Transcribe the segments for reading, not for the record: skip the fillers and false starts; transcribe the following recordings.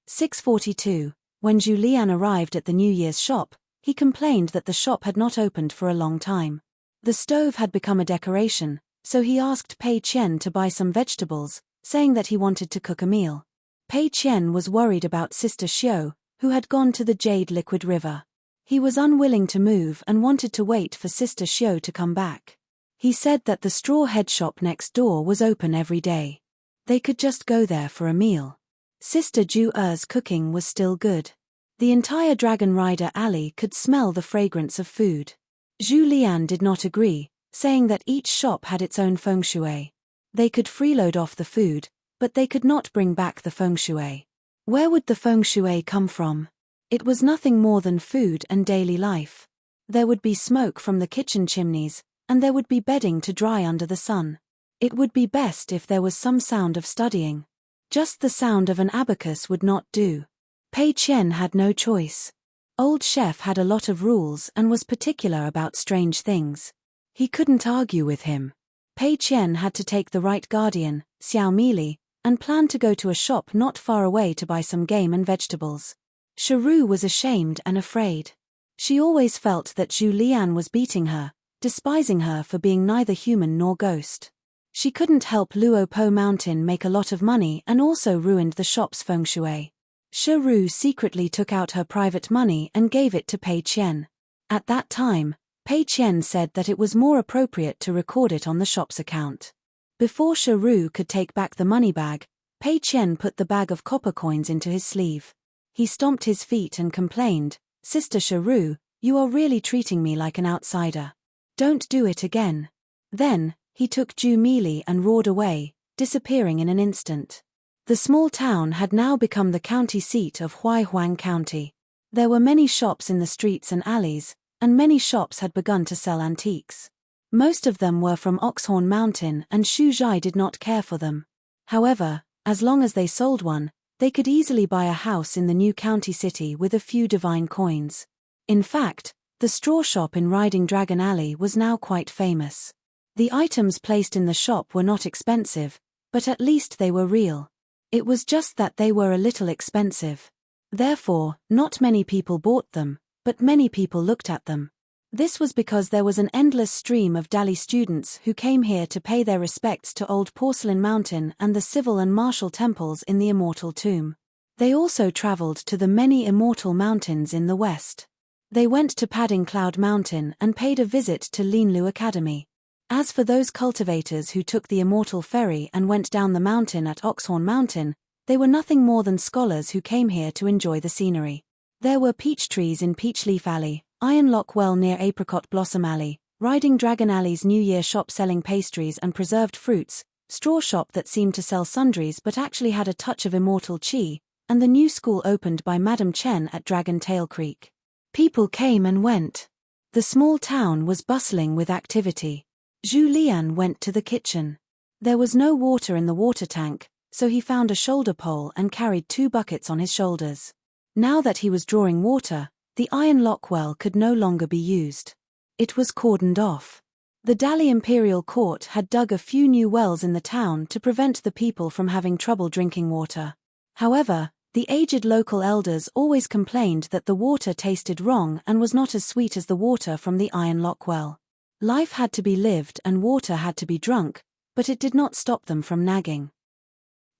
6:42. When Julian arrived at the New Year's shop, he complained that the shop had not opened for a long time. The stove had become a decoration, so he asked Pei Qian to buy some vegetables, saying that he wanted to cook a meal. Pei Qian was worried about Sister Xiao, who had gone to the Jade Liquid River. He was unwilling to move and wanted to wait for Sister Xiao to come back. He said that the straw head shop next door was open every day. They could just go there for a meal. Sister Ju Er's cooking was still good. The entire Dragon Rider alley could smell the fragrance of food. Zhu Lian did not agree, saying that each shop had its own feng shui. They could freeload off the food, but they could not bring back the feng shui. Where would the feng shui come from? It was nothing more than food and daily life. There would be smoke from the kitchen chimneys, and there would be bedding to dry under the sun. It would be best if there was some sound of studying. Just the sound of an abacus would not do. Pei Qian had no choice. Old Chef had a lot of rules and was particular about strange things. He couldn't argue with him. Pei Qian had to take the right guardian, Xiao Mili, and planned to go to a shop not far away to buy some game and vegetables. Sharu was ashamed and afraid. She always felt that Zhu Lian was beating her, despising her for being neither human nor ghost. She couldn't help Luo Po Mountain make a lot of money and also ruined the shop's feng shui. Sharu secretly took out her private money and gave it to Pei Qian. At that time, Pei Qian said that it was more appropriate to record it on the shop's account. Before Sharu could take back the money bag, Pei Qian put the bag of copper coins into his sleeve. He stomped his feet and complained, "Sister Sharu, you are really treating me like an outsider. Don't do it again." Then, he took Ju Mili and roared away, disappearing in an instant. The small town had now become the county seat of Huaihuang County. There were many shops in the streets and alleys, and many shops had begun to sell antiques. Most of them were from Oxhorn Mountain and Shu Zhai did not care for them. However, as long as they sold one, they could easily buy a house in the new county city with a few divine coins. In fact, the straw shop in Riding Dragon Alley was now quite famous. The items placed in the shop were not expensive, but at least they were real. It was just that they were a little expensive. Therefore, not many people bought them, but many people looked at them. This was because there was an endless stream of Dali students who came here to pay their respects to Old Porcelain Mountain and the civil and martial temples in the Immortal Tomb. They also traveled to the many immortal mountains in the west. They went to Padding Cloud Mountain and paid a visit to Linlu Academy. As for those cultivators who took the Immortal Ferry and went down the mountain at Oxhorn Mountain, they were nothing more than scholars who came here to enjoy the scenery. There were peach trees in Peachleaf Alley, Iron Lock Well near Apricot Blossom Alley, Riding Dragon Alley's New Year shop selling pastries and preserved fruits, straw shop that seemed to sell sundries but actually had a touch of immortal chi, and the new school opened by Madam Chen at Dragon Tail Creek. People came and went. The small town was bustling with activity. Zhu Lian went to the kitchen. There was no water in the water tank, so he found a shoulder pole and carried 2 buckets on his shoulders. Now that he was drawing water, the Iron Lock Well could no longer be used. It was cordoned off. The Dali Imperial Court had dug a few new wells in the town to prevent the people from having trouble drinking water. However, the aged local elders always complained that the water tasted wrong and was not as sweet as the water from the Iron Lock Well. Life had to be lived and water had to be drunk, but it did not stop them from nagging.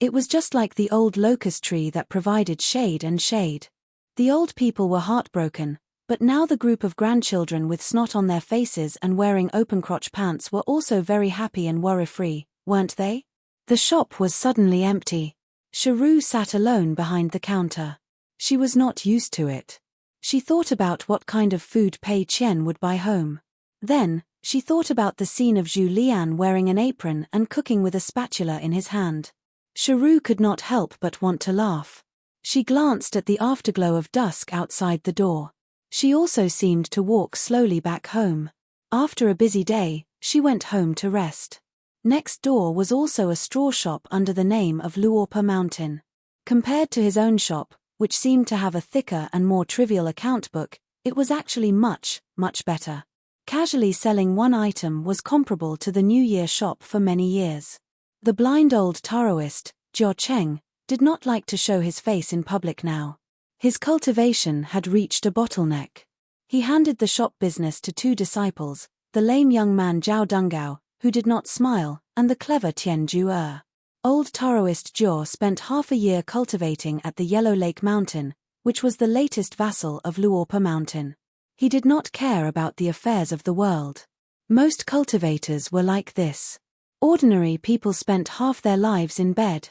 It was just like the old locust tree that provided shade and shade. The old people were heartbroken, but now the group of grandchildren with snot on their faces and wearing open-crotch pants were also very happy and worry-free, weren't they? The shop was suddenly empty. Sharu sat alone behind the counter. She was not used to it. She thought about what kind of food Pei Qian would buy home. Then, she thought about the scene of Zhu Lian wearing an apron and cooking with a spatula in his hand. Sharu could not help but want to laugh. She glanced at the afterglow of dusk outside the door. She also seemed to walk slowly back home. After a busy day, she went home to rest. Next door was also a straw shop under the name of Luorpa Mountain. Compared to his own shop, which seemed to have a thicker and more trivial account book, it was actually much, much better. Casually selling one item was comparable to the New Year shop for many years. The blind old Taoist, Jiao Cheng, did not like to show his face in public now. His cultivation had reached a bottleneck. He handed the shop business to two disciples, the lame young man Zhao Dungao, who did not smile, and the clever Tian Ju. Old Taoist Jiao spent half a year cultivating at the Yellow Lake Mountain, which was the latest vassal of Luopa Mountain. He did not care about the affairs of the world. Most cultivators were like this. Ordinary people spent half their lives in bed.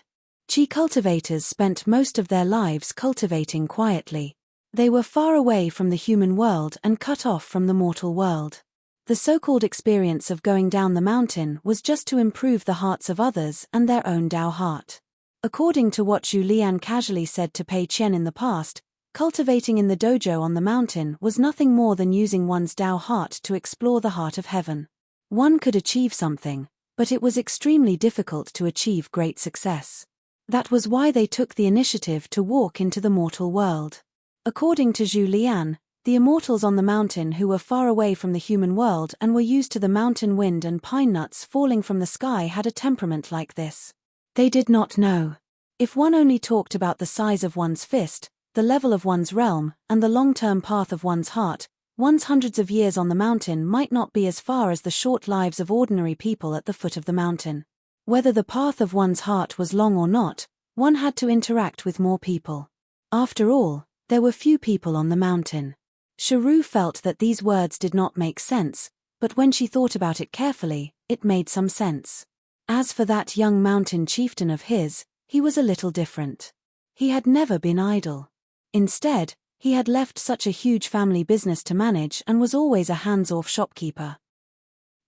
Qi cultivators spent most of their lives cultivating quietly. They were far away from the human world and cut off from the mortal world. The so-called experience of going down the mountain was just to improve the hearts of others and their own Tao heart. According to what Zhu Lian casually said to Pei Qian in the past, cultivating in the dojo on the mountain was nothing more than using one's Tao heart to explore the heart of heaven. One could achieve something, but it was extremely difficult to achieve great success. That was why they took the initiative to walk into the mortal world. According to Zhu Lian, the immortals on the mountain who were far away from the human world and were used to the mountain wind and pine nuts falling from the sky had a temperament like this. They did not know. If one only talked about the size of one's fist, the level of one's realm, and the long-term path of one's heart, one's hundreds of years on the mountain might not be as far as the short lives of ordinary people at the foot of the mountain. Whether the path of one's heart was long or not, one had to interact with more people. After all, there were few people on the mountain. Sharu felt that these words did not make sense, but when she thought about it carefully, it made some sense. As for that young mountain chieftain of his, he was a little different. He had never been idle. Instead, he had left such a huge family business to manage and was always a hands-off shopkeeper.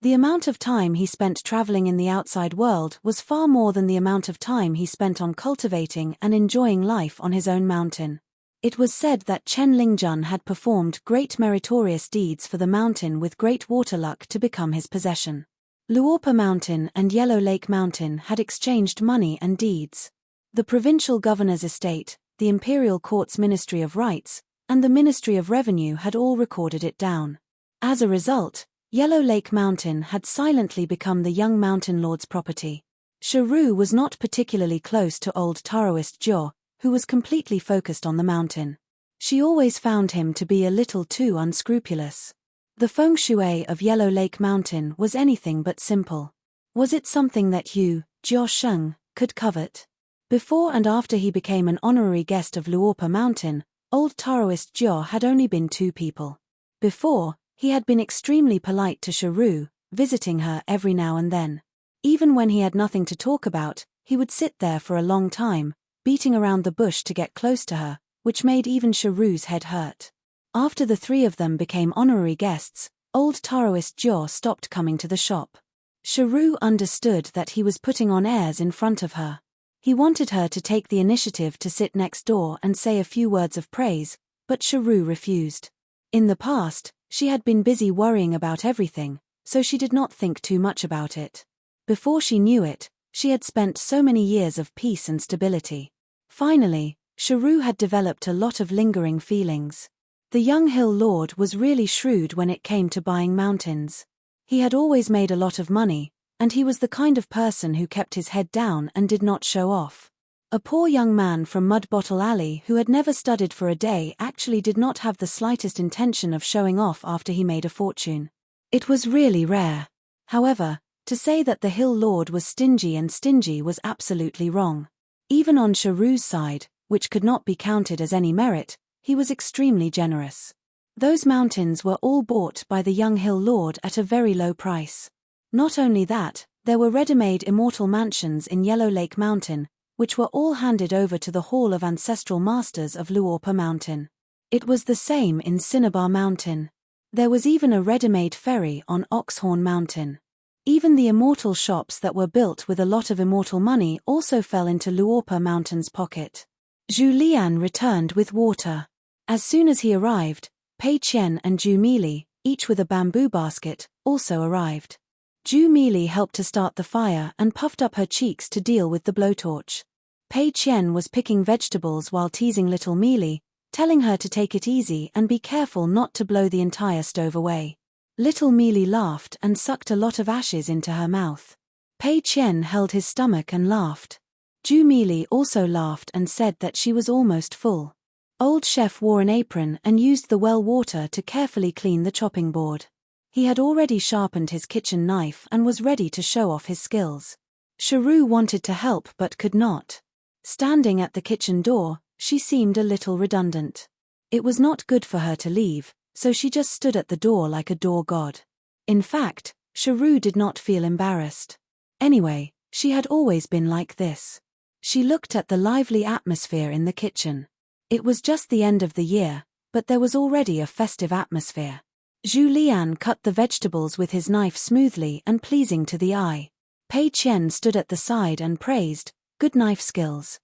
The amount of time he spent traveling in the outside world was far more than the amount of time he spent on cultivating and enjoying life on his own mountain. It was said that Chen Lingjun had performed great meritorious deeds for the mountain with great water luck to become his possession. Luopa Mountain and Yellow Lake Mountain had exchanged money and deeds. The provincial governor's estate, the imperial court's Ministry of Rights, and the Ministry of Revenue had all recorded it down. As a result, Yellow Lake Mountain had silently become the young mountain lord's property. Sharu was not particularly close to old Taoist Jiao, who was completely focused on the mountain. She always found him to be a little too unscrupulous. The feng shui of Yellow Lake Mountain was anything but simple. Was it something that you, Jiao Sheng, could covet? Before and after he became an honorary guest of Luopa Mountain, old Taoist Jiao had only been two people. Before, he had been extremely polite to Sharu, visiting her every now and then. Even when he had nothing to talk about, he would sit there for a long time, beating around the bush to get close to her, which made even Sharu's head hurt. After the three of them became honorary guests, old Taoist Jiao stopped coming to the shop. Sharu understood that he was putting on airs in front of her. He wanted her to take the initiative to sit next door and say a few words of praise, but Sharu refused. In the past, she had been busy worrying about everything, so she did not think too much about it. Before she knew it, she had spent so many years of peace and stability. Finally, Sharu had developed a lot of lingering feelings. The young hill lord was really shrewd when it came to buying mountains. He had always made a lot of money, and he was the kind of person who kept his head down and did not show off. A poor young man from Mud Bottle Alley who had never studied for a day actually did not have the slightest intention of showing off after he made a fortune. It was really rare. However, to say that the hill lord was stingy was absolutely wrong. Even on Sharu's side, which could not be counted as any merit, he was extremely generous. Those mountains were all bought by the young hill lord at a very low price. Not only that, there were ready-made immortal mansions in Yellow Lake Mountain, which were all handed over to the Hall of Ancestral Masters of Luopa Mountain. It was the same in Cinnabar Mountain. There was even a ready-made ferry on Oxhorn Mountain. Even the immortal shops that were built with a lot of immortal money also fell into Luopa Mountain's pocket. Zhu Lian returned with water. As soon as he arrived, Pei Qian and Zhu Mili, each with a bamboo basket, also arrived. Zhu Mili helped to start the fire and puffed up her cheeks to deal with the blowtorch. Pei Qian was picking vegetables while teasing little Mili, telling her to take it easy and be careful not to blow the entire stove away. Little Mili laughed and sucked a lot of ashes into her mouth. Pei Qian held his stomach and laughed. Zhu Mili also laughed and said that she was almost full. Old chef wore an apron and used the well water to carefully clean the chopping board. He had already sharpened his kitchen knife and was ready to show off his skills. Sharu wanted to help but could not. Standing at the kitchen door, she seemed a little redundant. It was not good for her to leave, so she just stood at the door like a door god. In fact, Sharu did not feel embarrassed. Anyway, she had always been like this. She looked at the lively atmosphere in the kitchen. It was just the end of the year, but there was already a festive atmosphere. Zhu Lian cut the vegetables with his knife smoothly and pleasing to the eye. Pei Qian stood at the side and praised, "Good knife skills.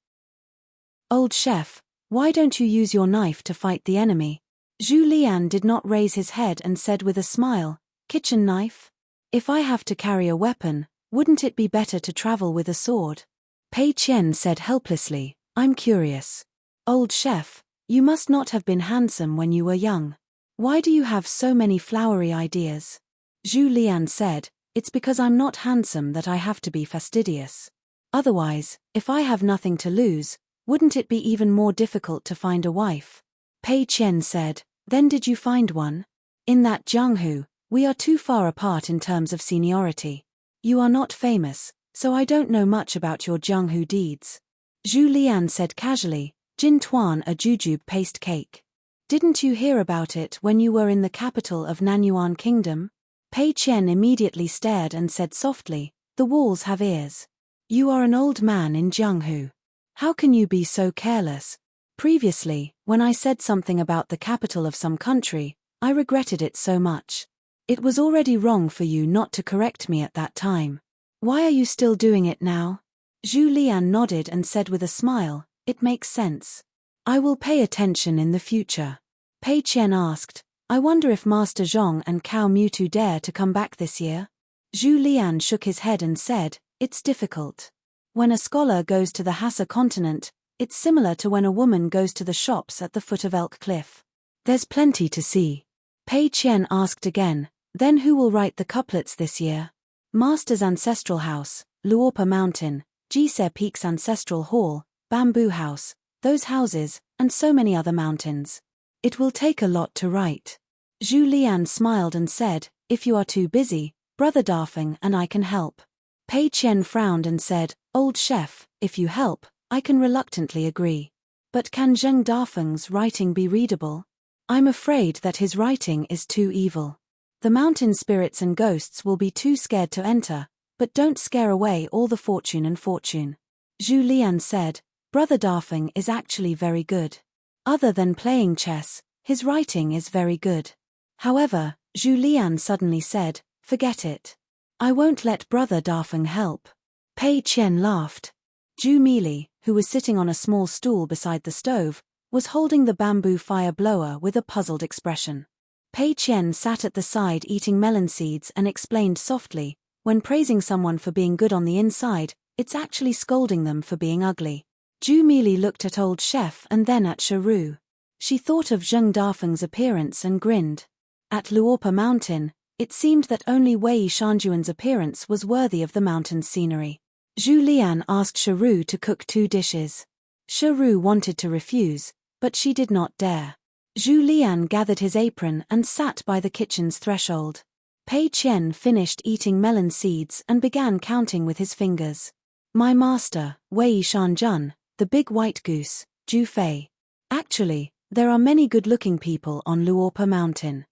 Old chef, why don't you use your knife to fight the enemy?" Zhu Lian did not raise his head and said with a smile, "Kitchen knife? If I have to carry a weapon, wouldn't it be better to travel with a sword?" Pei Qian said helplessly, "I'm curious. Old chef, you must not have been handsome when you were young. Why do you have so many flowery ideas?" Zhu Lian said, "It's because I'm not handsome that I have to be fastidious. Otherwise, if I have nothing to lose, wouldn't it be even more difficult to find a wife?" Pei Qian said, "Then did you find one? In that Jianghu, we are too far apart in terms of seniority. You are not famous, so I don't know much about your Jianghu deeds." Zhu Lian said casually, "Jin Tuan a jujube paste cake. Didn't you hear about it when you were in the capital of Nanyuan Kingdom?" Pei Qian immediately stared and said softly, "The walls have ears. You are an old man in Jianghu. How can you be so careless? Previously, when I said something about the capital of some country, I regretted it so much. It was already wrong for you not to correct me at that time. Why are you still doing it now?" Zhu Lian nodded and said with a smile, "It makes sense. I will pay attention in the future." Pei Qian asked, "I wonder if Master Zhong and Cao Mutu dare to come back this year?" Zhu Lian shook his head and said, "It's difficult. When a scholar goes to the Hassa continent, it's similar to when a woman goes to the shops at the foot of Elk Cliff. There's plenty to see." Pei Qian asked again, "Then who will write the couplets this year?" Master's ancestral house, Luopa Mountain, Jise Peak's ancestral hall, Bamboo House, those houses, and so many other mountains. It will take a lot to write. Zhu Lian smiled and said, "If you are too busy, Brother Dafeng and I can help." Pei Qian frowned and said, "Old chef, if you help, I can reluctantly agree. But can Zheng Dafeng's writing be readable? I'm afraid that his writing is too evil. The mountain spirits and ghosts will be too scared to enter, but don't scare away all the fortune and fortune." Zhu Lian said, "Brother Dafeng is actually very good. Other than playing chess, his writing is very good." However, Zhu Lian suddenly said, "Forget it. I won't let Brother Dafeng help." Pei Qian laughed. Zhu Mili, who was sitting on a small stool beside the stove, was holding the bamboo fire blower with a puzzled expression. Pei Qian sat at the side eating melon seeds and explained softly, "When praising someone for being good on the inside, it's actually scolding them for being ugly." Zhu Mili looked at old chef and then at Sharu. She thought of Zheng Dafeng's appearance and grinned. At Luopa Mountain, it seemed that only Wei Shanjuan's appearance was worthy of the mountain's scenery. Zhu Lian asked Sharu to cook 2 dishes. Sharu wanted to refuse, but she did not dare. Zhu Lian gathered his apron and sat by the kitchen's threshold. Pei Qian finished eating melon seeds and began counting with his fingers. "My master, Wei Shanjun, the big white goose, Zhu Fei. Actually, there are many good-looking people on Luopa Mountain."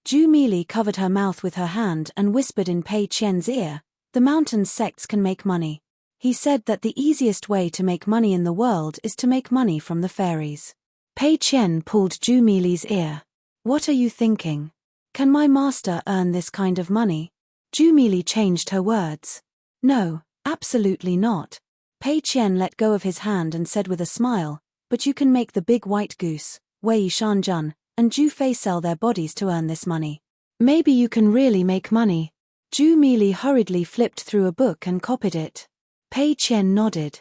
Zhu Mili covered her mouth with her hand and whispered in Pei Qian's ear, "The mountain sects can make money. He said that the easiest way to make money in the world is to make money from the fairies." Pei Qian pulled Zhu Mili's ear. "What are you thinking? Can my master earn this kind of money?" Zhu Mili changed her words. "No, absolutely not." Pei Qian let go of his hand and said with a smile, "But you can make the big white goose, Wei Shanjun, and Zhu Fei sell their bodies to earn this money. Maybe you can really make money." Zhu Mili hurriedly flipped through a book and copied it. Pei Qian nodded.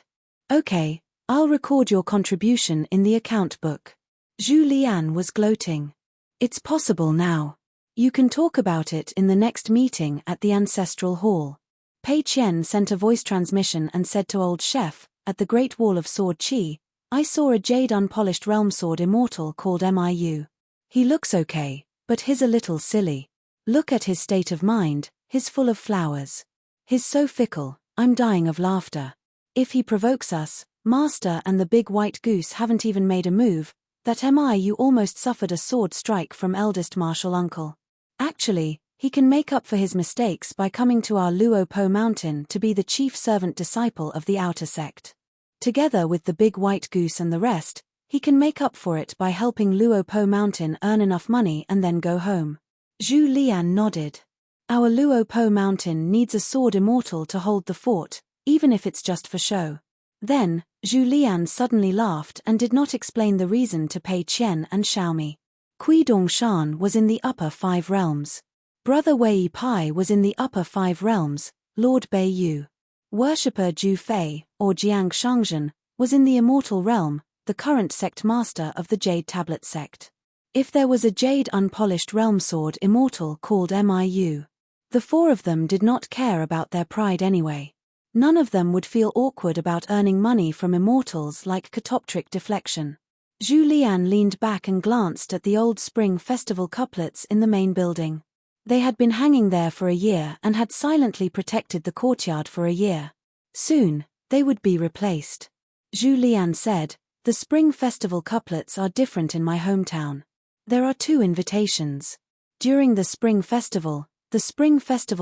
"Okay, I'll record your contribution in the account book." Zhu Lian was gloating. "It's possible now. You can talk about it in the next meeting at the ancestral hall." Pei Qian sent a voice transmission and said to old chef, at the Great Wall of Sword Qi, I saw a jade unpolished realm sword immortal called Miu. He looks okay, but he's a little silly. Look at his state of mind, he's full of flowers. He's so fickle, I'm dying of laughter. If he provokes us, Master and the big white goose haven't even made a move, that Miu almost suffered a sword strike from eldest martial uncle. Actually, he can make up for his mistakes by coming to our Luo Po mountain to be the chief servant disciple of the outer sect. Together with the big white goose and the rest, he can make up for it by helping Luo Po mountain earn enough money and then go home. Zhu Lian nodded. Our Luo Po mountain needs a sword immortal to hold the fort, even if it's just for show. Then, Zhu Lian suddenly laughed and did not explain the reason to Pei Qian and Xiaomi. Kui Dongshan was in the upper 5 realms. Brother Wei Pai was in the upper 5 realms, Lord Bei Yu. Worshipper Zhu Fei, or Jiang Shangzhen, was in the immortal realm, the current sect master of the Jade Tablet sect. If there was a jade unpolished realm sword immortal called Miu, the 4 of them did not care about their pride anyway. None of them would feel awkward about earning money from immortals like catoptric deflection. Zhu Lian leaned back and glanced at the old spring festival couplets in the main building. They had been hanging there for a year and had silently protected the courtyard for a year. Soon, they would be replaced. Zhu Lian said, the spring festival couplets are different in my hometown. There are 2 invitations. During the spring festival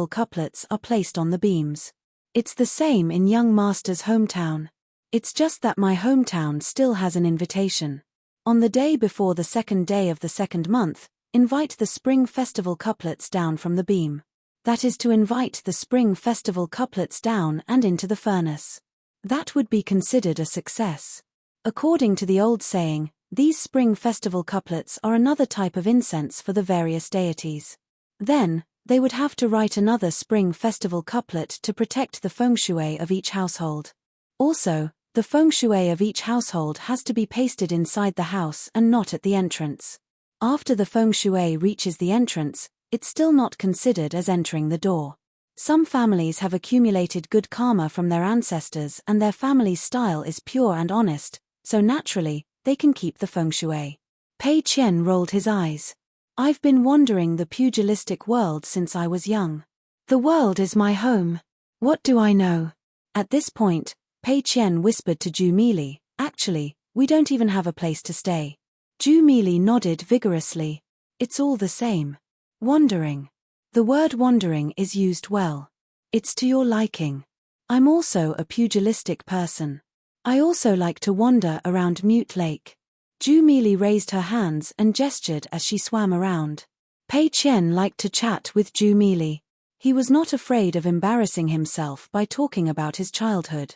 couplets are placed on the beams. It's the same in young master's hometown. It's just that my hometown still has an invitation. On the day before the 2nd day of the 2nd month, invite the spring festival couplets down from the beam. That is to invite the spring festival couplets down and into the furnace. That would be considered a success. According to the old saying, these spring festival couplets are another type of incense for the various deities. Then, they would have to write another spring festival couplet to protect the feng shui of each household. Also, the feng shui of each household has to be pasted inside the house and not at the entrance. After the feng shui reaches the entrance, it's still not considered as entering the door. Some families have accumulated good karma from their ancestors and their family's style is pure and honest, so naturally, they can keep the feng shui. Pei Qian rolled his eyes. I've been wandering the pugilistic world since I was young. The world is my home. What do I know? At this point, Pei Qian whispered to Zhu Mili, actually, we don't even have a place to stay. Zhu Mili nodded vigorously. It's all the same. Wandering. The word wandering is used well. It's to your liking. I'm also a pugilistic person. I also like to wander around Mute Lake. Zhu Mili raised her hands and gestured as she swam around. Pei Qian liked to chat with Zhu Mili. He was not afraid of embarrassing himself by talking about his childhood.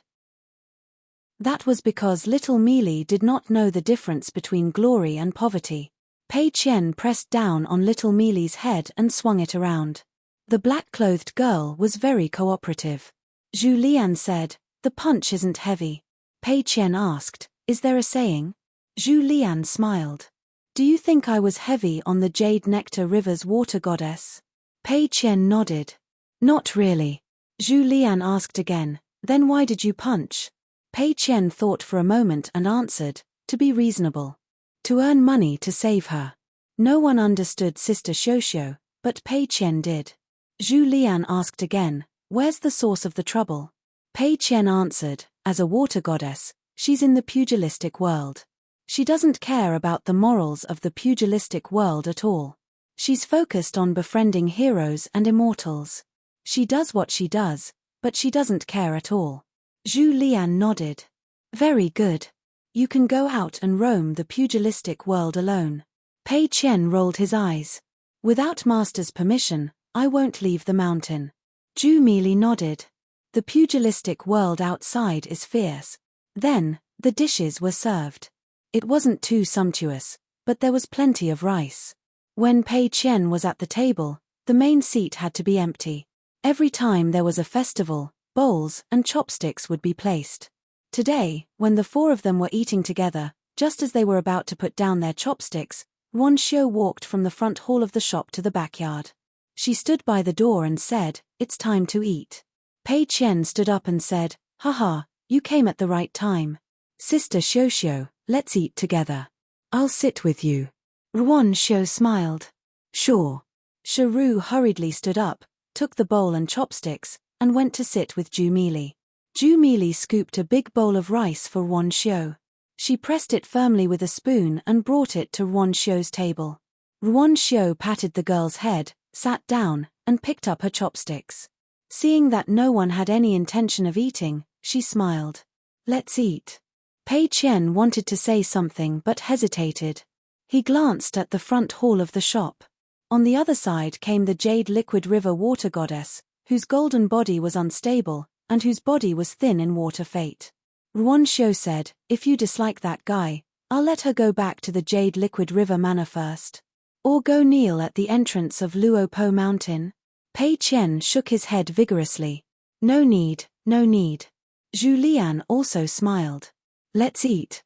That was because little Mili did not know the difference between glory and poverty. Pei Qian pressed down on little Mili's head and swung it around. The black-clothed girl was very cooperative. Zhu Lian said, the punch isn't heavy. Pei Qian asked, is there a saying? Zhu Lian smiled. Do you think I was heavy on the Jade Nectar River's water goddess? Pei Qian nodded. Not really. Zhu Lian asked again, then why did you punch? Pei Qian thought for a moment and answered, to be reasonable. To earn money to save her. No one understood Sister Xiuxiu, but Pei Qian did. Zhu Lian asked again, where's the source of the trouble? Pei Qian answered, as a water goddess, she's in the pugilistic world. She doesn't care about the morals of the pugilistic world at all. She's focused on befriending heroes and immortals. She does what she does, but she doesn't care at all. Zhu Lian nodded. Very good. You can go out and roam the pugilistic world alone. Pei Qian rolled his eyes. Without Master's permission, I won't leave the mountain. Zhu Mili nodded. The pugilistic world outside is fierce. Then, the dishes were served. It wasn't too sumptuous, but there was plenty of rice. When Pei Qian was at the table, the main seat had to be empty. Every time there was a festival, bowls and chopsticks would be placed. Today, when the 4 of them were eating together, just as they were about to put down their chopsticks, Wan Xiu walked from the front hall of the shop to the backyard. She stood by the door and said, it's time to eat. Pei Qian stood up and said, "Haha, you came at the right time. Sister Xiao, let's eat together. I'll sit with you." Ruan Xiao smiled. "Sure." Sharu hurriedly stood up, took the bowl and chopsticks, and went to sit with Ju Mili. Ju Mili scooped a big bowl of rice for Ruan Xiao. She pressed it firmly with a spoon and brought it to Ruan Xiao's table. Ruan Xiao patted the girl's head, sat down, and picked up her chopsticks. Seeing that no one had any intention of eating, she smiled. "Let's eat." Pei Qian wanted to say something but hesitated. He glanced at the front hall of the shop. On the other side came the jade liquid river water goddess, whose golden body was unstable, and whose body was thin in water fate. Ruan Xiao said, "If you dislike that guy, I'll let her go back to the jade liquid river manor first. Or go kneel at the entrance of Luopo Mountain." Pei Qian shook his head vigorously. "No need, no need." Zhu Lian also smiled. Let's eat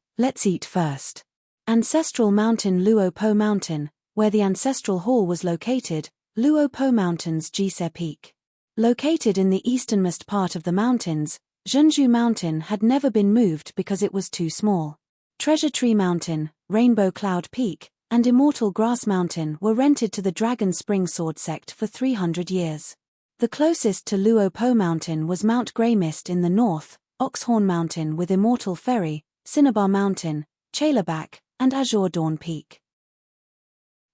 first." Ancestral Mountain Luopo Mountain, where the ancestral hall was located, Luopo Mountain's Jise Peak. Located in the easternmost part of the mountains, Zhenzhou Mountain had never been moved because it was too small. Treasure Tree Mountain, Rainbow Cloud Peak, and Immortal Grass Mountain were rented to the Dragon Spring Sword sect for 300 years. The closest to Luopo Mountain was Mount Grey Mist in the north, Oxhorn Mountain with Immortal Ferry, Cinnabar Mountain, Chalabak, and Azure Dawn Peak.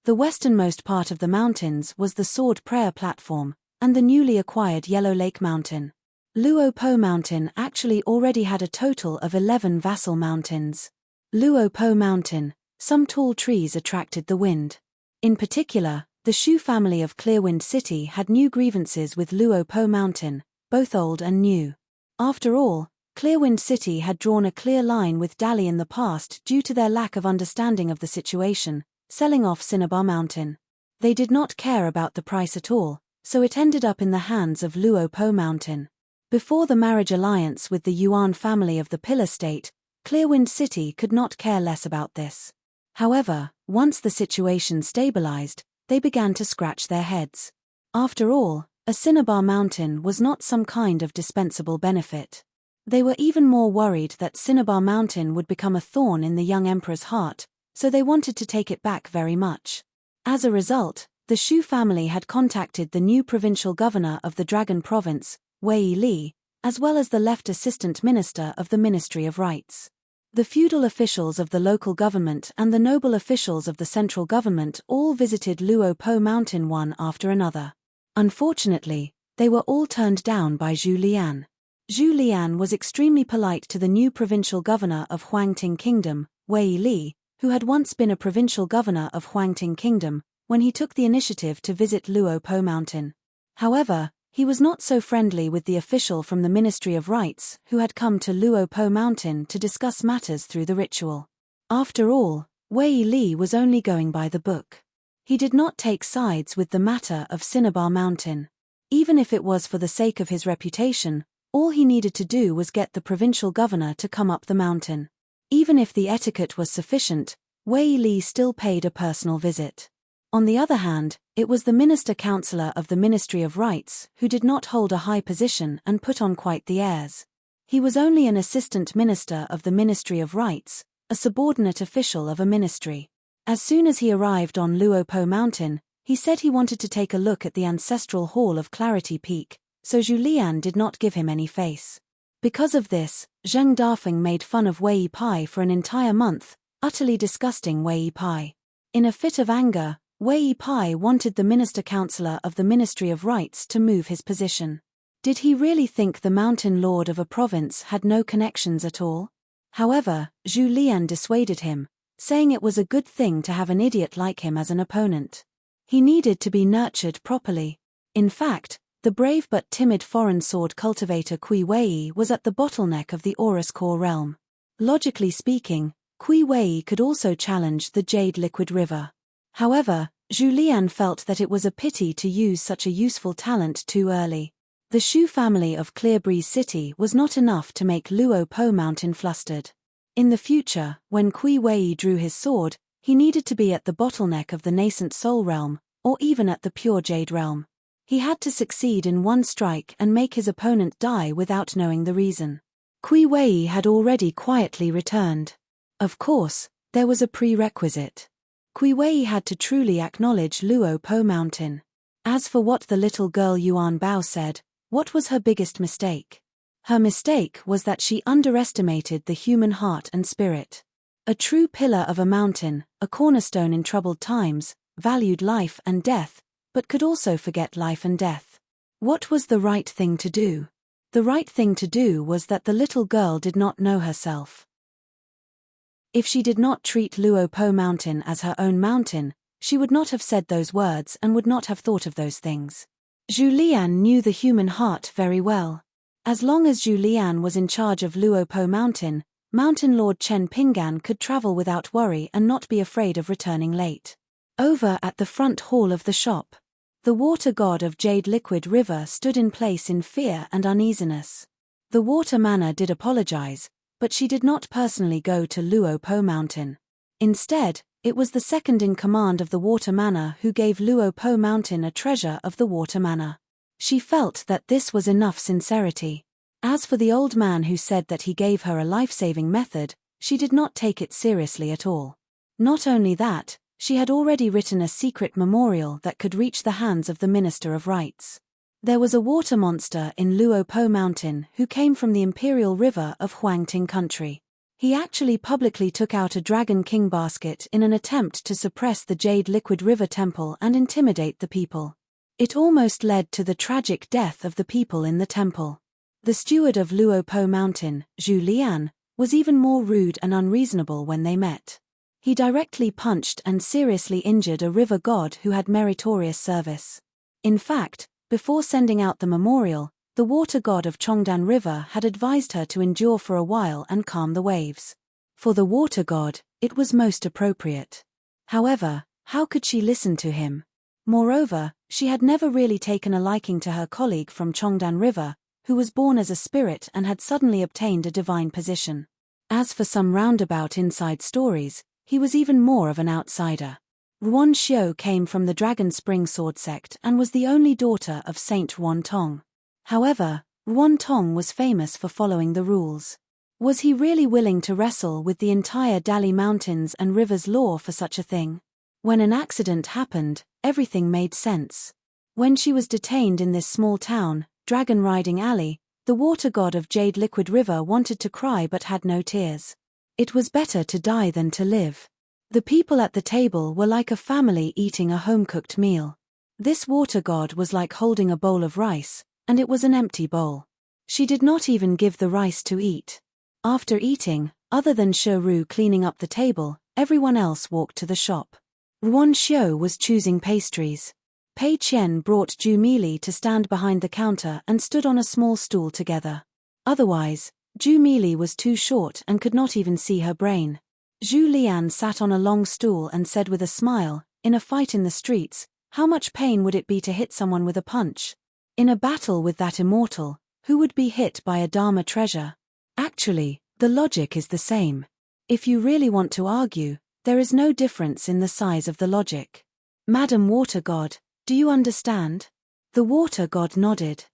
The westernmost part of the mountains was the Sword Prayer Platform, and the newly acquired Yellow Lake Mountain. Luopo Mountain actually already had a total of 11 vassal mountains. Luopo Mountain, some tall trees attracted the wind. In particular, the Shu family of Clearwind City had new grievances with Luopo Mountain, both old and new. After all, Clearwind City had drawn a clear line with Dali in the past due to their lack of understanding of the situation, selling off Cinnabar Mountain. They did not care about the price at all, so it ended up in the hands of Luopo Mountain. Before the marriage alliance with the Yuan family of the Pillar State, Clearwind City could not care less about this. However, once the situation stabilized, they began to scratch their heads. After all, a Cinnabar Mountain was not some kind of dispensable benefit. They were even more worried that Cinnabar Mountain would become a thorn in the young emperor's heart, so they wanted to take it back very much. As a result, the Shu family had contacted the new provincial governor of the Dragon Province, Wei Li, as well as the left assistant minister of the Ministry of Rights. The feudal officials of the local government and the noble officials of the central government all visited Luopo Mountain one after another. Unfortunately, they were all turned down by Zhu Lian. Zhu Lian was extremely polite to the new provincial governor of Huangting Kingdom, Wei Li, who had once been a provincial governor of Huangting Kingdom, when he took the initiative to visit Luopo Mountain. However, he was not so friendly with the official from the Ministry of Rights who had come to Luopo Mountain to discuss matters through the ritual. After all, Wei Li was only going by the book. He did not take sides with the matter of Cinnabar Mountain. Even if it was for the sake of his reputation, all he needed to do was get the provincial governor to come up the mountain. Even if the etiquette was sufficient, Wei Li still paid a personal visit. On the other hand, it was the minister-councillor of the Ministry of Rights who did not hold a high position and put on quite the airs. He was only an assistant minister of the Ministry of Rights, a subordinate official of a ministry. As soon as he arrived on Luopo Mountain, he said he wanted to take a look at the ancestral hall of Clarity Peak, so Zhu Lian did not give him any face. Because of this, Zheng Dafeng made fun of Wei Pai for an entire month, utterly disgusting Wei Pai. In a fit of anger, Wei Pai wanted the minister-councillor of the Ministry of Rights to move his position. Did he really think the mountain lord of a province had no connections at all? However, Zhu Lian dissuaded him, saying it was a good thing to have an idiot like him as an opponent. He needed to be nurtured properly. In fact, the brave but timid foreign sword cultivator Kui Wei was at the bottleneck of the Aurus Core realm. Logically speaking, Kui Wei could also challenge the Jade Liquid River. However, Zhu Lian felt that it was a pity to use such a useful talent too early. The Shu family of Clear Breeze City was not enough to make Luopo Mountain flustered. In the future, when Kui Wei drew his sword, he needed to be at the bottleneck of the nascent Soul realm, or even at the pure Jade realm. He had to succeed in one strike and make his opponent die without knowing the reason. Kui Wei had already quietly returned. Of course, there was a prerequisite. Kui Wei had to truly acknowledge Luo Po Mountain. As for what the little girl Yuan Bao said, what was her biggest mistake? Her mistake was that she underestimated the human heart and spirit. A true pillar of a mountain, a cornerstone in troubled times, valued life and death, but could also forget life and death. What was the right thing to do? The right thing to do was that the little girl did not know herself. If she did not treat Luo Po Mountain as her own mountain, she would not have said those words and would not have thought of those things. Zhu Lian knew the human heart very well. As long as Zhu Lian was in charge of Luo Po Mountain, Mountain Lord Chen Pinggan could travel without worry and not be afraid of returning late. Over at the front hall of the shop, the water god of Jade Liquid River stood in place in fear and uneasiness. The water manor did apologize, but she did not personally go to Luo Po Mountain. Instead, it was the second in command of the water manor who gave Luo Po Mountain a treasure of the water manor. She felt that this was enough sincerity. As for the old man who said that he gave her a life-saving method, she did not take it seriously at all. Not only that, she had already written a secret memorial that could reach the hands of the Minister of Rights. There was a water monster in Luo Po Mountain who came from the imperial river of Huangting country. He actually publicly took out a Dragon King basket in an attempt to suppress the Jade Liquid River temple and intimidate the people. It almost led to the tragic death of the people in the temple. The steward of Luo Po Mountain, Zhu Lian, was even more rude and unreasonable when they met. He directly punched and seriously injured a river god who had meritorious service. In fact, before sending out the memorial, the water god of Chongdan River had advised her to endure for a while and calm the waves. For the water god, it was most appropriate. However, how could she listen to him? Moreover, she had never really taken a liking to her colleague from Chongdan River, who was born as a spirit and had suddenly obtained a divine position. As for some roundabout inside stories, he was even more of an outsider. Ruan Xiu came from the Dragon Spring Sword sect and was the only daughter of Saint Ruan Tong. However, Ruan Tong was famous for following the rules. Was he really willing to wrestle with the entire Dali Mountains and Rivers law for such a thing? When an accident happened, everything made sense. When she was detained in this small town, Dragon Riding Alley, the water god of Jade Liquid River wanted to cry but had no tears. It was better to die than to live. The people at the table were like a family eating a home-cooked meal. This water god was like holding a bowl of rice, and it was an empty bowl. She did not even give the rice to eat. After eating, other than Shiru cleaning up the table, everyone else walked to the shop. Ruan Xiu was choosing pastries. Pei Qian brought Ju Mili to stand behind the counter and stood on a small stool together. Otherwise, Ju Mili was too short and could not even see her brain. Zhu Lian sat on a long stool and said with a smile, "In a fight in the streets, how much pain would it be to hit someone with a punch? In a battle with that immortal, who would be hit by a Dharma treasure? Actually, the logic is the same. If you really want to argue, there is no difference in the size of the logic. Madam Water God, do you understand?" The water god nodded.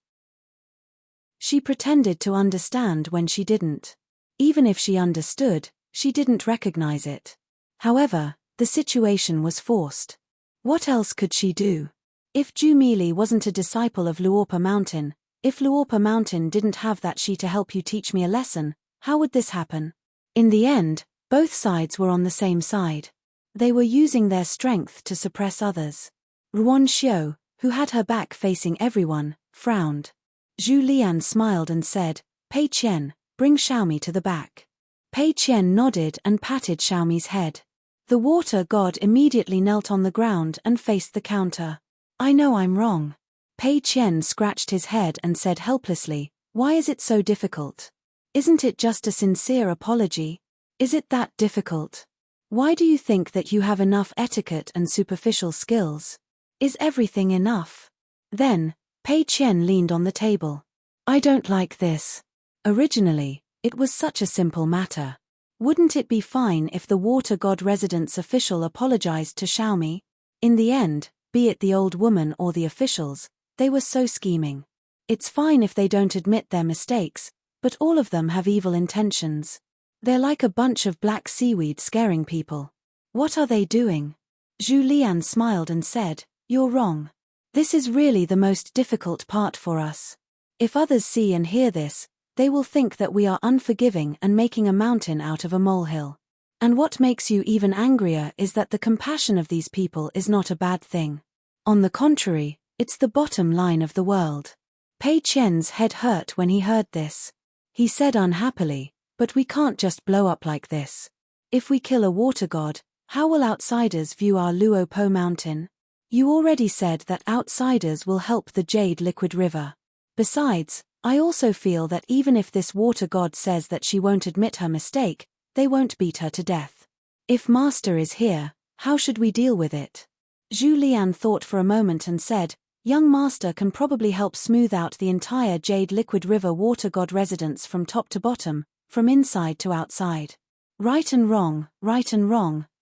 She pretended to understand when she didn't. Even if she understood, she didn't recognize it. However, the situation was forced. What else could she do? If Ju Mili wasn't a disciple of Luorpa Mountain, if Luorpa Mountain didn't have that she to help you teach me a lesson, how would this happen? In the end, both sides were on the same side. They were using their strength to suppress others. Ruan Xiu, who had her back facing everyone, frowned. Zhu Lian smiled and said, "Pei Qian, bring Xiaomi to the back." Pei Qian nodded and patted Xiaomi's head. The water god immediately knelt on the ground and faced the counter. "I know I'm wrong." Pei Qian scratched his head and said helplessly, "Why is it so difficult? Isn't it just a sincere apology? Is it that difficult? Why do you think that you have enough etiquette and superficial skills? Is everything enough?" Then, Pei Qian leaned on the table. "I don't like this. Originally, it was such a simple matter. Wouldn't it be fine if the water god residence official apologized to Xiaomi? In the end, be it the old woman or the officials, They were so scheming. It's fine if they don't admit their mistakes, but all of them have evil intentions. They're like a bunch of black seaweed scaring people. What are they doing? Zhu Lian smiled and said, "You're wrong. This is really the most difficult part for us. If others see and hear this, they will think that we are unforgiving and making a mountain out of a molehill. And what makes you even angrier is that the compassion of these people is not a bad thing. On the contrary, it's the bottom line of the world." Pei Qian's head hurt when he heard this. He said unhappily, "But we can't just blow up like this. If we kill a water god, how will outsiders view our Luo Po mountain? You already said that outsiders will help the Jade Liquid River. Besides, I also feel that even if this water god says that she won't admit her mistake, they won't beat her to death. If Master is here, how should we deal with it?" Zhu Lian thought for a moment and said, "Young Master can probably help smooth out the entire Jade Liquid River water god residence from top to bottom, from inside to outside. Right and wrong,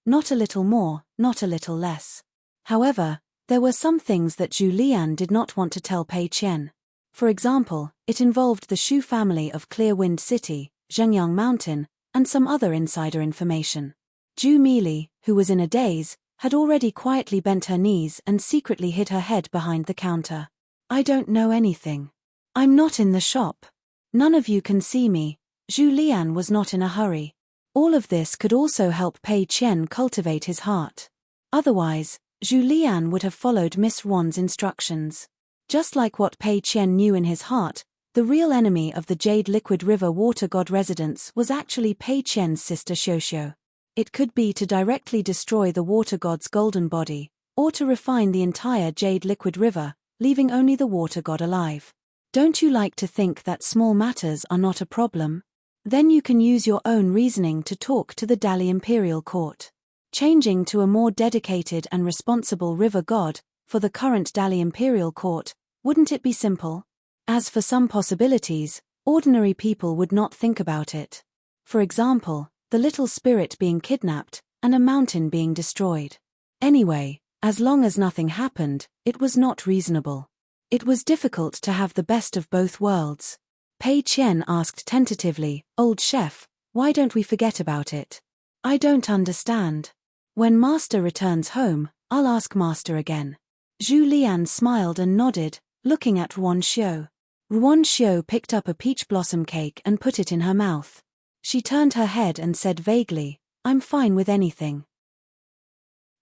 not a little more, not a little less." However, there were some things that Zhu Lian did not want to tell Pei Qian. For example, it involved the Shu family of Clear Wind City, Zhengyang Mountain, and some other insider information. Zhu Mili, who was in a daze, had already quietly bent her knees and secretly hid her head behind the counter. "I don't know anything. I'm not in the shop. None of you can see me." Zhu Lian was not in a hurry. All of this could also help Pei Qian cultivate his heart. Otherwise, Zhu Lian would have followed Miss Wan's instructions. Just like what Pei Qian knew in his heart, the real enemy of the Jade Liquid River water god residence was actually Pei Qian's sister Xiuxiu. It could be to directly destroy the water god's golden body, or to refine the entire Jade Liquid River, leaving only the water god alive. Don't you like to think that small matters are not a problem? Then you can use your own reasoning to talk to the Dali Imperial Court. Changing to a more dedicated and responsible river god, for the current Dali Imperial Court, wouldn't it be simple? As for some possibilities, ordinary people would not think about it. For example, the little spirit being kidnapped, and a mountain being destroyed. Anyway, as long as nothing happened, it was not reasonable. It was difficult to have the best of both worlds. Pei Qian asked tentatively, "Old chef, why don't we forget about it?" "I don't understand. When Master returns home, I'll ask Master again." Zhu Lian smiled and nodded, looking at Ruan Xiu. Ruan Xiu picked up a peach blossom cake and put it in her mouth. She turned her head and said vaguely, "I'm fine with anything."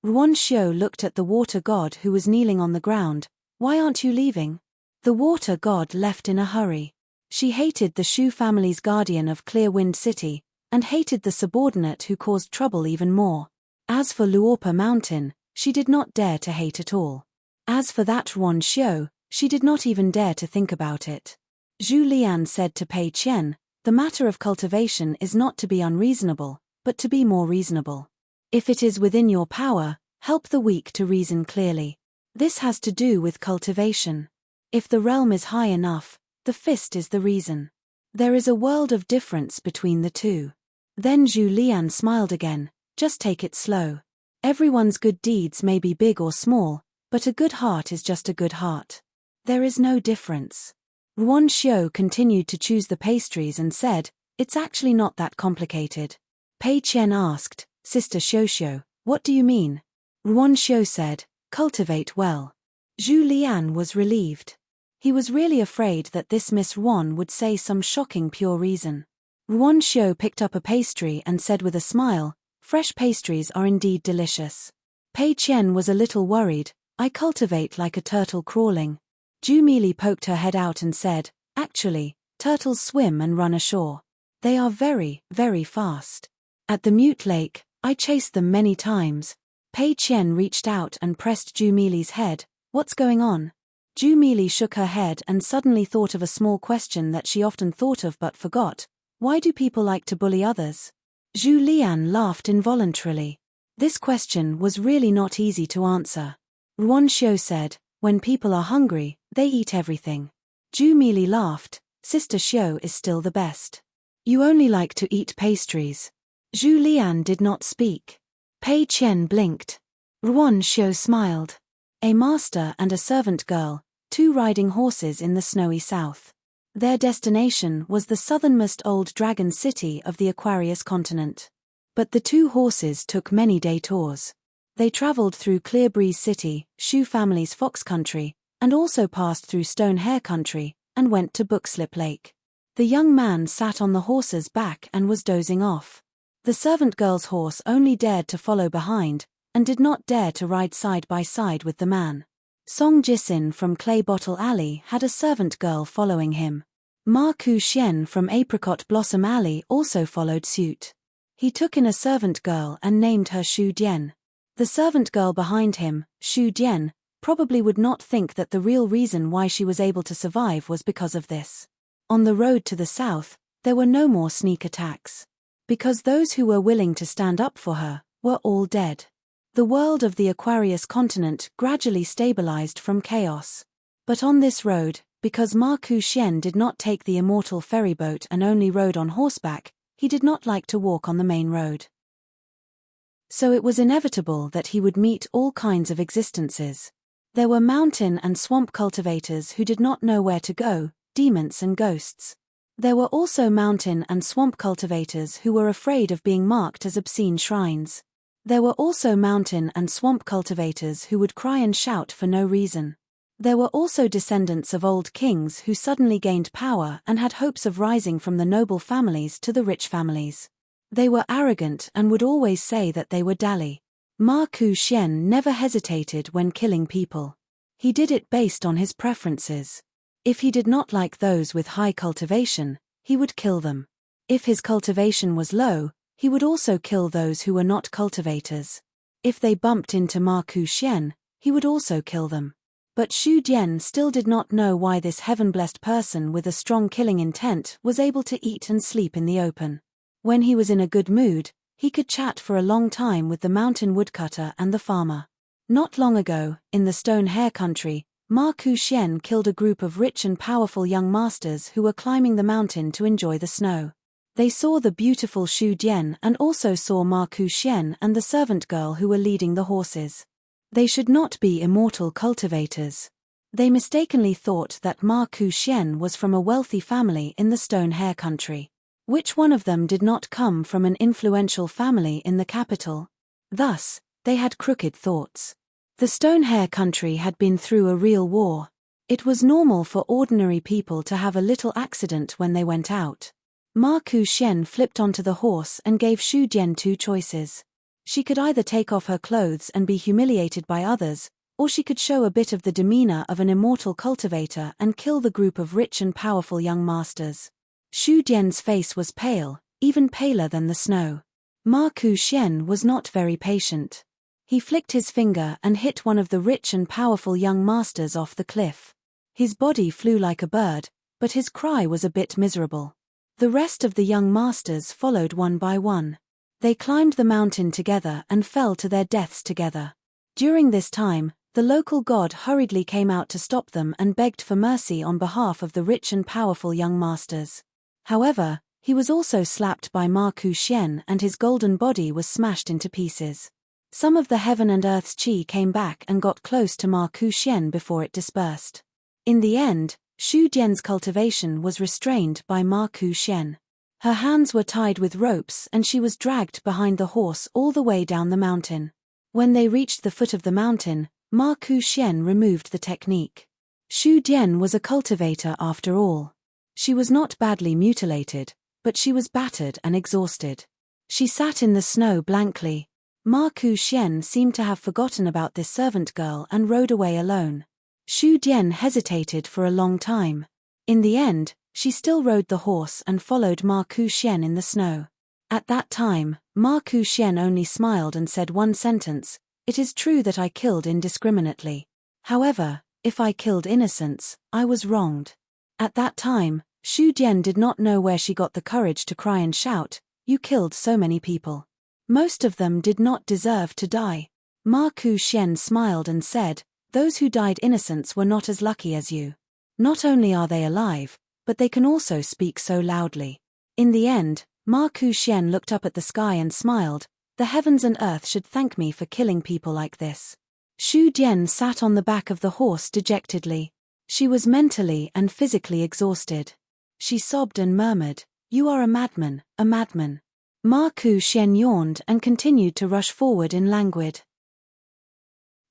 Ruan Xiu looked at the water god who was kneeling on the ground. "Why aren't you leaving?" The water god left in a hurry. She hated the Shu family's guardian of Clear Wind City, and hated the subordinate who caused trouble even more. As for Luopa Mountain, she did not dare to hate at all. As for that Ruan Xiu, she did not even dare to think about it. Zhu Lian said to Pei Qian, "The matter of cultivation is not to be unreasonable, but to be more reasonable. If it is within your power, help the weak to reason clearly. This has to do with cultivation. If the realm is high enough, the fist is the reason. There is a world of difference between the two." Then Zhu Lian smiled again, "Just take it slow. Everyone's good deeds may be big or small, but a good heart is just a good heart. There is no difference." Ruan Xiu continued to choose the pastries and said, "It's actually not that complicated." Pei Qian asked, "Sister Xiuxiu, what do you mean?" Ruan Xiu said, "Cultivate well." Zhu Lian was relieved. He was really afraid that this Miss Ruan would say some shocking pure reason. Ruan Xiu picked up a pastry and said with a smile, "Fresh pastries are indeed delicious." Pei Qian was a little worried. "I cultivate like a turtle crawling." Zhu Mili poked her head out and said, "Actually, turtles swim and run ashore. They are very, very fast. At the Mute Lake, I chased them many times." Pei Qian reached out and pressed Zhu Mili's head. "What's going on?" Zhu Mili shook her head and suddenly thought of a small question that she often thought of but forgot. Why do people like to bully others? Zhu Lian laughed involuntarily. This question was really not easy to answer. Ruan Xiu said, "When people are hungry, they eat everything." Zhu Mili laughed. "Sister Xiu is still the best. You only like to eat pastries." Zhu Lian did not speak. Pei Qian blinked. Ruan Xiu smiled. A master and a servant girl, two riding horses in the snowy south. Their destination was the southernmost old dragon city of the Aquarius continent. But the two horses took many detours. They traveled through Clear Breeze City, Shu family's fox country, and also passed through Stone Hare country, and went to Bookslip Lake. The young man sat on the horse's back and was dozing off. The servant girl's horse only dared to follow behind, and did not dare to ride side by side with the man. Song Jisin from Clay Bottle Alley had a servant girl following him. Ma Ku Xian from Apricot Blossom Alley also followed suit. He took in a servant girl and named her Shu Dian. The servant girl behind him, Shu Dian, probably would not think that the real reason why she was able to survive was because of this. On the road to the south, there were no more sneak attacks. Because those who were willing to stand up for her were all dead. The world of the Aquarius continent gradually stabilized from chaos. But on this road, because Ma Ku Xian did not take the immortal ferryboat and only rode on horseback, he did not like to walk on the main road. So it was inevitable that he would meet all kinds of existences. There were mountain and swamp cultivators who did not know where to go, demons and ghosts. There were also mountain and swamp cultivators who were afraid of being marked as obscene shrines. There were also mountain and swamp cultivators who would cry and shout for no reason. There were also descendants of old kings who suddenly gained power and had hopes of rising from the noble families to the rich families. They were arrogant and would always say that they were Dali. Ma Ku Xian never hesitated when killing people. He did it based on his preferences. If he did not like those with high cultivation, he would kill them. If his cultivation was low, he would also kill those who were not cultivators. If they bumped into Ma Ku Xian, he would also kill them. But Shu Dian still did not know why this heaven-blessed person with a strong killing intent was able to eat and sleep in the open. When he was in a good mood, he could chat for a long time with the mountain woodcutter and the farmer. Not long ago, in the Stone Hare country, Ma Ku Xian killed a group of rich and powerful young masters who were climbing the mountain to enjoy the snow. They saw the beautiful Shu Dian and also saw Ma Ku Xian and the servant girl who were leading the horses. They should not be immortal cultivators. They mistakenly thought that Ma Ku Xian was from a wealthy family in the Stone Hare country. Which one of them did not come from an influential family in the capital? Thus, they had crooked thoughts. The Stone Hare country had been through a real war. It was normal for ordinary people to have a little accident when they went out. Ma Ku Xian flipped onto the horse and gave Shu Dian two choices. She could either take off her clothes and be humiliated by others, or she could show a bit of the demeanor of an immortal cultivator and kill the group of rich and powerful young masters. Shu Dian's face was pale, even paler than the snow. Ma Ku Xian was not very patient. He flicked his finger and hit one of the rich and powerful young masters off the cliff. His body flew like a bird, but his cry was a bit miserable. The rest of the young masters followed one by one. They climbed the mountain together and fell to their deaths together. During this time, the local god hurriedly came out to stop them and begged for mercy on behalf of the rich and powerful young masters. However, he was also slapped by Ma Ku Xian and his golden body was smashed into pieces. Some of the heaven and earth's chi came back and got close to Ma Ku Xian before it dispersed. In the end, Shu Dian's cultivation was restrained by Ma Ku Xian. Her hands were tied with ropes and she was dragged behind the horse all the way down the mountain. When they reached the foot of the mountain, Ma Ku Xian removed the technique. Shu Dian was a cultivator after all. She was not badly mutilated, but she was battered and exhausted. She sat in the snow blankly. Ma Ku Xian seemed to have forgotten about this servant girl and rode away alone. Shu Dian hesitated for a long time. In the end, she still rode the horse and followed Ma Ku Xian in the snow. At that time, Ma Ku Xian only smiled and said one sentence, "It is true that I killed indiscriminately. However, if I killed innocents, I was wronged." At that time, Shu Dian did not know where she got the courage to cry and shout, "You killed so many people. Most of them did not deserve to die." Ma Ku Xian smiled and said, "Those who died innocents were not as lucky as you. Not only are they alive, but they can also speak so loudly." In the end, Ma Ku Xian looked up at the sky and smiled, "The heavens and earth should thank me for killing people like this." Shu Dian sat on the back of the horse dejectedly. She was mentally and physically exhausted. She sobbed and murmured, "You are a madman, a madman." Ma Ku-shen yawned and continued to rush forward in languid.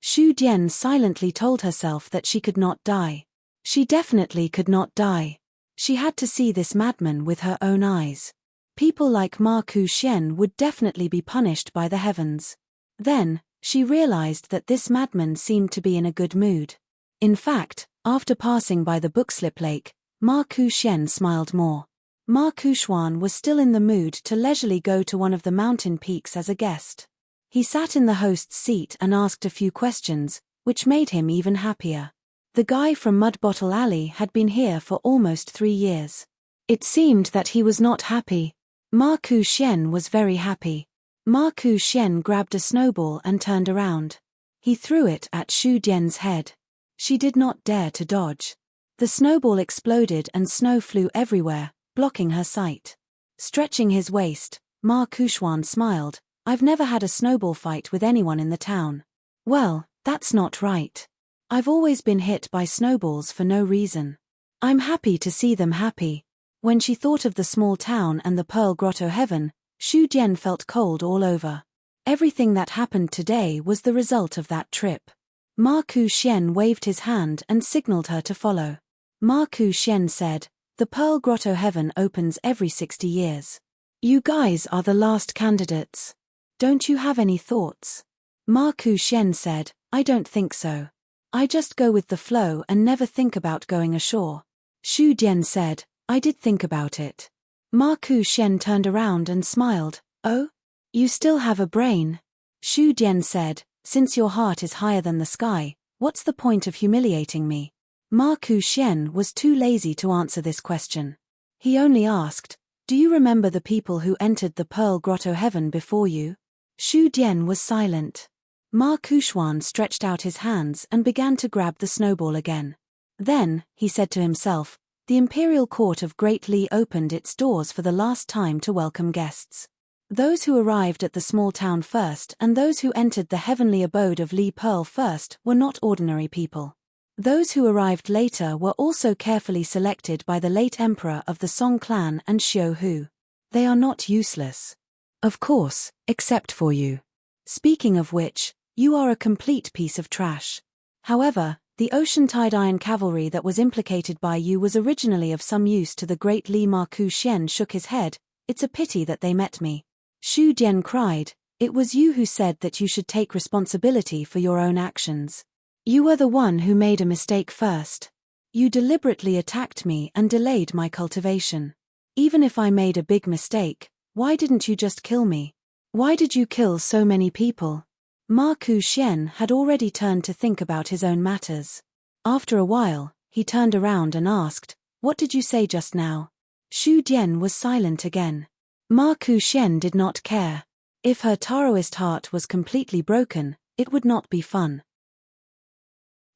Xu Dian silently told herself that she could not die. She definitely could not die. She had to see this madman with her own eyes. People like Ma Ku-shen would definitely be punished by the heavens. Then, she realized that this madman seemed to be in a good mood. In fact, after passing by the Bookslip Lake, Ma Ku-shen smiled more. Ma Ku-shuan was still in the mood to leisurely go to one of the mountain peaks as a guest. He sat in the host's seat and asked a few questions, which made him even happier. The guy from Mud Bottle Alley had been here for almost 3 years. It seemed that he was not happy. Ma Ku-shen was very happy. Ma Ku-shen grabbed a snowball and turned around. He threw it at Xu Dian's head. She did not dare to dodge. The snowball exploded and snow flew everywhere, blocking her sight. Stretching his waist, Ma Ku-shuan smiled. "I've never had a snowball fight with anyone in the town." "Well, that's not right. I've always been hit by snowballs for no reason. I'm happy to see them happy." When she thought of the small town and the Pearl Grotto heaven, Xu Dian felt cold all over. Everything that happened today was the result of that trip. Ma Ku-shen waved his hand and signaled her to follow. Ma Ku-shen said, "The Pearl Grotto heaven opens every 60 years. You guys are the last candidates. Don't you have any thoughts?" Ma Ku-shen said, "I don't think so. I just go with the flow and never think about going ashore." Xu Dian said, "I did think about it." Ma Ku-shen turned around and smiled. "Oh? You still have a brain." Xu Dian said, "Since your heart is higher than the sky, what's the point of humiliating me?" Ma Ku-shen was too lazy to answer this question. He only asked, "Do you remember the people who entered the Pearl Grotto heaven before you?" Xu Dian was silent. Ma Ku-shuan stretched out his hands and began to grab the snowball again. Then, he said to himself, "The Imperial Court of Great Li opened its doors for the last time to welcome guests. Those who arrived at the small town first and those who entered the heavenly abode of Li Pearl first were not ordinary people. Those who arrived later were also carefully selected by the late emperor of the Song clan and Xiu Hu. They are not useless. Of course, except for you. Speaking of which, you are a complete piece of trash. However, the Ocean-Tide Iron Cavalry that was implicated by you was originally of some use to the great Li." Ma Ku-shen shook his head. "It's a pity that they met me." Xu Dian cried, "It was you who said that you should take responsibility for your own actions. You were the one who made a mistake first. You deliberately attacked me and delayed my cultivation. Even if I made a big mistake, why didn't you just kill me? Why did you kill so many people?" Ma Ku-shen had already turned to think about his own matters. After a while, he turned around and asked, "What did you say just now?" Xu Dian was silent again. Ma Ku-shen did not care. If her Taoist heart was completely broken, it would not be fun.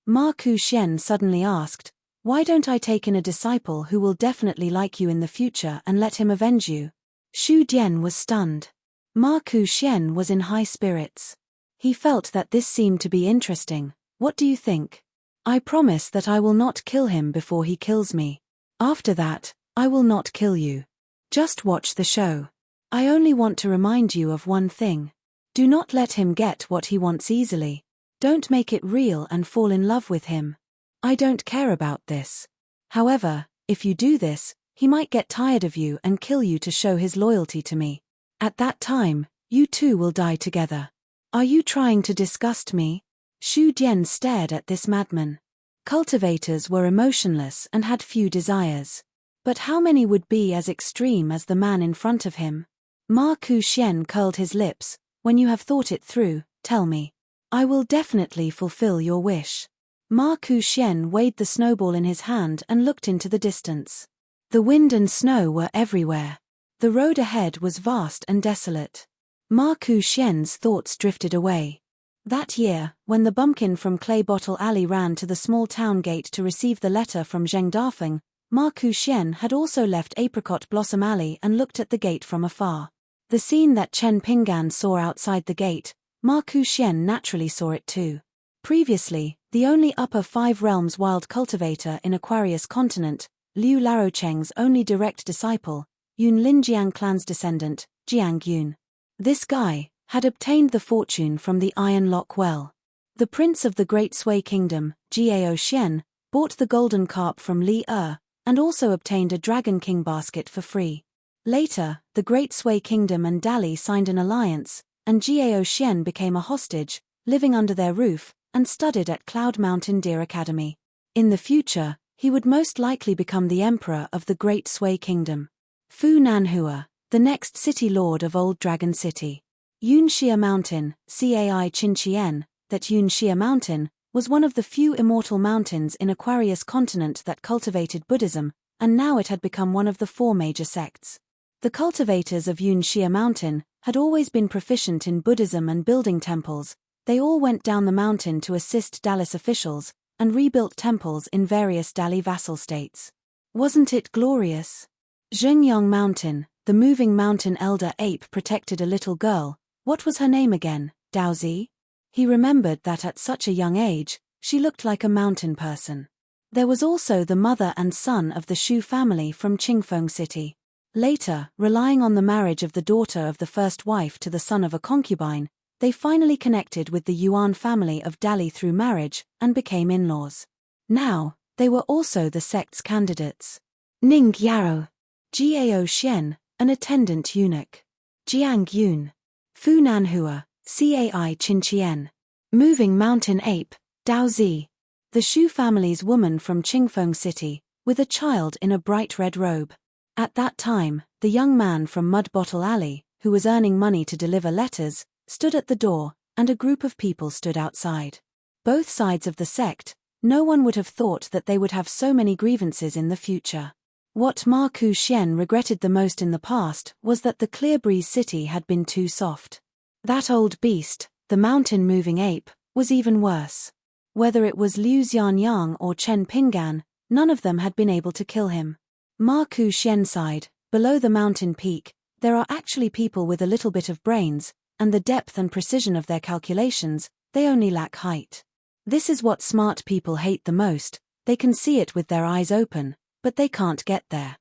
Ma Ku-shen suddenly asked, "Why don't I take in a disciple who will definitely like you in the future and let him avenge you?" Xu Dian was stunned. Ma Ku-shen was in high spirits. He felt that this seemed to be interesting. "What do you think?" "I promise that I will not kill him before he kills me. After that, I will not kill you. Just watch the show. I only want to remind you of one thing. Do not let him get what he wants easily. Don't make it real and fall in love with him. I don't care about this. However, if you do this, he might get tired of you and kill you to show his loyalty to me. At that time, you two will die together. Are you trying to disgust me?" Xu Dian stared at this madman. Cultivators were emotionless and had few desires. But how many would be as extreme as the man in front of him? Ma Ku-shen curled his lips. "When you have thought it through, tell me. I will definitely fulfill your wish." Ma Ku-shen weighed the snowball in his hand and looked into the distance. The wind and snow were everywhere. The road ahead was vast and desolate. Ma Ku-shen's thoughts drifted away. That year, when the bumpkin from Clay Bottle Alley ran to the small town gate to receive the letter from Zheng Dafeng, Ma Ku-shen had also left Apricot Blossom Alley and looked at the gate from afar. The scene that Chen Pinggan saw outside the gate, Ma Ku-shen naturally saw it too. Previously, The only upper 5 realms wild cultivator in Aquarius continent, Liu Larocheng's only direct disciple, Yun Lin Jiang clan's descendant, Jiang Yun. This guy had obtained the fortune from the Iron Lock Well. The prince of the Great Sui Kingdom, Gao Xian, bought the golden carp from Li and also obtained a Dragon King basket for free. Later, the Great Sui Kingdom and Dali signed an alliance, and Gao Xian became a hostage, living under their roof, and studied at Cloud Mountain Deer Academy. In the future, he would most likely become the emperor of the Great Sui Kingdom. Fu Nanhua, the next city lord of Old Dragon City. Yunxia Mountain, Cai Qinqian, that Yunxia Mountain was one of the few immortal mountains in Aquarius continent that cultivated Buddhism, and now it had become one of the 4 major sects. The cultivators of Yunxia Mountain had always been proficient in Buddhism and building temples. They all went down the mountain to assist Dalis officials, and rebuilt temples in various Dali vassal states. Wasn't it glorious? Zhengyang Mountain, the moving mountain elder ape protected a little girl. What was her name again, Daozi? He remembered that at such a young age, she looked like a mountain person. There was also the mother and son of the Shu family from Qingfeng City. Later, relying on the marriage of the daughter of the first wife to the son of a concubine, they finally connected with the Yuan family of Dali through marriage, and became in-laws. Now, they were also the sect's candidates. Ning Yaro, Gao Xian, an attendant eunuch. Jiang Yun, Fu Nanhua, Cai Qinqian. Moving mountain ape, Daozi. The Shu family's woman from Qingfeng City, with a child in a bright red robe. At that time, the young man from Mud Bottle Alley, who was earning money to deliver letters, stood at the door, and a group of people stood outside. Both sides of the sect, no one would have thought that they would have so many grievances in the future. What Ma Ku Xian regretted the most in the past was that the Clear Breeze city had been too soft. That old beast, the mountain-moving ape, was even worse. Whether it was Liu Xianyang or Chen Pingan, none of them had been able to kill him. Ma Ku Xian sighed. Below the mountain peak, there are actually people with a little bit of brains, and the depth and precision of their calculations, they only lack height. This is what smart people hate the most. They can see it with their eyes open, but they can't get there.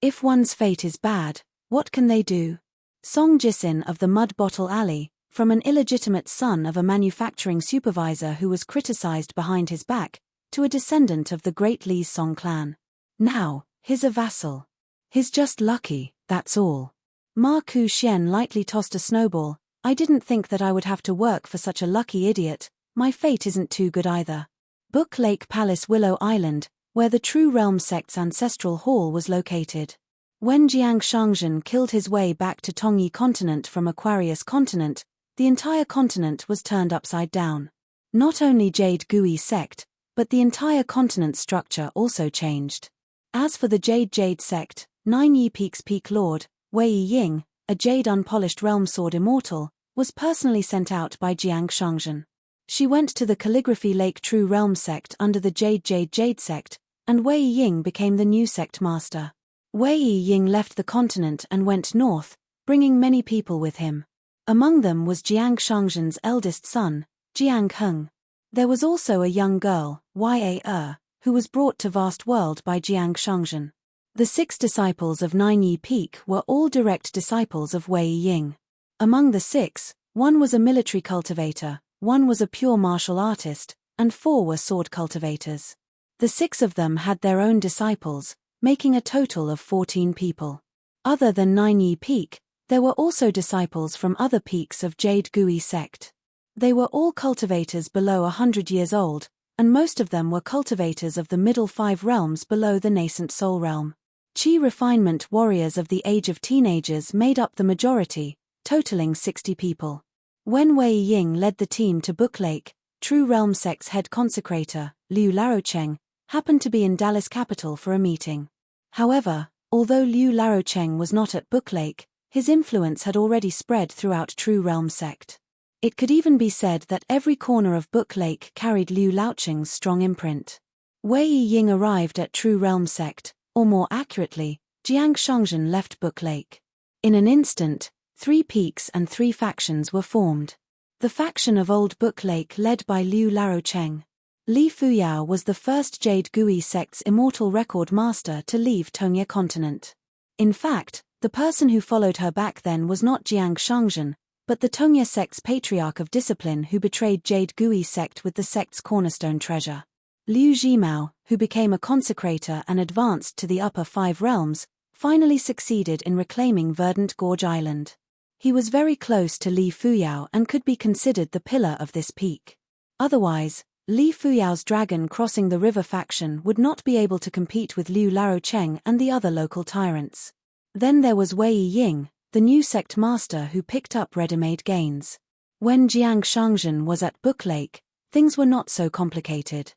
If one's fate is bad, what can they do? Song Jisin of the Mud Bottle Alley, from an illegitimate son of a manufacturing supervisor who was criticized behind his back, to a descendant of the great Li Song clan. Now, he's a vassal. He's just lucky, that's all. Ma Ku Xian lightly tossed a snowball. I didn't think that I would have to work for such a lucky idiot. My fate isn't too good either. Book Lake Palace Willow Island, where the True Realm sect's ancestral hall was located. When Jiang Shangzhen killed his way back to Tongyi continent from Aquarius continent, the entire continent was turned upside down. Not only Jade Gui sect, but the entire continent's structure also changed. As for the Jade sect, 9 Yi Peak's peak lord, Wei Ying, a Jade unpolished realm sword immortal, was personally sent out by Jiang Shangzhen. She went to the Calligraphy Lake True Realm sect under the Jade sect, and Wei Ying became the new sect master. Wei Ying left the continent and went north, bringing many people with him. Among them was Jiang Shangzhen's eldest son, Jiang Heng. There was also a young girl, Ya who was brought to Vast World by Jiang Shangzhen. The 6 disciples of 9 Yi Peak were all direct disciples of Wei Ying. Among the 6, 1 was a military cultivator, 1 was a pure martial artist, and 4 were sword cultivators. The 6 of them had their own disciples, making a total of 14 people. Other than 9 Yi Peak, there were also disciples from other peaks of Jade Gui sect. They were all cultivators below 100 years old, and most of them were cultivators of the middle 5 realms below the nascent soul realm. Qi refinement warriors of the age of teenagers made up the majority, totaling 60 people. When Wei Ying led the team to Book Lake, True Realm sect's head consecrator, Liu Larocheng, happened to be in Dallas capital for a meeting. However, although Liu Larocheng was not at Book Lake, his influence had already spread throughout True Realm sect. It could even be said that every corner of Book Lake carried Liu Laocheng's strong imprint. Wei Ying arrived at True Realm sect, or more accurately, Jiang Shangzhen left Book Lake. In an instant, 3 peaks and 3 factions were formed. The faction of Old Book Lake led by Liu Larocheng. Li Fuyao was the first Jade Gui sect's immortal record master to leave Tongye continent. In fact, the person who followed her back then was not Jiang Shangzhen, but the Tongye sect's patriarch of discipline who betrayed Jade Gui sect with the sect's cornerstone treasure. Liu Zhimao, who became a consecrator and advanced to the upper 5 realms, finally succeeded in reclaiming Verdant Gorge Island. He was very close to Li Fuyao and could be considered the pillar of this peak. Otherwise, Li Fuyao's dragon crossing the river faction would not be able to compete with Liu Larocheng and the other local tyrants. Then there was Wei Ying, the new sect master who picked up ready-made gains. When Jiang Shangzhen was at Book Lake, things were not so complicated.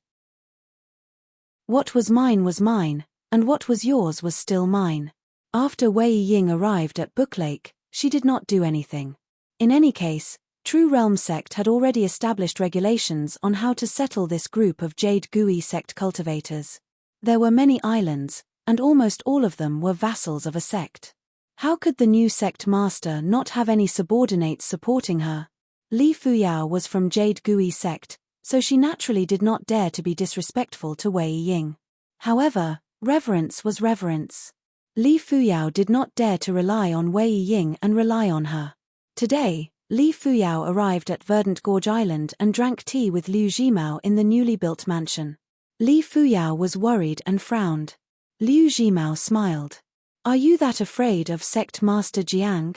What was mine, and what was yours was still mine. After Wei Ying arrived at Book Lake, she did not do anything. In any case, True Realm sect had already established regulations on how to settle this group of Jade Gui sect cultivators. There were many islands, and almost all of them were vassals of a sect. How could the new sect master not have any subordinates supporting her? Li Fuyao was from Jade Gui sect, so she naturally did not dare to be disrespectful to Wei Ying. However, reverence was reverence. Li Fuyao did not dare to rely on Wei Ying and rely on her. Today, Li Fuyao arrived at Verdant Gorge Island and drank tea with Liu Zhimao in the newly built mansion. Li Fuyao was worried and frowned. Liu Zhimao smiled. "Are you that afraid of sect master Jiang?"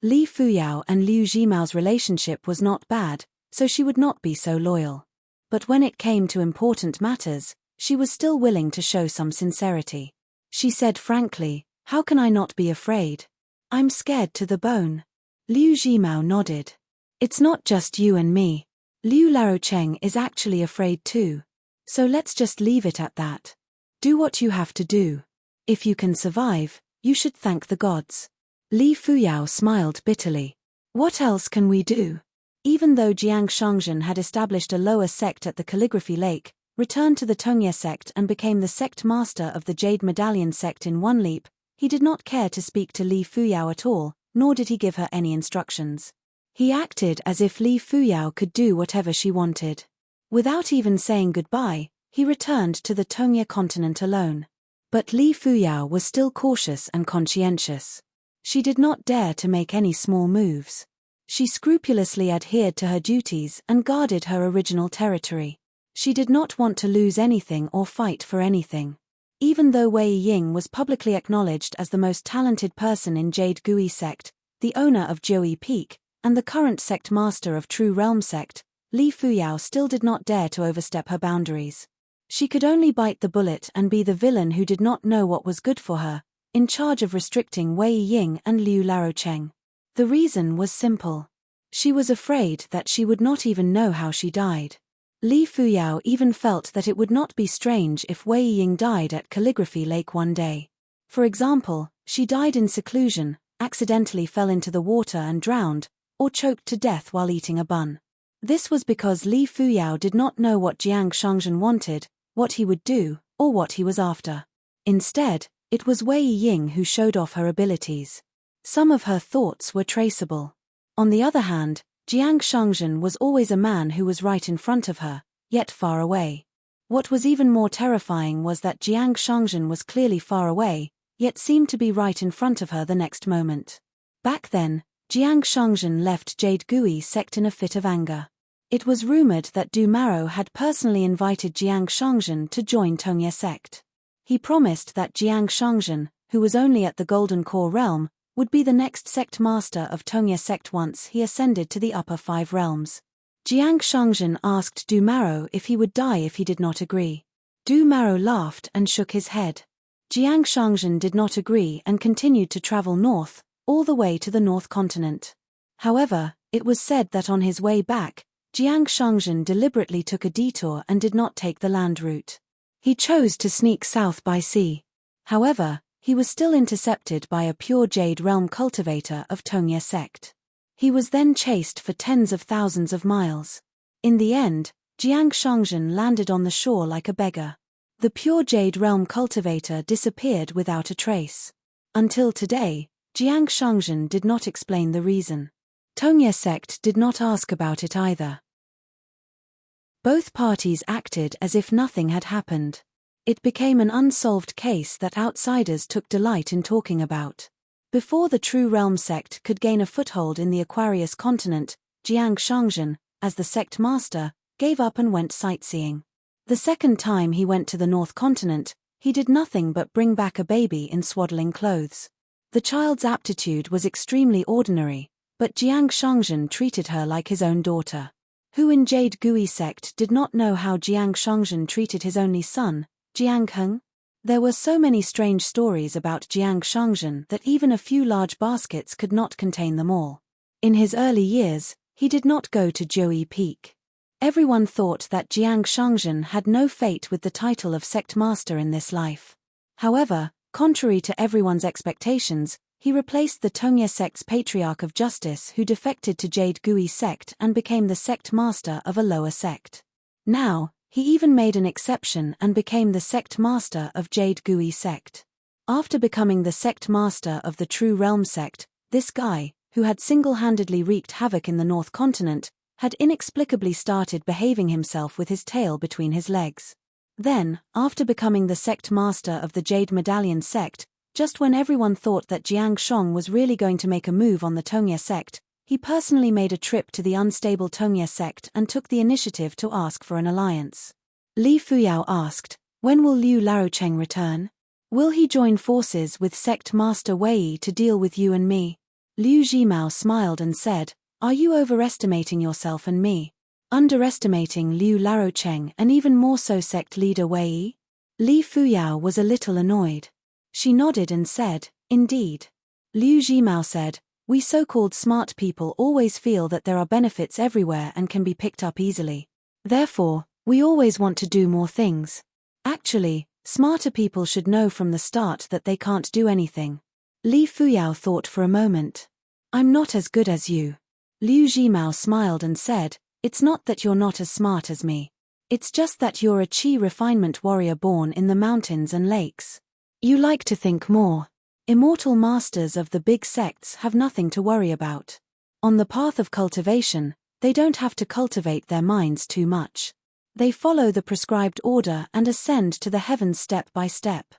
Li Fuyao and Liu Zhimao's relationship was not bad, so she would not be so loyal. But when it came to important matters, she was still willing to show some sincerity. She said frankly, "How can I not be afraid? I'm scared to the bone." Liu Zhimao nodded. "It's not just you and me. Liu Larocheng is actually afraid too. So let's just leave it at that. Do what you have to do. If you can survive, you should thank the gods." Li Fuyao smiled bitterly. "What else can we do?" Even though Jiang Shangzhen had established a lower sect at the Calligraphy Lake, returned to the Tongye sect and became the sect master of the Jade Medallion sect in one leap, he did not care to speak to Li Fuyao at all, nor did he give her any instructions. He acted as if Li Fuyao could do whatever she wanted. Without even saying goodbye, he returned to the Tongye continent alone. But Li Fuyao was still cautious and conscientious. She did not dare to make any small moves. She scrupulously adhered to her duties and guarded her original territory. She did not want to lose anything or fight for anything. Even though Wei Ying was publicly acknowledged as the most talented person in Jade Gui sect, the owner of Jiui Peak, and the current sect master of True Realm sect, Li Fuyao still did not dare to overstep her boundaries. She could only bite the bullet and be the villain who did not know what was good for her, in charge of restricting Wei Ying and Liu Larocheng. The reason was simple. She was afraid that she would not even know how she died. Li Fuyao even felt that it would not be strange if Wei Ying died at Calligraphy Lake one day. For example, she died in seclusion, accidentally fell into the water and drowned, or choked to death while eating a bun. This was because Li Fuyao did not know what Jiang Shangzhen wanted, what he would do, or what he was after. Instead, it was Wei Ying who showed off her abilities. Some of her thoughts were traceable. On the other hand, Jiang Shangzhen was always a man who was right in front of her, yet far away. What was even more terrifying was that Jiang Shangzhen was clearly far away, yet seemed to be right in front of her the next moment. Back then, Jiang Shangzhen left Jade Gui sect in a fit of anger. It was rumored that Du Maro had personally invited Jiang Shangzhen to join Tongye sect. He promised that Jiang Shangzhen, who was only at the Golden Core realm, would be the next sect master of Tongye sect once he ascended to the upper 5 realms. Jiang Shangzhen asked Du Maro if he would die if he did not agree. Du Maro laughed and shook his head. Jiang Shangzhen did not agree and continued to travel north, all the way to the North Continent. However, it was said that on his way back, Jiang Shangzhen deliberately took a detour and did not take the land route. He chose to sneak south by sea. However, he was still intercepted by a pure Jade Realm cultivator of Tongye sect. He was then chased for tens of thousands of miles. In the end, Jiang Shangzhen landed on the shore like a beggar. The pure Jade Realm cultivator disappeared without a trace. Until today, Jiang Shangzhen did not explain the reason. Tongye sect did not ask about it either. Both parties acted as if nothing had happened. It became an unsolved case that outsiders took delight in talking about. Before the True Realm sect could gain a foothold in the Aquarius continent, Jiang Shangzhen, as the sect master, gave up and went sightseeing. The second time he went to the North Continent, he did nothing but bring back a baby in swaddling clothes. The child's aptitude was extremely ordinary, but Jiang Shangzhen treated her like his own daughter. Who in Jade Gui sect did not know how Jiang Shangzhen treated his only son, Jiang Heng? There were so many strange stories about Jiang Shangzhen that even a few large baskets could not contain them all. In his early years, he did not go to Jiui Peak. Everyone thought that Jiang Shangzhen had no fate with the title of sect master in this life. However, contrary to everyone's expectations, he replaced the Tongye sect's patriarch of justice who defected to Jade Gui sect and became the sect master of a lower sect. Now, he even made an exception and became the sect master of Jade Gui sect. After becoming the sect master of the True Realm sect, this guy, who had single-handedly wreaked havoc in the North Continent, had inexplicably started behaving himself with his tail between his legs. Then, after becoming the sect master of the Jade Medallion sect, just when everyone thought that Jiang Shong was really going to make a move on the Tongye sect, he personally made a trip to the unstable Tongye sect and took the initiative to ask for an alliance. Li Fuyao asked, "When will Liu Larocheng return? Will he join forces with sect master Wei to deal with you and me?" Liu Jimao smiled and said, "Are you overestimating yourself and me? Underestimating Liu Larocheng and even more so sect leader Wei?" Li Fuyao was a little annoyed. She nodded and said, "Indeed." Liu Jimao said, "We so-called smart people always feel that there are benefits everywhere and can be picked up easily. Therefore, we always want to do more things. Actually, smarter people should know from the start that they can't do anything." Li Fuyao thought for a moment. "I'm not as good as you." Liu Jimao smiled and said, "It's not that you're not as smart as me. It's just that you're a chi refinement warrior born in the mountains and lakes. You like to think more. Immortal masters of the big sects have nothing to worry about. On the path of cultivation, they don't have to cultivate their minds too much. They follow the prescribed order and ascend to the heavens step by step.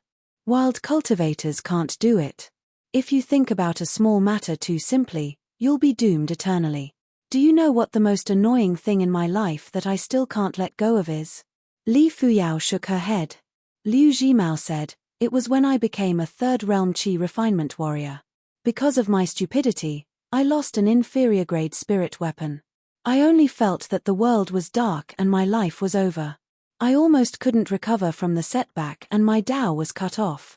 Wild cultivators can't do it. If you think about a small matter too simply, you'll be doomed eternally. Do you know what the most annoying thing in my life that I still can't let go of is?" Li Fuyao shook her head. Liu Jimao said, "It was when I became a third realm chi refinement warrior. Because of my stupidity, I lost an inferior grade spirit weapon. I only felt that the world was dark and my life was over. I almost couldn't recover from the setback and my Tao was cut off.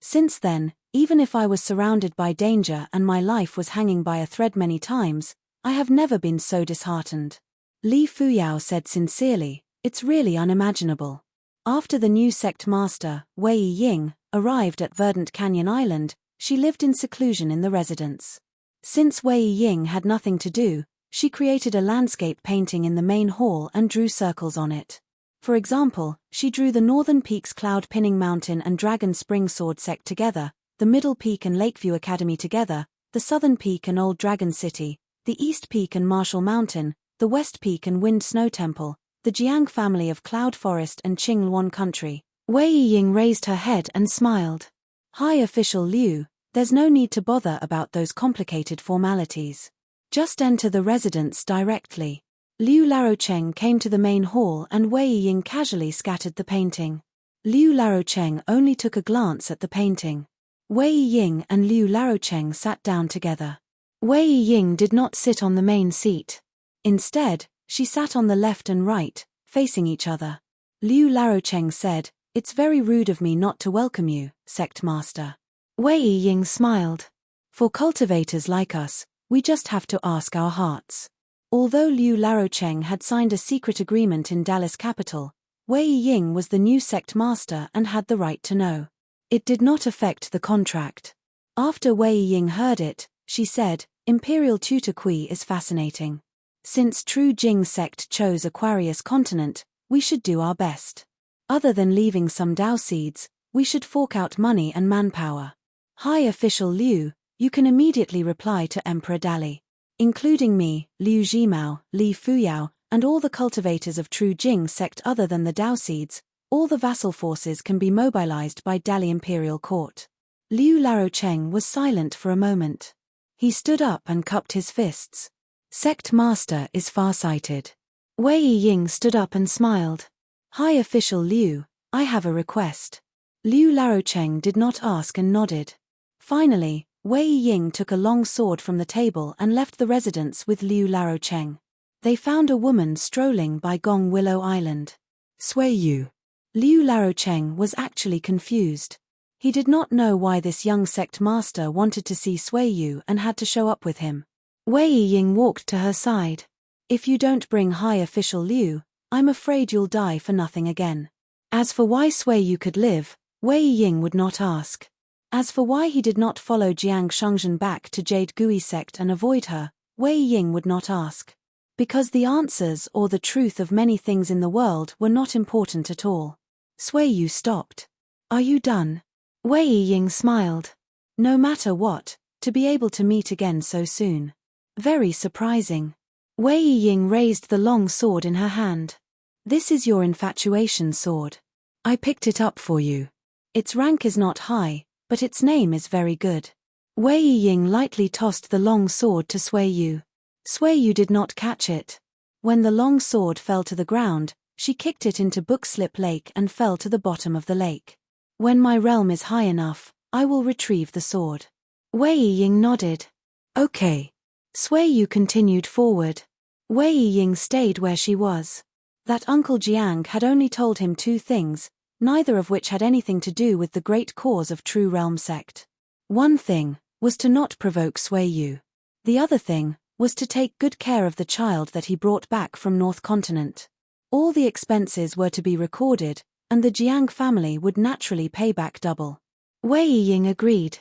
Since then, even if I was surrounded by danger and my life was hanging by a thread many times, I have never been so disheartened." Li Fuyao said sincerely, "It's really unimaginable." After the new sect master, Wei Ying, arrived at Verdant Canyon Island, she lived in seclusion in the residence. Since Wei Ying had nothing to do, she created a landscape painting in the main hall and drew circles on it. For example, she drew the Northern Peaks Cloud Pinning Mountain and Dragon Spring Sword sect together, the Middle Peak and Lakeview Academy together, the Southern Peak and Old Dragon City, the East Peak and Marshall Mountain, the West Peak and Wind Snow Temple, the Jiang family of Cloud Forest and Qing Luan Country. Wei Ying raised her head and smiled. "High Official Liu, there's no need to bother about those complicated formalities. Just enter the residence directly." Liu Larocheng came to the main hall and Wei Ying casually scattered the painting. Liu Larocheng only took a glance at the painting. Wei Ying and Liu Larocheng sat down together. Wei Ying did not sit on the main seat. Instead, she sat on the left and right, facing each other. Liu Larocheng said, "It's very rude of me not to welcome you, sect master." Wei Ying smiled. "For cultivators like us, we just have to ask our hearts." Although Liu Larocheng had signed a secret agreement in Dallas capital, Wei Ying was the new sect master and had the right to know. It did not affect the contract. After Wei Ying heard it, she said, "Imperial Tutor Kui is fascinating. Since True Jing sect chose Aquarius continent, we should do our best. Other than leaving some Dao seeds, we should fork out money and manpower. High Official Liu, You can immediately reply to Emperor Dali. Including me, Liu Jimao, Li Fuyao, and all the cultivators of true Jing sect other than the Dao seeds, all the vassal forces can be mobilized by Dali imperial court. Liu Larocheng was silent for a moment. He stood up and cupped his fists. Sect master is farsighted. Wei Ying stood up and smiled. High official Liu, I have a request. Liu Larocheng did not ask and nodded. Finally, Wei Ying took a long sword from the table and left the residence with Liu Larocheng. They found a woman strolling by Gong Willow Island. Sui Yu. Liu Larocheng was actually confused. He did not know why this young sect master wanted to see Sui Yu and had to show up with him. Wei Ying walked to her side. If you don't bring high official Liu, I'm afraid you'll die for nothing again. As for why Sui Yu could live, Wei Ying would not ask. As for why he did not follow Jiang Shengzhen back to Jade Gui sect and avoid her, Wei Ying would not ask. Because the answers or the truth of many things in the world were not important at all. Sui Yu stopped. Are you done? Wei Ying smiled. No matter what, to be able to meet again so soon. Very surprising. Wei Ying raised the long sword in her hand. This is your infatuation sword. I picked it up for you. Its rank is not high, but its name is very good. Wei Ying lightly tossed the long sword to Sui Yu. Sui Yu did not catch it. When the long sword fell to the ground, she kicked it into Bookslip Lake and fell to the bottom of the lake. When my realm is high enough, I will retrieve the sword. Wei Ying nodded. Okay. Sui Yu continued forward. Wei Ying stayed where she was. That Uncle Jiang had only told him two things, neither of which had anything to do with the great cause of True Realm sect. One thing was to not provoke Sui Yu. The other thing was to take good care of the child that he brought back from North Continent. All the expenses were to be recorded, and the Jiang family would naturally pay back double. Wei Ying agreed.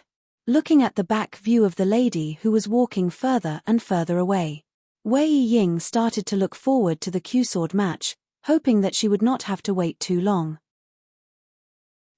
Looking at the back view of the lady who was walking further and further away, Wei Ying started to look forward to the Q-sword match, hoping that she would not have to wait too long.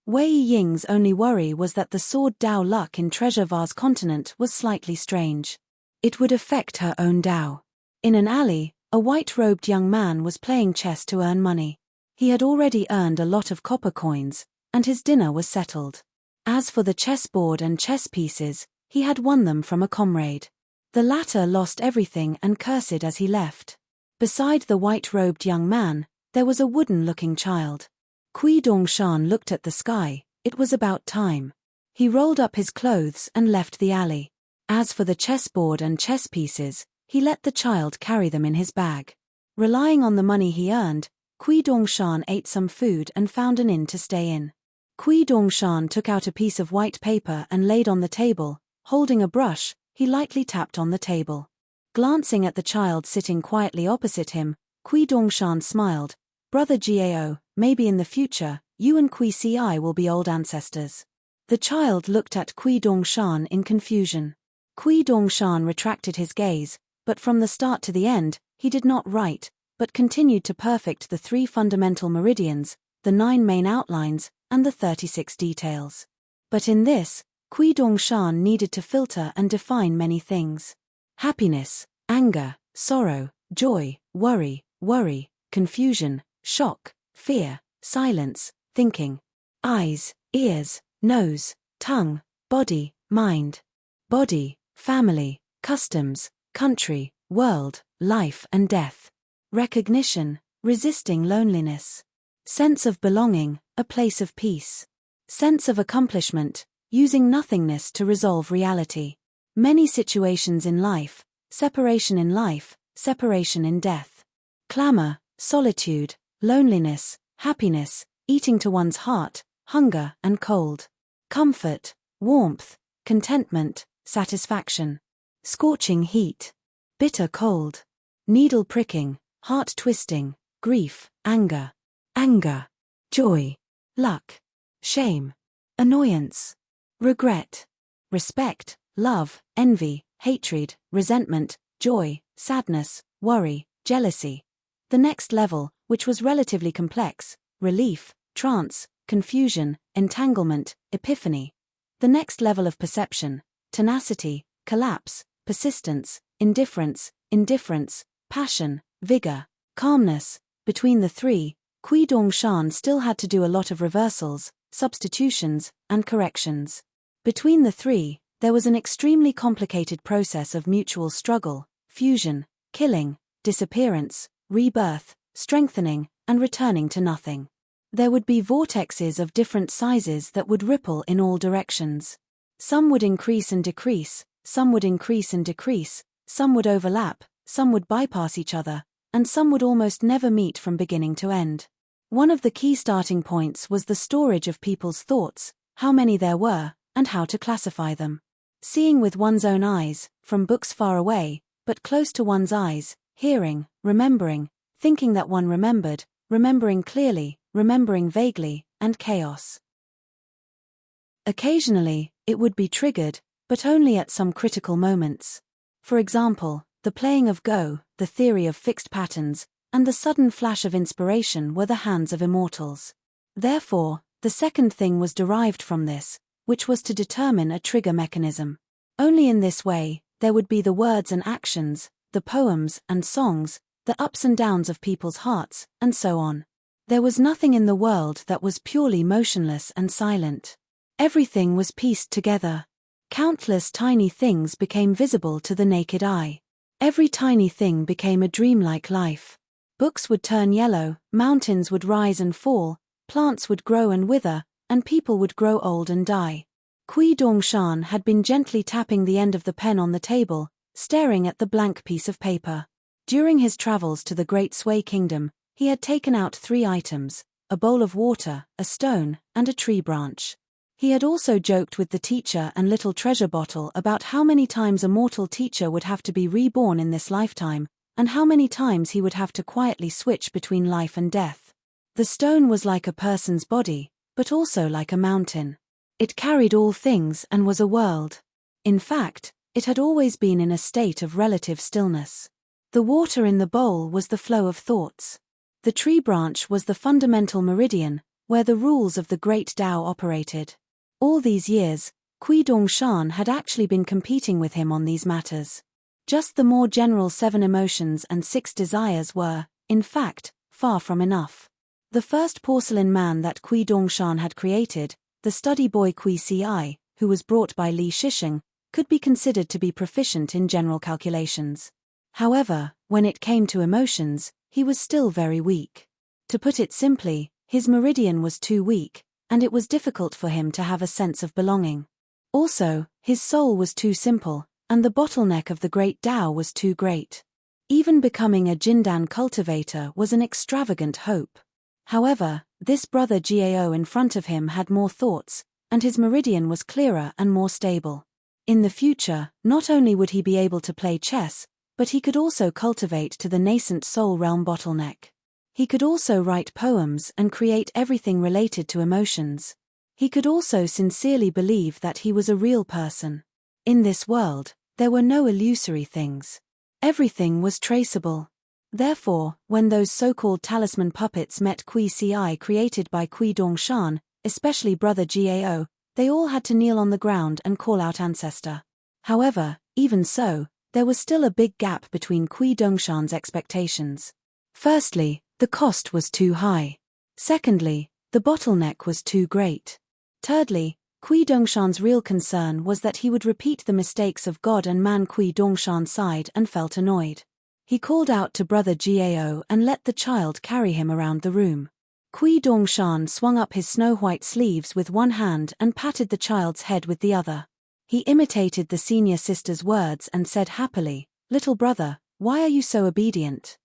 Wei Ying's only worry was that the sword Dao luck in Treasure Vase Continent was slightly strange. It would affect her own Dao. In an alley, a white-robed young man was playing chess to earn money. He had already earned a lot of copper coins, and his dinner was settled. As for the chessboard and chess pieces, he had won them from a comrade. The latter lost everything and cursed as he left. Beside the white-robed young man, there was a wooden-looking child. Kui Dongshan looked at the sky. It was about time. He rolled up his clothes and left the alley. As for the chessboard and chess pieces, he let the child carry them in his bag. Relying on the money he earned, Kui Dongshan ate some food and found an inn to stay in. Kui Dongshan took out a piece of white paper and laid on the table. Holding a brush, he lightly tapped on the table. Glancing at the child sitting quietly opposite him, Kui Dongshan smiled. Brother Gao, maybe in the future, you and Kui Ci will be old ancestors. The child looked at Kui Dongshan in confusion. Kui Dongshan retracted his gaze, but from the start to the end, he did not write, but continued to perfect the 3 fundamental meridians, the 9 main outlines, and the 36 details. But in this, Kui Dongshan needed to filter and define many things. Happiness, anger, sorrow, joy, worry, confusion, shock, fear, silence, thinking. Eyes, ears, nose, tongue, body, mind. Body, family, customs, country, world, life and death. Recognition, resisting loneliness. Sense of belonging, a place of peace. Sense of accomplishment, using nothingness to resolve reality. Many situations in life, separation in death. Clamor, solitude, loneliness, happiness, eating to one's heart, hunger and cold. Comfort, warmth, contentment, satisfaction. Scorching heat. Bitter cold. Needle pricking, heart twisting, grief, anger, joy, luck, shame, annoyance, regret, respect, love, envy, hatred, resentment, joy, sadness, worry, jealousy. The next level, which was relatively complex, relief, trance, confusion, entanglement, epiphany. The next level of perception, tenacity, collapse, persistence, indifference, passion, vigor, calmness. Between the three, Kui Dongshan still had to do a lot of reversals, substitutions, and corrections. Between the three, there was an extremely complicated process of mutual struggle, fusion, killing, disappearance, rebirth, strengthening, and returning to nothing. There would be vortexes of different sizes that would ripple in all directions. Some would increase and decrease, some would increase and decrease, some would overlap, some would bypass each other, and some would almost never meet from beginning to end. One of the key starting points was the storage of people's thoughts, how many there were, and how to classify them. Seeing with one's own eyes, from books far away, but close to one's eyes, hearing, remembering, thinking that one remembered, remembering clearly, remembering vaguely, and chaos. Occasionally, it would be triggered, but only at some critical moments. For example, the playing of Go, the theory of fixed patterns, and the sudden flash of inspiration were the hands of immortals. Therefore, the second thing was derived from this, which was to determine a trigger mechanism. Only in this way, there would be the words and actions, the poems and songs, the ups and downs of people's hearts, and so on. There was nothing in the world that was purely motionless and silent. Everything was pieced together. Countless tiny things became visible to the naked eye. Every tiny thing became a dreamlike life. Books would turn yellow, mountains would rise and fall, plants would grow and wither, and people would grow old and die. Kui Dongshan had been gently tapping the end of the pen on the table, staring at the blank piece of paper. During his travels to the Great Sway Kingdom, he had taken out 3 items, a bowl of water, a stone, and a tree branch. He had also joked with the teacher and little treasure bottle about how many times a mortal teacher would have to be reborn in this lifetime, and how many times he would have to quietly switch between life and death. The stone was like a person's body, but also like a mountain. It carried all things and was a world. In fact, it had always been in a state of relative stillness. The water in the bowl was the flow of thoughts. The tree branch was the fundamental meridian, where the rules of the great Tao operated. All these years, Kui Dongshan had actually been competing with him on these matters. Just the more general 7 emotions and 6 desires were, in fact, far from enough. The first porcelain man that Kui Dongshan had created, the study boy Kui Ci, who was brought by Li Shisheng, could be considered to be proficient in general calculations. However, when it came to emotions, he was still very weak. To put it simply, his meridian was too weak, and it was difficult for him to have a sense of belonging. Also, his soul was too simple, and the bottleneck of the great Tao was too great. Even becoming a Jindan cultivator was an extravagant hope. However, this brother Gao in front of him had more thoughts, and his meridian was clearer and more stable. In the future, not only would he be able to play chess, but he could also cultivate to the nascent soul realm bottleneck. He could also write poems and create everything related to emotions. He could also sincerely believe that he was a real person. In this world, there were no illusory things. Everything was traceable. Therefore, when those so-called talisman puppets met Kui Ci created by Kui Dongshan, especially brother Gao, they all had to kneel on the ground and call out ancestor. However, even so, there was still a big gap between Kui Dongshan's expectations. Firstly, the cost was too high. Secondly, the bottleneck was too great. Thirdly, Kui Dongshan's real concern was that he would repeat the mistakes of God and man. Kui Dongshan sighed and felt annoyed. He called out to brother Gao and let the child carry him around the room. Kui Dongshan swung up his snow-white sleeves with one hand and patted the child's head with the other. He imitated the senior sister's words and said happily, "Little brother, why are you so obedient?"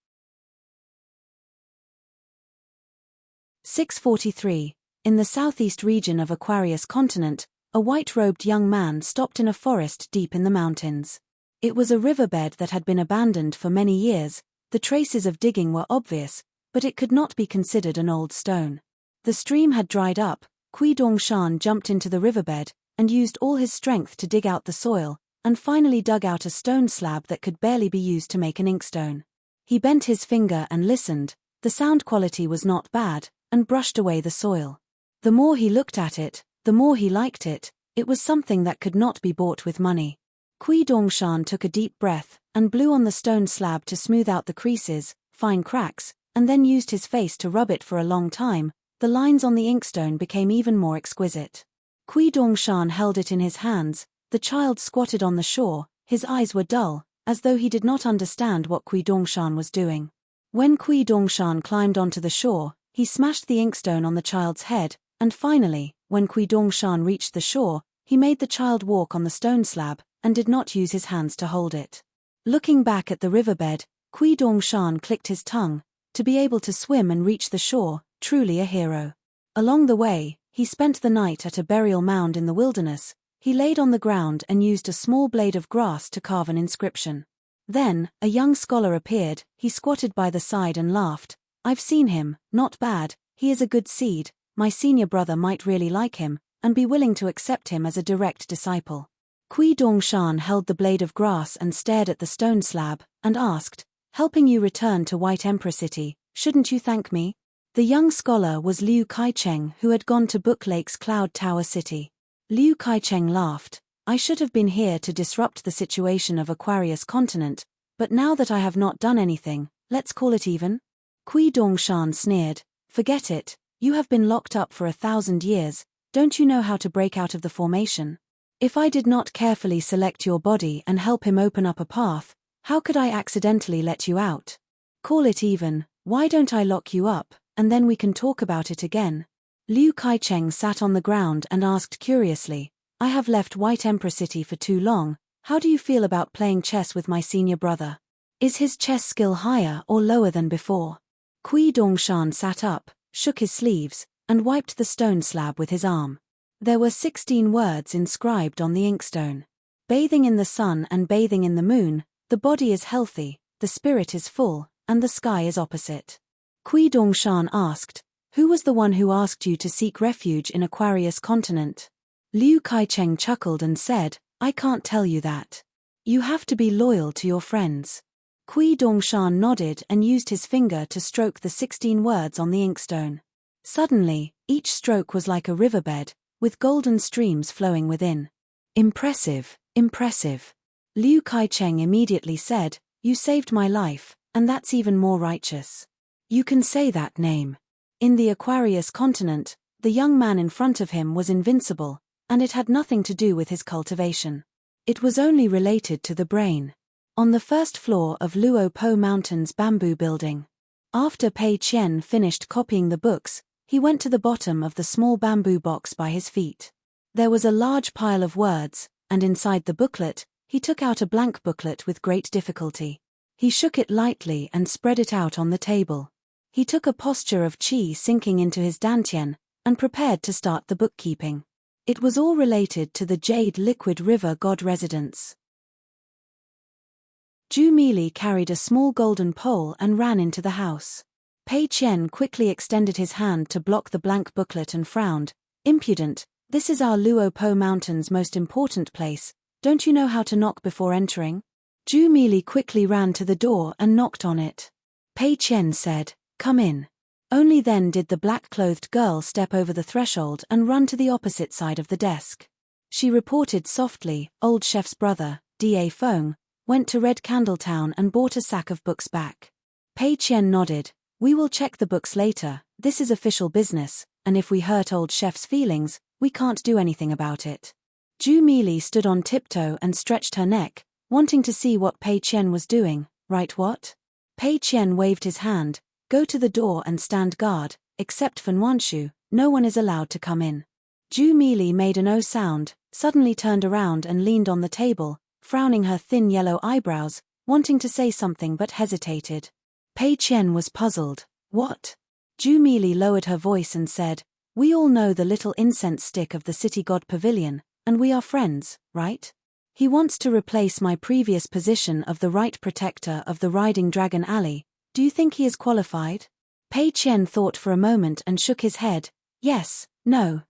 643. In the southeast region of Aquarius continent, a white-robed young man stopped in a forest deep in the mountains. It was a riverbed that had been abandoned for many years. The traces of digging were obvious, but it could not be considered an old stone. The stream had dried up. Kui Dongshan jumped into the riverbed and used all his strength to dig out the soil, and finally dug out a stone slab that could barely be used to make an inkstone. He bent his finger and listened. The sound quality was not bad, and brushed away the soil. The more he looked at it, the more he liked it. It was something that could not be bought with money. Kui Dongshan took a deep breath, and blew on the stone slab to smooth out the creases, fine cracks, and then used his face to rub it for a long time. The lines on the inkstone became even more exquisite. Kui Dongshan held it in his hands. The child squatted on the shore, his eyes were dull, as though he did not understand what Kui Dongshan was doing. When Kui Dongshan climbed onto the shore, he smashed the inkstone on the child's head, and finally, when Kui Dongshan reached the shore, he made the child walk on the stone slab, and did not use his hands to hold it. Looking back at the riverbed, Kui Dongshan clicked his tongue. To be able to swim and reach the shore, truly a hero. Along the way, he spent the night at a burial mound in the wilderness. He laid on the ground and used a small blade of grass to carve an inscription. Then, a young scholar appeared. He squatted by the side and laughed. "I've seen him, not bad, he is a good seed. My senior brother might really like him, and be willing to accept him as a direct disciple." Kui Dongshan held the blade of grass and stared at the stone slab, and asked, "Helping you return to White Emperor City, shouldn't you thank me?" The young scholar was Liu Kaicheng, who had gone to Book Lake's Cloud Tower City. Liu Kaicheng laughed. "I should have been here to disrupt the situation of Aquarius Continent, but now that I have not done anything, let's call it even?" Kui Dongshan sneered. "Forget it, you have been locked up for 1,000 years, don't you know how to break out of the formation? If I did not carefully select your body and help him open up a path, how could I accidentally let you out? Call it even, why don't I lock you up, and then we can talk about it again?" Liu Kaicheng sat on the ground and asked curiously, "I have left White Emperor City for too long, how do you feel about playing chess with my senior brother? Is his chess skill higher or lower than before?" Kui Dongshan sat up, shook his sleeves, and wiped the stone slab with his arm. There were 16 words inscribed on the inkstone. "Bathing in the sun and bathing in the moon, the body is healthy, the spirit is full, and the sky is opposite." Kui Dongshan asked, "Who was the one who asked you to seek refuge in Aquarius Continent?" Liu Kaicheng chuckled and said, "I can't tell you that. You have to be loyal to your friends." Kui Dongshan nodded and used his finger to stroke the 16 words on the inkstone. Suddenly, each stroke was like a riverbed, with golden streams flowing within. "Impressive, impressive." Liu Kaicheng immediately said, "You saved my life, and that's even more righteous. You can say that name." In the Aquarius Continent, the young man in front of him was invincible, and it had nothing to do with his cultivation. It was only related to the brain. On the first floor of Luo Po Mountain's bamboo building. After Pei Qian finished copying the books, he went to the bottom of the small bamboo box by his feet. There was a large pile of words, and inside the booklet, he took out a blank booklet with great difficulty. He shook it lightly and spread it out on the table. He took a posture of qi sinking into his dantian, and prepared to start the bookkeeping. It was all related to the Jade Liquid River God residence. Zhu Mili carried a small golden pole and ran into the house. Pei Qian quickly extended his hand to block the blank booklet and frowned. "Impudent, this is our Luo Po Mountain's most important place, don't you know how to knock before entering?" Zhu Mili quickly ran to the door and knocked on it. Pei Qian said, "Come in." Only then did the black-clothed girl step over the threshold and run to the opposite side of the desk. She reported softly, "Old chef's brother, Da Feng, went to Red Candle Town and bought a sack of books back." Pei Qian nodded. "We will check the books later, this is official business, and if we hurt old chef's feelings, we can't do anything about it." Zhu Mili stood on tiptoe and stretched her neck, wanting to see what Pei Qian was doing. "Right what?" Pei Qian waved his hand. "Go to the door and stand guard, except for Nuanshu, no one is allowed to come in." Zhu Mili made an O sound, suddenly turned around and leaned on the table, frowning her thin yellow eyebrows, wanting to say something but hesitated. Pei Qian was puzzled. "What?" Zhu Mili lowered her voice and said, "We all know the little incense stick of the city god pavilion, and we are friends, right? He wants to replace my previous position of the right protector of the Riding Dragon Alley. Do you think he is qualified?" Pei Qian thought for a moment and shook his head. "Yes, no.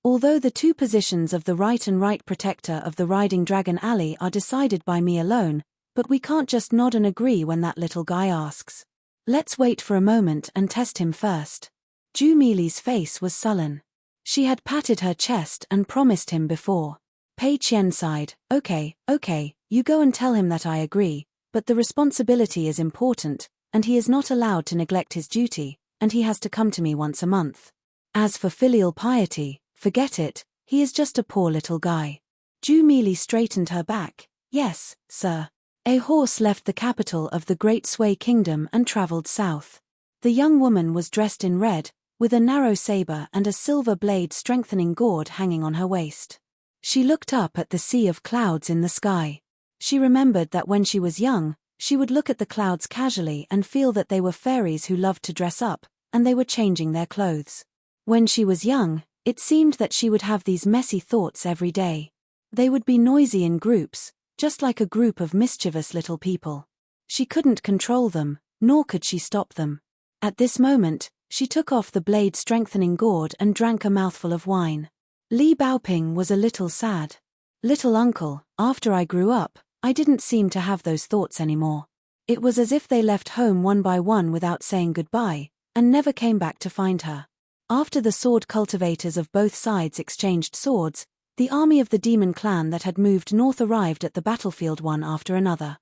Although the two positions of the right and right protector of the Riding Dragon Alley are decided by me alone, but we can't just nod and agree when that little guy asks. Let's wait for a moment and test him first." Zhu Mili's face was sullen. She had patted her chest and promised him before. Pei Qian sighed. Okay, you go and tell him that I agree, but the responsibility is important, and he is not allowed to neglect his duty, and he has to come to me once a month. As for filial piety, forget it, he is just a poor little guy. Ju Mili straightened her back. Yes, sir. A horse left the capital of the Great Sui Kingdom and traveled south. The young woman was dressed in red, with a narrow saber and a silver blade strengthening gourd hanging on her waist. She looked up at the sea of clouds in the sky. She remembered that when she was young, she would look at the clouds casually and feel that they were fairies who loved to dress up, and they were changing their clothes. When she was young, it seemed that she would have these messy thoughts every day. They would be noisy in groups, just like a group of mischievous little people. She couldn't control them, nor could she stop them. At this moment, she took off the blade-strengthening gourd and drank a mouthful of wine. Li Baoping was a little sad. Little uncle, after I grew up, I didn't seem to have those thoughts anymore. It was as if they left home one by one without saying goodbye, and never came back to find her. After the sword cultivators of both sides exchanged swords, the army of the demon clan that had moved north arrived at the battlefield one after another.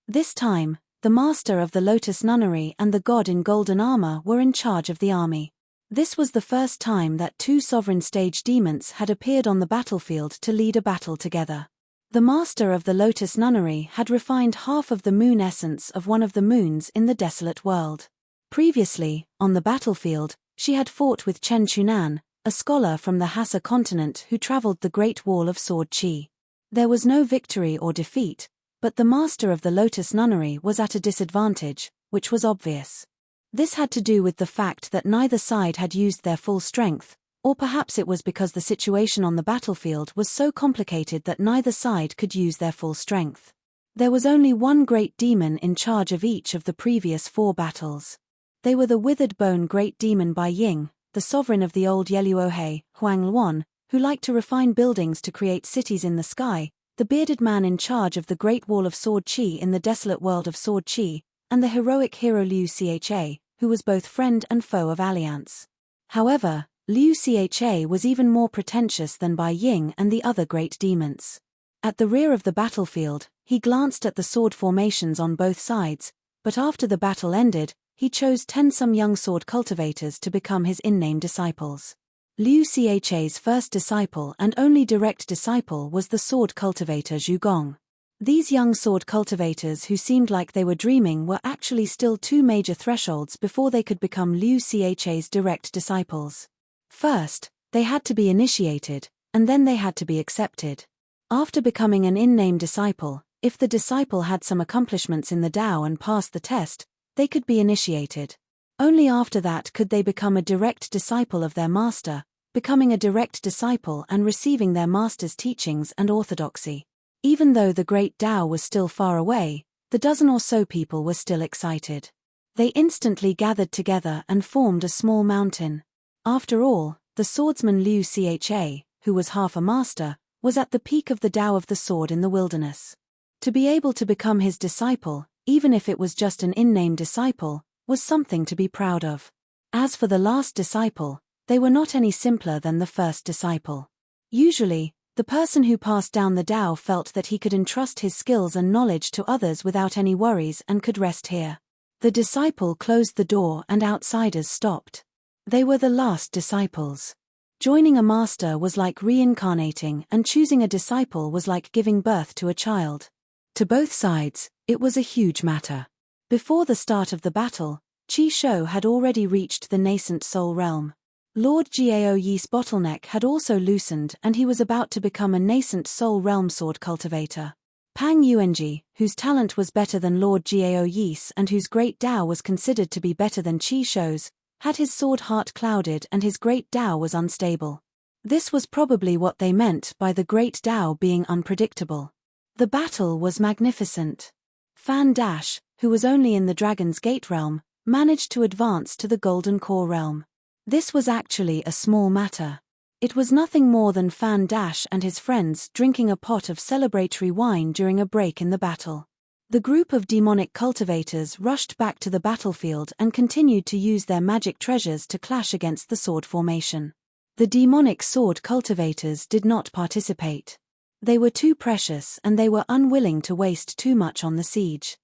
This time, the master of the Lotus Nunnery and the god in golden armor were in charge of the army. This was the first time that two sovereign stage demons had appeared on the battlefield to lead a battle together. The master of the Lotus Nunnery had refined half of the moon essence of one of the moons in the desolate world. Previously, on the battlefield, she had fought with Chen Chunan, a scholar from the Hassa continent who traveled the Great Wall of Sword Qi. There was no victory or defeat, but the master of the Lotus Nunnery was at a disadvantage, which was obvious. This had to do with the fact that neither side had used their full strength, or perhaps it was because the situation on the battlefield was so complicated that neither side could use their full strength. There was only one great demon in charge of each of the previous 4 battles. They were the withered bone great demon Bai Ying, the sovereign of the old Yeluohe, Huang Luan, who liked to refine buildings to create cities in the sky, the bearded man in charge of the Great Wall of Sword Qi in the desolate world of Sword Qi, and the heroic hero Liu Cha, who was both friend and foe of Alliance. However, Liu Cha was even more pretentious than Bai Ying and the other great demons. At the rear of the battlefield, he glanced at the sword formations on both sides, but after the battle ended, he chose 10 some young sword cultivators to become his in-name disciples. Liu Cha's first disciple and only direct disciple was the sword cultivator Zhu Gong. These young sword cultivators who seemed like they were dreaming were actually still 2 major thresholds before they could become Liu Cha's direct disciples. First, they had to be initiated, and then they had to be accepted. After becoming an in-name disciple, if the disciple had some accomplishments in the Tao and passed the test, they could be initiated. Only after that could they become a direct disciple of their master, becoming a direct disciple and receiving their master's teachings and orthodoxy. Even though the great Tao was still far away, the dozen or so people were still excited. They instantly gathered together and formed a small mountain. After all, the swordsman Liu Cha, who was half a master, was at the peak of the Tao of the sword in the wilderness. To be able to become his disciple, even if it was just an in-name disciple, was something to be proud of. As for the last disciple, they were not any simpler than the first disciple. Usually, the person who passed down the Tao felt that he could entrust his skills and knowledge to others without any worries and could rest here. The disciple closed the door and outsiders stopped. They were the last disciples. Joining a master was like reincarnating, and choosing a disciple was like giving birth to a child. To both sides, it was a huge matter. Before the start of the battle, Qi Shou had already reached the nascent soul realm. Lord Gao Yi's bottleneck had also loosened and he was about to become a nascent soul realm sword cultivator. Pang Yuanji, whose talent was better than Lord Gao Yi's and whose great Tao was considered to be better than Qi Shou's, had his sword heart clouded and his great Tao was unstable. This was probably what they meant by the great Tao being unpredictable. The battle was magnificent. Fan Dash, who was only in the Dragon's Gate realm, managed to advance to the Golden Core realm. This was actually a small matter. It was nothing more than Fan Dash and his friends drinking a pot of celebratory wine during a break in the battle. The group of demonic cultivators rushed back to the battlefield and continued to use their magic treasures to clash against the sword formation. The demonic sword cultivators did not participate. They were too precious and they were unwilling to waste too much on the siege.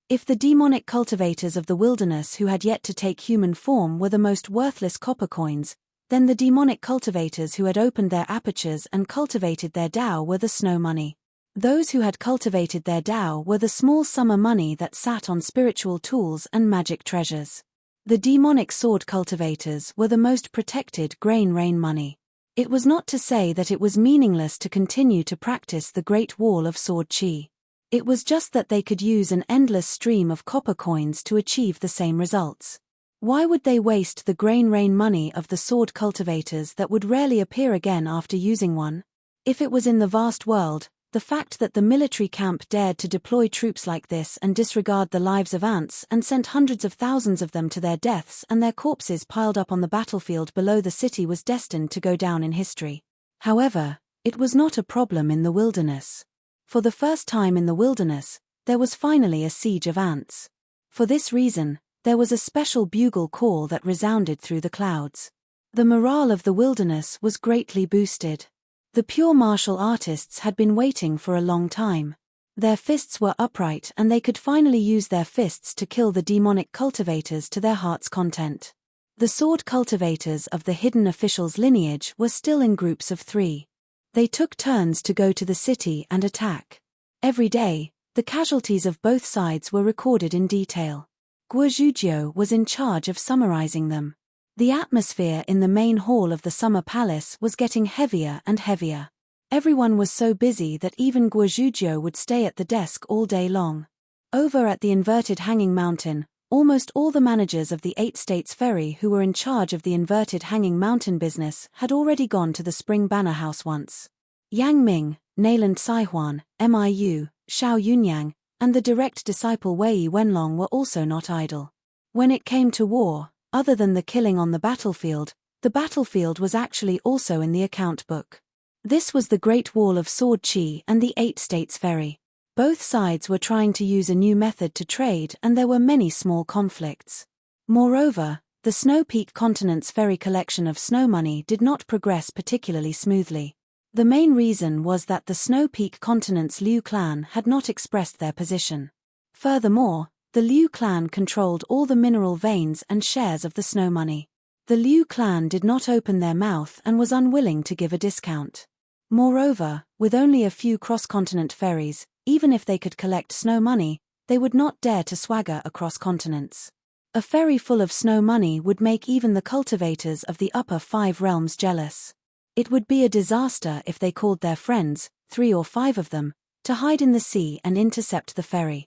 If the demonic cultivators of the wilderness who had yet to take human form were the most worthless copper coins, then the demonic cultivators who had opened their apertures and cultivated their Tao were the snow money. Those who had cultivated their Tao were the small summer money that sat on spiritual tools and magic treasures. The demonic sword cultivators were the most protected grain rain money. It was not to say that it was meaningless to continue to practice the Great Wall of Sword Chi. It was just that they could use an endless stream of copper coins to achieve the same results. Why would they waste the grain rain money of the sword cultivators that would rarely appear again after using one? If it was in the vast world, the fact that the military camp dared to deploy troops like this and disregard the lives of ants and sent hundreds of thousands of them to their deaths and their corpses piled up on the battlefield below the city was destined to go down in history. However, it was not a problem in the wilderness. For the first time in the wilderness, there was finally a siege of ants. For this reason, there was a special bugle call that resounded through the clouds. The morale of the wilderness was greatly boosted. The pure martial artists had been waiting for a long time. Their fists were upright and they could finally use their fists to kill the demonic cultivators to their heart's content. The sword cultivators of the hidden officials' lineage were still in groups of 3. They took turns to go to the city and attack. Every day, the casualties of both sides were recorded in detail. Guozhujiu was in charge of summarizing them. The atmosphere in the main hall of the summer palace was getting heavier and heavier. Everyone was so busy that even Guozhujiu would stay at the desk all day long. Over at the inverted hanging mountain, almost all the managers of the 8 states ferry who were in charge of the inverted hanging mountain business had already gone to the Spring Banner House once. Yang Ming, Nayland Saihuan, Miu, Xiao Yunyang, and the direct disciple Wei Wenlong were also not idle. When it came to war, other than the killing on the battlefield was actually also in the account book. This was the Great Wall of Sword Chi and the 8 states ferry. Both sides were trying to use a new method to trade and there were many small conflicts. Moreover, the Snow Peak Continent's ferry collection of snow money did not progress particularly smoothly. The main reason was that the Snow Peak Continent's Liu clan had not expressed their position. Furthermore, the Liu clan controlled all the mineral veins and shares of the snow money. The Liu clan did not open their mouth and was unwilling to give a discount. Moreover, with only a few cross-continent ferries, even if they could collect snow money, they would not dare to swagger across continents. A ferry full of snow money would make even the cultivators of the upper 5 realms jealous. It would be a disaster if they called their friends, 3 or 5 of them, to hide in the sea and intercept the ferry.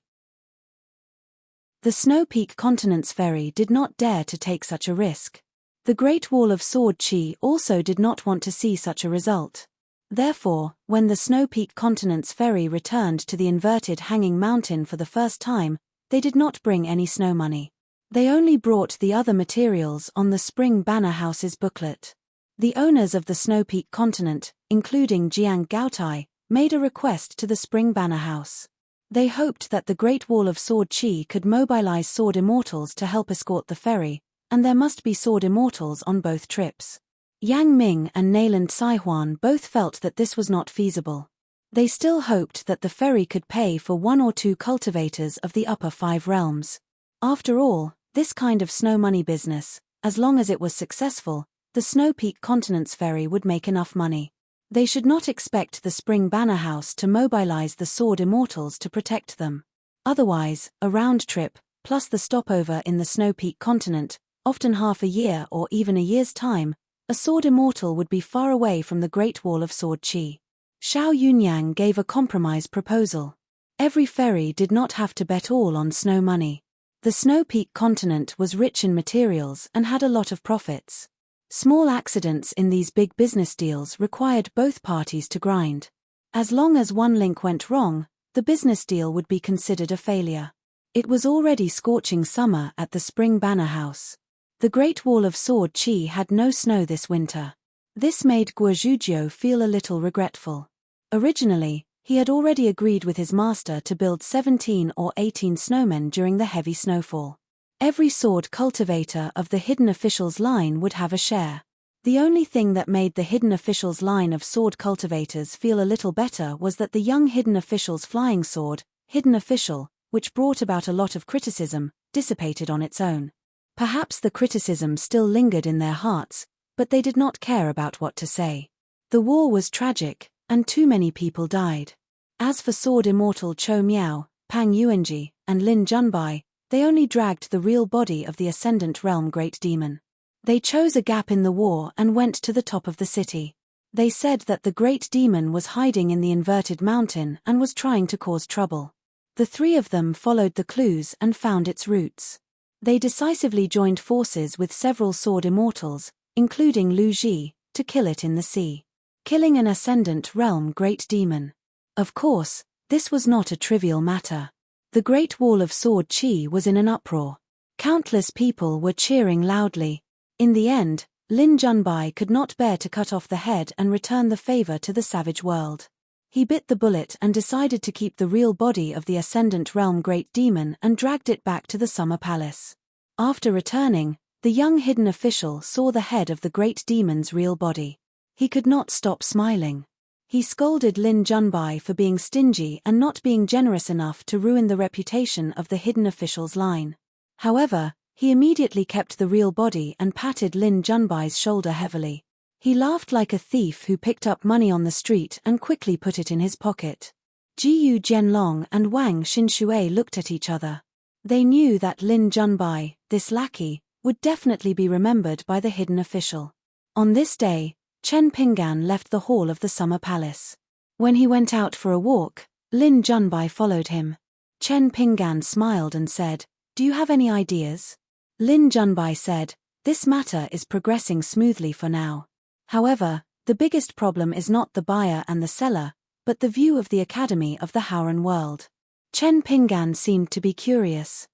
The Snow Peak Continent's ferry did not dare to take such a risk. The Great Wall of Sword Chi also did not want to see such a result. Therefore, when the Snow Peak Continent's ferry returned to the inverted hanging mountain for the first time, they did not bring any snow money. They only brought the other materials on the Spring Banner House's booklet. The owners of the Snow Peak Continent, including Jiang Gaotai, made a request to the Spring Banner House. They hoped that the Great Wall of Sword Chi could mobilize sword immortals to help escort the ferry, and there must be sword immortals on both trips. Yang Ming and Nayland Saihuan both felt that this was not feasible. They still hoped that the ferry could pay for 1 or 2 cultivators of the upper 5 realms. After all, this kind of snow money business, as long as it was successful, the Snow Peak Continent's ferry would make enough money. They should not expect the Spring Banner House to mobilize the sword immortals to protect them. Otherwise, a round trip, plus the stopover in the Snow Peak Continent, often half a year or even a year's time, a sword immortal would be far away from the Great Wall of Sword Chi. Xiao Yunyang gave a compromise proposal. Every ferry did not have to bet all on snow money. The Snow Peak Continent was rich in materials and had a lot of profits. Small accidents in these big business deals required both parties to grind. As long as one link went wrong, the business deal would be considered a failure. It was already scorching summer at the Spring Banner House. The Great Wall of Sword Chi had no snow this winter. This made Guozhujiu feel a little regretful. Originally, He had already agreed with his master to build 17 or 18 snowmen during the heavy snowfall. Every sword cultivator of the hidden officials line would have a share. The only thing that made the hidden officials line of sword cultivators feel a little better was that the young hidden official's flying sword, hidden official, which brought about a lot of criticism, dissipated on its own. Perhaps the criticism still lingered in their hearts, but they did not care about what to say. The war was tragic, and too many people died. As for Sword Immortal Cho Miao, Pang Yuanji, and Lin Junbai, they only dragged the real body of the Ascendant Realm Great Demon. They chose a gap in the war and went to the top of the city. They said that the Great Demon was hiding in the inverted mountain and was trying to cause trouble. The three of them followed the clues and found its roots. They decisively joined forces with several Sword Immortals, including Lu Ji, to kill it in the sea. Killing an Ascendant Realm Great Demon. Of course, this was not a trivial matter. The Great Wall of Sword Chi was in an uproar. Countless people were cheering loudly. In the end, Lin Junbai could not bear to cut off the head and return the favor to the savage world. He bit the bullet and decided to keep the real body of the Ascendant Realm Great Demon and dragged it back to the Summer Palace. After returning, the young hidden official saw the head of the Great Demon's real body. He could not stop smiling. He scolded Lin Junbai for being stingy and not being generous enough to ruin the reputation of the hidden official's line. However, he immediately kept the real body and patted Lin Junbai's shoulder heavily. He laughed like a thief who picked up money on the street and quickly put it in his pocket. Jiyu Jianlong and Wang Xinshui looked at each other. They knew that Lin Junbai, this lackey, would definitely be remembered by the hidden official. On this day, Chen Pinggan left the hall of the Summer Palace. When he went out for a walk, Lin Junbai followed him. Chen Pinggan smiled and said, "Do you have any ideas?" Lin Junbai said, "This matter is progressing smoothly for now. However, the biggest problem is not the buyer and the seller, but the view of the Academy of the Howren world." Chen Pinggan seemed to be curious.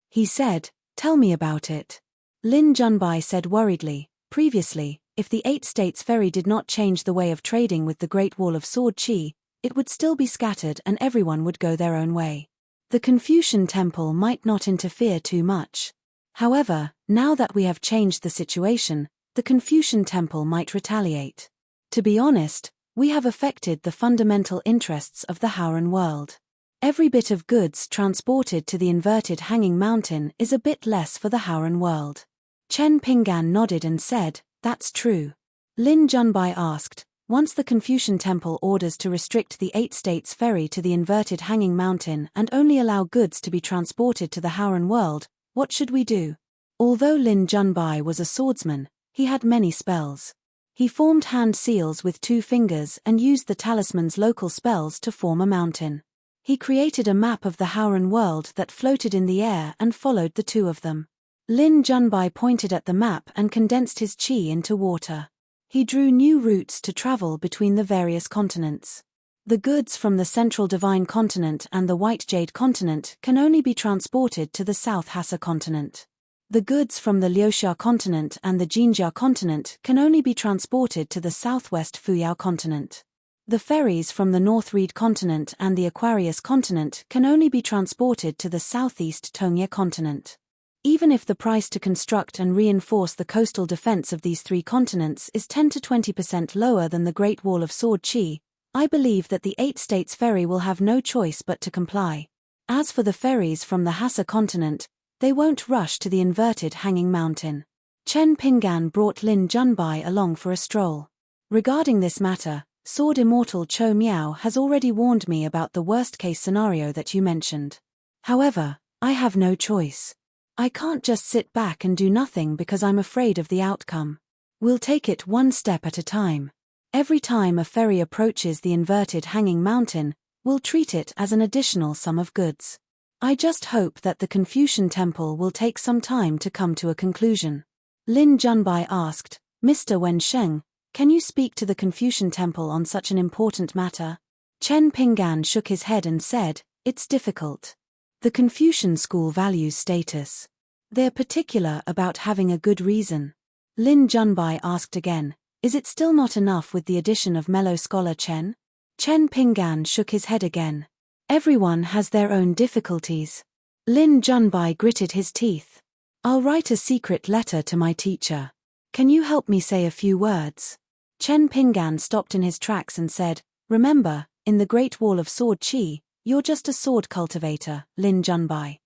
He said, "Tell me about it." Lin Junbai said worriedly, "Previously, if the Eight States Ferry did not change the way of trading with the Great Wall of Sword Chi, it would still be scattered and everyone would go their own way. The Confucian Temple might not interfere too much. However, now that we have changed the situation, the Confucian Temple might retaliate. To be honest, we have affected the fundamental interests of the Howren world. Every bit of goods transported to the inverted hanging mountain is a bit less for the Howren world." Chen Pinggan nodded and said, "That's true." Lin Junbai asked, "Once the Confucian Temple orders to restrict the Eight States Ferry to the inverted hanging mountain and only allow goods to be transported to the Howren world, what should we do?" Although Lin Junbai was a swordsman, he had many spells. He formed hand seals with 2 fingers and used the talisman's local spells to form a mountain. He created a map of the Howren world that floated in the air and followed the 2 of them. Lin Junbai pointed at the map and condensed his qi into water. He drew new routes to travel between the various continents. The goods from the Central Divine Continent and the White Jade Continent can only be transported to the South Hassa Continent. The goods from the Liuxia Continent and the Jinjia Continent can only be transported to the Southwest Fuyao Continent. The ferries from the North Reed Continent and the Aquarius Continent can only be transported to the Southeast Tongye Continent. Even if the price to construct and reinforce the coastal defense of these 3 continents is 10 to 20% lower than the Great Wall of Sword Chi, I believe that the Eight States Ferry will have no choice but to comply. As for the ferries from the Hassa continent, they won't rush to the inverted hanging mountain. Chen Pinggan brought Lin Junbai along for a stroll. Regarding this matter, Sword Immortal Cho Miao has already warned me about the worst-case scenario that you mentioned. However, I have no choice. I can't just sit back and do nothing because I'm afraid of the outcome. We'll take it one step at a time. Every time a ferry approaches the inverted hanging mountain, we'll treat it as an additional sum of goods. I just hope that the Confucian Temple will take some time to come to a conclusion." Lin Junbai asked, "Mr. Wensheng, can you speak to the Confucian Temple on such an important matter?" Chen Pinggan shook his head and said, "It's difficult. The Confucian school values status. They're particular about having a good reason." Lin Junbai asked again, "Is it still not enough with the addition of mellow scholar Chen?" Chen Pinggan shook his head again. Everyone has their own difficulties. Lin Junbai gritted his teeth. I'll write a secret letter to my teacher. Can you help me say a few words? Chen Pinggan stopped in his tracks and said, Remember, in the Great Wall of Sword Qi, you're just a sword cultivator, Lin Junbai.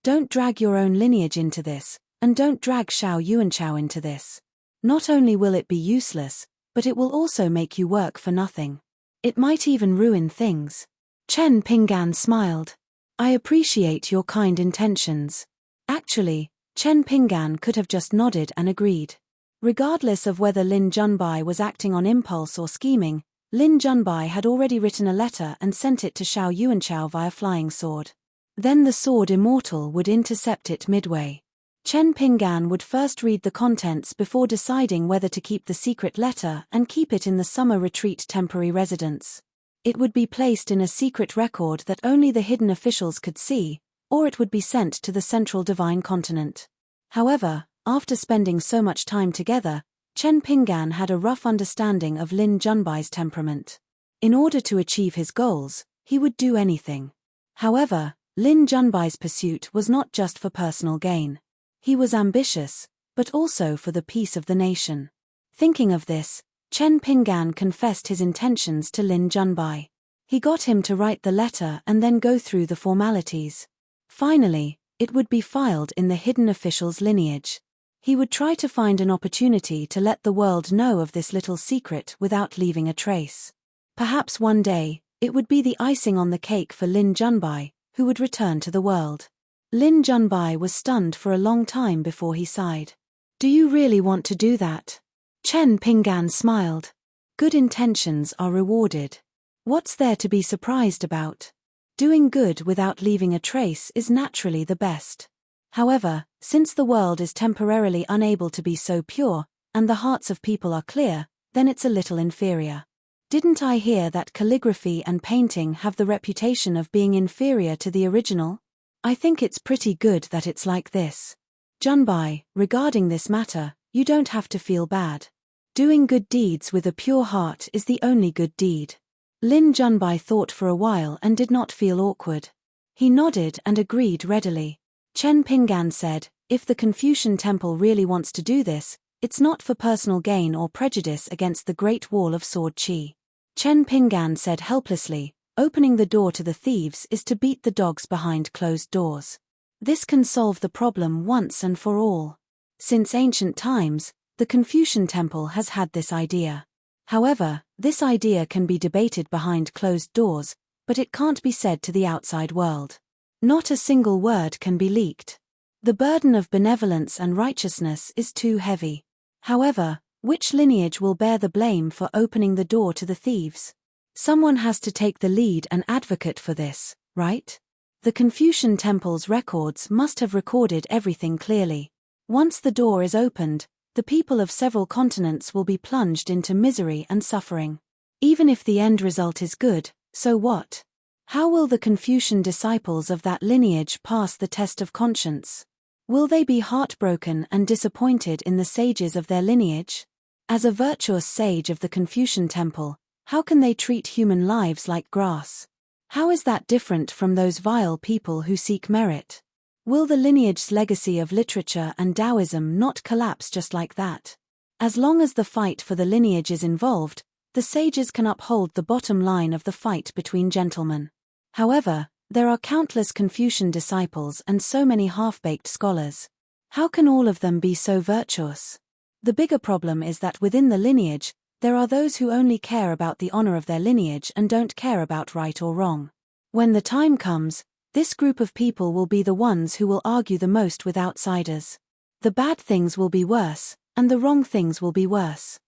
Don't drag your own lineage into this, and don't drag Xiao Yuanchao into this. Not only will it be useless, but it will also make you work for nothing. It might even ruin things. Chen Pinggan smiled. I appreciate your kind intentions. Actually, Chen Pinggan could have just nodded and agreed. Regardless of whether Lin Junbai was acting on impulse or scheming, Lin Junbai had already written a letter and sent it to Xiao Yuanchao via flying sword. Then the sword immortal would intercept it midway. Chen Pinggan would first read the contents before deciding whether to keep the secret letter and keep it in the summer retreat temporary residence. It would be placed in a secret record that only the hidden officials could see, or it would be sent to the central divine continent. However, after spending so much time together, Chen Pinggan had a rough understanding of Lin Junbai's temperament. In order to achieve his goals, he would do anything. However, Lin Junbai's pursuit was not just for personal gain. He was ambitious, but also for the peace of the nation. Thinking of this, Chen Pinggan confessed his intentions to Lin Junbai. He got him to write the letter and then go through the formalities. Finally, it would be filed in the hidden official's lineage. He would try to find an opportunity to let the world know of this little secret without leaving a trace. Perhaps one day, it would be the icing on the cake for Lin Junbai, who would return to the world. Lin Junbai was stunned for a long time before he sighed. Do you really want to do that? Chen Pinggan smiled. Good intentions are rewarded. What's there to be surprised about? Doing good without leaving a trace is naturally the best. However, since the world is temporarily unable to be so pure, and the hearts of people are clear, then it's a little inferior. Didn't I hear that calligraphy and painting have the reputation of being inferior to the original? I think it's pretty good that it's like this. Junbai, regarding this matter, you don't have to feel bad. Doing good deeds with a pure heart is the only good deed. Lin Junbai thought for a while and did not feel awkward. He nodded and agreed readily. Chen Pinggan said, if the Confucian Temple really wants to do this, it's not for personal gain or prejudice against the Great Wall of Sword Qi. Chen Pinggan said helplessly, opening the door to the thieves is to beat the dogs behind closed doors. This can solve the problem once and for all. Since ancient times, the Confucian Temple has had this idea. However, this idea can be debated behind closed doors, but it can't be said to the outside world. Not a single word can be leaked. The burden of benevolence and righteousness is too heavy. However, which lineage will bear the blame for opening the door to the thieves? Someone has to take the lead and advocate for this, right? The Confucian Temple's records must have recorded everything clearly. Once the door is opened, the people of several continents will be plunged into misery and suffering. Even if the end result is good, so what? How will the Confucian disciples of that lineage pass the test of conscience? Will they be heartbroken and disappointed in the sages of their lineage? As a virtuous sage of the Confucian Temple, how can they treat human lives like grass? How is that different from those vile people who seek merit? Will the lineage's legacy of literature and Taoism not collapse just like that? As long as the fight for the lineage is involved, the sages can uphold the bottom line of the fight between gentlemen. However, there are countless Confucian disciples and so many half-baked scholars. How can all of them be so virtuous? The bigger problem is that within the lineage, there are those who only care about the honor of their lineage and don't care about right or wrong. When the time comes, this group of people will be the ones who will argue the most with outsiders. The bad things will be worse, and the wrong things will be worse.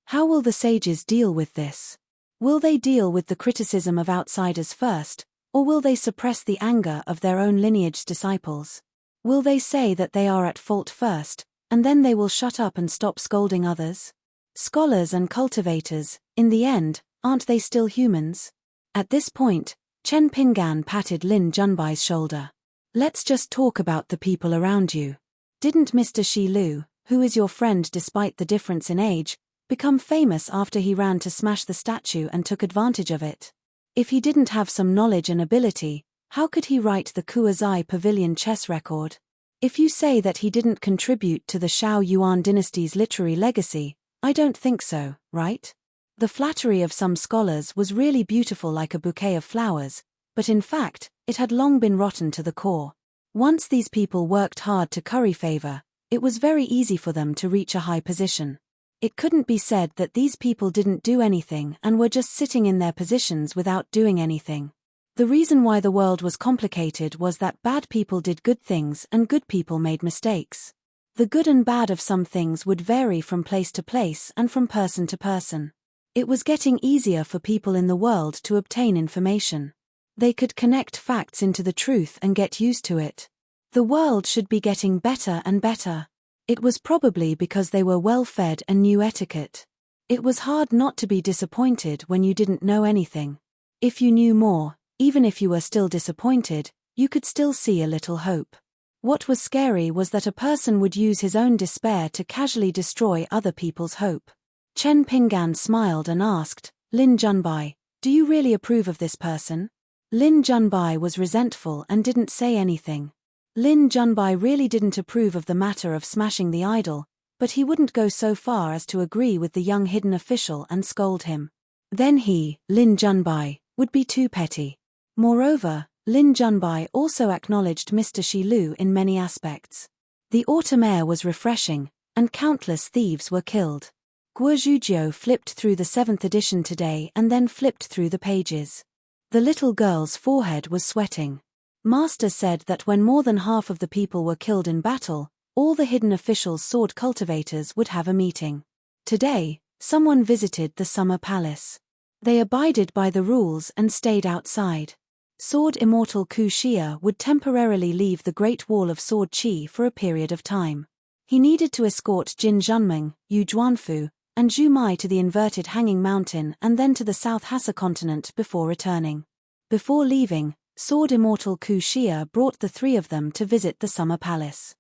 How will the sages deal with this? Will they deal with the criticism of outsiders first, or will they suppress the anger of their own lineage disciples? Will they say that they are at fault first, and then they will shut up and stop scolding others? Scholars and cultivators, in the end, aren't they still humans? At this point, Chen Pinggan patted Lin Junbai's shoulder. Let's just talk about the people around you. Didn't Mr. Shi Lu, who is your friend despite the difference in age, become famous after he ran to smash the statue and took advantage of it. If he didn't have some knowledge and ability, how could he write the Kuazai Pavilion chess record? If you say that he didn't contribute to the Shao Yuan dynasty's literary legacy, I don't think so, right? The flattery of some scholars was really beautiful like a bouquet of flowers, but in fact, it had long been rotten to the core. Once these people worked hard to curry favor, it was very easy for them to reach a high position. It couldn't be said that these people didn't do anything and were just sitting in their positions without doing anything. The reason why the world was complicated was that bad people did good things and good people made mistakes. The good and bad of some things would vary from place to place and from person to person. It was getting easier for people in the world to obtain information. They could connect facts into the truth and get used to it. The world should be getting better and better. It was probably because they were well-fed and knew etiquette. It was hard not to be disappointed when you didn't know anything. If you knew more, even if you were still disappointed, you could still see a little hope. What was scary was that a person would use his own despair to casually destroy other people's hope. Chen Pinggan smiled and asked, Lin Junbai, do you really approve of this person? Lin Junbai was resentful and didn't say anything. Lin Junbai really didn't approve of the matter of smashing the idol, but he wouldn't go so far as to agree with the young hidden official and scold him. Then he, Lin Junbai, would be too petty. Moreover, Lin Junbai also acknowledged Mr. Shi Lu in many aspects. The autumn air was refreshing, and countless thieves were killed. Guo Zhujiu flipped through the 7th edition today and then flipped through the pages. The little girl's forehead was sweating. Master said that when more than half of the people were killed in battle, all the hidden officials' sword cultivators would have a meeting. Today, someone visited the summer palace. They abided by the rules and stayed outside. Sword Immortal Ku Xia would temporarily leave the Great Wall of Sword Qi for a period of time. He needed to escort Jin Zhunming, Yu Zhuanfu, and Zhu Mai to the inverted hanging mountain and then to the South Hassa continent before returning. Before leaving, Sword Immortal Ku Xia brought the three of them to visit the summer palace.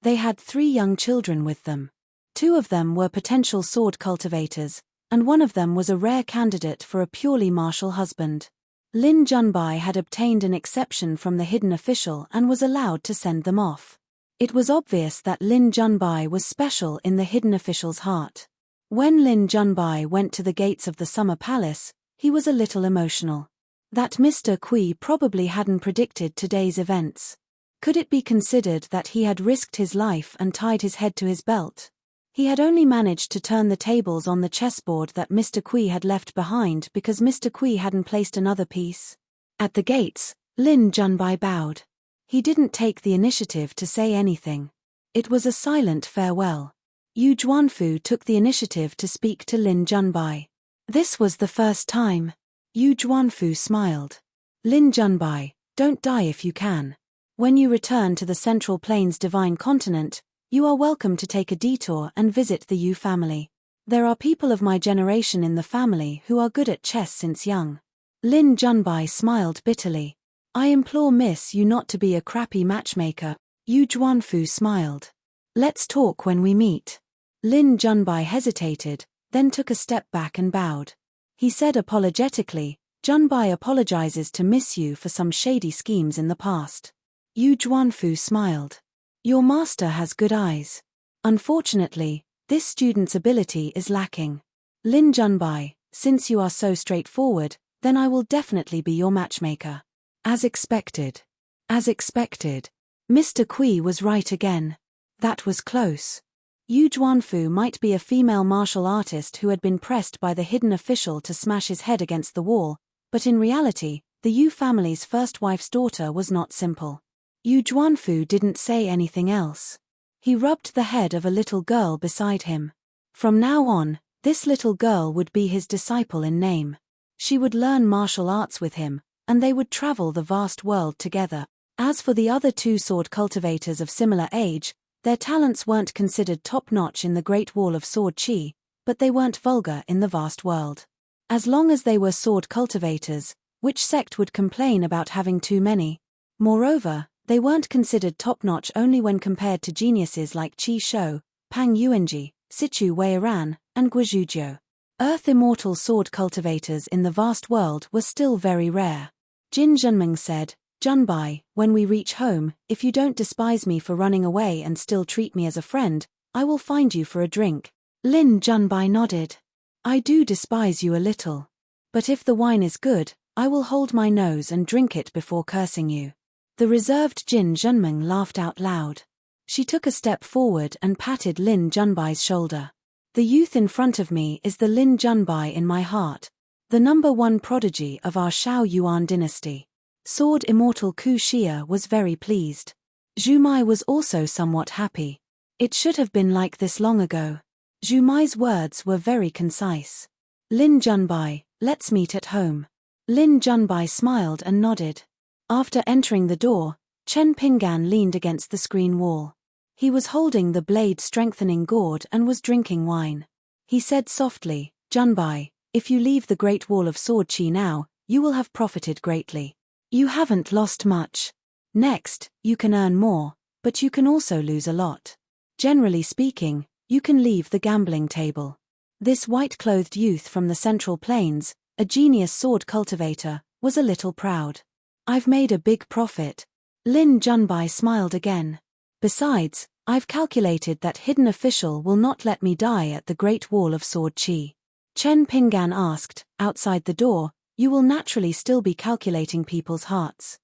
They had 3 young children with them. 2 of them were potential sword cultivators, and one of them was a rare candidate for a purely martial husband. Lin Junbai had obtained an exception from the hidden official and was allowed to send them off. It was obvious that Lin Junbai was special in the hidden official's heart. When Lin Junbai went to the gates of the summer palace, he was a little emotional. That Mr. Kui probably hadn't predicted today's events. Could it be considered that he had risked his life and tied his head to his belt? He had only managed to turn the tables on the chessboard that Mr. Kui had left behind because Mr. Kui hadn't placed another piece. At the gates, Lin Junbai bowed. He didn't take the initiative to say anything. It was a silent farewell. Yu Zhuanfu took the initiative to speak to Lin Junbai. This was the first time. Yu Zhuanfu smiled. Lin Junbai, don't die if you can. When you return to the Central Plains Divine Continent, you are welcome to take a detour and visit the Yu family. There are people of my generation in the family who are good at chess since young. Lin Junbai smiled bitterly. I implore Miss you not to be a crappy matchmaker. Yu Zhuanfu smiled. Let's talk when we meet. Lin Junbai hesitated, then took a step back and bowed. He said apologetically, Junbai apologizes to Miss Yu for some shady schemes in the past. Yu Zhuanfu smiled. Your master has good eyes. Unfortunately, this student's ability is lacking. Lin Junbai, since you are so straightforward, then I will definitely be your matchmaker. As expected. As expected. Mr. Kui was right again. That was close. Yu Zhuanfu might be a female martial artist who had been pressed by the hidden official to smash his head against the wall, but in reality, the Yu family's first wife's daughter was not simple. Yu Zhuanfu didn't say anything else. He rubbed the head of a little girl beside him. From now on, this little girl would be his disciple in name. She would learn martial arts with him, and they would travel the vast world together. As for the other 2 sword cultivators of similar age, their talents weren't considered top-notch in the Great Wall of Sword Qi, but they weren't vulgar in the vast world. As long as they were sword cultivators, which sect would complain about having too many? Moreover, they weren't considered top-notch only when compared to geniuses like Qi Shou, Pang Yuanji, Situ Weiran, and Guizhuzhou. Earth immortal sword cultivators in the vast world were still very rare. Jin Zhenming said, Junbai, when we reach home, if you don't despise me for running away and still treat me as a friend, I will find you for a drink. Lin Junbai nodded. I do despise you a little. But if the wine is good, I will hold my nose and drink it before cursing you. The reserved Jin Zhenming laughed out loud. She took a step forward and patted Lin Junbai's shoulder. The youth in front of me is the Lin Junbai in my heart, the #1 prodigy of our Shao Yuan dynasty. Sword immortal Ku Xia was very pleased. Zhu Mai was also somewhat happy. It should have been like this long ago. Zhu Mai's words were very concise. Lin Junbai, let's meet at home. Lin Junbai smiled and nodded. After entering the door, Chen Pinggan leaned against the screen wall. He was holding the blade-strengthening gourd and was drinking wine. He said softly, Junbai, if you leave the Great Wall of Sword Qi now, you will have profited greatly. You haven't lost much. Next, you can earn more, but you can also lose a lot. Generally speaking, you can leave the gambling table. This white-clothed youth from the Central Plains, a genius sword cultivator, was a little proud. I've made a big profit. Lin Junbai smiled again. Besides, I've calculated that hidden official will not let me die at the Great Wall of Sword Qi. Chen Pinggan asked, outside the door, you will naturally still be calculating people's hearts.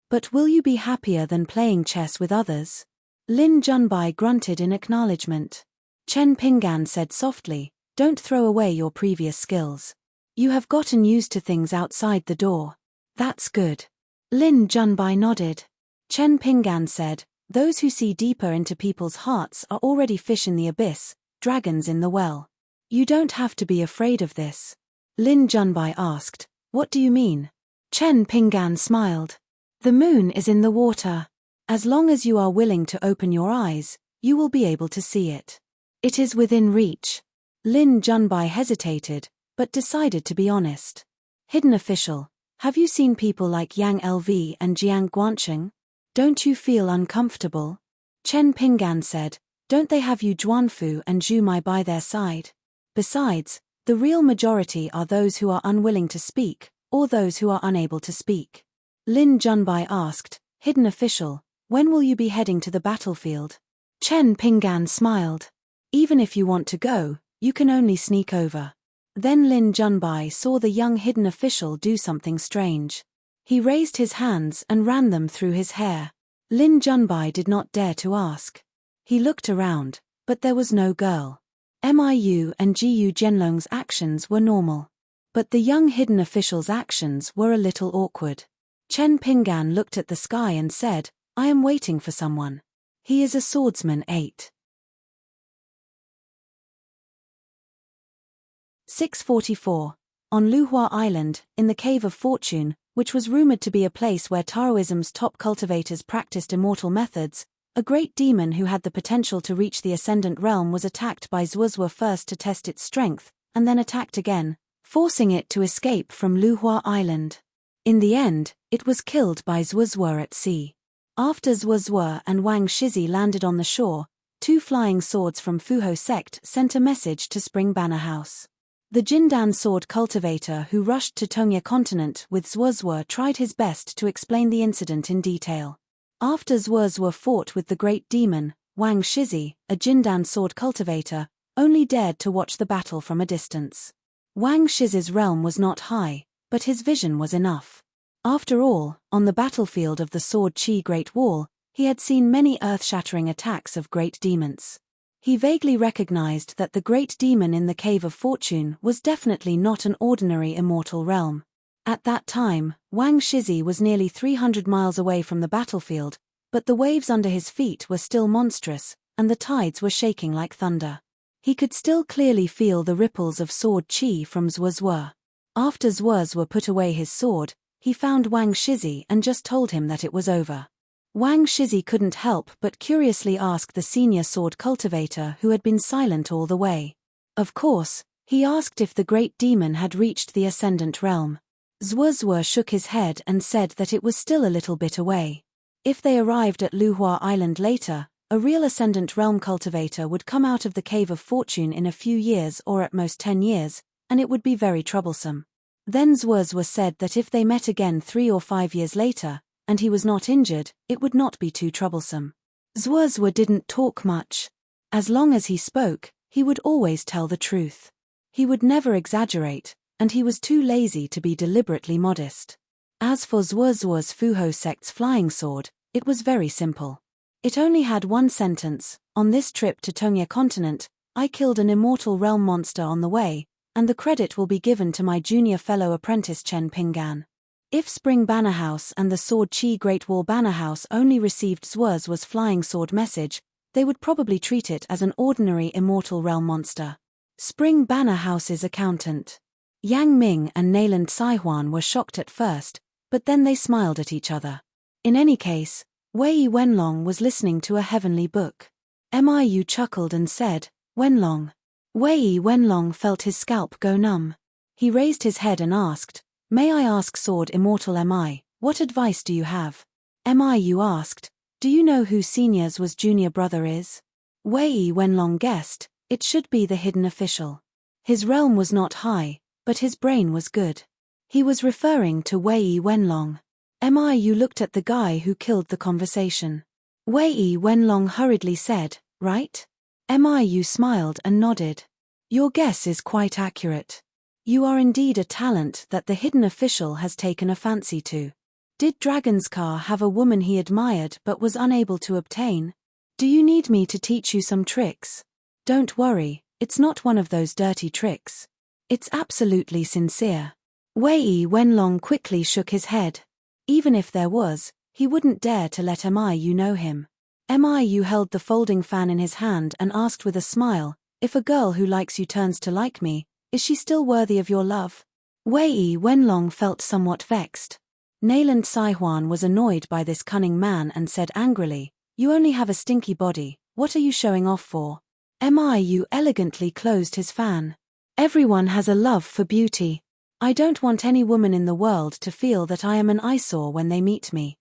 But will you be happier than playing chess with others? Lin Junbai grunted in acknowledgement. Chen Pinggan said softly, don't throw away your previous skills. You have gotten used to things outside the door. That's good. Lin Junbai nodded. Chen Pinggan said, those who see deeper into people's hearts are already fish in the abyss, dragons in the well. You don't have to be afraid of this. Lin Junbai asked, what do you mean? Chen Pinggan smiled. The moon is in the water. As long as you are willing to open your eyes, you will be able to see it. It is within reach. Lin Junbai hesitated, but decided to be honest. Hidden official, have you seen people like Yang LV and Jiang Guancheng? Don't you feel uncomfortable? Chen Pinggan said, don't they have Yu Zhuanfu and Zhu Mai by their side? Besides, the real majority are those who are unwilling to speak, or those who are unable to speak. Lin Junbai asked, hidden official, when will you be heading to the battlefield? Chen Pinggan smiled. Even if you want to go, you can only sneak over. Then Lin Junbai saw the young hidden official do something strange. He raised his hands and ran them through his hair. Lin Junbai did not dare to ask. He looked around, but there was no girl. Miu and Jiu Zhenlong's actions were normal. But the young hidden official's actions were a little awkward. Chen Pinggan looked at the sky and said, I am waiting for someone. He is a swordsman 8. 644. On Luhua Island, in the Cave of Fortune, which was rumored to be a place where Taoism's top cultivators practiced immortal methods, a great demon who had the potential to reach the Ascendant Realm was attacked by Zuozhuo first to test its strength, and then attacked again, forcing it to escape from Luhua Island. In the end, it was killed by Zuozhuo at sea. After Zuozhuo and Wang Shizi landed on the shore, 2 flying swords from Fuho sect sent a message to Spring Banner House. The Jindan sword cultivator who rushed to Tongya continent with Zuozhuo tried his best to explain the incident in detail. After Zuozhuo fought with the great demon, Wang Shizi, a Jindan sword cultivator, only dared to watch the battle from a distance. Wang Shizi's realm was not high, but his vision was enough. After all, on the battlefield of the Sword Qi Great Wall, he had seen many earth-shattering attacks of great demons. He vaguely recognized that the great demon in the Cave of Fortune was definitely not an ordinary immortal realm. At that time, Wang Shizi was nearly 300 miles away from the battlefield, but the waves under his feet were still monstrous, and the tides were shaking like thunder. He could still clearly feel the ripples of sword qi from Zuozhuo. After Zuozhuo put away his sword, he found Wang Shizi and just told him that it was over. Wang Shizi couldn't help but curiously ask the senior sword cultivator who had been silent all the way. Of course, he asked if the great demon had reached the Ascendant Realm. Zuozhuo shook his head and said that it was still a little bit away. If they arrived at Luhua Island later, A real Ascendant Realm cultivator would come out of the Cave of Fortune in a few years or at most 10 years, and it would be very troublesome. Then Zwaz said that if they met again 3 or 5 years later, and he was not injured, it would not be too troublesome. Zwaz didn't talk much. As long as he spoke, he would always tell the truth. He would never exaggerate, and he was too lazy to be deliberately modest. As for Zwaz's Fuho sect's flying sword, it was very simple. It only had one sentence: on this trip to Tongya continent, I killed an immortal realm monster on the way, and the credit will be given to my junior fellow apprentice Chen Pingan. If Spring Banner House and the Sword Chi Great Wall Banner House only received Zwaz's flying sword message, they would probably treat it as an ordinary immortal realm monster. Spring Banner House's accountant. Yang Ming and Nayland Saihuan were shocked at first, but then they smiled at each other. In any case, Wei Wenlong was listening to a heavenly book. Miu chuckled and said, "Wenlong." Wei Wenlong felt his scalp go numb. He raised his head and asked, "May I ask Sword Immortal Mi, what advice do you have?" Miu asked, "Do you know who Senior's was junior brother is?" Wei Wenlong guessed, it should be the hidden official. His realm was not high, but his brain was good. He was referring to Wei Wenlong. Miu looked at the guy who killed the conversation. Wei Wenlong hurriedly said, "Right?" Miu smiled and nodded. "Your guess is quite accurate. You are indeed a talent that the hidden official has taken a fancy to. Did Dragonskar have a woman he admired but was unable to obtain? Do you need me to teach you some tricks? Don't worry, it's not one of those dirty tricks. It's absolutely sincere." Wei Wenlong quickly shook his head. Even if there was, he wouldn't dare to let Miu know him. Miu held the folding fan in his hand and asked with a smile, "If a girl who likes you turns to like me, is she still worthy of your love?" Wei Wenlong felt somewhat vexed. Nayland Saihuan was annoyed by this cunning man and said angrily, "You only have a stinky body, what are you showing off for?" Miu elegantly closed his fan. "Everyone has a love for beauty. I don't want any woman in the world to feel that I am an eyesore when they meet me.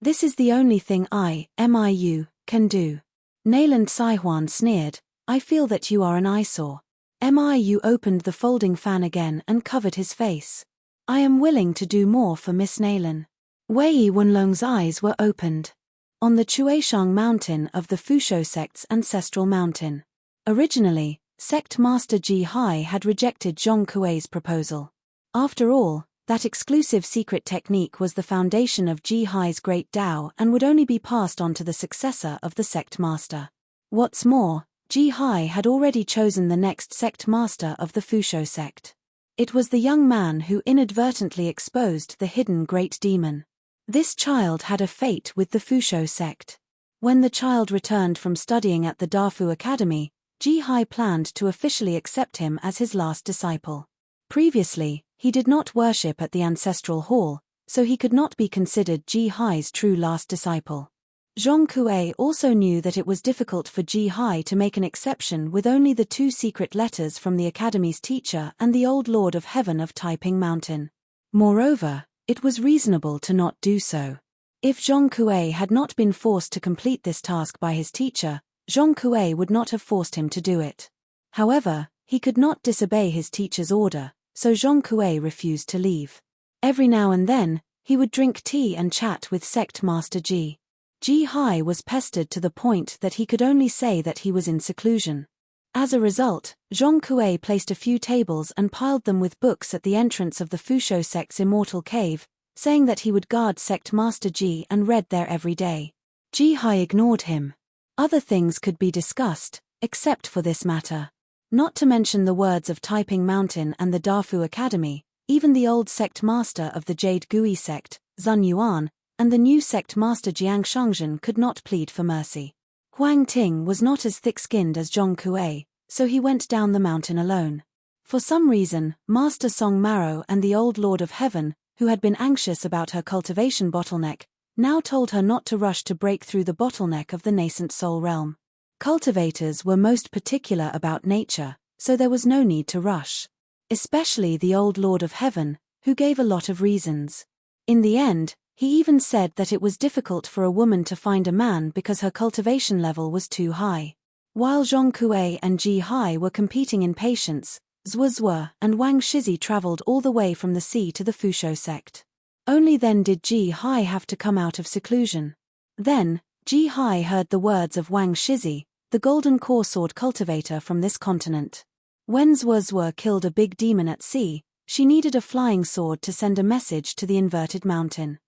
This is the only thing I, Miu, can do." Nayland Saihuan sneered, "I feel that you are an eyesore." Miu opened the folding fan again and covered his face. "I am willing to do more for Miss Nayland." Wei Wenlong's eyes were opened. On the Chueshang mountain of the Fusho sect's ancestral mountain. Originally, Sect Master Ji Hai had rejected Zhong Kuei's proposal. After all, that exclusive secret technique was the foundation of Ji Hai's great Tao and would only be passed on to the successor of the sect master. What's more, Ji Hai had already chosen the next sect master of the Fusho sect. It was the young man who inadvertently exposed the hidden great demon. This child had a fate with the Fusho sect. When the child returned from studying at the Dafu Academy, Ji Hai planned to officially accept him as his last disciple. Previously, he did not worship at the ancestral hall, so he could not be considered Ji Hai's true last disciple. Zhong Kuei also knew that it was difficult for Ji Hai to make an exception with only the 2 secret letters from the Academy's teacher and the Old Lord of Heaven of Taiping Mountain. Moreover, it was reasonable to not do so. If Zhong Kuei had not been forced to complete this task by his teacher, Zhong Kuei would not have forced him to do it. However, he could not disobey his teacher's order, so Zhong Kuei refused to leave. Every now and then, he would drink tea and chat with Sect Master Ji. Ji Hai was pestered to the point that he could only say that he was in seclusion. As a result, Zhong Kuei placed a few tables and piled them with books at the entrance of the Fusho sect's immortal cave, saying that he would guard Sect Master Ji and read there every day. Ji Hai ignored him. Other things could be discussed, except for this matter. Not to mention the words of Taiping Mountain and the Dafu Academy, even the old sect master of the Jade Gui sect, Zun Yuan, and the new sect master Jiang Shangzhen could not plead for mercy. Huang Ting was not as thick-skinned as Zhong Kuei, so he went down the mountain alone. For some reason, Master Song Marrow and the Old Lord of Heaven, who had been anxious about her cultivation bottleneck, now told her not to rush to break through the bottleneck of the nascent soul realm. Cultivators were most particular about nature, so there was no need to rush. Especially the Old Lord of Heaven, who gave a lot of reasons. In the end, He even said that it was difficult for a woman to find a man because her cultivation level was too high. While Zhong Kuei and Ji Hai were competing in patience, Zhuozhuo and Wang Shizi traveled all the way from the sea to the Fusho sect. Only then did Ji Hai have to come out of seclusion. Then, Ji Hai heard the words of Wang Shizi, the golden core sword cultivator from this continent. When Zhuozhuo killed a big demon at sea, she needed a flying sword to send a message to the inverted mountain.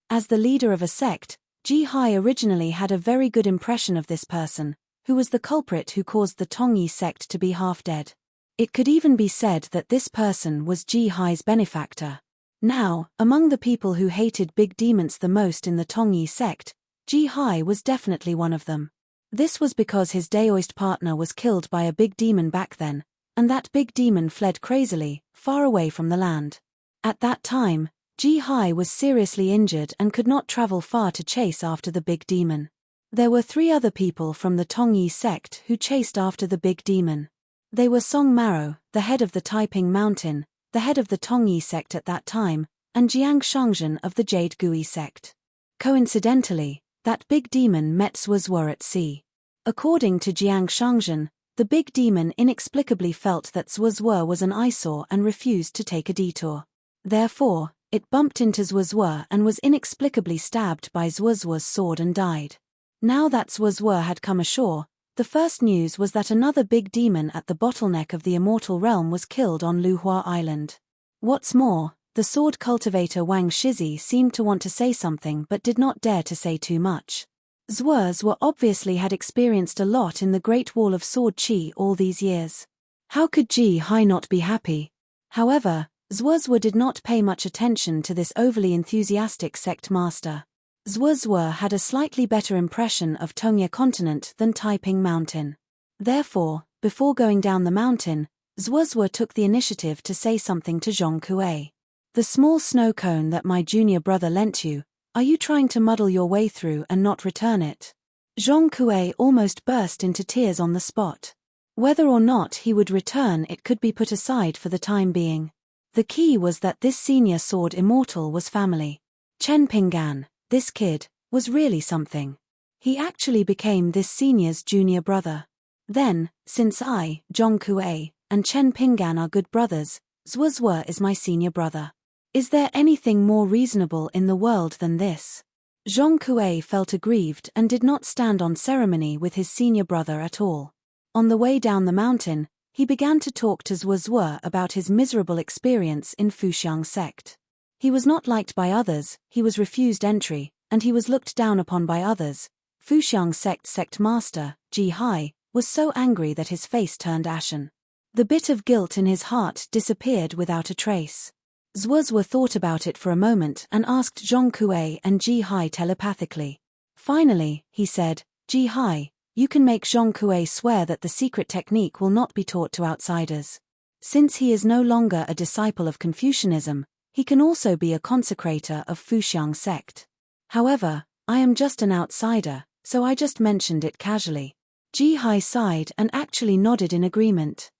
As the leader of a sect, Ji Hai originally had a very good impression of this person, who was the culprit who caused the Tongyi sect to be half dead. It could even be said that this person was Ji Hai's benefactor. Now, among the people who hated big demons the most in the Tongyi sect, Ji Hai was definitely one of them. This was because his Daoist partner was killed by a big demon back then, and that big demon fled crazily, far away from the land. At that time, Ji Hai was seriously injured and could not travel far to chase after the big demon. There were 3 other people from the Tongyi sect who chased after the big demon. They were Song Maro, the head of the Taiping Mountain, the head of the Tongyi sect at that time, and Jiang Shangzhen of the Jade Gui sect. Coincidentally, that big demon met Zhuozhuo at sea. According to Jiang Shangzhen, the big demon inexplicably felt that Zhuozhuo was an eyesore and refused to take a detour. Therefore, it bumped into Zhuozhuo and was inexplicably stabbed by Zhuozhuo's sword and died. Now that Zhuozhuo had come ashore, the first news was that another big demon at the bottleneck of the immortal realm was killed on Luhua Island. What's more, the sword cultivator Wang Shizi seemed to want to say something but did not dare to say too much. Zhuozhuo obviously had experienced a lot in the Great Wall of Sword Qi all these years. How could Ji Hai not be happy? However, Zhuozhuo did not pay much attention to this overly enthusiastic sect master. Zhuozhuo had a slightly better impression of Tongye continent than Taiping Mountain. Therefore, before going down the mountain, Zhuozhuo took the initiative to say something to Zhong Kuei. The small snow cone that my junior brother lent you, are you trying to muddle your way through and not return it? Zhong Kuei almost burst into tears on the spot. Whether or not he would return it could be put aside for the time being. The key was that this senior sword immortal was family. Chen Pinggan, this kid, was really something. He actually became this senior's junior brother. Then, since I, Zhong Kuei, and Chen Pinggan are good brothers, Zhuozhuo is my senior brother. Is there anything more reasonable in the world than this? Zhong Kuei felt aggrieved and did not stand on ceremony with his senior brother at all. On the way down the mountain, he began to talk to Zhuozhuo about his miserable experience in Fuxiang sect. He was not liked by others, he was refused entry, and he was looked down upon by others. Fuxiang sect master, Ji Hai, was so angry that his face turned ashen. The bit of guilt in his heart disappeared without a trace. Zhuozhuo thought about it for a moment and asked Zhong Kuei and Ji Hai telepathically. Finally, he said, Ji Hai, you can make Zhong Kuei swear that the secret technique will not be taught to outsiders. Since he is no longer a disciple of Confucianism, he can also be a consecrator of Fuxiang sect. However, I am just an outsider, so I just mentioned it casually. Ji Hai sighed and actually nodded in agreement.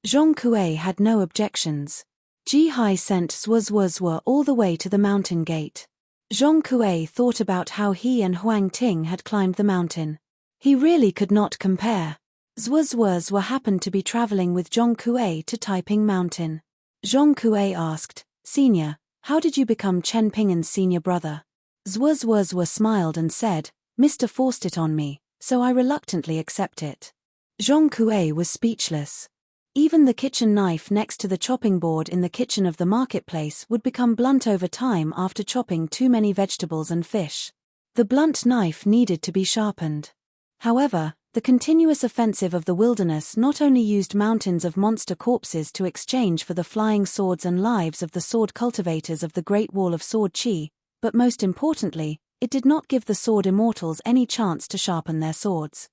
Zhong Kuei had no objections. Ji Hai sent Zhuozhuo all the way to the mountain gate. Zhong Kuei thought about how he and Huang Ting had climbed the mountain. He really could not compare. Zhuozhuo happened to be traveling with Zhong Kuei to Taiping Mountain. Zhong Kuei asked, Senior, how did you become Chen Pinggan's senior brother? Zhuozhuo smiled and said, Mr. forced it on me, so I reluctantly accept it. Zhong Kuei was speechless. Even the kitchen knife next to the chopping board in the kitchen of the marketplace would become blunt over time after chopping too many vegetables and fish. The blunt knife needed to be sharpened. However, the continuous offensive of the wilderness not only used mountains of monster corpses to exchange for the flying swords and lives of the sword cultivators of the Great Wall of Sword Qi, but most importantly, it did not give the sword immortals any chance to sharpen their swords.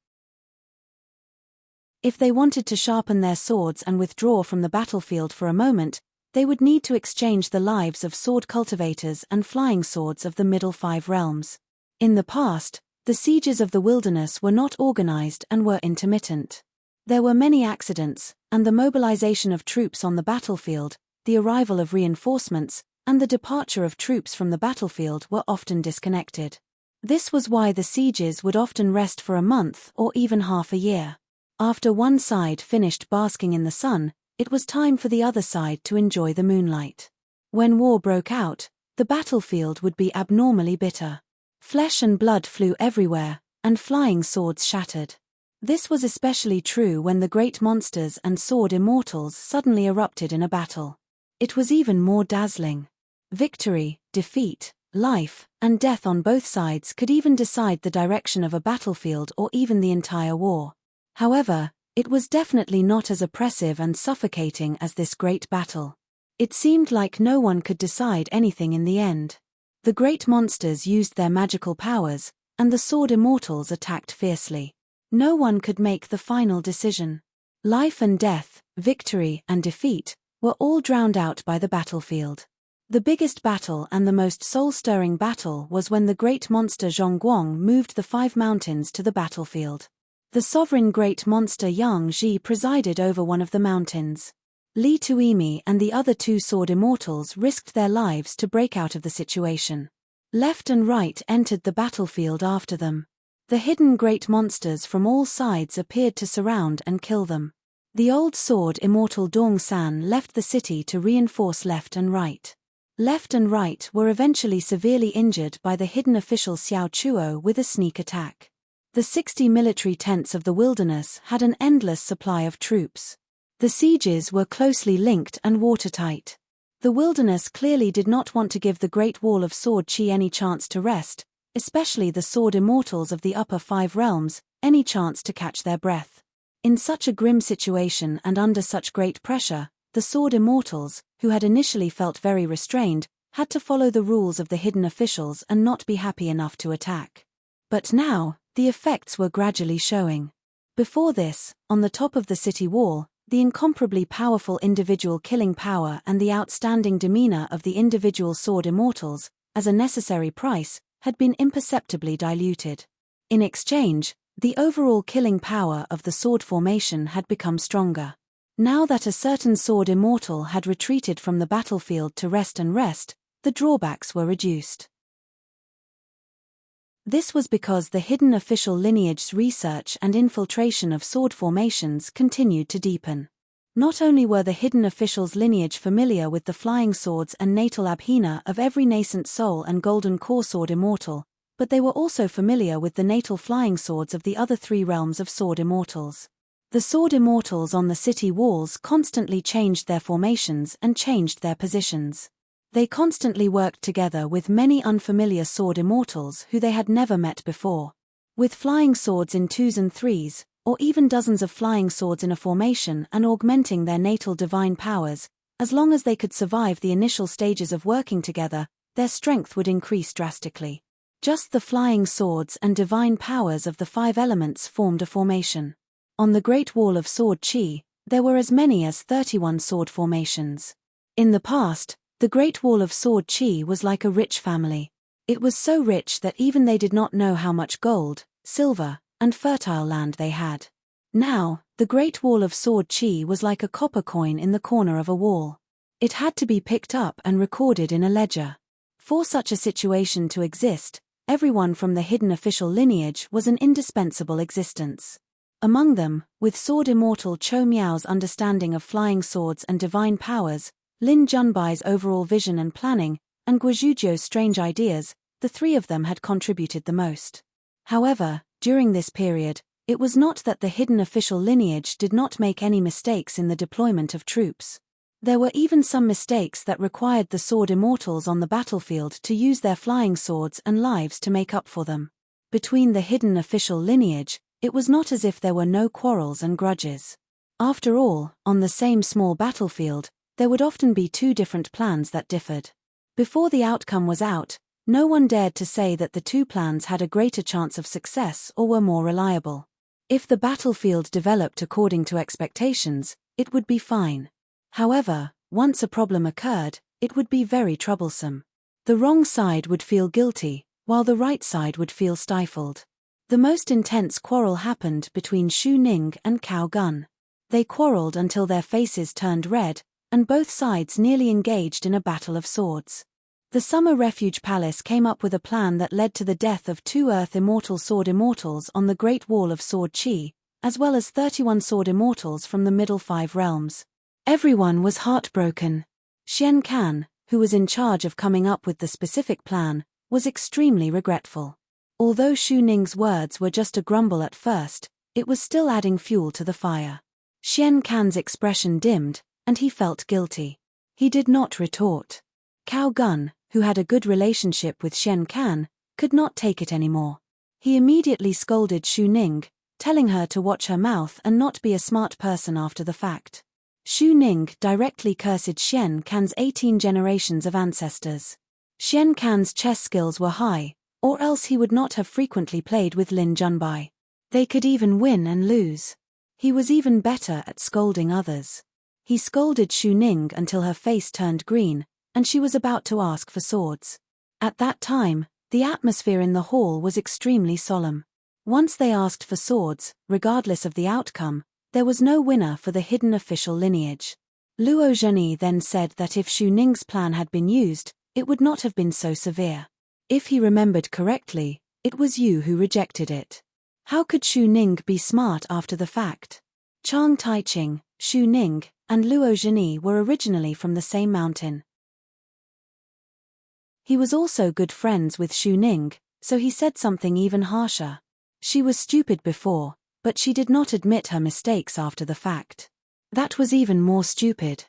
If they wanted to sharpen their swords and withdraw from the battlefield for a moment, they would need to exchange the lives of sword cultivators and flying swords of the Middle Five Realms. In the past, the sieges of the wilderness were not organized and were intermittent. There were many accidents, and the mobilization of troops on the battlefield, the arrival of reinforcements, and the departure of troops from the battlefield were often disconnected. This was why the sieges would often rest for a month or even half a year. After one side finished basking in the sun, it was time for the other side to enjoy the moonlight. When war broke out, the battlefield would be abnormally bitter. Flesh and blood flew everywhere, and flying swords shattered. This was especially true when the great monsters and sword immortals suddenly erupted in a battle. It was even more dazzling. Victory, defeat, life, and death on both sides could even decide the direction of a battlefield or even the entire war. However, it was definitely not as oppressive and suffocating as this great battle. It seemed like no one could decide anything in the end. The great monsters used their magical powers, and the sword immortals attacked fiercely. No one could make the final decision. Life and death, victory and defeat, were all drowned out by the battlefield. The biggest battle and the most soul-stirring battle was when the great monster Zhongguang moved the 5 mountains to the battlefield. The sovereign great monster Yang Ji presided over one of the mountains. Li Tuimi and the other 2 sword immortals risked their lives to break out of the situation. Left and right entered the battlefield after them. The hidden great monsters from all sides appeared to surround and kill them. The old sword immortal Dong San left the city to reinforce left and right. Left and right were eventually severely injured by the hidden official Xiao Chuo with a sneak attack. The 60 military tents of the wilderness had an endless supply of troops. The sieges were closely linked and watertight. The wilderness clearly did not want to give the Great Wall of Sword Qi any chance to rest, especially the sword immortals of the upper 5 realms, any chance to catch their breath. In such a grim situation and under such great pressure, the sword immortals, who had initially felt very restrained, had to follow the rules of the hidden officials and not be happy enough to attack. But now, the effects were gradually showing. Before this, on the top of the city wall, the incomparably powerful individual killing power and the outstanding demeanor of the individual sword immortals, as a necessary price, had been imperceptibly diluted. In exchange, the overall killing power of the sword formation had become stronger. Now that a certain sword immortal had retreated from the battlefield to rest, the drawbacks were reduced. This was because the hidden official lineage's research and infiltration of sword formations continued to deepen. Not only were the hidden official's lineage familiar with the flying swords and natal abhina of every nascent soul and golden core sword immortal, but they were also familiar with the natal flying swords of the other 3 realms of sword immortals. The sword immortals on the city walls constantly changed their formations and changed their positions. They constantly worked together with many unfamiliar sword immortals who they had never met before. With flying swords in 2s and 3s, or even dozens of flying swords in a formation and augmenting their natal divine powers, as long as they could survive the initial stages of working together, their strength would increase drastically. Just the flying swords and divine powers of the 5 elements formed a formation. On the Great Wall of Sword Qi, there were as many as 31 sword formations. In the past, the Great Wall of Sword Qi was like a rich family. It was so rich that even they did not know how much gold, silver, and fertile land they had. Now, the Great Wall of Sword Qi was like a copper coin in the corner of a wall. It had to be picked up and recorded in a ledger. For such a situation to exist, everyone from the hidden official lineage was an indispensable existence. Among them, with sword immortal Chou Miao's understanding of flying swords and divine powers, Lin Junbai's overall vision and planning, and Guozhuzhou's strange ideas, the 3 of them had contributed the most. However, during this period, it was not that the hidden official lineage did not make any mistakes in the deployment of troops. There were even some mistakes that required the sword immortals on the battlefield to use their flying swords and lives to make up for them. Between the hidden official lineage, it was not as if there were no quarrels and grudges. After all, on the same small battlefield, there would often be 2 different plans that differed. Before the outcome was out, no one dared to say that the 2 plans had a greater chance of success or were more reliable. If the battlefield developed according to expectations, it would be fine. However, once a problem occurred, it would be very troublesome. The wrong side would feel guilty, while the right side would feel stifled. The most intense quarrel happened between Xu Ning and Cao Gun. They quarreled until their faces turned red, and both sides nearly engaged in a battle of swords. The Summer Refuge Palace came up with a plan that led to the death of 2 Earth Immortal Sword Immortals on the Great Wall of Sword Chi, as well as 31 Sword Immortals from the Middle 5 realms. Everyone was heartbroken. Xian Can, who was in charge of coming up with the specific plan, was extremely regretful. Although Xu Ning's words were just a grumble at first, it was still adding fuel to the fire. Xian Can's expression dimmed, and he felt guilty. He did not retort. Cao Gun, who had a good relationship with Xian Can, could not take it anymore. He immediately scolded Xu Ning, telling her to watch her mouth and not be a smart person after the fact. Xu Ning directly cursed Xian Can's 18 generations of ancestors. Xian Can's chess skills were high, or else he would not have frequently played with Lin Junbai. They could even win and lose. He was even better at scolding others. He scolded Xu Ning until her face turned green, and she was about to ask for swords. At that time, the atmosphere in the hall was extremely solemn. Once they asked for swords, regardless of the outcome, there was no winner for the hidden official lineage. Luo Zhenyi then said that if Xu Ning's plan had been used, it would not have been so severe. If he remembered correctly, it was you who rejected it. How could Xu Ning be smart after the fact? Chang Taiqing, Xu Ning, and Luo Zhenyi were originally from the same mountain. He was also good friends with Xu Ning, so he said something even harsher. She was stupid before, but she did not admit her mistakes after the fact. That was even more stupid.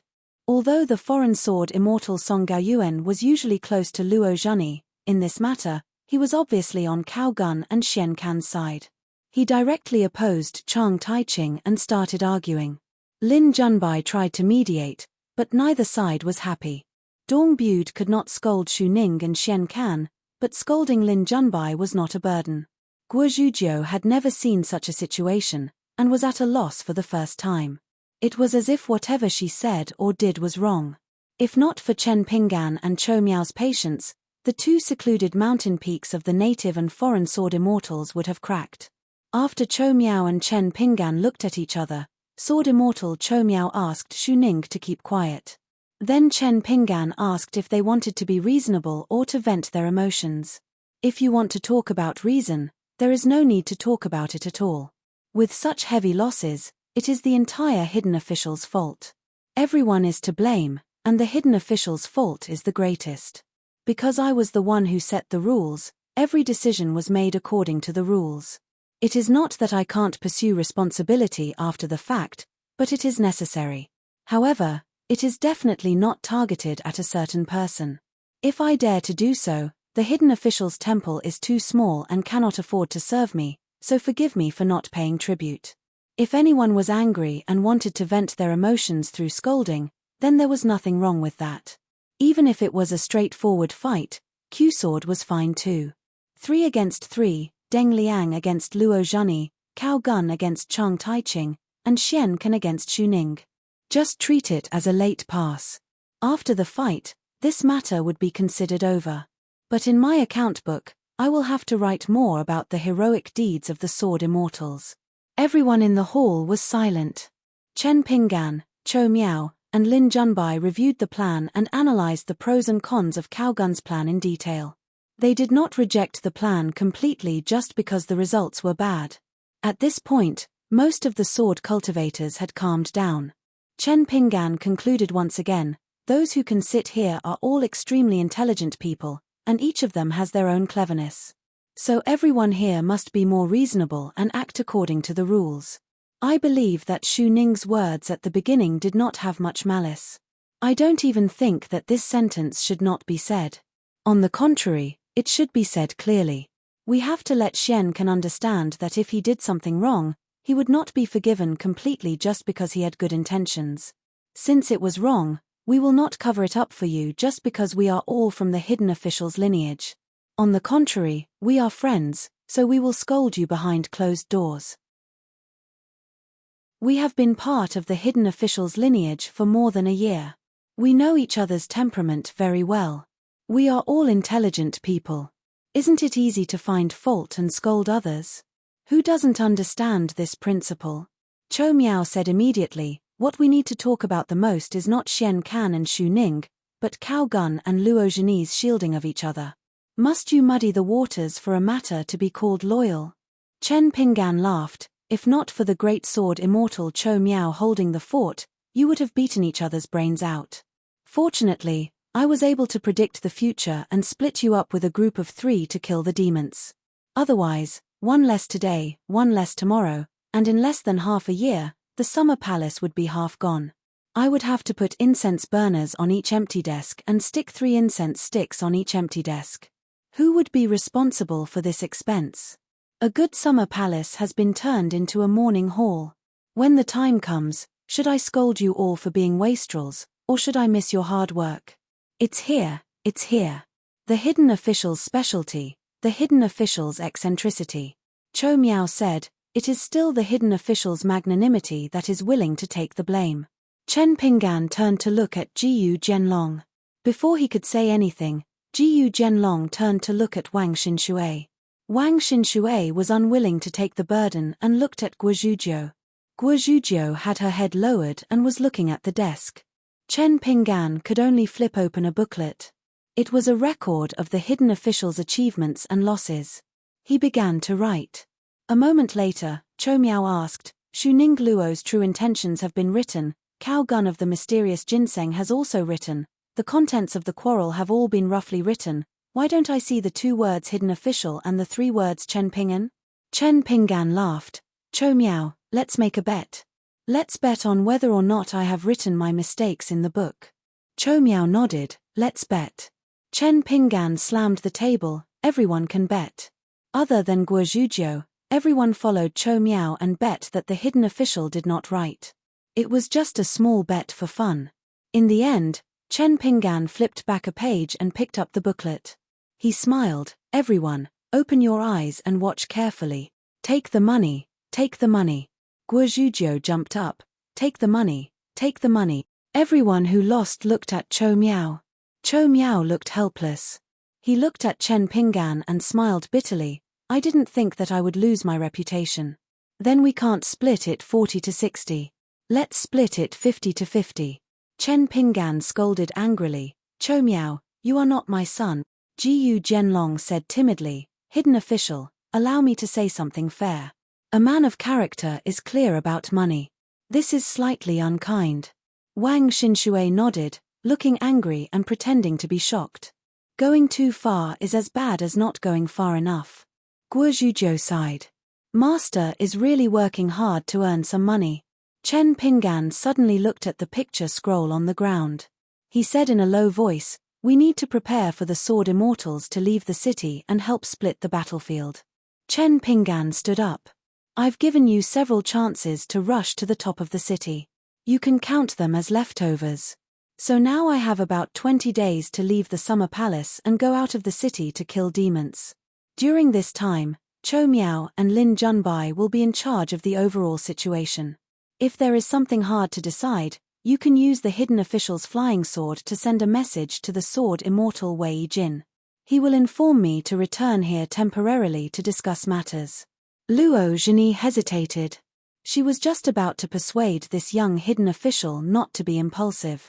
Although the foreign sword immortal Song Gaoyuan was usually close to Luo Zhenyi, in this matter, he was obviously on Cao Gun and Xian Can's side. He directly opposed Chang Taiqing and started arguing. Lin Junbai tried to mediate, but neither side was happy. Dong Bude could not scold Xu Ning and Xian Can, but scolding Lin Junbai was not a burden. Guo Zhujiu had never seen such a situation, and was at a loss for the first time. It was as if whatever she said or did was wrong. If not for Chen Pinggan and Chou Miao's patience, the 2 secluded mountain peaks of the native and foreign sword immortals would have cracked. After Chou Miao and Chen Pinggan looked at each other, sword immortal Chou Miao asked Xu Ning to keep quiet. Then Chen Pinggan asked if they wanted to be reasonable or to vent their emotions. If you want to talk about reason, there is no need to talk about it at all. With such heavy losses, it is the entire hidden official's fault. Everyone is to blame, and the hidden official's fault is the greatest. Because I was the one who set the rules, every decision was made according to the rules. It is not that I can't pursue responsibility after the fact, but it is necessary. However, it is definitely not targeted at a certain person. If I dare to do so, the hidden official's temple is too small and cannot afford to serve me, so forgive me for not paying tribute. If anyone was angry and wanted to vent their emotions through scolding, then there was nothing wrong with that. Even if it was a straightforward fight, Q-Sword was fine too. 3 against 3, Deng Liang against Luo Zhenyi, Cao Gun against Chang Taiqing, and Xian Can against Xu Ning. Just treat it as a late pass. After the fight, this matter would be considered over. But in my account book, I will have to write more about the heroic deeds of the sword immortals. Everyone in the hall was silent. Chen Pinggan, Chou Miao, and Lin Junbai reviewed the plan and analyzed the pros and cons of Cao Gun's plan in detail. They did not reject the plan completely just because the results were bad. At this point, most of the sword cultivators had calmed down. Chen Pinggan concluded once again, those who can sit here are all extremely intelligent people, and each of them has their own cleverness. So everyone here must be more reasonable and act according to the rules. I believe that Xu Ning's words at the beginning did not have much malice. I don't even think that this sentence should not be said. On the contrary, it should be said clearly. We have to let Xian Can understand that if he did something wrong, he would not be forgiven completely just because he had good intentions. Since it was wrong, we will not cover it up for you just because we are all from the hidden official's lineage. On the contrary, we are friends, so we will scold you behind closed doors. We have been part of the hidden official's lineage for more than a year. We know each other's temperament very well. We are all intelligent people. Isn't it easy to find fault and scold others? Who doesn't understand this principle? Chou Miao said immediately, What we need to talk about the most is not Xian Can and Xu Ning, but Cao Gun and Luo Zhenyi's shielding of each other. Must you muddy the waters for a matter to be called loyal? Chen Pinggan laughed. If not for the great sword immortal Chou Miao holding the fort, you would have beaten each other's brains out. Fortunately, I was able to predict the future and split you up with a group of 3 to kill the demons. Otherwise, 1 less today, 1 less tomorrow, and in less than half a year, the summer palace would be half gone. I would have to put incense burners on each empty desk and stick 3 incense sticks on each empty desk. Who would be responsible for this expense? A good summer palace has been turned into a mourning hall. When the time comes, should I scold you all for being wastrels, or should I miss your hard work? It's here, it's here. The hidden official's specialty, the hidden official's eccentricity. Chou Miao said, it is still the hidden official's magnanimity that is willing to take the blame. Chen Pinggan turned to look at Jiyu Jianlong. Before he could say anything, Jiyu Jianlong turned to look at Wang Xinshui. Wang Xinshui was unwilling to take the burden and looked at Guo Zhujiu. Guo Zhujiu had her head lowered and was looking at the desk. Chen Pinggan could only flip open a booklet. It was a record of the hidden official's achievements and losses. He began to write. A moment later, Chou Miao asked, Xu Ning Luo's true intentions have been written, Cao Gun of the mysterious ginseng has also written, the contents of the quarrel have all been roughly written. Why don't I see the 2 words hidden official and the 3 words Chen Pinggan? Chen Pinggan laughed. Chou Miao, let's make a bet. Let's bet on whether or not I have written my mistakes in the book. Chou Miao nodded, let's bet. Chen Pinggan slammed the table, everyone can bet. Other than Guo Zhujiu, everyone followed Chou Miao and bet that the hidden official did not write. It was just a small bet for fun. In the end, Chen Pinggan flipped back a page and picked up the booklet. He smiled, everyone, open your eyes and watch carefully. Take the money, take the money. Guo Zhujiu jumped up, take the money, take the money. Everyone who lost looked at Chou Miao. Chou Miao looked helpless. He looked at Chen Pinggan and smiled bitterly, I didn't think that I would lose my reputation. Then we can't split it 40 to 60. Let's split it 50 to 50. Chen Pinggan scolded angrily, Chou Miao, you are not my son. Jiyu Jianlong said timidly, hidden official, allow me to say something fair. A man of character is clear about money. This is slightly unkind. Wang Xinshui nodded, looking angry and pretending to be shocked. Going too far is as bad as not going far enough. Guo Zhujiu sighed. Master is really working hard to earn some money. Chen Pinggan suddenly looked at the picture scroll on the ground. He said in a low voice, we need to prepare for the sword immortals to leave the city and help split the battlefield. Chen Pinggan stood up. I've given you several chances to rush to the top of the city. You can count them as leftovers. So now I have about 20 days to leave the summer palace and go out of the city to kill demons. During this time, Chou Miao and Lin Junbai will be in charge of the overall situation. If there is something hard to decide, you can use the hidden official's flying sword to send a message to the sword immortal Wei Jin. He will inform me to return here temporarily to discuss matters. Luo Zhenyi hesitated. She was just about to persuade this young hidden official not to be impulsive.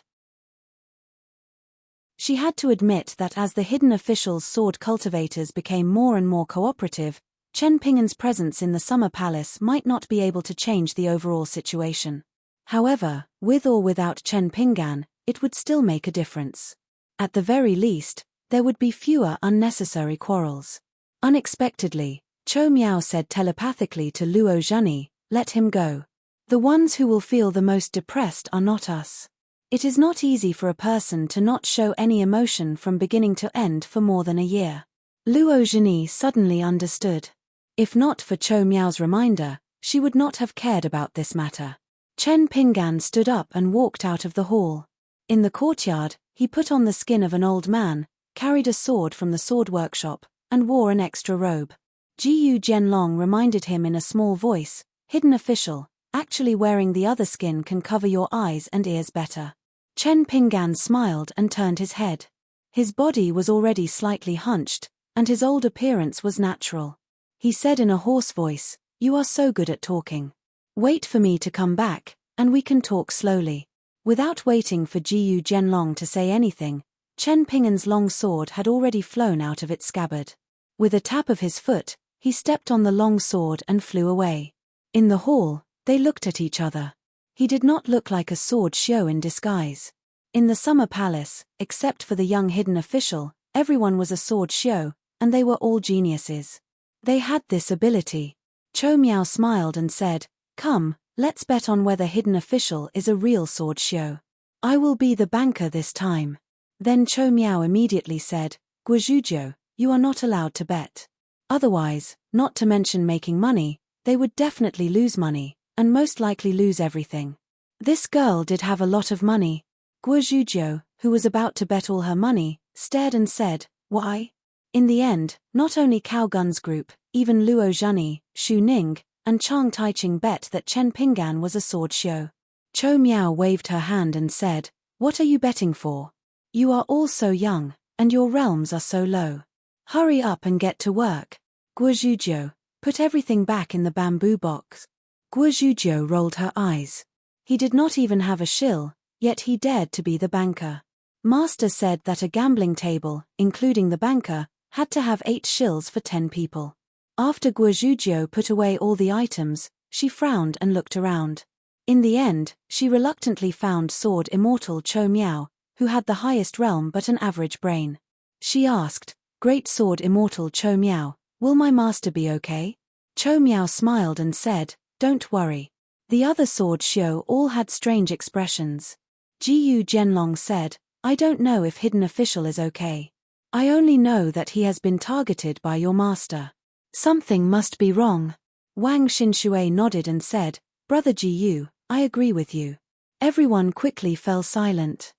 She had to admit that as the hidden official's sword cultivators became more and more cooperative, Chen Pinggan's presence in the summer palace might not be able to change the overall situation. However, with or without Chen Pinggan, it would still make a difference. At the very least, there would be fewer unnecessary quarrels. Unexpectedly, Chou Miao said telepathically to Luo Zhenyi, let him go. The ones who will feel the most depressed are not us. It is not easy for a person to not show any emotion from beginning to end for more than a year. Luo Zhenyi suddenly understood. If not for Chou Miao's reminder, she would not have cared about this matter. Chen Pinggan stood up and walked out of the hall. In the courtyard, he put on the skin of an old man, carried a sword from the sword workshop, and wore an extra robe. Jiyu Jianlong reminded him in a small voice, hidden official, actually wearing the other skin can cover your eyes and ears better. Chen Pinggan smiled and turned his head. His body was already slightly hunched, and his old appearance was natural. He said in a hoarse voice, you are so good at talking. Wait for me to come back, and we can talk slowly. Without waiting for Jiyu Zhenlong to say anything, Chen Ping'an's long sword had already flown out of its scabbard. With a tap of his foot, he stepped on the long sword and flew away. In the hall, they looked at each other. He did not look like a sword show in disguise. In the summer palace, except for the young hidden official, everyone was a sword show, and they were all geniuses. They had this ability. Chou Miao smiled and said, "Come, let's bet on whether hidden official is a real sword show. I will be the banker this time." Then Chou Miao immediately said, "Guozhujiu, you are not allowed to bet. Otherwise, not to mention making money, they would definitely lose money, and most likely lose everything." This girl did have a lot of money. Guozhujiu, who was about to bet all her money, stared and said, "Why?" In the end, not only Cao Gun's group, even Luo Zhani, Xu Ning, and Chang Taiching bet that Chen Ping'an was a sword show. Chou Miao waved her hand and said, "What are you betting for? You are all so young, and your realms are so low. Hurry up and get to work. Guozhujiu, put everything back in the bamboo box." Guozhujiu rolled her eyes. He did not even have a shill, yet he dared to be the banker. Master said that a gambling table, including the banker, had to have 8 shills for 10 people. After Guozhujiu put away all the items, she frowned and looked around. In the end, she reluctantly found Sword Immortal Chou Miao, who had the highest realm but an average brain. She asked, "Great Sword Immortal Chou Miao, will my master be okay?" Chou Miao smiled and said, "Don't worry." The other sword show all had strange expressions. Jiyu Zhenlong said, "I don't know if hidden official is okay. I only know that he has been targeted by your master. Something must be wrong." Wang Xinshui nodded and said, "Brother Jiyu, I agree with you." Everyone quickly fell silent.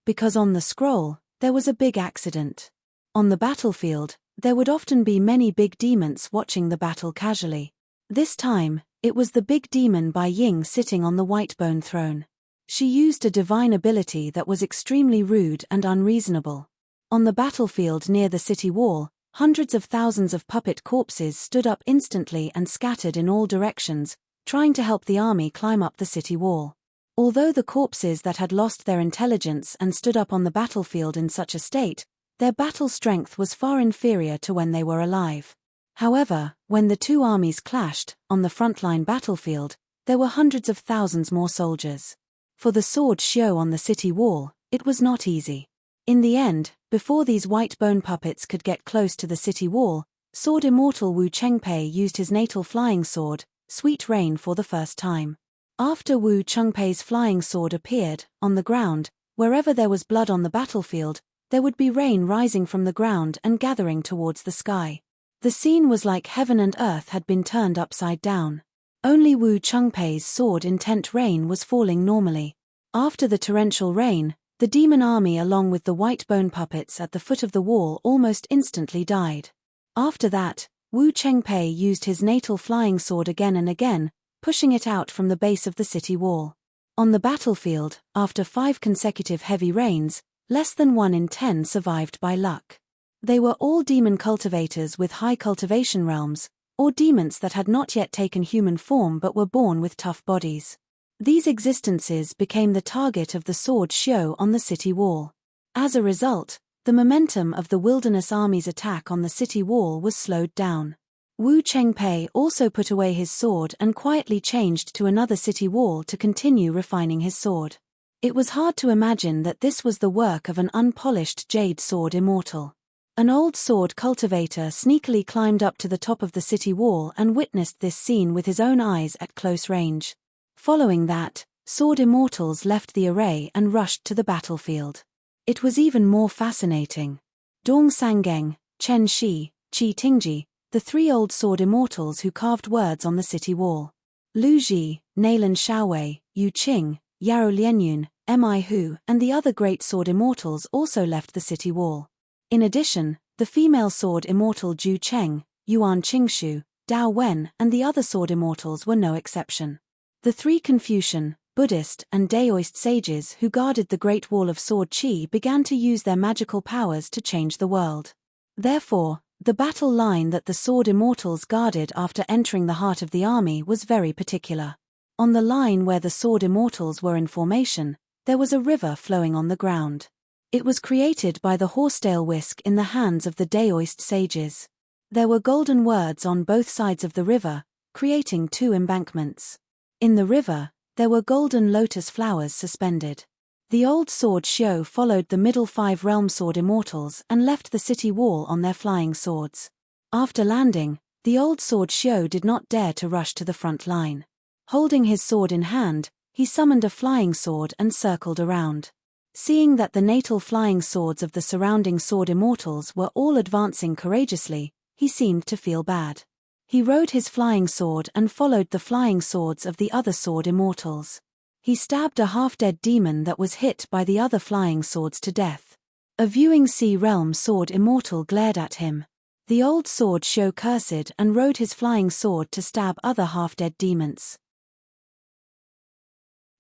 Because on the scroll, there was a big accident. On the battlefield, there would often be many big demons watching the battle casually. This time, it was the big demon Bai Ying sitting on the white bone throne. She used a divine ability that was extremely rude and unreasonable. On the battlefield near the city wall, hundreds of thousands of puppet corpses stood up instantly and scattered in all directions, trying to help the army climb up the city wall. Although the corpses that had lost their intelligence and stood up on the battlefield in such a state, their battle strength was far inferior to when they were alive. However, when the two armies clashed, on the frontline battlefield, there were hundreds of thousands more soldiers. For the sword show on the city wall, it was not easy. In the end, before these white bone puppets could get close to the city wall, Sword Immortal Wu Chengpei used his natal flying sword, Sweet Rain, for the first time. After Wu Chengpei's flying sword appeared, on the ground, wherever there was blood on the battlefield, there would be rain rising from the ground and gathering towards the sky. The scene was like heaven and earth had been turned upside down. Only Wu Chengpei's sword intent rain was falling normally. After the torrential rain, the demon army along with the white bone puppets at the foot of the wall almost instantly died. After that, Wu Chengpei used his natal flying sword again and again, pushing it out from the base of the city wall. On the battlefield, after 5 consecutive heavy rains, less than 1 in 10 survived by luck. They were all demon cultivators with high cultivation realms, or demons that had not yet taken human form but were born with tough bodies. These existences became the target of the sword show on the city wall. As a result, the momentum of the wilderness army's attack on the city wall was slowed down. Wu Chengpei also put away his sword and quietly changed to another city wall to continue refining his sword. It was hard to imagine that this was the work of an unpolished jade sword immortal. An old sword cultivator sneakily climbed up to the top of the city wall and witnessed this scene with his own eyes at close range. Following that, sword immortals left the array and rushed to the battlefield. It was even more fascinating. Dong Sangeng, Chen Shi, Qi Tingji, the 3 old sword immortals who carved words on the city wall. Lu Ji, Nailan Shaowei, Yu Qing, Yaro Lianyun, Mi Hu, and the other great sword immortals also left the city wall. In addition, the female sword immortal Zhu Cheng, Yuan Qingshu, Dao Wen, and the other sword immortals were no exception. The 3 Confucian, Buddhist, and Daoist sages who guarded the Great Wall of Sword Qi began to use their magical powers to change the world. Therefore, the battle line that the sword immortals guarded after entering the heart of the army was very particular. On the line where the sword immortals were in formation, there was a river flowing on the ground. It was created by the horsetail whisk in the hands of the Daoist sages. There were golden words on both sides of the river, creating two embankments. In the river, there were golden lotus flowers suspended. The old sword Xiao followed the middle 5 realm sword immortals and left the city wall on their flying swords. After landing, the old sword Xiao did not dare to rush to the front line. Holding his sword in hand, he summoned a flying sword and circled around. Seeing that the natal flying swords of the surrounding sword immortals were all advancing courageously, he seemed to feel bad. He rode his flying sword and followed the flying swords of the other sword immortals. He stabbed a half-dead demon that was hit by the other flying swords to death. A viewing sea realm sword immortal glared at him. The old sword Xiao cursed and rode his flying sword to stab other half-dead demons.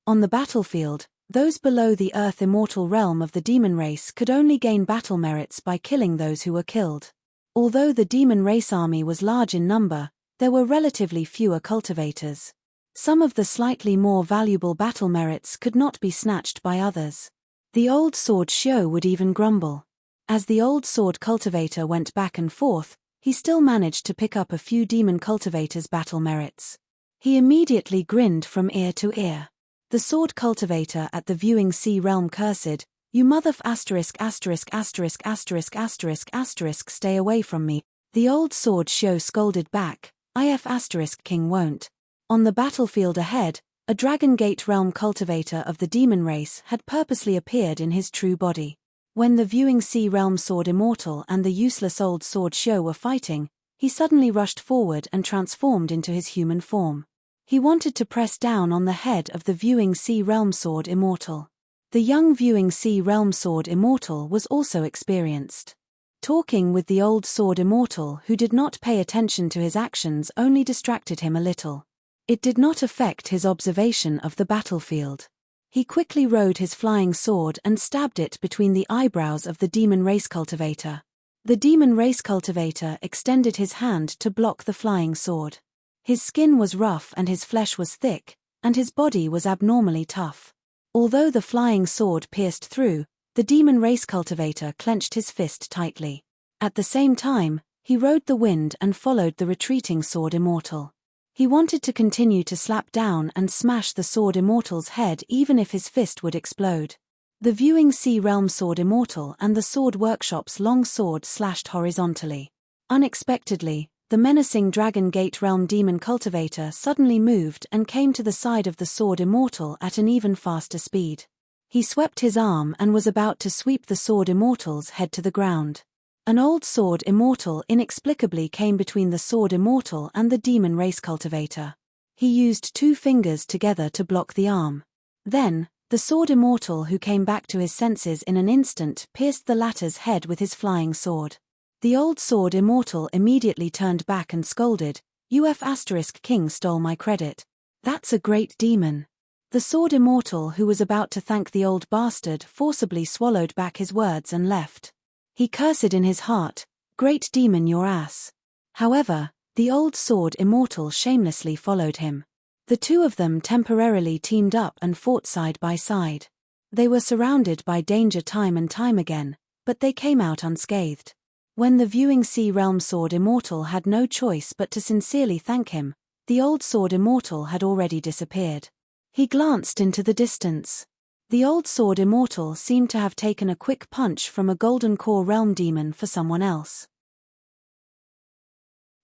On the battlefield, those below the earth immortal realm of the demon race could only gain battle merits by killing those who were killed. Although the demon race army was large in number, there were relatively fewer cultivators. Some of the slightly more valuable battle merits could not be snatched by others. The old sword Xiao would even grumble. As the old sword cultivator went back and forth, he still managed to pick up a few demon cultivators' battle merits. He immediately grinned from ear to ear. The sword cultivator at the viewing sea realm cursed, "You motherf ************************* stay away from me." The old sword Xiao scolded back, "If ***************************** won't." On the battlefield ahead, a Dragon Gate realm cultivator of the demon race had purposely appeared in his true body. When the viewing sea realm sword immortal and the useless old sword Xiao were fighting, he suddenly rushed forward and transformed into his human form. He wanted to press down on the head of the viewing sea realm sword immortal. The young viewing sea realm sword immortal was also experienced. Talking with the old sword immortal who did not pay attention to his actions only distracted him a little. It did not affect his observation of the battlefield. He quickly rode his flying sword and stabbed it between the eyebrows of the demon race cultivator. The demon race cultivator extended his hand to block the flying sword. His skin was rough and his flesh was thick, and his body was abnormally tough. Although the flying sword pierced through, the demon race cultivator clenched his fist tightly. At the same time, he rode the wind and followed the retreating sword immortal. He wanted to continue to slap down and smash the sword immortal's head even if his fist would explode. The viewing sea realm sword immortal and the sword workshop's long sword slashed horizontally. Unexpectedly, the menacing Dragon Gate realm demon cultivator suddenly moved and came to the side of the sword immortal at an even faster speed. He swept his arm and was about to sweep the sword immortal's head to the ground. An old sword immortal inexplicably came between the sword immortal and the demon race cultivator. He used 2 fingers together to block the arm. Then, the sword immortal who came back to his senses in an instant pierced the latter's head with his flying sword. The old sword immortal immediately turned back and scolded, "King stole my credit. That's a great demon." The sword immortal who was about to thank the old bastard forcibly swallowed back his words and left. He cursed in his heart, "Great demon your ass." However, the old sword immortal shamelessly followed him. The two of them temporarily teamed up and fought side by side. They were surrounded by danger time and time again, but they came out unscathed. When the viewing sea realm sword immortal had no choice but to sincerely thank him, the old sword immortal had already disappeared. He glanced into the distance. The old sword immortal seemed to have taken a quick punch from a golden core realm demon for someone else.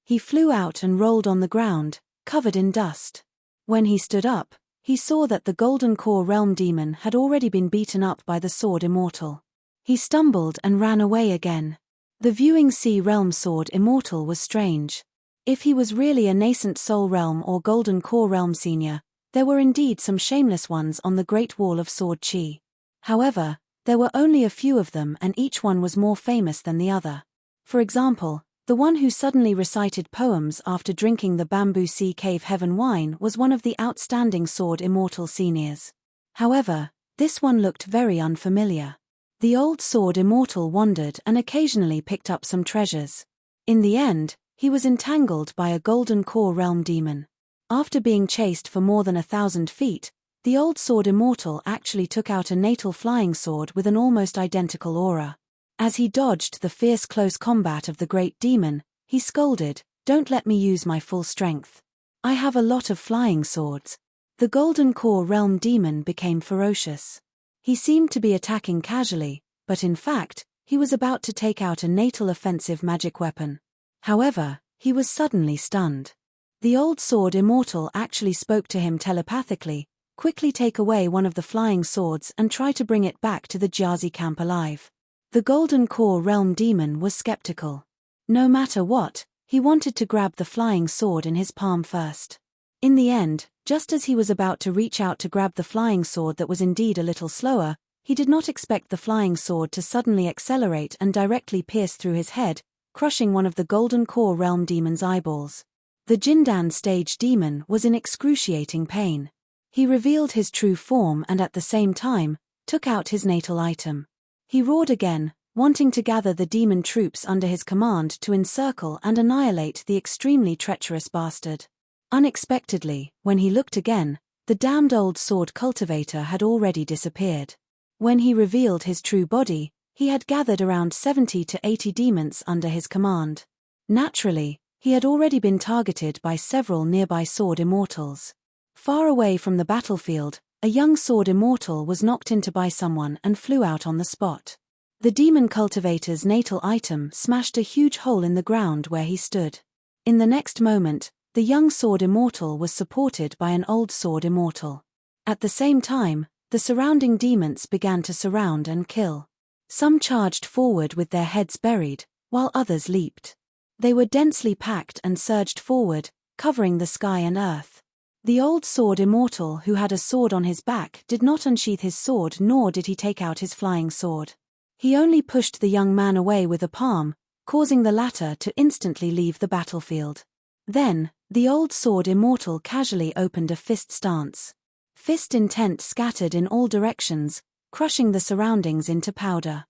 He flew out and rolled on the ground, covered in dust. When he stood up, he saw that the golden core realm demon had already been beaten up by the sword immortal. He stumbled and ran away again. The viewing sea realm sword immortal was strange. If he was really a nascent soul realm or golden core realm senior, there were indeed some shameless ones on the Great Wall of Sword Chi. However, there were only a few of them and each one was more famous than the other. For example, the one who suddenly recited poems after drinking the Bamboo Sea Cave Heaven wine was one of the outstanding sword immortal seniors. However, this one looked very unfamiliar. The old sword immortal wandered and occasionally picked up some treasures. In the end, he was entangled by a golden core realm demon. After being chased for more than 1,000 feet, the old sword immortal actually took out a natal flying sword with an almost identical aura. As he dodged the fierce close combat of the great demon, he scolded, "Don't let me use my full strength. I have a lot of flying swords." The Golden Core Realm demon became ferocious. He seemed to be attacking casually, but in fact, he was about to take out a natal offensive magic weapon. However, he was suddenly stunned. The old sword immortal actually spoke to him telepathically, "Quickly take away one of the flying swords and try to bring it back to the Jazi camp alive." The Golden Core Realm demon was skeptical. No matter what, he wanted to grab the flying sword in his palm first. In the end, just as he was about to reach out to grab the flying sword that was indeed a little slower, he did not expect the flying sword to suddenly accelerate and directly pierce through his head, crushing one of the Golden Core Realm demon's eyeballs. The Jindan stage demon was in excruciating pain. He revealed his true form and at the same time, took out his natal item. He roared again, wanting to gather the demon troops under his command to encircle and annihilate the extremely treacherous bastard. Unexpectedly, when he looked again, the damned old sword cultivator had already disappeared. When he revealed his true body, he had gathered around 70 to 80 demons under his command. Naturally, he had already been targeted by several nearby sword immortals. Far away from the battlefield, a young sword immortal was knocked into by someone and flew out on the spot. The demon cultivator's natal item smashed a huge hole in the ground where he stood. In the next moment, the young sword immortal was supported by an old sword immortal. At the same time, the surrounding demons began to surround and kill. Some charged forward with their heads buried, while others leaped. They were densely packed and surged forward, covering the sky and earth. The old sword immortal who had a sword on his back did not unsheath his sword, nor did he take out his flying sword. He only pushed the young man away with a palm, causing the latter to instantly leave the battlefield. Then, the old sword immortal casually opened a fist stance. Fist intent scattered in all directions, crushing the surroundings into powder.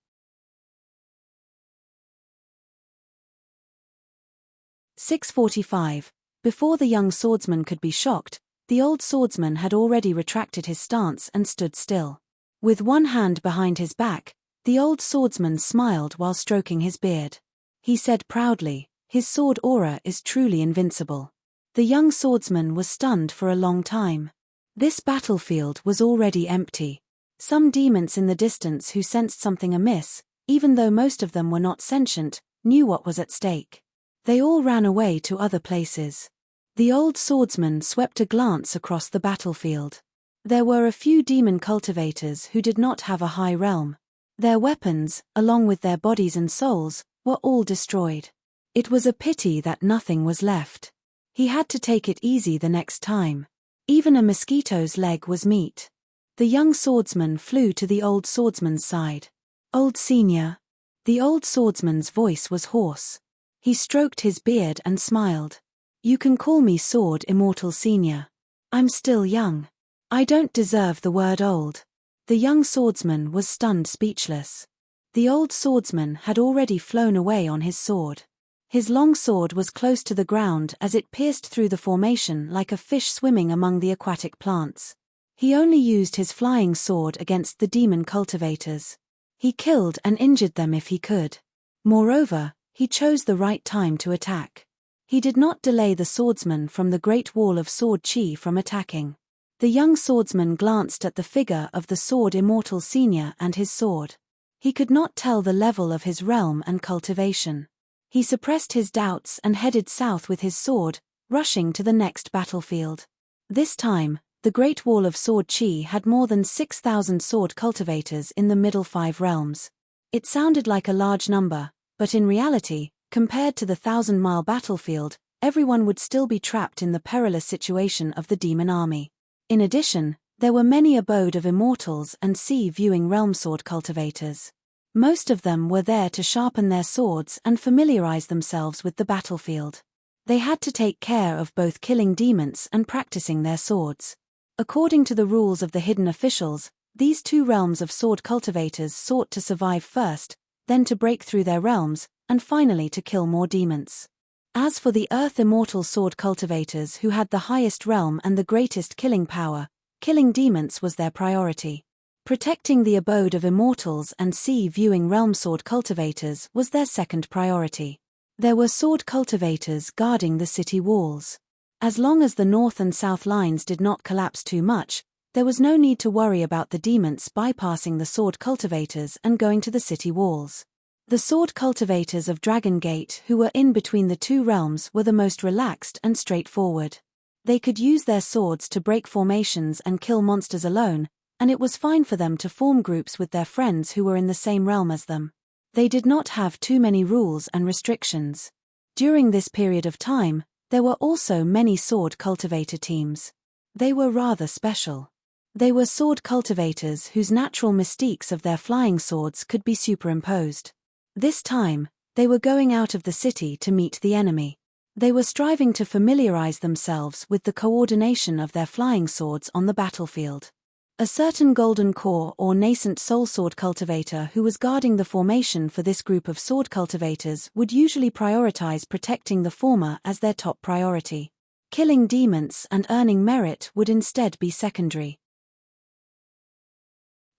6:45. Before the young swordsman could be shocked, the old swordsman had already retracted his stance and stood still. With one hand behind his back, the old swordsman smiled while stroking his beard. He said proudly, "His sword aura is truly invincible." The young swordsman was stunned for a long time. This battlefield was already empty. Some demons in the distance who sensed something amiss, even though most of them were not sentient, knew what was at stake. They all ran away to other places. The old swordsman swept a glance across the battlefield. There were a few demon cultivators who did not have a high realm. Their weapons, along with their bodies and souls, were all destroyed. It was a pity that nothing was left. He had to take it easy the next time. Even a mosquito's leg was meat. The young swordsman flew to the old swordsman's side. "Old senior." The old swordsman's voice was hoarse. He stroked his beard and smiled. "You can call me Sword Immortal Senior. I'm still young. I don't deserve the word old." The young swordsman was stunned speechless. The old swordsman had already flown away on his sword. His long sword was close to the ground as it pierced through the formation like a fish swimming among the aquatic plants. He only used his flying sword against the demon cultivators. He killed and injured them if he could. Moreover, he chose the right time to attack. He did not delay the swordsman from the Great Wall of Sword Chi from attacking. The young swordsman glanced at the figure of the Sword Immortal Senior and his sword. He could not tell the level of his realm and cultivation. He suppressed his doubts and headed south with his sword, rushing to the next battlefield. This time, the Great Wall of Sword Chi had more than 6,000 sword cultivators in the middle 5 realms. It sounded like a large number, but in reality, compared to the 1,000-mile battlefield, everyone would still be trapped in the perilous situation of the demon army. In addition, there were many abode of immortals and sea-viewing realm sword cultivators. Most of them were there to sharpen their swords and familiarize themselves with the battlefield. They had to take care of both killing demons and practicing their swords. According to the rules of the hidden officials, these 2 realms of sword cultivators sought to survive first, then to break through their realms, and finally to kill more demons. As for the Earth Immortal sword cultivators who had the highest realm and the greatest killing power, killing demons was their priority. Protecting the abode of immortals and sea-viewing realm sword cultivators was their second priority. There were sword cultivators guarding the city walls. As long as the north and south lines did not collapse too much, there was no need to worry about the demons bypassing the sword cultivators and going to the city walls. The sword cultivators of Dragon Gate who were in between the two realms were the most relaxed and straightforward. They could use their swords to break formations and kill monsters alone, and it was fine for them to form groups with their friends who were in the same realm as them. They did not have too many rules and restrictions. During this period of time, there were also many sword cultivator teams. They were rather special. They were sword cultivators whose natural mystiques of their flying swords could be superimposed. This time, they were going out of the city to meet the enemy. They were striving to familiarize themselves with the coordination of their flying swords on the battlefield. A certain golden core or nascent soul sword cultivator who was guarding the formation for this group of sword cultivators would usually prioritize protecting the former as their top priority. Killing demons and earning merit would instead be secondary.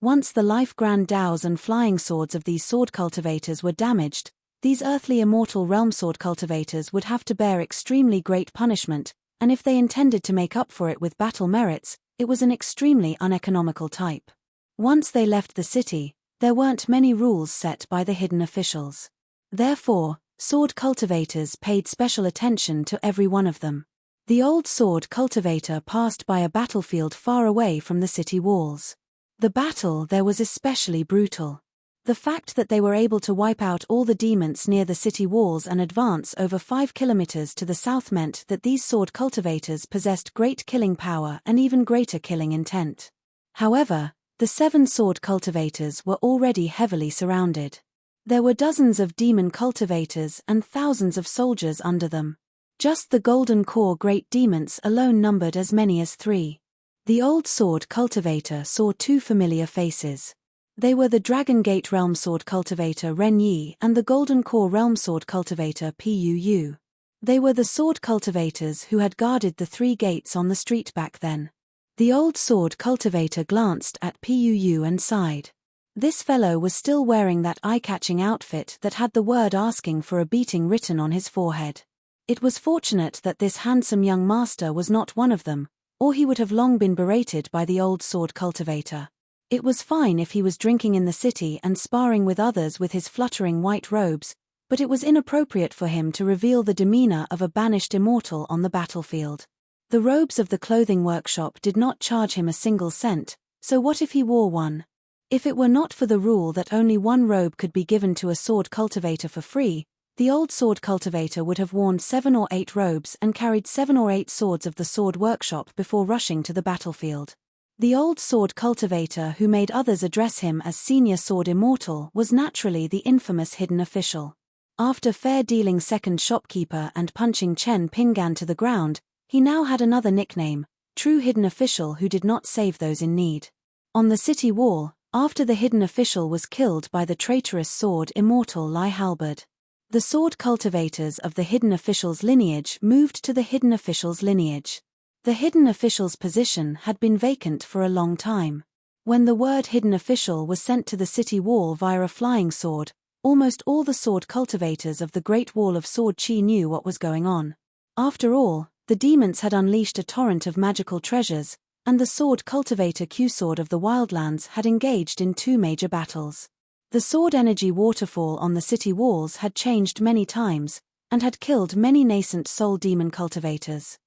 Once the life grand dows and flying swords of these sword cultivators were damaged, these earthly immortal realm sword cultivators would have to bear extremely great punishment, and if they intended to make up for it with battle merits, it was an extremely uneconomical type. Once they left the city, there weren't many rules set by the hidden officials. Therefore, sword cultivators paid special attention to every one of them. The old sword cultivator passed by a battlefield far away from the city walls. The battle there was especially brutal. The fact that they were able to wipe out all the demons near the city walls and advance over 5 kilometers to the south meant that these sword cultivators possessed great killing power and even greater killing intent. However, the 7 sword cultivators were already heavily surrounded. There were dozens of demon cultivators and thousands of soldiers under them. Just the Golden Core great demons alone numbered as many as 3. The old sword cultivator saw 2 familiar faces. They were the Dragon Gate Realm Sword Cultivator Ren Yi and the Golden Core Realm Sword Cultivator Puu. They were the sword cultivators who had guarded the 3 gates on the street back then. The old sword cultivator glanced at Puu and sighed. This fellow was still wearing that eye-catching outfit that had the word asking for a beating written on his forehead. It was fortunate that this handsome young master was not one of them, or he would have long been berated by the old sword cultivator. It was fine if he was drinking in the city and sparring with others with his fluttering white robes, but it was inappropriate for him to reveal the demeanor of a banished immortal on the battlefield. The robes of the clothing workshop did not charge him a single cent, so what if he wore one? If it were not for the rule that only one robe could be given to a sword cultivator for free, the old sword cultivator would have worn 7 or 8 robes and carried 7 or 8 swords of the sword workshop before rushing to the battlefield. The old sword cultivator who made others address him as Senior Sword Immortal was naturally the infamous hidden official. After fair-dealing second shopkeeper and punching Chen Pingan to the ground, he now had another nickname, True Hidden Official who did not save those in need. On the city wall, after the hidden official was killed by the traitorous sword Immortal Lai Halberd, the sword cultivators of the hidden official's lineage moved to the hidden official's lineage. The hidden official's position had been vacant for a long time. When the word hidden official was sent to the city wall via a flying sword, almost all the sword cultivators of the Great Wall of Sword Chi knew what was going on. After all, the demons had unleashed a torrent of magical treasures, and the sword cultivator Q-Sword of the Wildlands had engaged in 2 major battles. The sword energy waterfall on the city walls had changed many times, and had killed many nascent soul demon cultivators.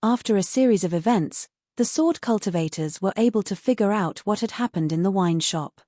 After a series of events, the sword cultivators were able to figure out what had happened in the wine shop.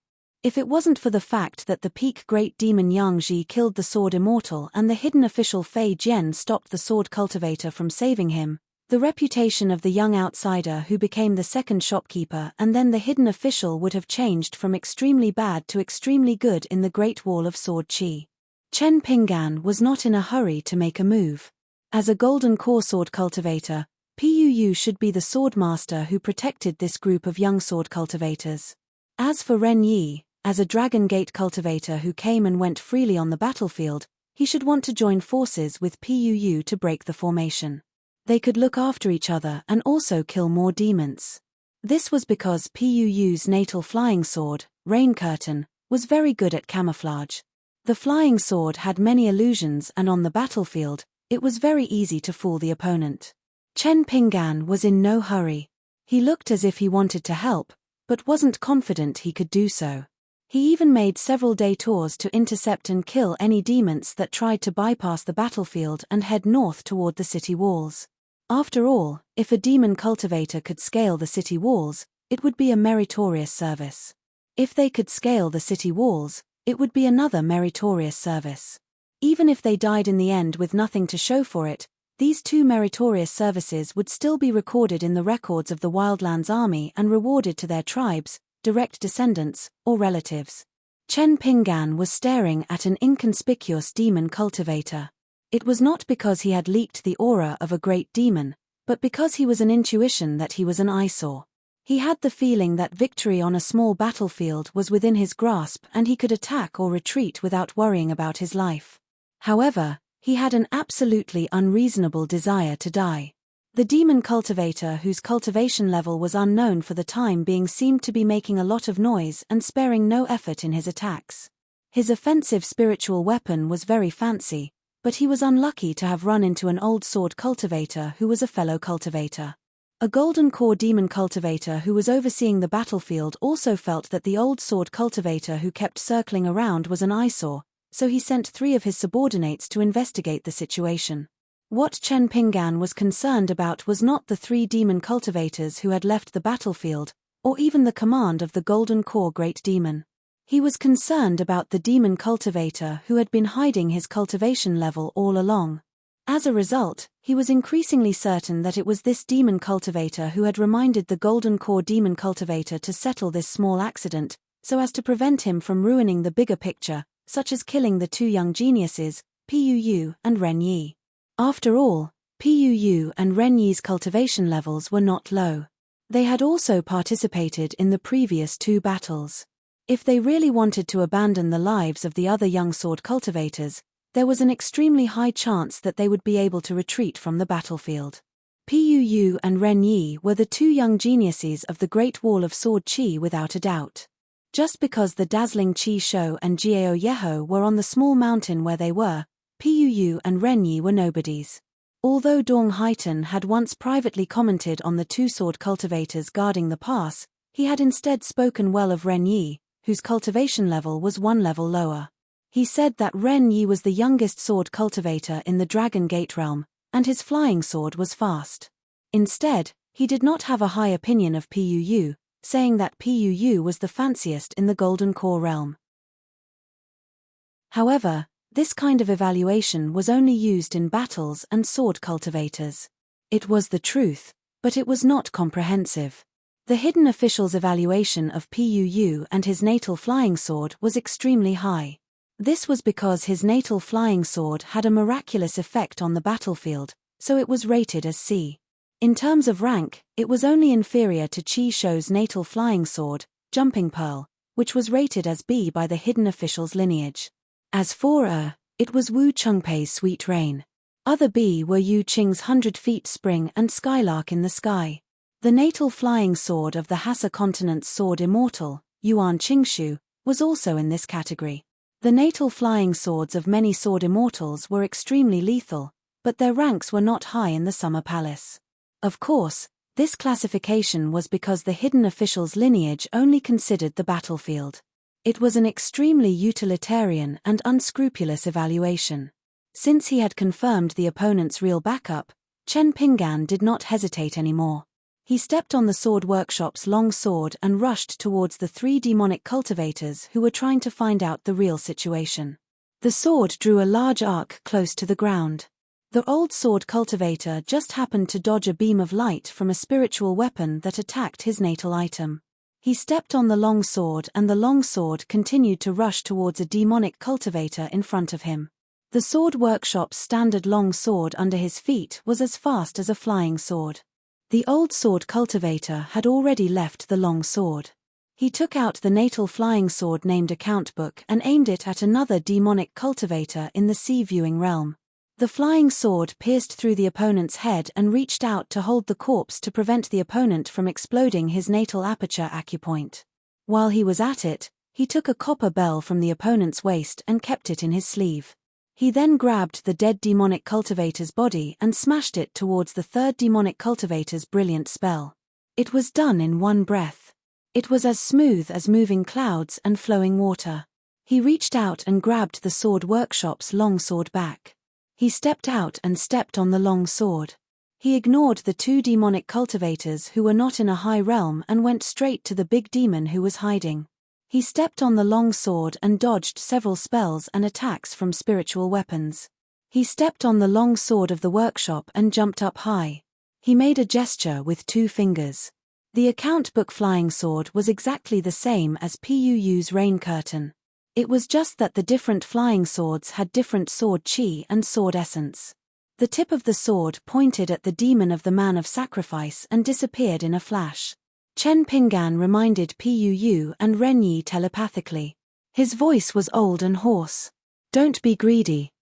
If it wasn't for the fact that the peak great demon Yang Ji killed the sword immortal and the hidden official Fei Jian stopped the sword cultivator from saving him, the reputation of the young outsider who became the second shopkeeper and then the hidden official would have changed from extremely bad to extremely good in the Great Wall of Sword Chi. Chen Pingan was not in a hurry to make a move. As a golden core sword cultivator, Puu should be the sword master who protected this group of young sword cultivators. As for Ren Yi, as a Dragon Gate cultivator who came and went freely on the battlefield, he should want to join forces with Puu to break the formation. They could look after each other and also kill more demons. This was because Puu's natal flying sword, Rain Curtain, was very good at camouflage. The flying sword had many illusions, and on the battlefield, it was very easy to fool the opponent. Chen Pinggan was in no hurry. He looked as if he wanted to help, but wasn't confident he could do so. He even made several detours to intercept and kill any demons that tried to bypass the battlefield and head north toward the city walls. After all, if a demon cultivator could scale the city walls, it would be a meritorious service. If they could scale the city walls, it would be another meritorious service. Even if they died in the end with nothing to show for it, these two meritorious services would still be recorded in the records of the Wildlands Army and rewarded to their tribes, direct descendants, or relatives. Chen Pinggan was staring at an inconspicuous demon cultivator. It was not because he had leaked the aura of a great demon, but because he was an intuition that he was an eyesore. He had the feeling that victory on a small battlefield was within his grasp and he could attack or retreat without worrying about his life. However, he had an absolutely unreasonable desire to die. The demon cultivator, whose cultivation level was unknown for the time being, seemed to be making a lot of noise and sparing no effort in his attacks. His offensive spiritual weapon was very fancy, but he was unlucky to have run into an old sword cultivator who was a fellow cultivator. A golden core demon cultivator who was overseeing the battlefield also felt that the old sword cultivator who kept circling around was an eyesore, so he sent 3 of his subordinates to investigate the situation. What Chen Pinggan was concerned about was not the 3 demon cultivators who had left the battlefield, or even the command of the Golden Core Great Demon. He was concerned about the demon cultivator who had been hiding his cultivation level all along. As a result, he was increasingly certain that it was this demon cultivator who had reminded the Golden Core Demon cultivator to settle this small accident, so as to prevent him from ruining the bigger picture, such as killing the 2 young geniuses, Puu and Ren Yi. After all, Puu and Ren Yi's cultivation levels were not low. They had also participated in the previous 2 battles. If they really wanted to abandon the lives of the other young sword cultivators, there was an extremely high chance that they would be able to retreat from the battlefield. Puu and Ren Yi were the 2 young geniuses of the Great Wall of Sword Qi without a doubt. Just because the dazzling Qi Shou and Jiao Yeho were on the small mountain where they were, Puu and Ren Yi were nobodies. Although Dong Haitan had once privately commented on the 2 sword cultivators guarding the pass, he had instead spoken well of Ren Yi, whose cultivation level was 1 level lower. He said that Ren Yi was the youngest sword cultivator in the Dragon Gate realm, and his flying sword was fast. Instead, he did not have a high opinion of Puu, saying that Puu was the fanciest in the Golden Core realm. However, this kind of evaluation was only used in battles and sword cultivators. It was the truth, but it was not comprehensive. The hidden official's evaluation of Puu and his natal flying sword was extremely high. This was because his natal flying sword had a miraculous effect on the battlefield, so it was rated as C. In terms of rank, it was only inferior to Qi Shou's natal flying sword, Jumping Pearl, which was rated as B by the hidden official's lineage. As for it was Wu Chengpei's Sweet Rain. Other B were Yu Qing's 100 Feet Spring and Skylark in the Sky. The natal flying sword of the Hassa continent's sword immortal, Yuan Qingshu, was also in this category. The natal flying swords of many sword immortals were extremely lethal, but their ranks were not high in the Summer Palace. Of course, this classification was because the hidden official's lineage only considered the battlefield. It was an extremely utilitarian and unscrupulous evaluation. Since he had confirmed the opponent's real backup, Chen Pinggan did not hesitate anymore. He stepped on the sword workshop's long sword and rushed towards the 3 demonic cultivators who were trying to find out the real situation. The sword drew a large arc close to the ground. The old sword cultivator just happened to dodge a beam of light from a spiritual weapon that attacked his natal item. He stepped on the long sword and the long sword continued to rush towards a demonic cultivator in front of him. The sword workshop's standard long sword under his feet was as fast as a flying sword. The old sword cultivator had already left the long sword. He took out the natal flying sword named Audiobook and aimed it at another demonic cultivator in the sea-viewing realm. The flying sword pierced through the opponent's head and reached out to hold the corpse to prevent the opponent from exploding his natal aperture acupoint. While he was at it, he took a copper bell from the opponent's waist and kept it in his sleeve. He then grabbed the dead demonic cultivator's body and smashed it towards the third demonic cultivator's brilliant spell. It was done in one breath. It was as smooth as moving clouds and flowing water. He reached out and grabbed the sword workshop's long sword back. He stepped out and stepped on the long sword. He ignored the two demonic cultivators who were not in a high realm and went straight to the big demon who was hiding. He stepped on the long sword and dodged several spells and attacks from spiritual weapons. He stepped on the long sword of the workshop and jumped up high. He made a gesture with 2 fingers. The Audiobook flying sword was exactly the same as Puu's rain curtain. It was just that the different flying swords had different sword chi and sword essence. The tip of the sword pointed at the demon of the man of sacrifice and disappeared in a flash. Chen Pinggan reminded Puu and Renyi telepathically. His voice was old and hoarse. Don't be greedy.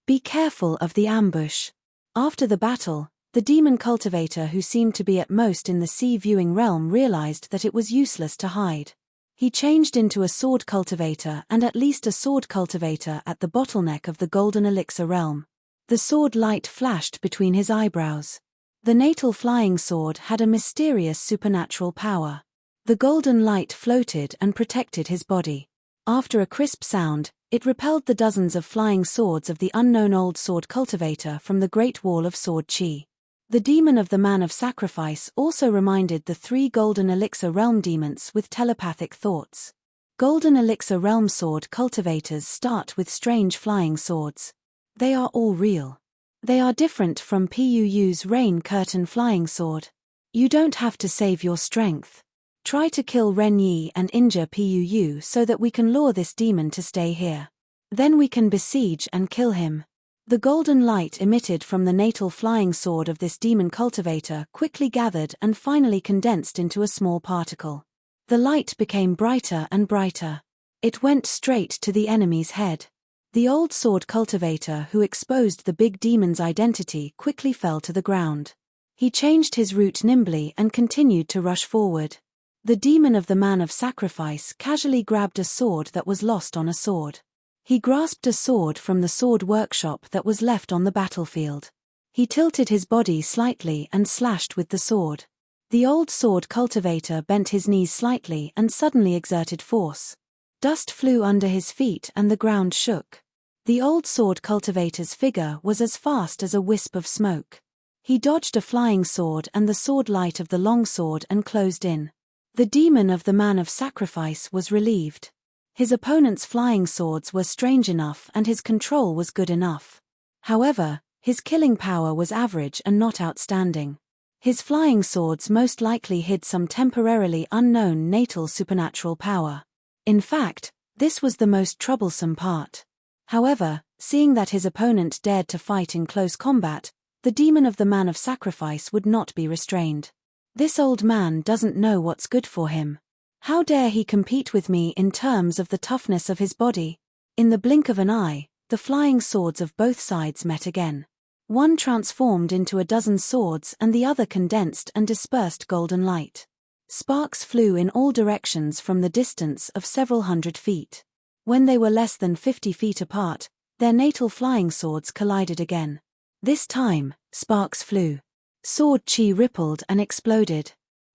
Be careful of the ambush. After the battle, the demon cultivator who seemed to be at most in the sea-viewing realm realized that it was useless to hide. He changed into a sword cultivator and at least a sword cultivator at the bottleneck of the golden elixir realm. The sword light flashed between his eyebrows. The natal flying sword had a mysterious supernatural power. The golden light floated and protected his body. After a crisp sound, it repelled the dozens of flying swords of the unknown old sword cultivator from the great wall of sword chi. The demon of the man of sacrifice also reminded the 3 golden elixir realm demons with telepathic thoughts. Golden elixir realm sword cultivators start with strange flying swords. They are all real. They are different from Puu's rain curtain flying sword. You don't have to save your strength. Try to kill Renyi and injure Puu so that we can lure this demon to stay here. Then we can besiege and kill him. The golden light emitted from the natal flying sword of this demon cultivator quickly gathered and finally condensed into a small particle. The light became brighter and brighter. It went straight to the enemy's head. The old sword cultivator who exposed the big demon's identity quickly fell to the ground. He changed his route nimbly and continued to rush forward. The demon of the man of sacrifice casually grabbed a sword that was lost on a sword. He grasped a sword from the sword workshop that was left on the battlefield. He tilted his body slightly and slashed with the sword. The old sword cultivator bent his knees slightly and suddenly exerted force. Dust flew under his feet and the ground shook. The old sword cultivator's figure was as fast as a wisp of smoke. He dodged a flying sword and the sword light of the long sword and closed in. The demon of the man of sacrifice was relieved. His opponent's flying swords were strange enough and his control was good enough. However, his killing power was average and not outstanding. His flying swords most likely hid some temporarily unknown natal supernatural power. In fact, this was the most troublesome part. However, seeing that his opponent dared to fight in close combat, the demon of the man of sacrifice would not be restrained. This old man doesn't know what's good for him. How dare he compete with me in terms of the toughness of his body? In the blink of an eye, the flying swords of both sides met again. One transformed into a dozen swords and the other condensed and dispersed golden light. Sparks flew in all directions from the distance of several hundred feet. When they were less than 50 feet apart, their natal flying swords collided again. This time, sparks flew. Sword chi rippled and exploded.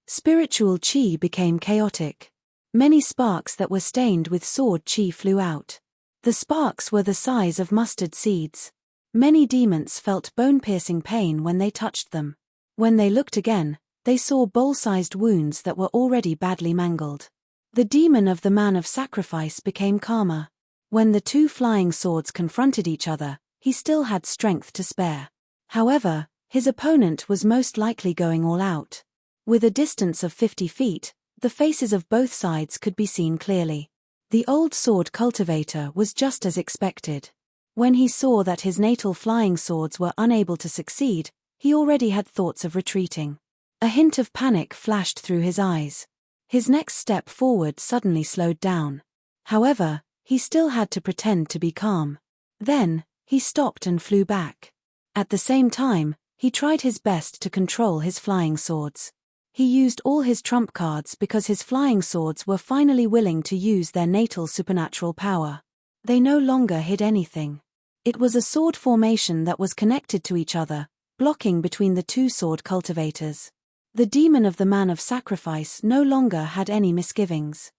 Spiritual chi became chaotic. Many sparks that were stained with sword chi flew out. The sparks were the size of mustard seeds. Many demons felt bone-piercing pain when they touched them. When they looked again, they saw bowl-sized wounds that were already badly mangled. The demon of the man of sacrifice became calmer. When the 2 flying swords confronted each other, he still had strength to spare. However, his opponent was most likely going all out. With a distance of 50 feet, the faces of both sides could be seen clearly. The old sword cultivator was just as expected. When he saw that his natal flying swords were unable to succeed, he already had thoughts of retreating. A hint of panic flashed through his eyes. His next step forward suddenly slowed down. However, he still had to pretend to be calm. Then, he stopped and flew back. At the same time, he tried his best to control his flying swords. He used all his trump cards because his flying swords were finally willing to use their natal supernatural power. They no longer hid anything. It was a sword formation that was connected to each other, blocking between the two sword cultivators. The demon of the man of sacrifice no longer had any misgivings.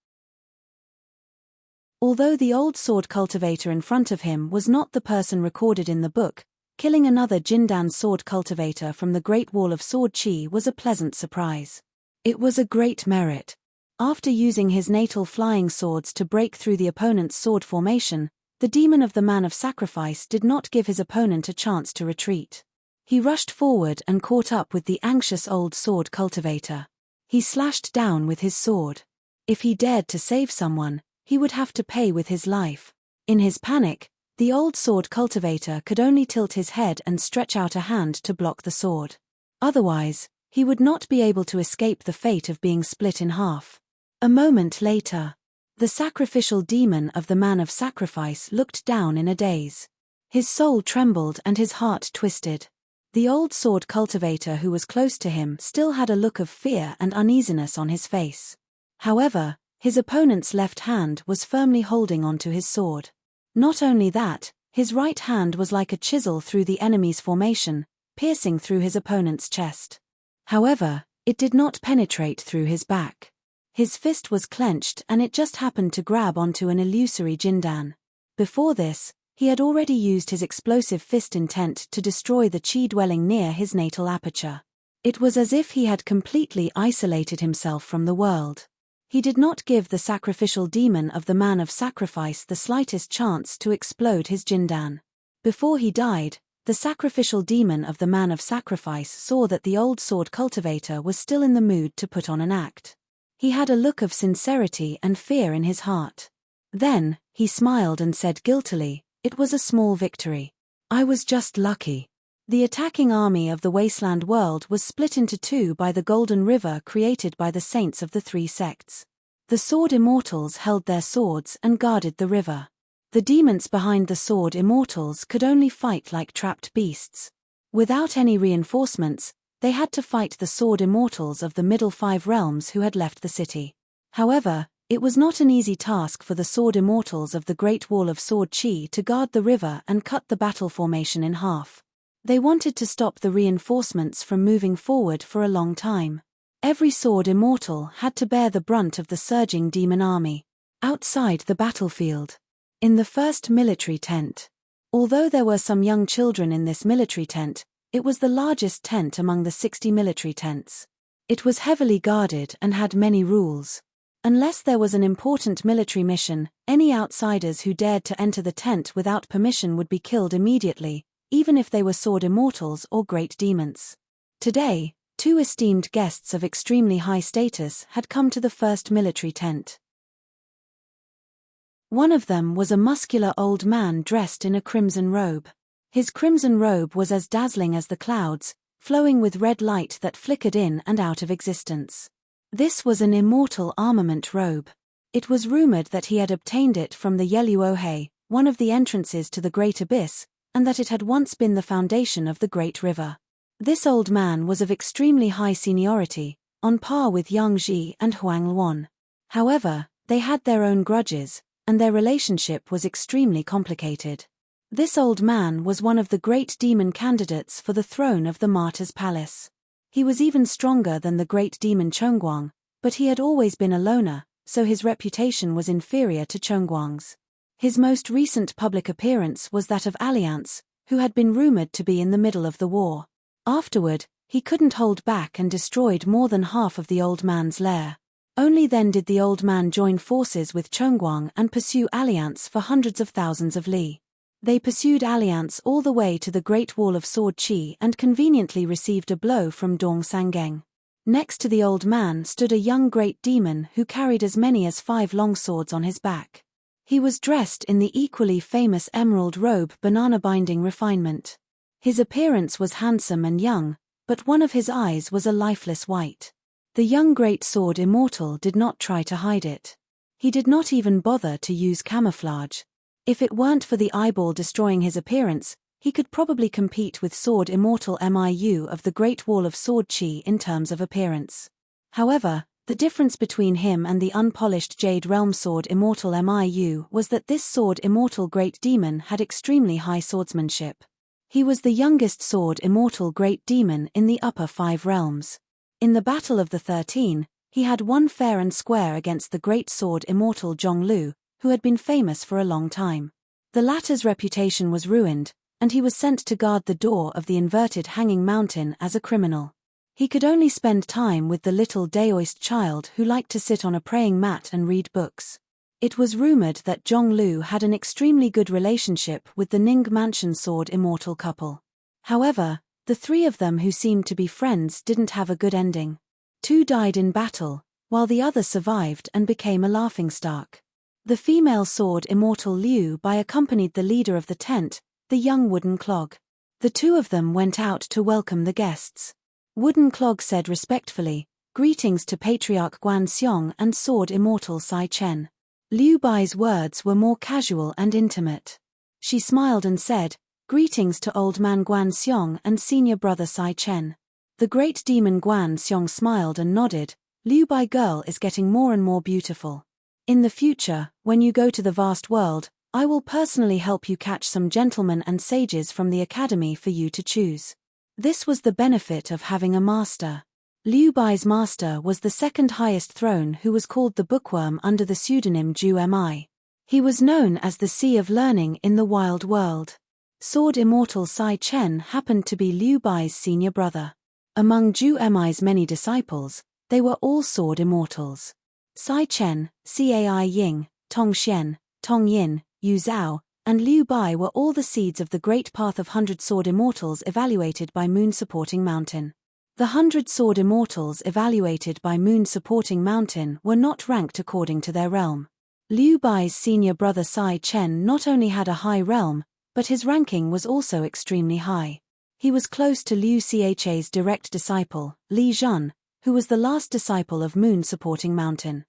Although the old sword cultivator in front of him was not the person recorded in the book, killing another Jindan sword cultivator from the Great Wall of Sword Chi was a pleasant surprise. It was a great merit. After using his natal flying swords to break through the opponent's sword formation, the demon of the man of sacrifice did not give his opponent a chance to retreat. He rushed forward and caught up with the anxious old sword cultivator. He slashed down with his sword. If he dared to save someone, he would have to pay with his life. In his panic, the old sword cultivator could only tilt his head and stretch out a hand to block the sword. Otherwise, he would not be able to escape the fate of being split in half. A moment later, the sacrificial demon of the man of sacrifice looked down in a daze. His soul trembled and his heart twisted. The old sword cultivator who was close to him still had a look of fear and uneasiness on his face. However, his opponent's left hand was firmly holding onto his sword. Not only that, his right hand was like a chisel through the enemy's formation, piercing through his opponent's chest. However, it did not penetrate through his back. His fist was clenched and it just happened to grab onto an illusory Jindan. Before this, he had already used his explosive fist intent to destroy the chi dwelling near his natal aperture. It was as if he had completely isolated himself from the world. He did not give the sacrificial demon of the man of sacrifice the slightest chance to explode his Jindan. Before he died, the sacrificial demon of the man of sacrifice saw that the old sword cultivator was still in the mood to put on an act. He had a look of sincerity and fear in his heart. Then, he smiled and said guiltily, "It was a small victory. I was just lucky." The attacking army of the wasteland world was split into two by the golden river created by the saints of the three sects. The sword immortals held their swords and guarded the river. The demons behind the sword immortals could only fight like trapped beasts. Without any reinforcements, they had to fight the sword immortals of the middle five realms who had left the city. However, it was not an easy task for the sword immortals of the Great Wall of Sword Chi to guard the river and cut the battle formation in half. They wanted to stop the reinforcements from moving forward for a long time. Every sword immortal had to bear the brunt of the surging demon army. Outside the battlefield, in the first military tent. Although there were some young children in this military tent, it was the largest tent among the 60 military tents. It was heavily guarded and had many rules. Unless there was an important military mission, any outsiders who dared to enter the tent without permission would be killed immediately, even if they were sword immortals or great demons. Today, two esteemed guests of extremely high status had come to the first military tent. One of them was a muscular old man dressed in a crimson robe. His crimson robe was as dazzling as the clouds, flowing with red light that flickered in and out of existence. This was an immortal armament robe. It was rumored that he had obtained it from the Yeluohe, one of the entrances to the Great Abyss, and that it had once been the foundation of the Great River. This old man was of extremely high seniority, on par with Yang Ji and Huang Luan. However, they had their own grudges, and their relationship was extremely complicated. This old man was one of the great demon candidates for the throne of the Martyr's Palace. He was even stronger than the great demon Chongguang, but he had always been a loner, so his reputation was inferior to Chongguang's. His most recent public appearance was that of Alliance, who had been rumored to be in the middle of the war. Afterward, he couldn't hold back and destroyed more than half of the old man's lair. Only then did the old man join forces with Chongguang and pursue Alliance for hundreds of thousands of li. They pursued Alliance all the way to the Great Wall of Sword Chi and conveniently received a blow from Dong Sangeng. Next to the old man stood a young great demon who carried as many as 5 long swords on his back. He was dressed in the equally famous emerald robe banana binding refinement. His appearance was handsome and young, but one of his eyes was a lifeless white. The young great sword immortal did not try to hide it. He did not even bother to use camouflage. If it weren't for the eyeball destroying his appearance, he could probably compete with sword immortal Miu of the Great Wall of Sword Chi in terms of appearance. However, the difference between him and the unpolished Jade Realm sword immortal Miu was that this sword immortal great demon had extremely high swordsmanship. He was the youngest sword immortal great demon in the upper 5 realms. In the Battle of the 13, he had won fair and square against the great sword immortal Zhonglu, who had been famous for a long time. The latter's reputation was ruined, and he was sent to guard the door of the inverted hanging mountain as a criminal. He could only spend time with the little Daoist child who liked to sit on a praying mat and read books. It was rumored that Zhonglu had an extremely good relationship with the Ning Mansion sword immortal couple. However, the 3 of them who seemed to be friends didn't have a good ending. 2 died in battle, while the other survived and became a laughingstock. The female sword immortal Liu Bai accompanied the leader of the tent, the young Wooden Clog. The 2 of them went out to welcome the guests. Wooden Clog said respectfully, "Greetings to Patriarch Guan Xiong and sword immortal Sai Chen." Liu Bai's words were more casual and intimate. She smiled and said, "Greetings to old man Guan Xiong and senior brother Sai Chen." The great demon Guan Xiong smiled and nodded. "Liu Bai girl is getting more and more beautiful. In the future, when you go to the vast world, I will personally help you catch some gentlemen and sages from the academy for you to choose." This was the benefit of having a master. Liu Bai's master was the second highest throne, who was called the Bookworm under the pseudonym Ju Mi. He was known as the Sea of Learning in the wild world. Sword immortal Sai Chen happened to be Liu Bai's senior brother. Among Ju Mi's many disciples, they were all sword immortals. Sai Chen, Cai Ying, Tong Xian, Tong Yin, Yu Zhao, and Liu Bai were all the seeds of the great path of 100 sword immortals evaluated by Moon Supporting Mountain. The 100 sword immortals evaluated by Moon Supporting Mountain were not ranked according to their realm. Liu Bai's senior brother Sai Chen not only had a high realm, but his ranking was also extremely high. He was close to Liu Cha's direct disciple, Li Zhun, who was the last disciple of Moon Supporting Mountain.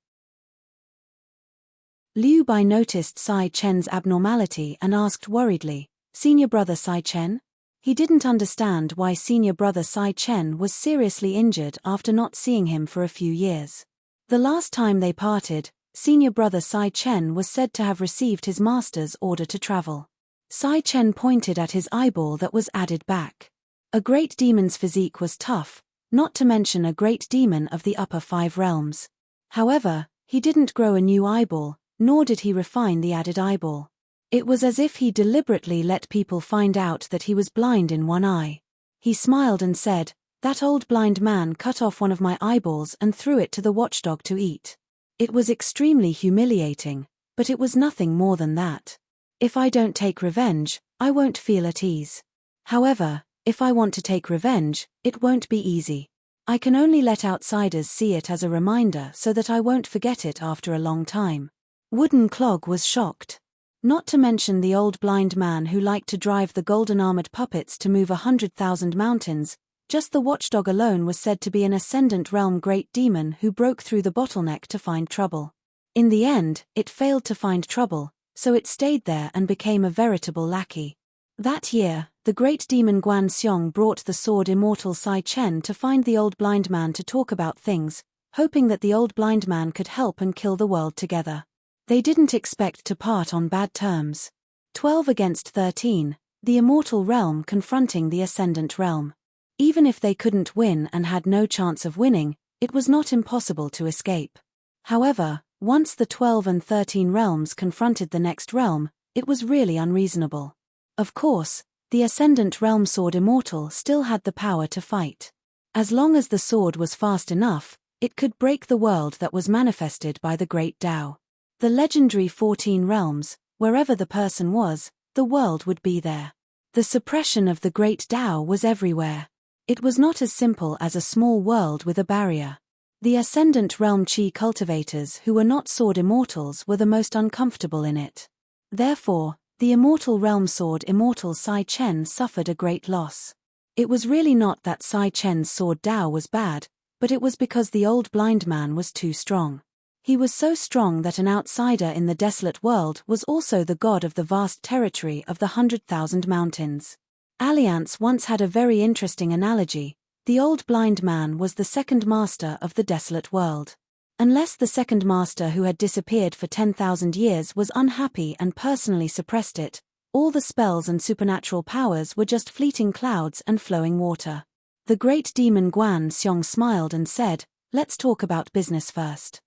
Liu Bai noticed Sai Chen's abnormality and asked worriedly, "Senior brother Sai Chen?" He didn't understand why senior brother Sai Chen was seriously injured after not seeing him for a few years. The last time they parted, senior brother Sai Chen was said to have received his master's order to travel. Sai Chen pointed at his eyeball that was added back. A great demon's physique was tough, not to mention a great demon of the upper 5 realms. However, he didn't grow a new eyeball, nor did he refine the added eyeball. It was as if he deliberately let people find out that he was blind in one eye. He smiled and said, "That old blind man cut off one of my eyeballs and threw it to the watchdog to eat. It was extremely humiliating, but it was nothing more than that. If I don't take revenge, I won't feel at ease. However, if I want to take revenge, it won't be easy. I can only let outsiders see it as a reminder so that I won't forget it after a long time." Wooden Clog was shocked. Not to mention the old blind man who liked to drive the golden-armored puppets to move 100,000 mountains, just the watchdog alone was said to be an ascendant realm great demon who broke through the bottleneck to find trouble. In the end, it failed to find trouble, so it stayed there and became a veritable lackey. That year, the great demon Guan Xiong brought the sword immortal Sai Chen to find the old blind man to talk about things, hoping that the old blind man could help and kill the world together. They didn't expect to part on bad terms. 12 against 13, the immortal realm confronting the ascendant realm. Even if they couldn't win and had no chance of winning, it was not impossible to escape. However, once the 12 and 13 realms confronted the next realm, it was really unreasonable. Of course, the ascendant realm sword immortal still had the power to fight. As long as the sword was fast enough, it could break the world that was manifested by the great Tao. The legendary 14 realms, wherever the person was, the world would be there. The suppression of the great Tao was everywhere. It was not as simple as a small world with a barrier. The ascendant realm Qi cultivators who were not sword immortals were the most uncomfortable in it. Therefore, the immortal realm sword immortal Sai Chen suffered a great loss. It was really not that Sai Chen's sword Tao was bad, but it was because the old blind man was too strong. He was so strong that an outsider in the desolate world was also the god of the vast territory of the 100,000 mountains. Alliance once had a very interesting analogy. The old blind man was the second master of the desolate world. Unless the second master who had disappeared for 10,000 years was unhappy and personally suppressed it, all the spells and supernatural powers were just fleeting clouds and flowing water. The great demon Guan Xiong smiled and said, "Let's talk about business first.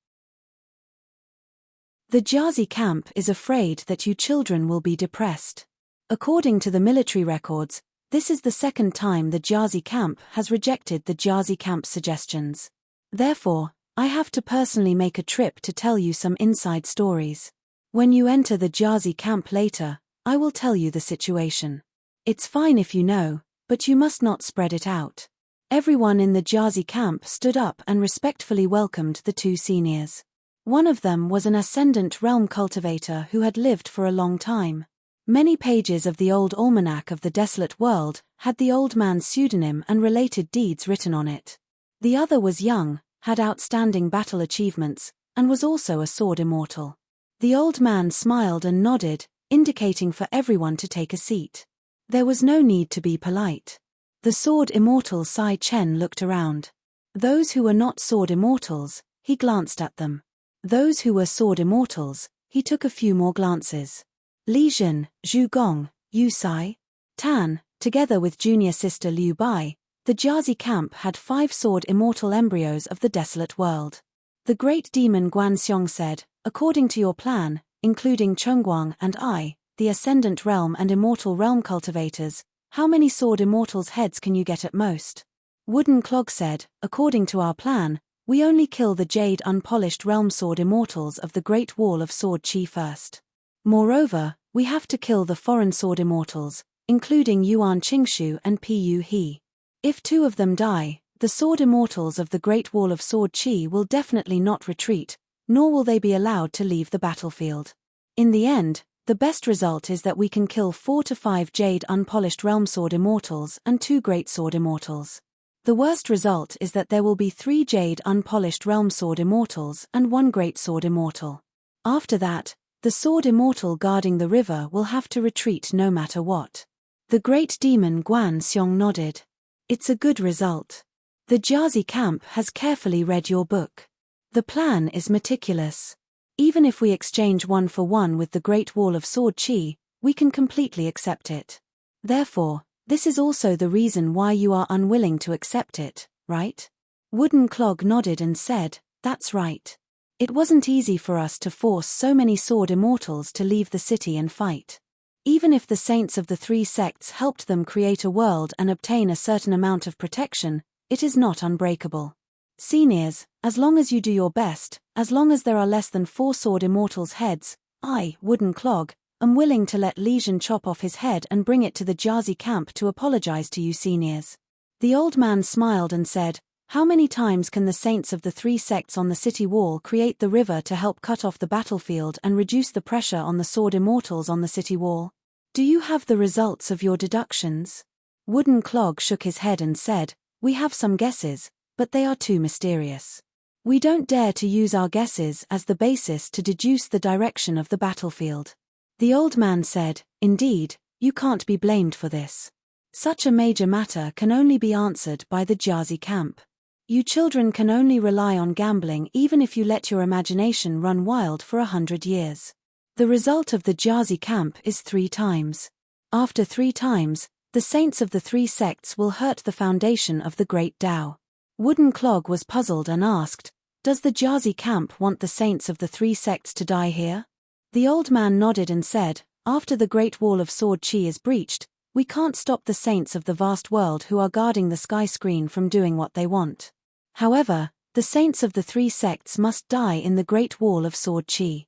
The Jiazi camp is afraid that you children will be depressed. According to the military records, this is the second time the Jiazi camp has rejected the Jiazi camp's suggestions. Therefore, I have to personally make a trip to tell you some inside stories. When you enter the Jiazi camp later, I will tell you the situation. It's fine if you know, but you must not spread it out." Everyone in the Jiazi camp stood up and respectfully welcomed the two seniors. One of them was an ascendant realm cultivator who had lived for a long time. Many pages of the old almanac of the desolate world had the old man's pseudonym and related deeds written on it. The other was young, had outstanding battle achievements, and was also a sword immortal. The old man smiled and nodded, indicating for everyone to take a seat. There was no need to be polite. The sword immortal Sai Chen looked around. Those who were not sword immortals, he glanced at them. Those who were sword immortals, he took a few more glances. Li Jin, Zhu Gong, Yu Sai, Tan, together with junior sister Liu Bai, the Jiazi camp had 5 sword immortal embryos of the desolate world. The great demon Guan Xiong said, "According to your plan, including Chengguang and I, the ascendant realm and immortal realm cultivators, how many sword immortals' heads can you get at most?" Wooden Clog said, "According to our plan, we only kill the jade unpolished realm sword immortals of the Great Wall of Sword Qi first. Moreover, we have to kill the foreign sword immortals, including Yuan Qingshu and Pu He. If 2 of them die, the sword immortals of the Great Wall of Sword Qi will definitely not retreat, nor will they be allowed to leave the battlefield. In the end, the best result is that we can kill 4 to 5 jade unpolished realm sword immortals and 2 great sword immortals. The worst result is that there will be 3 jade unpolished realm sword immortals and 1 great sword immortal. After that, the sword immortal guarding the river will have to retreat no matter what." The great demon Guan Xiong nodded. "It's a good result. The Jiazi camp has carefully read your book. The plan is meticulous. Even if we exchange 1 for 1 with the Great Wall of Sword Qi, we can completely accept it. Therefore, this is also the reason why you are unwilling to accept it, right?" Wooden Clog nodded and said, "That's right. It wasn't easy for us to force so many sword immortals to leave the city and fight. Even if the saints of the 3 sects helped them create a world and obtain a certain amount of protection, it is not unbreakable. Seniors, as long as you do your best, as long as there are less than 4 sword immortals' heads, I, Wooden Clog, am willing to let Li Jin chop off his head and bring it to the Jiazi camp to apologize to you seniors." The old man smiled and said, "How many times can the saints of the 3 sects on the city wall create the river to help cut off the battlefield and reduce the pressure on the sword immortals on the city wall? Do you have the results of your deductions?" Wooden Clog shook his head and said, "We have some guesses, but they are too mysterious. We don't dare to use our guesses as the basis to deduce the direction of the battlefield." The old man said, "Indeed, you can't be blamed for this. Such a major matter can only be answered by the Jiazi camp. You children can only rely on gambling even if you let your imagination run wild for 100 years. The result of the Jiazi camp is 3 times. After 3 times, the saints of the 3 sects will hurt the foundation of the great Tao." Wooden Clog was puzzled and asked, "Does the Jiazi camp want the saints of the 3 sects to die here?" The old man nodded and said, "After the Great Wall of Sword Qi is breached, we can't stop the saints of the vast world who are guarding the sky screen from doing what they want. However, the saints of the 3 sects must die in the Great Wall of Sword Qi.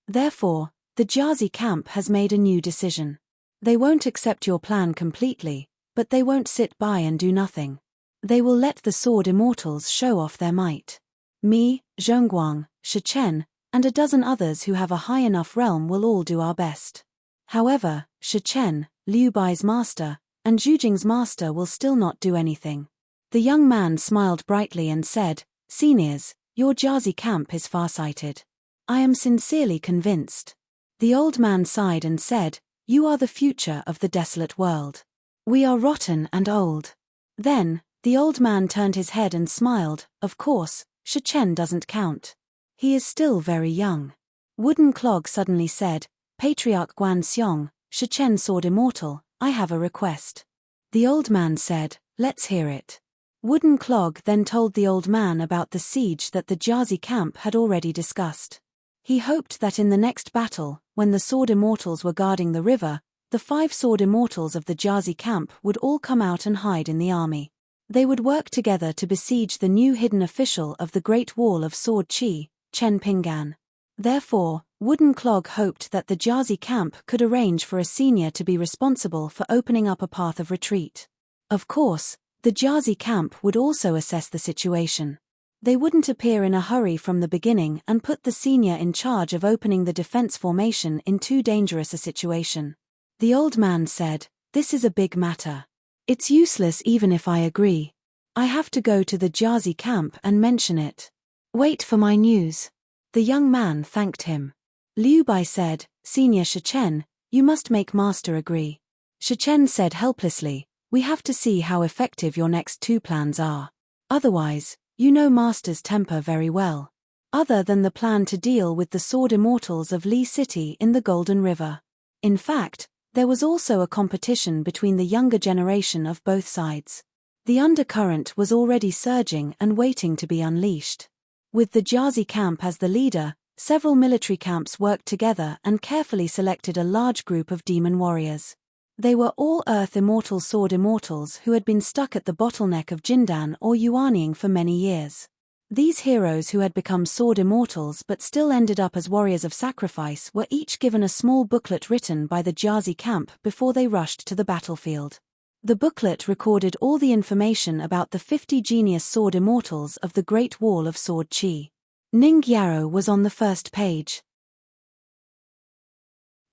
Therefore, the Jiazi camp has made a new decision. They won't accept your plan completely, but they won't sit by and do nothing. They will let the sword immortals show off their might. Me, Zhongguang, Shichen, and a dozen others who have a high enough realm will all do our best. However, Shichen, Liu Bai's master, and Zhu Jing's master will still not do anything. The young man smiled brightly and said, "Seniors, your Jazi camp is farsighted. I am sincerely convinced." The old man sighed and said, "You are the future of the desolate world. We are rotten and old." Then, the old man turned his head and smiled. "Of course, Shichen doesn't count. He is still very young." Wooden Clog suddenly said, "Patriarch Guan Xiong, Shichen Sword Immortal, I have a request." The old man said, "Let's hear it." Wooden Clog then told the old man about the siege that the Jazi camp had already discussed. He hoped that in the next battle, when the Sword Immortals were guarding the river, the 5 Sword Immortals of the Jazi camp would all come out and hide in the army. They would work together to besiege the new hidden official of the Great Wall of Sword Qi, Chen Pingan. Therefore, Wooden Clog hoped that the Jazi camp could arrange for a senior to be responsible for opening up a path of retreat. Of course, the Jazi camp would also assess the situation. They wouldn't appear in a hurry from the beginning and put the senior in charge of opening the defense formation in too dangerous a situation. The old man said, "This is a big matter. It's useless even if I agree. I have to go to the Jazi camp and mention it. Wait for my news." The young man thanked him. Liu Bai said, "Senior Shichen, you must make Master agree." Shichen said helplessly, "We have to see how effective your next 2 plans are. Otherwise, you know Master's temper very well. Other than the plan to deal with the Sword Immortals of Li City in the Golden River. In fact, there was also a competition between the younger generation of both sides. The undercurrent was already surging and waiting to be unleashed. With the Jazi camp as the leader, several military camps worked together and carefully selected a large group of demon warriors. They were all Earth Immortal Sword Immortals who had been stuck at the bottleneck of Jindan or Yuanying for many years. These heroes who had become Sword Immortals but still ended up as warriors of sacrifice were each given a small booklet written by the Jazi camp before they rushed to the battlefield. The booklet recorded all the information about the 50 genius Sword Immortals of the Great Wall of Sword Qi. Ning Yaro was on the first page.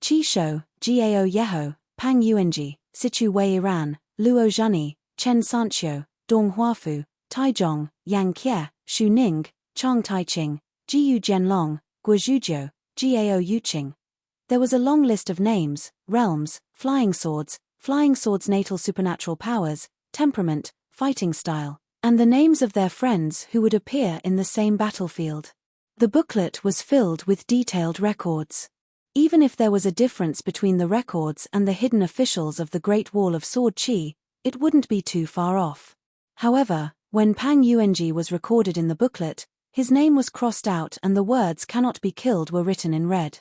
Qi Shou, Gao Yeho, Pang Yuanji, Sichu Wei Iran, Luo Zhani, Chen Sanqiu, Dong Huafu, Taizhong, Yang Kie, Shu Ning, Chang Taiqing, Jiyu Jianlong, Guozhujiu, Gao Yuqing. There was a long list of names, realms, flying swords natal supernatural powers, temperament, fighting style, and the names of their friends who would appear in the same battlefield. The booklet was filled with detailed records. Even if there was a difference between the records and the hidden officials of the Great Wall of Sword Qi, it wouldn't be too far off. However, when Pang Yuanji was recorded in the booklet, his name was crossed out and the words "cannot be killed" were written in red.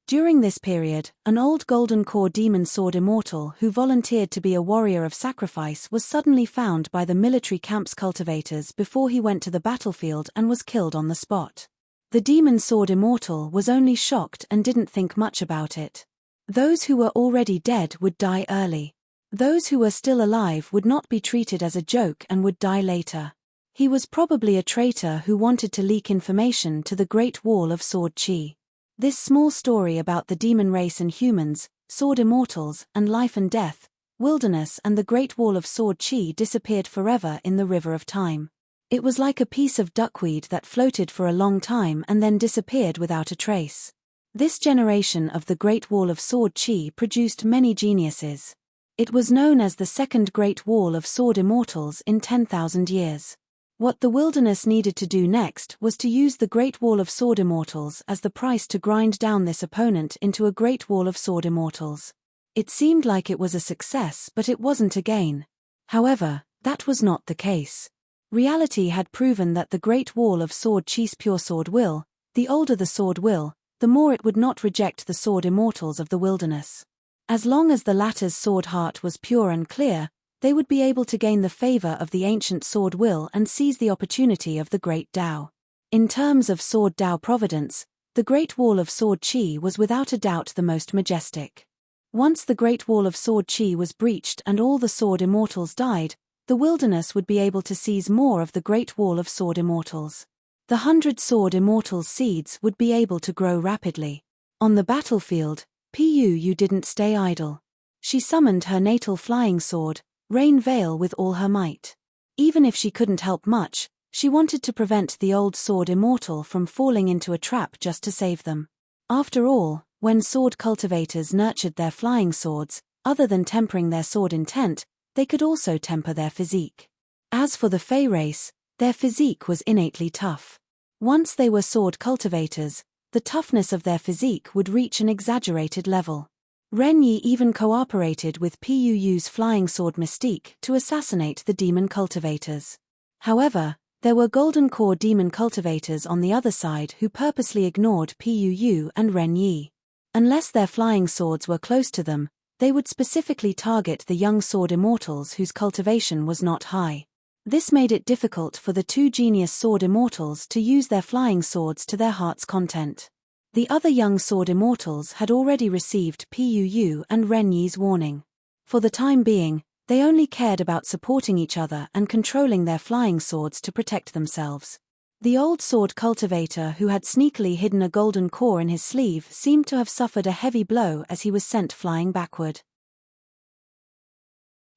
During this period, an old Golden Core demon sword immortal who volunteered to be a warrior of sacrifice was suddenly found by the military camp's cultivators before he went to the battlefield and was killed on the spot. The demon sword immortal was only shocked and didn't think much about it. Those who were already dead would die early. Those who were still alive would not be treated as a joke and would die later. He was probably a traitor who wanted to leak information to the Great Wall of Sword Qi. This small story about the demon race and humans, sword immortals, and life and death, wilderness and the Great Wall of Sword Qi disappeared forever in the river of time. It was like a piece of duckweed that floated for a long time and then disappeared without a trace. This generation of the Great Wall of Sword Qi produced many geniuses. It was known as the Second Great Wall of Sword Immortals in 10,000 years. What the wilderness needed to do next was to use the Great Wall of Sword Immortals as the price to grind down this opponent into a Great Wall of Sword Immortals. It seemed like it was a success, but it wasn't a gain. However, that was not the case. Reality had proven that the Great Wall of Sword Qi's pure sword will, the older the sword will, the more it would not reject the sword immortals of the wilderness. As long as the latter's sword heart was pure and clear, they would be able to gain the favor of the ancient sword will and seize the opportunity of the Great Tao. In terms of sword Tao providence, the Great Wall of Sword Qi was without a doubt the most majestic. Once the Great Wall of Sword Qi was breached and all the sword immortals died, the wilderness would be able to seize more of the Great Wall of Sword Immortals. The 100 Sword Immortals' seeds would be able to grow rapidly. On the battlefield, Pu didn't stay idle. She summoned her natal flying sword, Rain Veil, with all her might. Even if she couldn't help much, she wanted to prevent the old sword immortal from falling into a trap just to save them. After all, when sword cultivators nurtured their flying swords, other than tempering their sword intent, they could also temper their physique. As for the Fey race, their physique was innately tough. Once they were sword cultivators, the toughness of their physique would reach an exaggerated level. Renyi even cooperated with Puu's flying sword Mystique to assassinate the demon cultivators. However, there were golden core demon cultivators on the other side who purposely ignored Puu and Renyi. Unless their flying swords were close to them, they would specifically target the young sword immortals whose cultivation was not high. This made it difficult for the two genius sword immortals to use their flying swords to their heart's content. The other young sword immortals had already received Puu and Renyi's warning. For the time being, they only cared about supporting each other and controlling their flying swords to protect themselves. The old sword cultivator who had sneakily hidden a golden core in his sleeve seemed to have suffered a heavy blow as he was sent flying backward.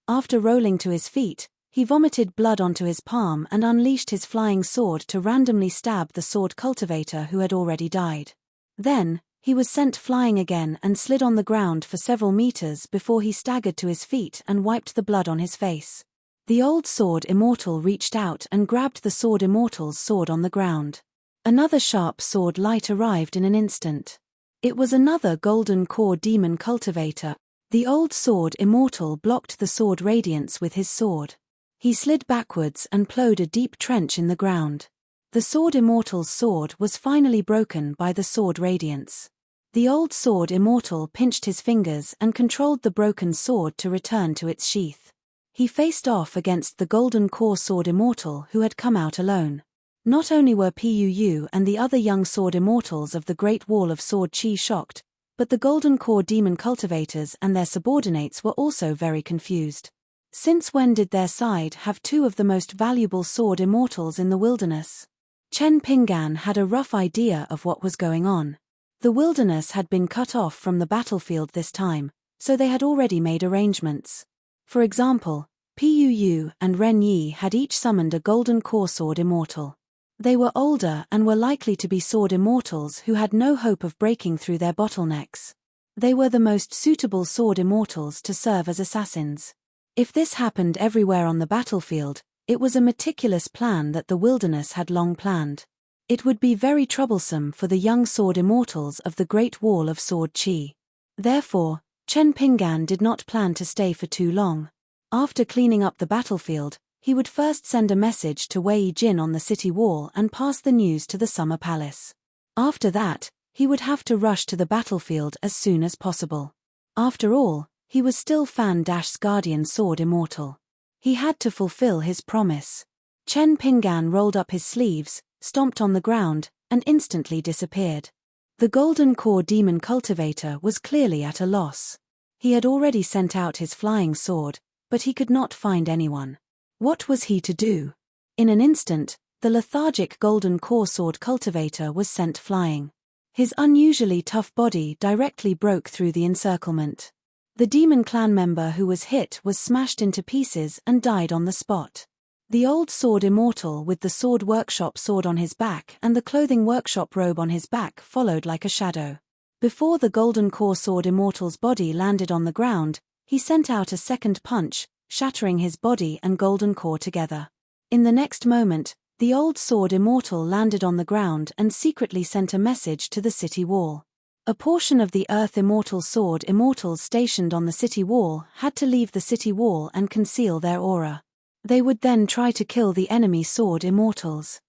After rolling to his feet, he vomited blood onto his palm and unleashed his flying sword to randomly stab the sword cultivator who had already died. Then, he was sent flying again and slid on the ground for several meters before he staggered to his feet and wiped the blood on his face. The old sword immortal reached out and grabbed the sword immortal's sword on the ground. Another sharp sword light arrived in an instant. It was another golden core demon cultivator. The old sword immortal blocked the sword radiance with his sword. He slid backwards and plowed a deep trench in the ground. The sword immortal's sword was finally broken by the sword radiance. The old sword immortal pinched his fingers and controlled the broken sword to return to its sheath. He faced off against the golden core sword immortal who had come out alone. Not only were Puu and the other young sword immortals of the Great Wall of Sword Chi shocked, but the golden core demon cultivators and their subordinates were also very confused. Since when did their side have two of the most valuable sword immortals in the wilderness? Chen Pinggan had a rough idea of what was going on. The wilderness had been cut off from the battlefield this time, so they had already made arrangements. For example, Puu and Renyi had each summoned a golden core sword immortal. They were older and were likely to be sword immortals who had no hope of breaking through their bottlenecks. They were the most suitable sword immortals to serve as assassins. If this happened everywhere on the battlefield, it was a meticulous plan that the wilderness had long planned. It would be very troublesome for the young sword immortals of the Great Wall of Sword Chi. Therefore, Chen Pinggan did not plan to stay for too long. After cleaning up the battlefield, he would first send a message to Wei Jin on the city wall and pass the news to the Summer Palace. After that, he would have to rush to the battlefield as soon as possible. After all, he was still Fan-Dash's guardian sword immortal. He had to fulfill his promise. Chen Pinggan rolled up his sleeves, stomped on the ground, and instantly disappeared. The golden core demon cultivator was clearly at a loss. He had already sent out his flying sword, but he could not find anyone. What was he to do? In an instant, the lethargic golden core sword cultivator was sent flying. His unusually tough body directly broke through the encirclement. The demon clan member who was hit was smashed into pieces and died on the spot. The old sword immortal with the sword workshop sword on his back and the clothing workshop robe on his back followed like a shadow. Before the golden core sword immortal's body landed on the ground, he sent out a second punch, shattering his body and golden core together. In the next moment, the old sword immortal landed on the ground and secretly sent a message to the city wall. A portion of the Earth Immortal sword immortals stationed on the city wall had to leave the city wall and conceal their aura. They would then try to kill the enemy sword immortals.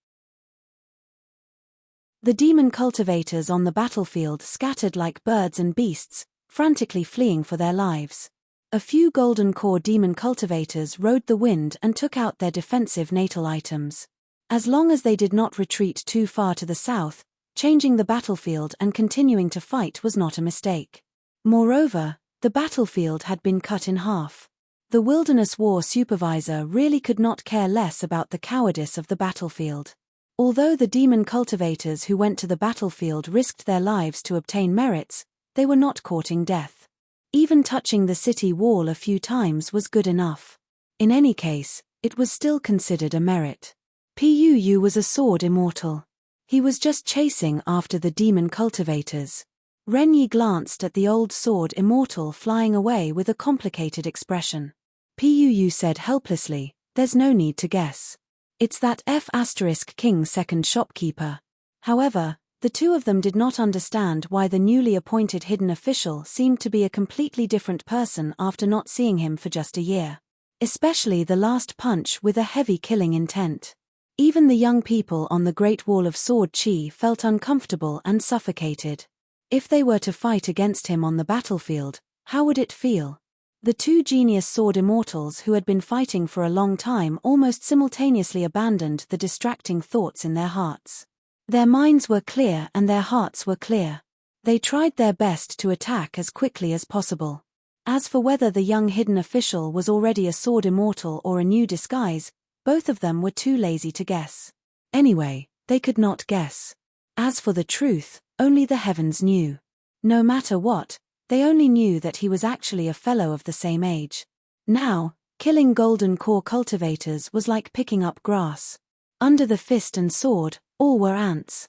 The demon cultivators on the battlefield scattered like birds and beasts, frantically fleeing for their lives. A few golden core demon cultivators rode the wind and took out their defensive natal items. As long as they did not retreat too far to the south, changing the battlefield and continuing to fight was not a mistake. Moreover, the battlefield had been cut in half. The Wilderness War Supervisor really could not care less about the cowardice of the battlefield. Although the demon cultivators who went to the battlefield risked their lives to obtain merits, they were not courting death. Even touching the city wall a few times was good enough. In any case, it was still considered a merit. Puu was a sword immortal. He was just chasing after the demon cultivators. Renyi glanced at the old sword immortal flying away with a complicated expression. Puu said helplessly, "There's no need to guess. It's that F*King's second shopkeeper." However, the two of them did not understand why the newly appointed hidden official seemed to be a completely different person after not seeing him for just a year. Especially the last punch with a heavy killing intent. Even the young people on the Great Wall of Sword Chi felt uncomfortable and suffocated. If they were to fight against him on the battlefield, how would it feel? The two genius sword immortals who had been fighting for a long time almost simultaneously abandoned the distracting thoughts in their hearts. Their minds were clear and their hearts were clear. They tried their best to attack as quickly as possible. As for whether the young hidden official was already a sword immortal or a new disguise, both of them were too lazy to guess. Anyway, they could not guess. As for the truth, only the heavens knew. No matter what, they only knew that he was actually a fellow of the same age. Now, killing golden core cultivators was like picking up grass. Under the fist and sword, all were ants.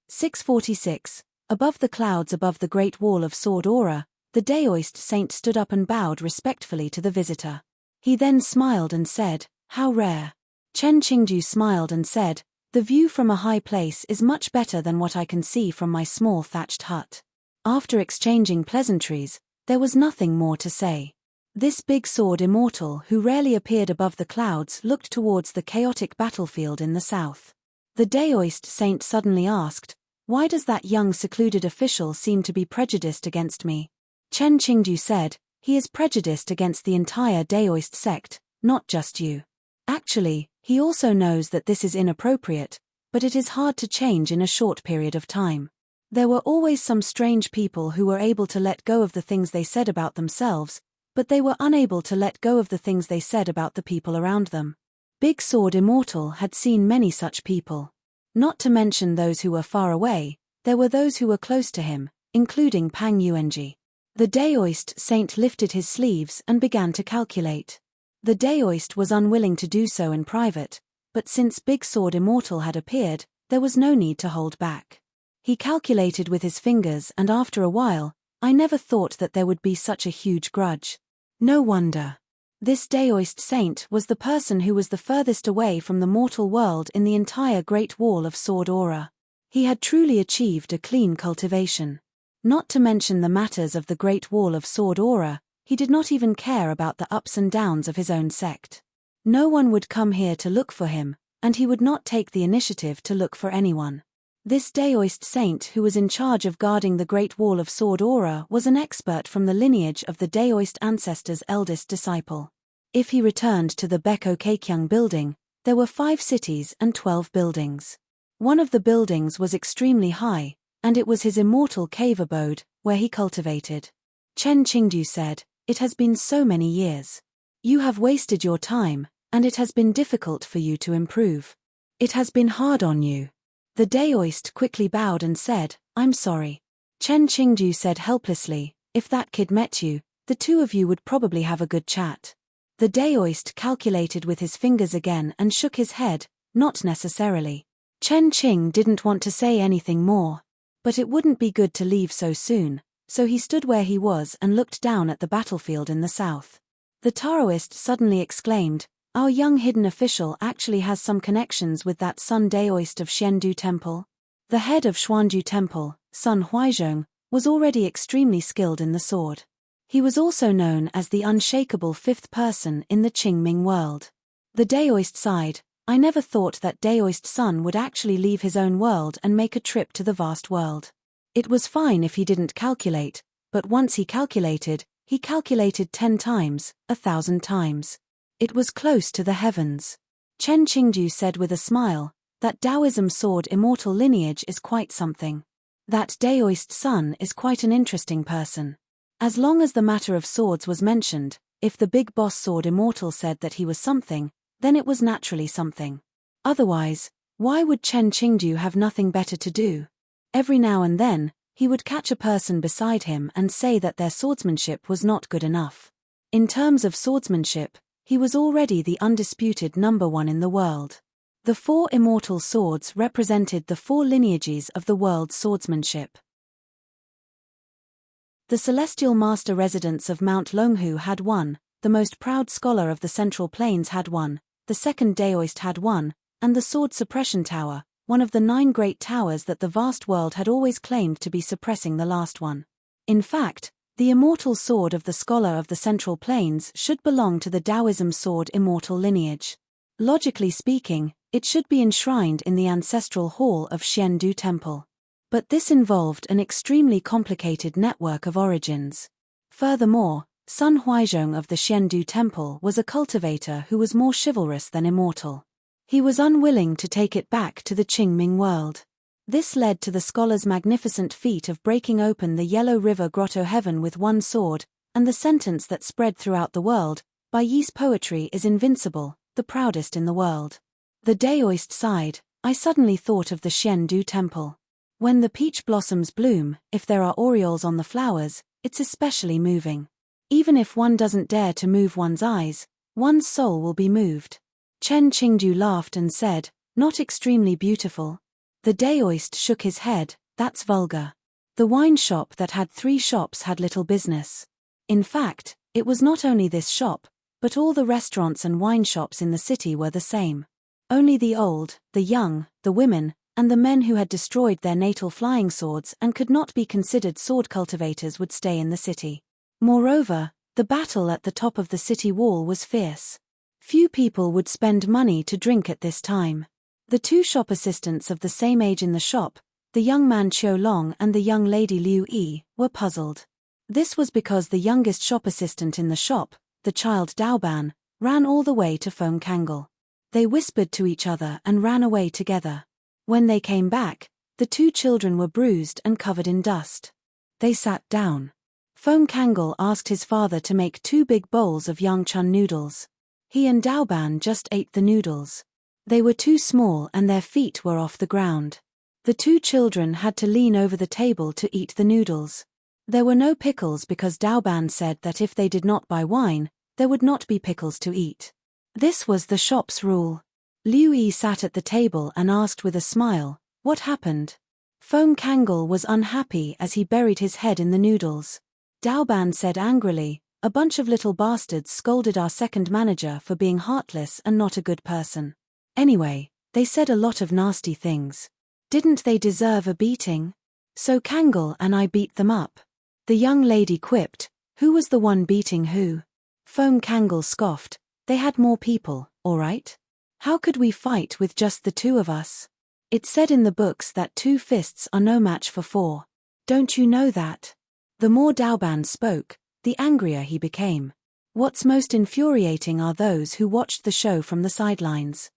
646. Above the clouds above the Great Wall of Sword Aura, the Daoist saint stood up and bowed respectfully to the visitor. He then smiled and said, "How rare." Chen Qingju smiled and said, "The view from a high place is much better than what I can see from my small thatched hut." After exchanging pleasantries, there was nothing more to say. This big sword immortal who rarely appeared above the clouds looked towards the chaotic battlefield in the south. The Daoist saint suddenly asked, "Why does that young secluded official seem to be prejudiced against me?" Chen Qingju said, "He is prejudiced against the entire Daoist sect, not just you. Actually, he also knows that this is inappropriate, but it is hard to change in a short period of time. There were always some strange people who were able to let go of the things they said about themselves, but they were unable to let go of the things they said about the people around them." Big Sword Immortal had seen many such people. Not to mention those who were far away, there were those who were close to him, including Pang Yuanji. The Daoist saint lifted his sleeves and began to calculate. The Daoist was unwilling to do so in private, but since Big Sword Immortal had appeared, there was no need to hold back. He calculated with his fingers and after a while, "I never thought that there would be such a huge grudge." No wonder. This Daoist saint was the person who was the furthest away from the mortal world in the entire Great Wall of Sword Aura. He had truly achieved a clean cultivation. Not to mention the matters of the Great Wall of Sword Aura, he did not even care about the ups and downs of his own sect. No one would come here to look for him, and he would not take the initiative to look for anyone. This Daoist saint who was in charge of guarding the Great Wall of Sword Aura was an expert from the lineage of the Daoist ancestor's eldest disciple. If he returned to the Beko Keikyang building, there were 5 cities and 12 buildings. One of the buildings was extremely high, and it was his immortal cave abode, where he cultivated. Chen Qingju said, "It has been so many years. You have wasted your time, and it has been difficult for you to improve. It has been hard on you." The Daoist quickly bowed and said, "I'm sorry." Chen Qingju said helplessly, "If that kid met you, the two of you would probably have a good chat." The Daoist calculated with his fingers again and shook his head, "Not necessarily." Chen Qing didn't want to say anything more. But it wouldn't be good to leave so soon, so he stood where he was and looked down at the battlefield in the south. The Taoist suddenly exclaimed, "Our young hidden official actually has some connections with that Sun Daoist of Xiandu Temple." The head of Xuanju Temple, Sun Huizhong, was already extremely skilled in the sword. He was also known as the unshakable fifth person in the Qingming world. The Daoist sighed, "I never thought that Daoist Sun would actually leave his own world and make a trip to the vast world. It was fine if he didn't calculate, but once he calculated 10 times, 1,000 times. It was close to the heavens." Chen Qingju said with a smile, "That Taoism sword immortal lineage is quite something. That Daoist Sun is quite an interesting person. As long as the matter of swords was mentioned, if the big boss sword immortal said that he was something, then it was naturally something. Otherwise, why would Chen Qingju have nothing better to do? Every now and then, He would catch a person beside him and say that their swordsmanship was not good enough. In terms of swordsmanship, he was already the undisputed #1 in the world. The 4 immortal swords represented the 4 lineages of the world's swordsmanship. The celestial master residence of Mount Longhu had 1, the most proud scholar of the Central Plains had 1, the second Daoist had 1, and the sword suppression tower, one of the 9 great towers that the vast world had always claimed to be suppressing the last one. In fact, the immortal sword of the scholar of the Central Plains should belong to the Taoism sword immortal lineage. Logically speaking, it should be enshrined in the ancestral hall of Xiandu Temple. But this involved an extremely complicated network of origins. Furthermore, Sun Huizhong of the Xiandu Temple was a cultivator who was more chivalrous than immortal. He was unwilling to take it back to the Qingming world. This led to the scholar's magnificent feat of breaking open the Yellow River Grotto heaven with 1 sword, and the sentence that spread throughout the world, "Bai Yi's poetry is invincible, the proudest in the world." The Daoist side, I suddenly thought of the Xiandu Temple. When the peach blossoms bloom, if there are aureoles on the flowers, it's especially moving. Even if one doesn't dare to move one's eyes, one's soul will be moved. Chen Qingdu laughed and said, "Not extremely beautiful." The Daoist shook his head, "That's vulgar." The wine shop that had 3 shops had little business. In fact, it was not only this shop, but all the restaurants and wine shops in the city were the same. Only the old, the young, the women, and the men who had destroyed their natal flying swords and could not be considered sword cultivators would stay in the city. Moreover, the battle at the top of the city wall was fierce. Few people would spend money to drink at this time. The 2 shop assistants of the same age in the shop, the young man Qiu Long and the young lady Liu Yi, were puzzled. This was because the youngest shop assistant in the shop, the child Daoban, ran all the way to Feng Kangol. They whispered to each other and ran away together. When they came back, the 2 children were bruised and covered in dust. They sat down. Feng Kangol asked his father to make 2 big bowls of yangchun noodles. He and Daoban just ate the noodles. They were too small and their feet were off the ground. The 2 children had to lean over the table to eat the noodles. There were no pickles because Daoban said that if they did not buy wine, there would not be pickles to eat. This was the shop's rule. Liu Yi sat at the table and asked with a smile, "What happened?" Feng Kangol was unhappy as he buried his head in the noodles. Daoban said angrily, "A bunch of little bastards scolded our second manager for being heartless and not a good person. Anyway, they said a lot of nasty things. Didn't they deserve a beating? So Kangol and I beat them up." The young lady quipped, "Who was the one beating who?" Feng Kangol scoffed, "They had more people, all right? How could we fight with just the 2 of us? It's said in the books that 2 fists are no match for 4. Don't you know that?" The more Daoban spoke, the angrier he became. What's most infuriating are those who watched the show from the sidelines.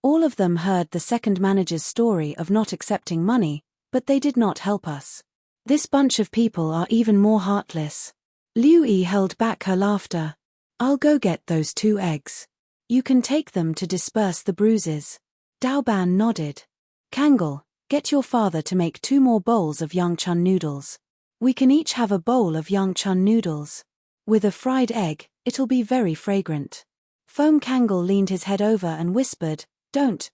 All of them heard the second manager's story of not accepting money, but they did not help us. This bunch of people are even more heartless. Liu Yi held back her laughter. "I'll go get those 2 eggs. You can take them to disperse the bruises." Daoban nodded. "Kangol, get your father to make 2 more bowls of yangchun noodles. We can each have a bowl of yangchun noodles. With a fried egg, it'll be very fragrant." Feng Kangol leaned his head over and whispered, Don't.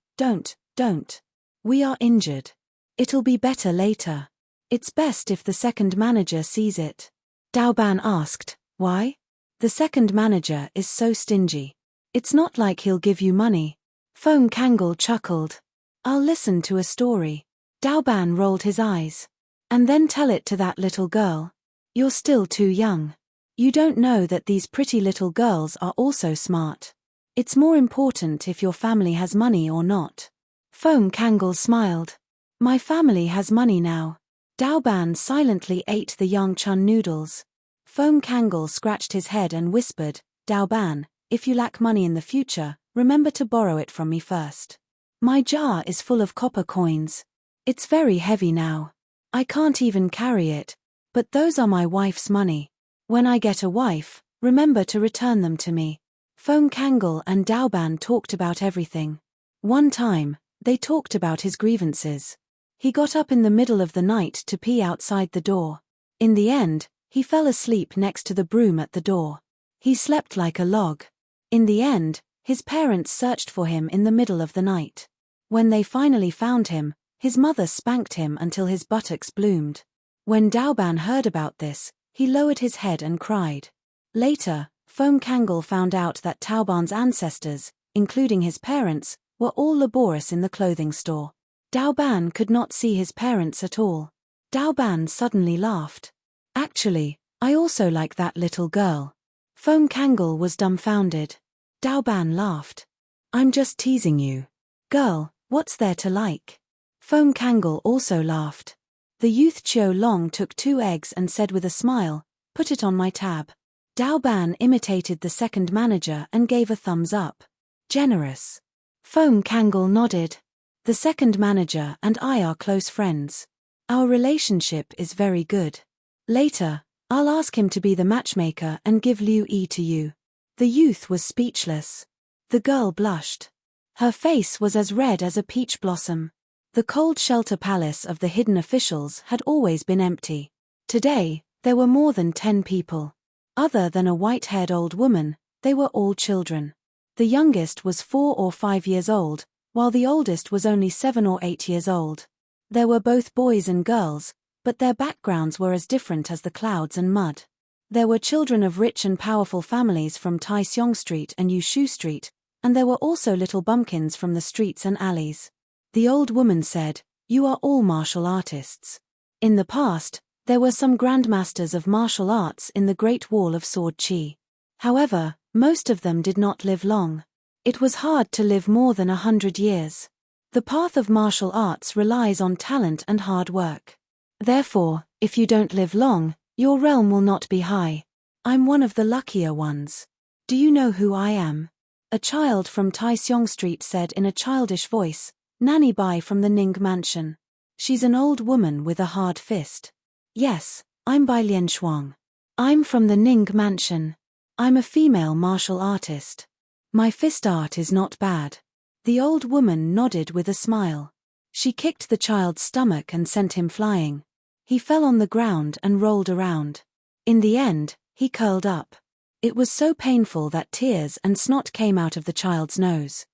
We are injured. It'll be better later. It's best if the second manager sees it." Daoban asked, "Why?" "The second manager is so stingy. It's not like he'll give you money." Feng Kangol chuckled. "I'll listen to a story." Daoban rolled his eyes. "And then tell it to that little girl. You're still too young. You don't know that these pretty little girls are also smart. It's more important if your family has money or not." Feng Kangol smiled. "My family has money now." Daoban silently ate the yangchun noodles. Feng Kangol scratched his head and whispered, "Daoban, if you lack money in the future, remember to borrow it from me first. My jar is full of copper coins. It's very heavy now. I can't even carry it, but those are my wife's money. When I get a wife, remember to return them to me." Feng Kangol and Daoban talked about everything. One time, they talked about his grievances. He got up in the middle of the night to pee outside the door. In the end, he fell asleep next to the broom at the door. He slept like a log. In the end, his parents searched for him in the middle of the night. When they finally found him, his mother spanked him until his buttocks bloomed. When Daoban heard about this, he lowered his head and cried. Later, Foam Kangol found out that Taoban's ancestors, including his parents, were all laborious in the clothing store. Daoban could not see his parents at all. Daoban suddenly laughed. Actually, I also like that little girl. Foam Kangol was dumbfounded. Daoban laughed. I'm just teasing you. Girl, what's there to like? Foam Kangol also laughed. The youth Chiu Long took 2 eggs and said with a smile, put it on my tab. Daoban imitated the second manager and gave a thumbs up. Generous. Foam Kangol nodded. The second manager and I are close friends. Our relationship is very good. Later, I'll ask him to be the matchmaker and give Liu Yi to you. The youth was speechless. The girl blushed. Her face was as red as a peach blossom. The cold shelter palace of the hidden officials had always been empty. Today, there were more than 10 people. Other than a white-haired old woman, they were all children. The youngest was 4 or 5 years old, while the oldest was only 7 or 8 years old. There were both boys and girls, but their backgrounds were as different as the clouds and mud. There were children of rich and powerful families from Tai Xiong Street and Yushu Street, and there were also little bumpkins from the streets and alleys. The old woman said, "You are all martial artists. In the past, there were some grandmasters of martial arts in the Great Wall of Sword Chi. However, most of them did not live long. It was hard to live more than 100 years. The path of martial arts relies on talent and hard work. Therefore, if you don't live long, your realm will not be high. I'm one of the luckier ones. Do you know who I am?" A child from Tai Xiong Street said in a childish voice, "Nanny Bai from the Ning Mansion. She's an old woman with a hard fist." "Yes, I'm Bai Lian Shuang. I'm from the Ning Mansion. I'm a female martial artist. My fist art is not bad." The old woman nodded with a smile. She kicked the child's stomach and sent him flying. He fell on the ground and rolled around. In the end, he curled up. It was so painful that tears and snot came out of the child's nose.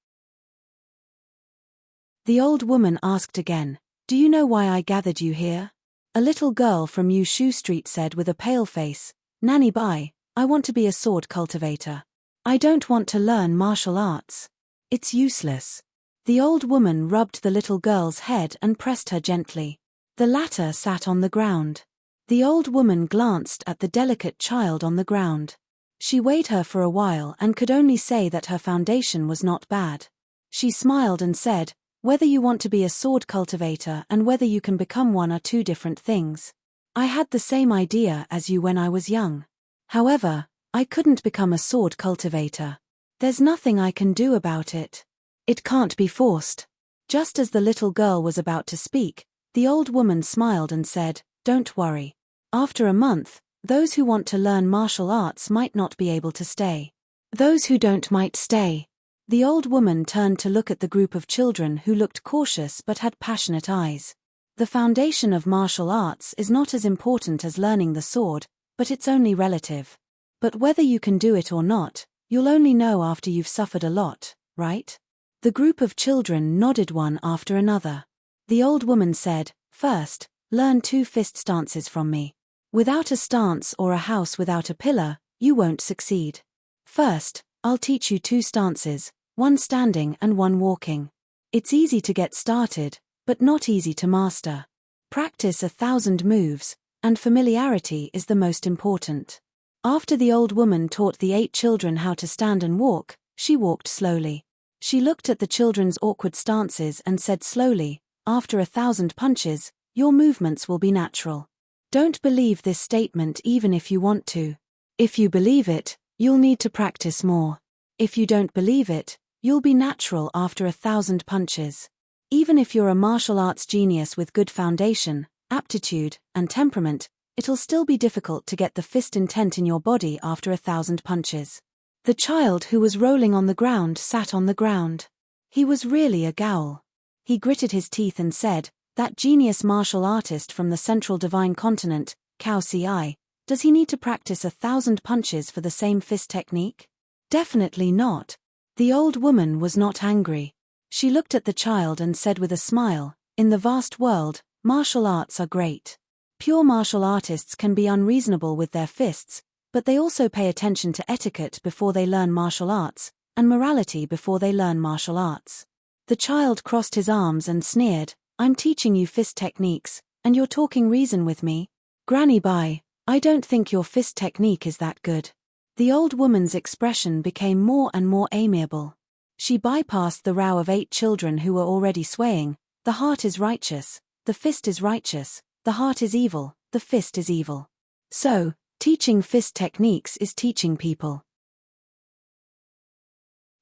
The old woman asked again, "Do you know why I gathered you here?" A little girl from Yushu Street said with a pale face, "Nanny Bai, I want to be a sword cultivator. I don't want to learn martial arts. It's useless." The old woman rubbed the little girl's head and pressed her gently. The latter sat on the ground. The old woman glanced at the delicate child on the ground. She weighed her for a while and could only say that her foundation was not bad. She smiled and said, "Whether you want to be a sword cultivator and whether you can become one are 2 different things. I had the same idea as you when I was young. However, I couldn't become a sword cultivator. There's nothing I can do about it. It can't be forced." Just as the little girl was about to speak, the old woman smiled and said, "Don't worry. After a month, those who want to learn martial arts might not be able to stay. Those who don't might stay." The old woman turned to look at the group of children who looked cautious but had passionate eyes. The foundation of martial arts is not as important as learning the sword, but it's only relative. But whether you can do it or not, you'll only know after you've suffered a lot, right? The group of children nodded one after another. The old woman said, "First, learn 2 fist stances from me. Without a stance or a house without a pillar, you won't succeed. First, I'll teach you 2 stances, one standing and one walking. It's easy to get started, but not easy to master. Practice 1,000 moves, and familiarity is the most important." After the old woman taught the 8 children how to stand and walk, she walked slowly. She looked at the children's awkward stances and said slowly, "After 1,000 punches, your movements will be natural. Don't believe this statement even if you want to. If you believe it, you'll need to practice more. If you don't believe it, you'll be natural after 1,000 punches. Even if you're a martial arts genius with good foundation, aptitude, and temperament, it'll still be difficult to get the fist intent in your body after 1,000 punches." The child who was rolling on the ground sat on the ground. He was really a ghoul. He gritted his teeth and said, That genius martial artist from the Central Divine Continent, Cao Ci, does he need to practice 1,000 punches for the same fist technique? Definitely not. The old woman was not angry. She looked at the child and said with a smile, "In the vast world, martial arts are great. Pure martial artists can be unreasonable with their fists, but they also pay attention to etiquette before they learn martial arts, and morality before they learn martial arts." The child crossed his arms and sneered, "I'm teaching you fist techniques, and you're talking reason with me? Granny Bai, I don't think your fist technique is that good." The old woman's expression became more and more amiable. She bypassed the row of 8 children who were already swaying. The heart is righteous, the fist is righteous, the heart is evil, the fist is evil. So, teaching fist techniques is teaching people.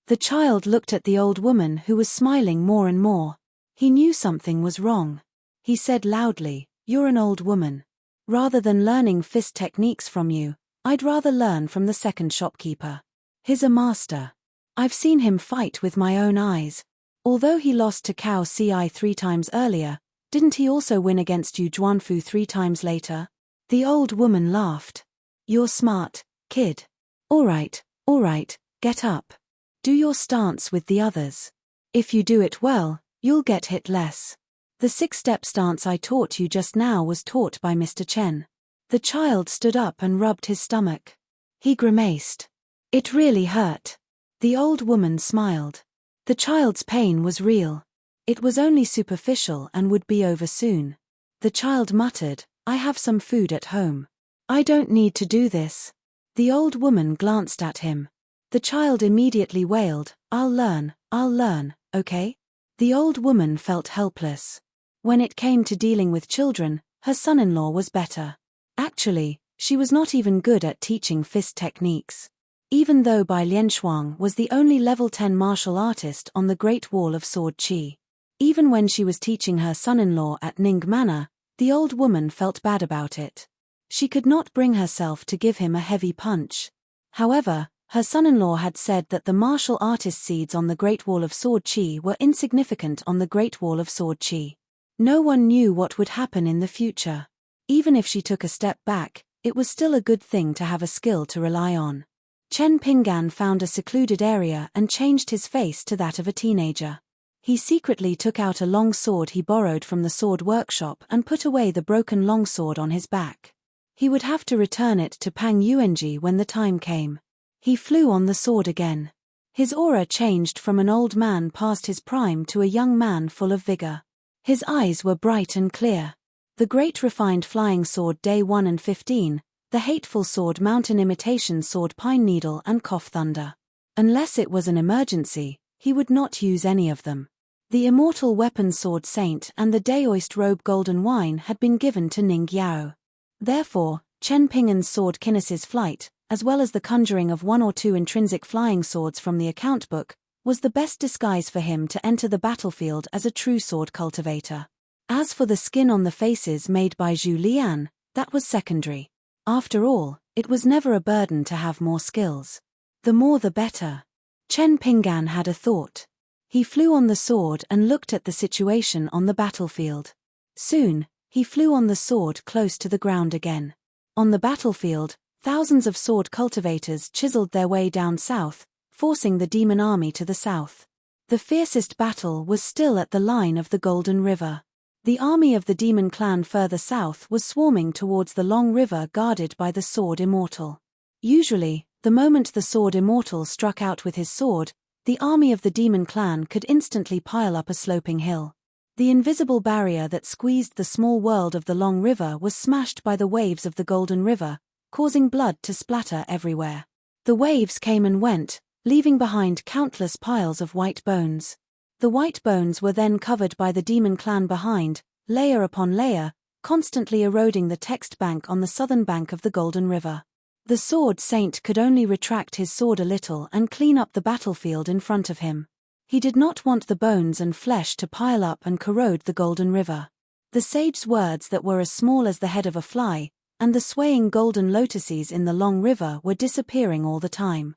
The child looked at the old woman who was smiling more and more. He knew something was wrong. He said loudly, "You're an old woman. Rather than learning fist techniques from you, I'd rather learn from the second shopkeeper. He's a master. I've seen him fight with my own eyes. Although he lost to Cao Ci 3 times earlier, didn't he also win against Yu Juanfu 3 times later?" The old woman laughed. "You're smart, kid. All right, get up. Do your stance with the others. If you do it well, you'll get hit less. The 6-step stance I taught you just now was taught by Mr. Chen." The child stood up and rubbed his stomach. He grimaced. It really hurt. The old woman smiled. The child's pain was real. It was only superficial and would be over soon. The child muttered, "I have some food at home. I don't need to do this." The old woman glanced at him. The child immediately wailed, I'll learn, okay?" The old woman felt helpless. When it came to dealing with children, her son-in-law was better. Actually, she was not even good at teaching fist techniques. Even though Bai Lianshuang was the only level 10 martial artist on the Great Wall of Sword Qi. Even when she was teaching her son-in-law at Ning Manor, the old woman felt bad about it. She could not bring herself to give him a heavy punch. However, her son-in-law had said that the martial artist seeds on the Great Wall of Sword Qi were insignificant on the Great Wall of Sword Qi. No one knew what would happen in the future. Even if she took a step back, it was still a good thing to have a skill to rely on. Chen Pinggan found a secluded area and changed his face to that of a teenager. He secretly took out a long sword he borrowed from the sword workshop and put away the broken longsword on his back. He would have to return it to Pang Yuanji when the time came. He flew on the sword again. His aura changed from an old man past his prime to a young man full of vigor. His eyes were bright and clear. The great refined flying sword Day 1 and 15, the hateful sword mountain imitation sword Pine Needle and Cough Thunder. Unless it was an emergency, he would not use any of them. The immortal weapon sword Saint and the Daoist robe Golden Wine had been given to Ning Yao. Therefore, Chen Pinggan's sword Kinesis Flight, as well as the conjuring of 1 or 2 intrinsic flying swords from the account book, was the best disguise for him to enter the battlefield as a true sword cultivator. As for the skin on the faces made by Zhu Lian, that was secondary. After all, it was never a burden to have more skills. The more the better. Chen Pinggan had a thought. He flew on the sword and looked at the situation on the battlefield. Soon, he flew on the sword close to the ground again. On the battlefield, thousands of sword cultivators chiseled their way down south, forcing the demon army to the south. The fiercest battle was still at the line of the Golden River. The army of the demon clan further south was swarming towards the long river guarded by the sword immortal. Usually, the moment the sword immortal struck out with his sword, the army of the demon clan could instantly pile up a sloping hill. The invisible barrier that squeezed the small world of the long river was smashed by the waves of the Golden River, causing blood to splatter everywhere. The waves came and went, leaving behind countless piles of white bones. The white bones were then covered by the demon clan behind, layer upon layer, constantly eroding the text bank on the southern bank of the Golden River. The sword saint could only retract his sword a little and clean up the battlefield in front of him. He did not want the bones and flesh to pile up and corrode the Golden River. The sage's words that were as small as the head of a fly, and the swaying golden lotuses in the long river were disappearing all the time.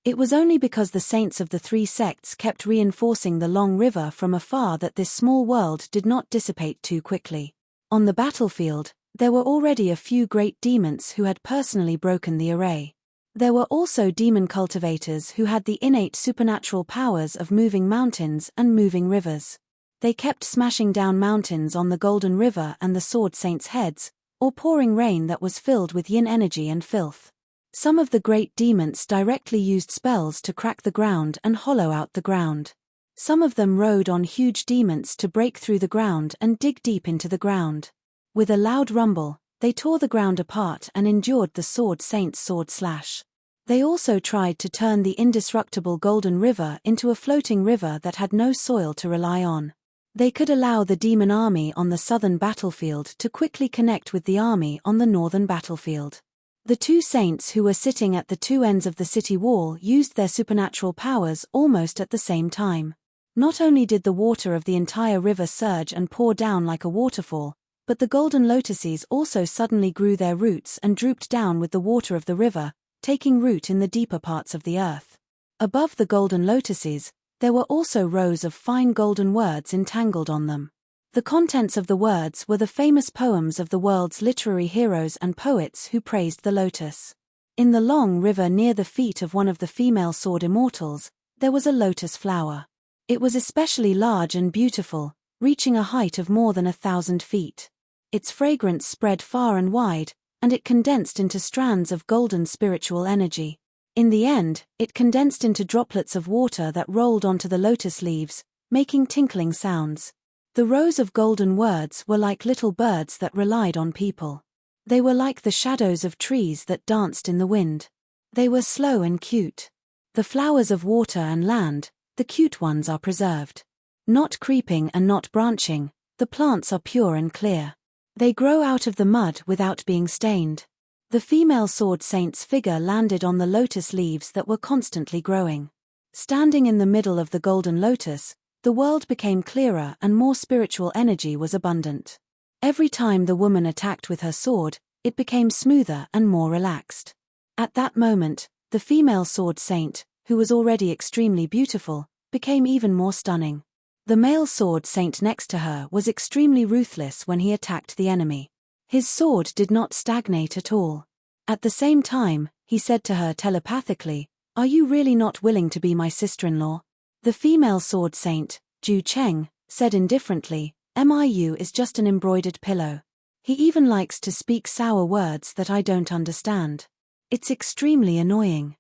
It was only because the saints of the three sects kept reinforcing the long river from afar that this small world did not dissipate too quickly. On the battlefield, there were already a few great demons who had personally broken the array. There were also demon cultivators who had the innate supernatural powers of moving mountains and moving rivers. They kept smashing down mountains on the Golden River and the Sword Saints' heads, or pouring rain that was filled with yin energy and filth. Some of the great demons directly used spells to crack the ground and hollow out the ground. Some of them rode on huge demons to break through the ground and dig deep into the ground. With a loud rumble, they tore the ground apart and endured the Sword Saints' sword slash. They also tried to turn the indestructible Golden River into a floating river that had no soil to rely on. They could allow the demon army on the southern battlefield to quickly connect with the army on the northern battlefield. The two saints who were sitting at the two ends of the city wall used their supernatural powers almost at the same time. Not only did the water of the entire river surge and pour down like a waterfall, but the golden lotuses also suddenly grew their roots and drooped down with the water of the river, taking root in the deeper parts of the earth. Above the golden lotuses, there were also rows of fine golden words entangled on them. The contents of the words were the famous poems of the world's literary heroes and poets who praised the lotus. In the long river near the feet of one of the female sword immortals, there was a lotus flower. It was especially large and beautiful, reaching a height of more than 1,000 feet. Its fragrance spread far and wide, and it condensed into strands of golden spiritual energy. In the end, it condensed into droplets of water that rolled onto the lotus leaves, making tinkling sounds. The rows of golden words were like little birds that relied on people. They were like the shadows of trees that danced in the wind. They were slow and cute. The flowers of water and land, the cute ones are preserved. Not creeping and not branching, the plants are pure and clear. They grow out of the mud without being stained. The female sword saint's figure landed on the lotus leaves that were constantly growing. Standing in the middle of the golden lotus, the world became clearer and more spiritual energy was abundant. Every time the woman attacked with her sword, it became smoother and more relaxed. At that moment, the female sword saint, who was already extremely beautiful, became even more stunning. The male sword saint next to her was extremely ruthless when he attacked the enemy. His sword did not stagnate at all. At the same time, he said to her telepathically, "Are you really not willing to be my sister-in-law?" The female sword saint, Ju Cheng, said indifferently, "Miu is just an embroidered pillow. He even likes to speak sour words that I don't understand. It's extremely annoying."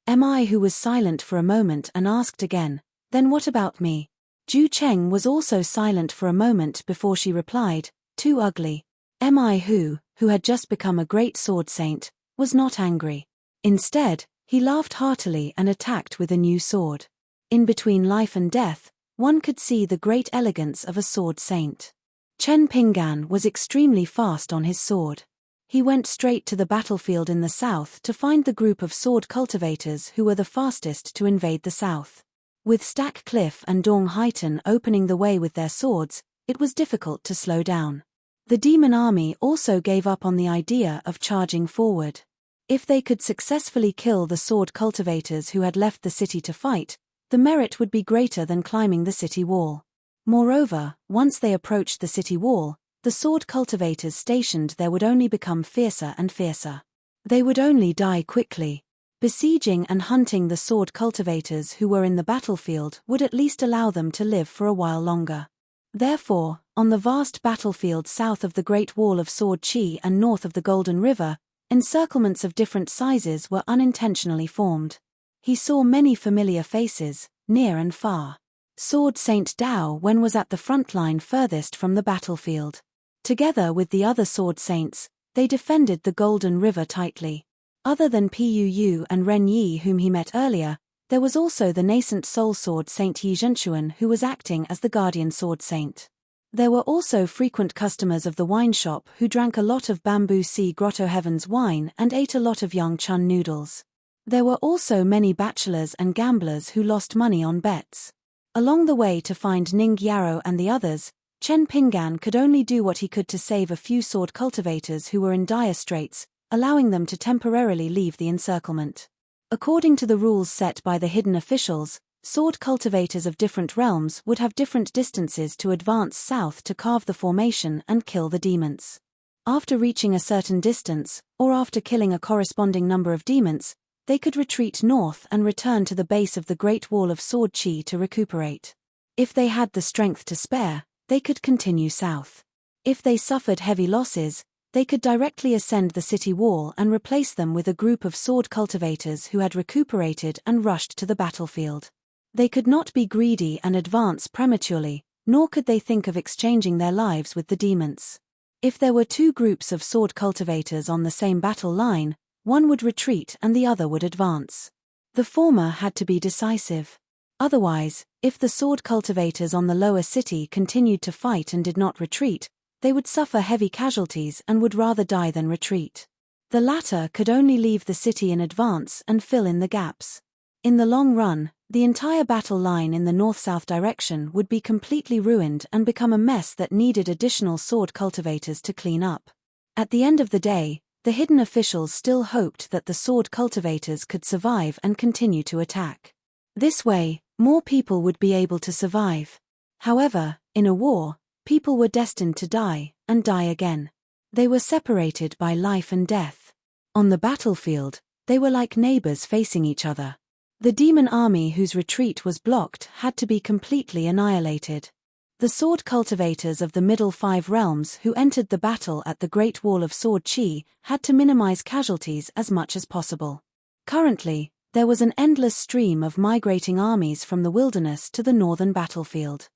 Mi, who was silent for a moment and asked again, "Then what about me?" Ju Cheng was also silent for a moment before she replied, "Too ugly." Mi, who had just become a great sword saint, was not angry. Instead, he laughed heartily and attacked with a new sword. In between life and death, one could see the great elegance of a sword saint. Chen Pinggan was extremely fast on his sword. He went straight to the battlefield in the south to find the group of sword cultivators who were the fastest to invade the south. With Stack Cliff and Dong Haitan opening the way with their swords, it was difficult to slow down. The demon army also gave up on the idea of charging forward. If they could successfully kill the sword cultivators who had left the city to fight, the merit would be greater than climbing the city wall. Moreover, once they approached the city wall, the sword cultivators stationed there would only become fiercer and fiercer. They would only die quickly. Besieging and hunting the sword cultivators who were in the battlefield would at least allow them to live for a while longer. Therefore, on the vast battlefield south of the Great Wall of Sword Chi and north of the Golden River, encirclements of different sizes were unintentionally formed. He saw many familiar faces, near and far. Sword Saint Dao Wen was at the front line furthest from the battlefield. Together with the other sword saints, they defended the Golden River tightly. Other than Puu and Ren Yi whom he met earlier, there was also the nascent soul sword saint Yi Zhenchuan who was acting as the guardian sword saint. There were also frequent customers of the wine shop who drank a lot of Bamboo Sea Grotto Heaven's wine and ate a lot of Yang Chun noodles. There were also many bachelors and gamblers who lost money on bets. Along the way to find Ning Yarrow and the others, Chen Pinggan could only do what he could to save a few sword cultivators who were in dire straits, allowing them to temporarily leave the encirclement. According to the rules set by the hidden officials, sword cultivators of different realms would have different distances to advance south to carve the formation and kill the demons. After reaching a certain distance, or after killing a corresponding number of demons, they could retreat north and return to the base of the Great Wall of Sword Chi to recuperate. If they had the strength to spare, they could continue south. If they suffered heavy losses, they could directly ascend the city wall and replace them with a group of sword cultivators who had recuperated and rushed to the battlefield. They could not be greedy and advance prematurely, nor could they think of exchanging their lives with the demons. If there were two groups of sword cultivators on the same battle line, one would retreat and the other would advance. The former had to be decisive. Otherwise, if the sword cultivators on the lower city continued to fight and did not retreat, they would suffer heavy casualties and would rather die than retreat. The latter could only leave the city in advance and fill in the gaps. In the long run, the entire battle line in the north-south direction would be completely ruined and become a mess that needed additional sword cultivators to clean up. At the end of the day, the hidden officials still hoped that the sword cultivators could survive and continue to attack. This way, more people would be able to survive. However, in a war, people were destined to die, and die again. They were separated by life and death. On the battlefield, they were like neighbors facing each other. The demon army whose retreat was blocked had to be completely annihilated. The sword cultivators of the middle 5 realms who entered the battle at the Great Wall of Sword Chi had to minimize casualties as much as possible. Currently, there was an endless stream of migrating armies from the wilderness to the northern battlefield.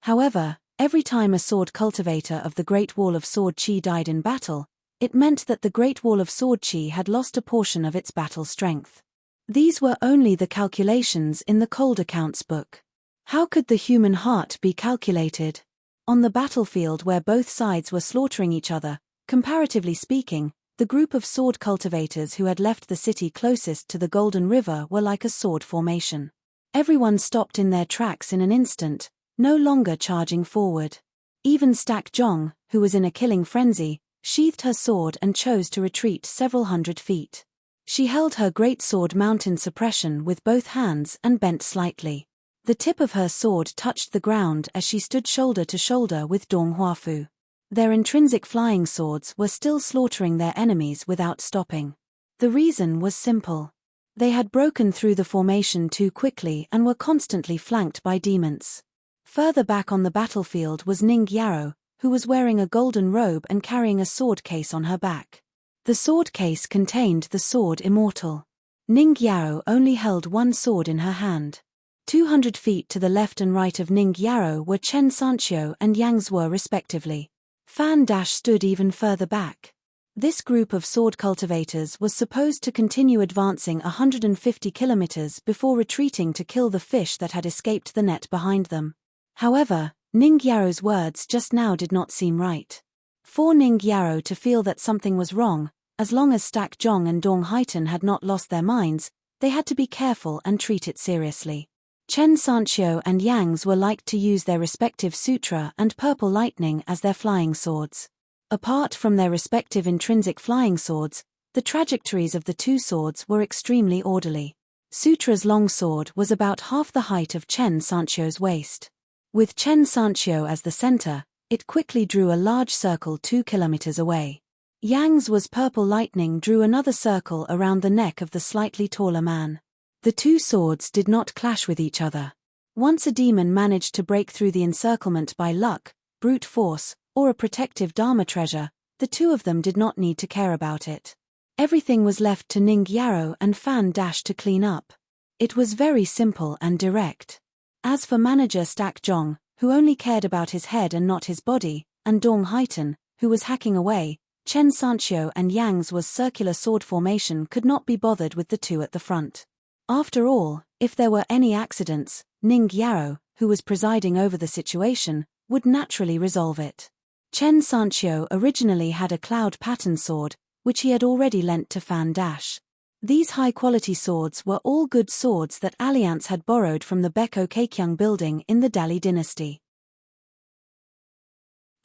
However, every time a sword cultivator of the Great Wall of Sword Chi died in battle, it meant that the Great Wall of Sword Chi had lost a portion of its battle strength. These were only the calculations in the Cold Accounts book. How could the human heart be calculated? On the battlefield where both sides were slaughtering each other, comparatively speaking, the group of sword cultivators who had left the city closest to the Golden River were like a sword formation. Everyone stopped in their tracks in an instant, no longer charging forward. Even Stack Jong, who was in a killing frenzy, sheathed her sword and chose to retreat several hundred feet. She held her great sword mountain suppression with both hands and bent slightly. The tip of her sword touched the ground as she stood shoulder to shoulder with Dong Huafu. Their intrinsic flying swords were still slaughtering their enemies without stopping. The reason was simple. They had broken through the formation too quickly and were constantly flanked by demons. Further back on the battlefield was Ning Yarrow, who was wearing a golden robe and carrying a sword case on her back. The sword case contained the sword Immortal. Ning Yarrow only held one sword in her hand. 200 feet to the left and right of Ning Yarrow were Chen Sanxiu and Yang Zhuo respectively. Fan Dash stood even further back. This group of sword cultivators was supposed to continue advancing 150 kilometers before retreating to kill the fish that had escaped the net behind them. However, Ning Yarrow's words just now did not seem right. For Ning Yarrow to feel that something was wrong, as long as Stack Jong and Dong Haitan had not lost their minds, they had to be careful and treat it seriously. Chen Sanxiu and Yangs were liked to use their respective Sutra and Purple Lightning as their flying swords. Apart from their respective intrinsic flying swords, the trajectories of the two swords were extremely orderly. Sutra's long sword was about half the height of Chen Sanxiu's waist. With Chen Sanxiu as the center, it quickly drew a large circle 2 kilometers away. Yang's was Purple Lightning drew another circle around the neck of the slightly taller man. The two swords did not clash with each other. Once a demon managed to break through the encirclement by luck, brute force, or a protective Dharma treasure, the two of them did not need to care about it. Everything was left to Ning Yarrow and Fan Dash to clean up. It was very simple and direct. As for manager Stack Jong, who only cared about his head and not his body, and Dong Haitan, who was hacking away, Chen Sanxiu and Yang's was circular sword formation could not be bothered with the two at the front. After all, if there were any accidents, Ning Yarrow, who was presiding over the situation, would naturally resolve it. Chen Sanxiu originally had a cloud pattern sword, which he had already lent to Fan Dash. These high-quality swords were all good swords that Alliance had borrowed from the Beko Keikyung building in the Dali dynasty.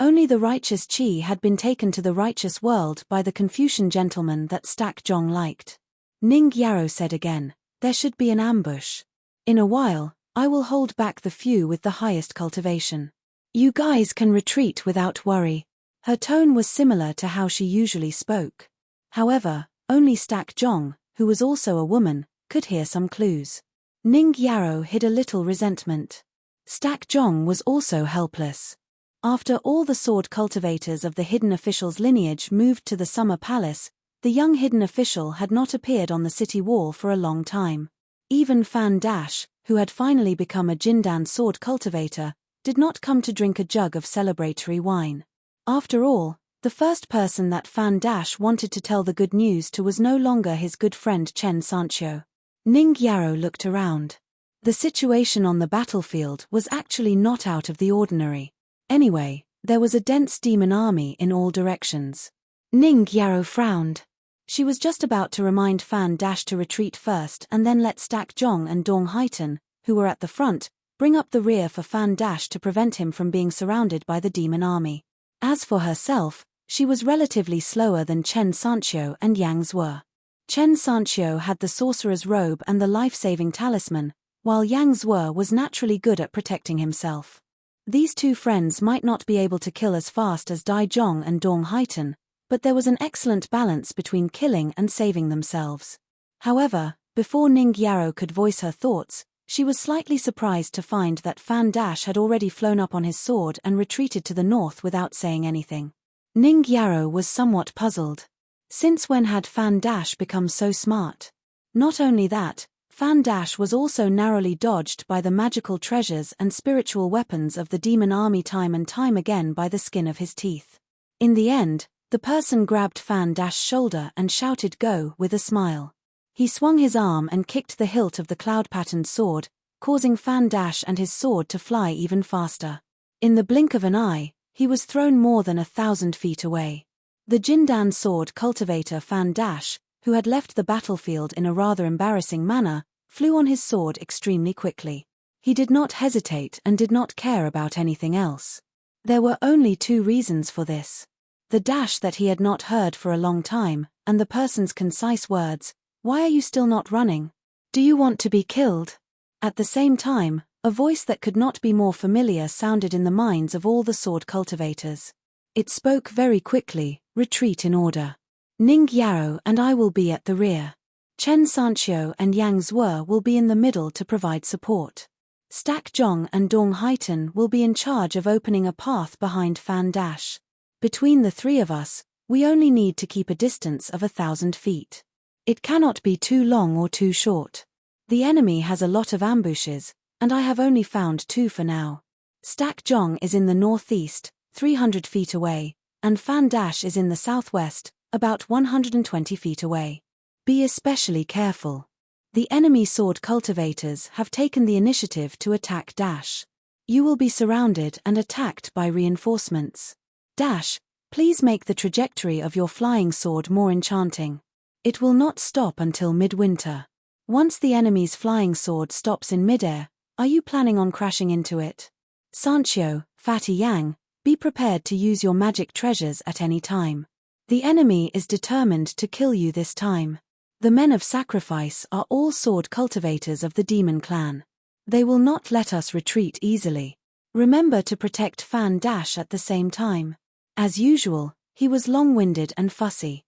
Only the righteous Qi had been taken to the righteous world by the Confucian gentleman that Stack Zhong liked. Ning Yaro said again, "There should be an ambush. In a while, I will hold back the few with the highest cultivation. You guys can retreat without worry." Her tone was similar to how she usually spoke. However, only Stack Zhong, who was also a woman, could hear some clues. Ning Yaro hid a little resentment. Stack Zhong was also helpless. After all the sword cultivators of the hidden official's lineage moved to the summer palace, the young hidden official had not appeared on the city wall for a long time. Even Fan Dash, who had finally become a Jindan sword cultivator, did not come to drink a jug of celebratory wine. After all, the first person that Fan Dash wanted to tell the good news to was no longer his good friend Chen Sancho. Ning Yaro looked around. The situation on the battlefield was actually not out of the ordinary. Anyway, there was a dense demon army in all directions. Ning Yaro frowned. She was just about to remind Fan Dash to retreat first and then let Stack Zhong and Dong Haitan, who were at the front, bring up the rear for Fan Dash to prevent him from being surrounded by the demon army. As for herself, she was relatively slower than Chen Sancho and Yang Zue. Chen Sancho had the sorcerer's robe and the life-saving talisman, while Yang Zue was naturally good at protecting himself. These two friends might not be able to kill as fast as Dai Zhong and Dong Haitan, but there was an excellent balance between killing and saving themselves. However, before Ning Yaro could voice her thoughts, she was slightly surprised to find that Fan Dash had already flown up on his sword and retreated to the north without saying anything. Ning Yaro was somewhat puzzled. Since when had Fan Dash become so smart? Not only that, Fan Dash was also narrowly dodged by the magical treasures and spiritual weapons of the demon army time and time again by the skin of his teeth. In the end, the person grabbed Fan Dash's shoulder and shouted "Go" with a smile. He swung his arm and kicked the hilt of the cloud-patterned sword, causing Fan Dash and his sword to fly even faster. In the blink of an eye, he was thrown more than 1,000 feet away. The Jindan sword cultivator Fan Dash, who had left the battlefield in a rather embarrassing manner, flew on his sword extremely quickly. He did not hesitate and did not care about anything else. There were only two reasons for this. The dash that he had not heard for a long time, and the person's concise words, "Why are you still not running? Do you want to be killed?" At the same time, a voice that could not be more familiar sounded in the minds of all the sword cultivators. It spoke very quickly, "Retreat in order. Ning Yaro and I will be at the rear. Chen Sancho and Yang Zue will be in the middle to provide support. Stack Zhong and Dong Haitan will be in charge of opening a path behind Fan Dash. Between the three of us, we only need to keep a distance of 1,000 feet. It cannot be too long or too short. The enemy has a lot of ambushes, and I have only found 2 for now. Stack Zhong is in the northeast, 300 feet away, and Fan Dash is in the southwest, about 120 feet away. Be especially careful. The enemy sword cultivators have taken the initiative to attack Dash. You will be surrounded and attacked by reinforcements. Dash, please make the trajectory of your flying sword more enchanting. It will not stop until midwinter. Once the enemy's flying sword stops in midair, are you planning on crashing into it? Sancho, Fatty Yang, be prepared to use your magic treasures at any time. The enemy is determined to kill you this time. The men of sacrifice are all sword cultivators of the demon clan. They will not let us retreat easily. Remember to protect Fan Dash at the same time. As usual, he was long-winded and fussy.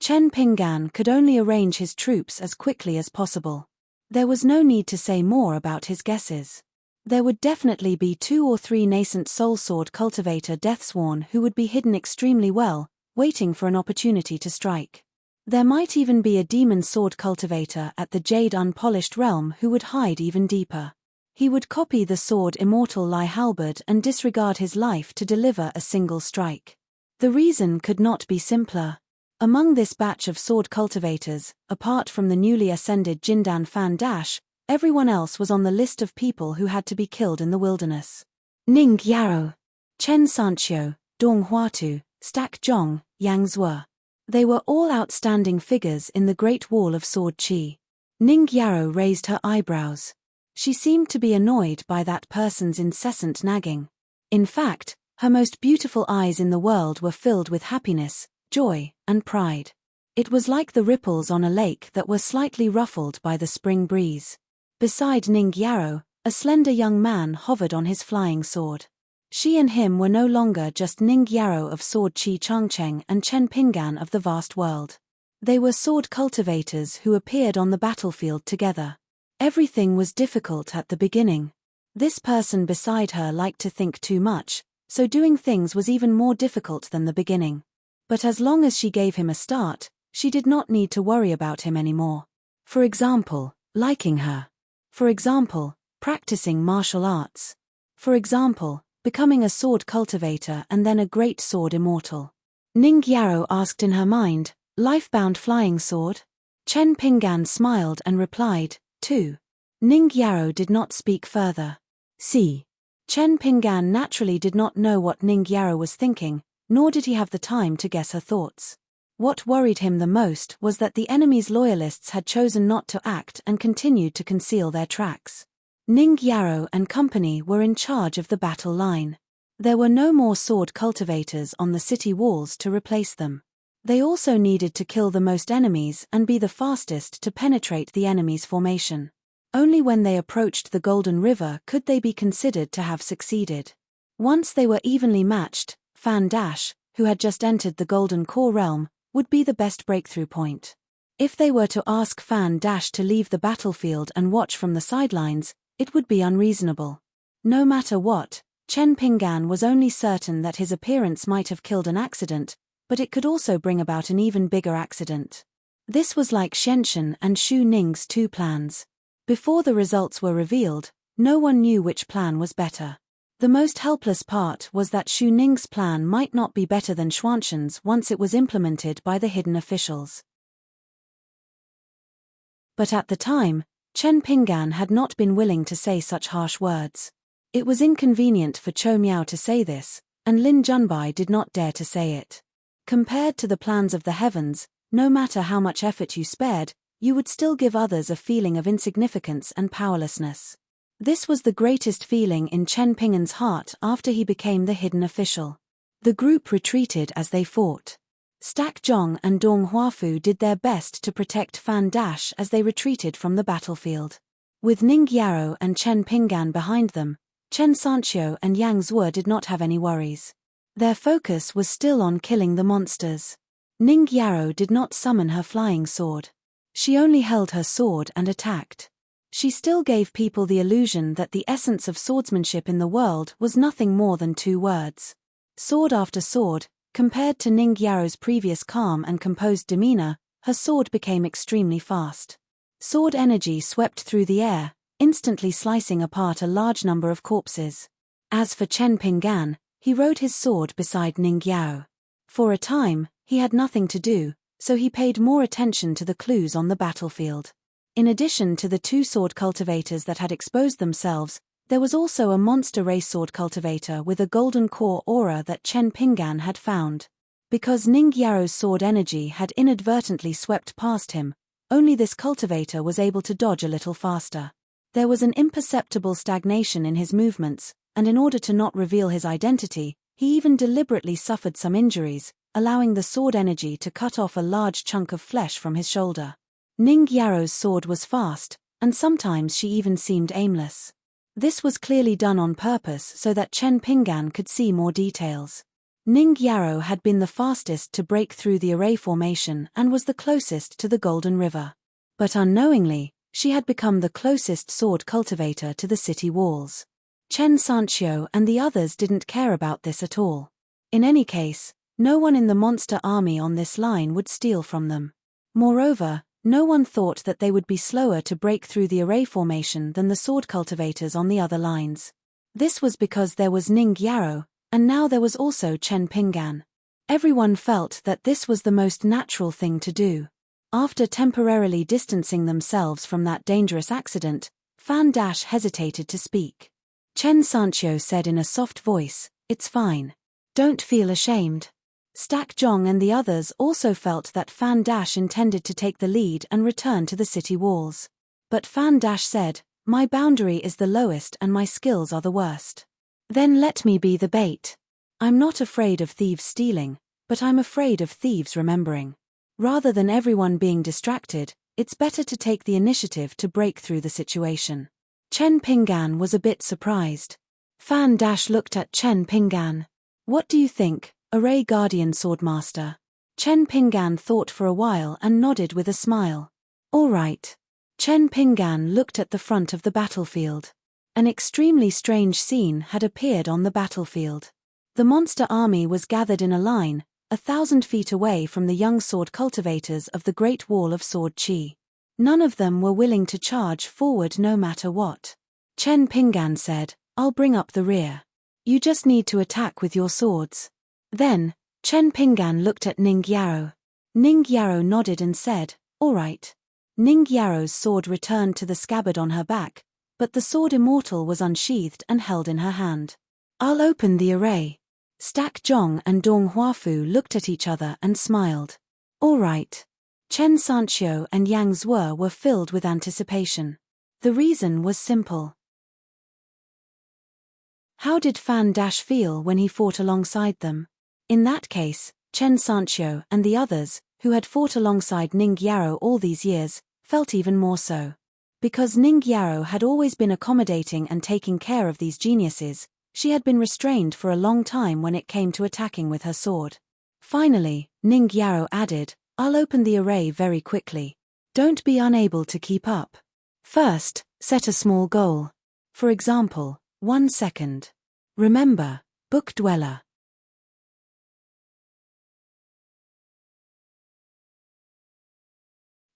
Chen Pinggan could only arrange his troops as quickly as possible. There was no need to say more about his guesses. There would definitely be 2 or 3 nascent soul sword cultivator Deathsworn who would be hidden extremely well, waiting for an opportunity to strike. There might even be a demon sword cultivator at the Jade Unpolished Realm who would hide even deeper. He would copy the sword Immortal Lai Halberd and disregard his life to deliver a single strike. The reason could not be simpler. Among this batch of sword cultivators, apart from the newly ascended Jindan Fan Dash, everyone else was on the list of people who had to be killed in the wilderness. Ning Yaro, Chen Sancho, Dong Huatu, Stack Zhong, Yang Zue. They were all outstanding figures in the Great Wall of Sword Qi. Ning Yaro raised her eyebrows. She seemed to be annoyed by that person's incessant nagging. In fact, her most beautiful eyes in the world were filled with happiness, joy, and pride. It was like the ripples on a lake that were slightly ruffled by the spring breeze. Beside Ning Yarrow, a slender young man hovered on his flying sword. She and him were no longer just Ning Yarrow of Sword Chi Changcheng and Chen Pingan of the vast world. They were sword cultivators who appeared on the battlefield together. Everything was difficult at the beginning. This person beside her liked to think too much, so doing things was even more difficult than the beginning. But as long as she gave him a start, she did not need to worry about him anymore. For example, liking her. For example, practicing martial arts. For example, becoming a sword cultivator and then a great sword immortal. Ning Yarrow asked in her mind, "Life-bound flying sword?" Chen Pingan smiled and replied, "Two." Ning Yarrow did not speak further. See. Chen Pingan naturally did not know what Ning Yarrow was thinking, nor did he have the time to guess her thoughts. What worried him the most was that the enemy's loyalists had chosen not to act and continued to conceal their tracks. Ning Yarrow and company were in charge of the battle line. There were no more sword cultivators on the city walls to replace them. They also needed to kill the most enemies and be the fastest to penetrate the enemy's formation. Only when they approached the Golden River could they be considered to have succeeded. Once they were evenly matched, Fan Dash, who had just entered the Golden Core realm, would be the best breakthrough point. If they were to ask Fan Dash to leave the battlefield and watch from the sidelines, it would be unreasonable. No matter what, Chen Pingan was only certain that his appearance might have killed an accident, but it could also bring about an even bigger accident. This was like Shenshen and Xu Ning's two plans. Before the results were revealed, no one knew which plan was better. The most helpless part was that Xu Ning's plan might not be better than Xuanshen's once it was implemented by the hidden officials. But at the time, Chen Pingan had not been willing to say such harsh words. It was inconvenient for Chou Miao to say this, and Lin Junbai did not dare to say it. Compared to the plans of the heavens, no matter how much effort you spared, you would still give others a feeling of insignificance and powerlessness. This was the greatest feeling in Chen Pingan's heart after he became the hidden official. The group retreated as they fought. Stack Zhong and Dong Huafu did their best to protect Fan Dash as they retreated from the battlefield. With Ning Yarrow and Chen Pingan behind them, Chen Sanqiu and Yang Zuo did not have any worries. Their focus was still on killing the monsters. Ning Yarrow did not summon her flying sword. She only held her sword and attacked. She still gave people the illusion that the essence of swordsmanship in the world was nothing more than two words. Sword after sword, compared to Ning Yarrow's previous calm and composed demeanor, her sword became extremely fast. Sword energy swept through the air, instantly slicing apart a large number of corpses. As for Chen Pingan, he rode his sword beside Ning Yarrow. For a time, he had nothing to do, so he paid more attention to the clues on the battlefield. In addition to the two sword cultivators that had exposed themselves, there was also a monster race sword cultivator with a golden core aura that Chen Pingan had found. Because Ning Yarrow's sword energy had inadvertently swept past him, only this cultivator was able to dodge a little faster. There was an imperceptible stagnation in his movements, and in order to not reveal his identity, he even deliberately suffered some injuries, allowing the sword energy to cut off a large chunk of flesh from his shoulder. Ning Yarrow's sword was fast, and sometimes she even seemed aimless. This was clearly done on purpose so that Chen Pingan could see more details. Ning Yarrow had been the fastest to break through the array formation and was the closest to the Golden River. But unknowingly, she had become the closest sword cultivator to the city walls. Chen Sanqiu and the others didn't care about this at all. In any case, no one in the monster army on this line would steal from them. Moreover, no one thought that they would be slower to break through the array formation than the sword cultivators on the other lines. This was because there was Ning Yarrow, and now there was also Chen Pingan. Everyone felt that this was the most natural thing to do. After temporarily distancing themselves from that dangerous accident, Fan Dash hesitated to speak. Chen Sanqiu said in a soft voice, "It's fine. Don't feel ashamed." Stack Zhong and the others also felt that Fan Dash intended to take the lead and return to the city walls. But Fan Dash said, "My boundary is the lowest and my skills are the worst. Then let me be the bait. I'm not afraid of thieves stealing, but I'm afraid of thieves remembering. Rather than everyone being distracted, it's better to take the initiative to break through the situation. Chen Ping'an was a bit surprised. Fan Dash looked at Chen Ping'an. What do you think, Array Guardian Swordmaster? Chen Ping'an thought for a while and nodded with a smile. All right. Chen Ping'an looked at the front of the battlefield. An extremely strange scene had appeared on the battlefield. The monster army was gathered in a line, 1,000 feet away from the young sword cultivators of the Great Wall of Sword Qi. None of them were willing to charge forward no matter what. Chen Ping'an said, I'll bring up the rear. You just need to attack with your swords. Then, Chen Ping'an looked at Ning Yaro. Ning Yaro nodded and said, all right. Ning Yaro's sword returned to the scabbard on her back, but the sword immortal was unsheathed and held in her hand. I'll open the array. Stack Zhong and Dong Huafu looked at each other and smiled. All right. Chen Sanxiu and Yang Zhuo were filled with anticipation. The reason was simple. How did Fan Dash feel when he fought alongside them? In that case, Chen Sanxiu and the others, who had fought alongside Ning Yaro all these years, felt even more so. Because Ning Yaro had always been accommodating and taking care of these geniuses, she had been restrained for a long time when it came to attacking with her sword. Finally, Ning Yaro added, I'll open the array very quickly. Don't be unable to keep up. First, set a small goal. For example, 1 second. Remember, Book Dweller.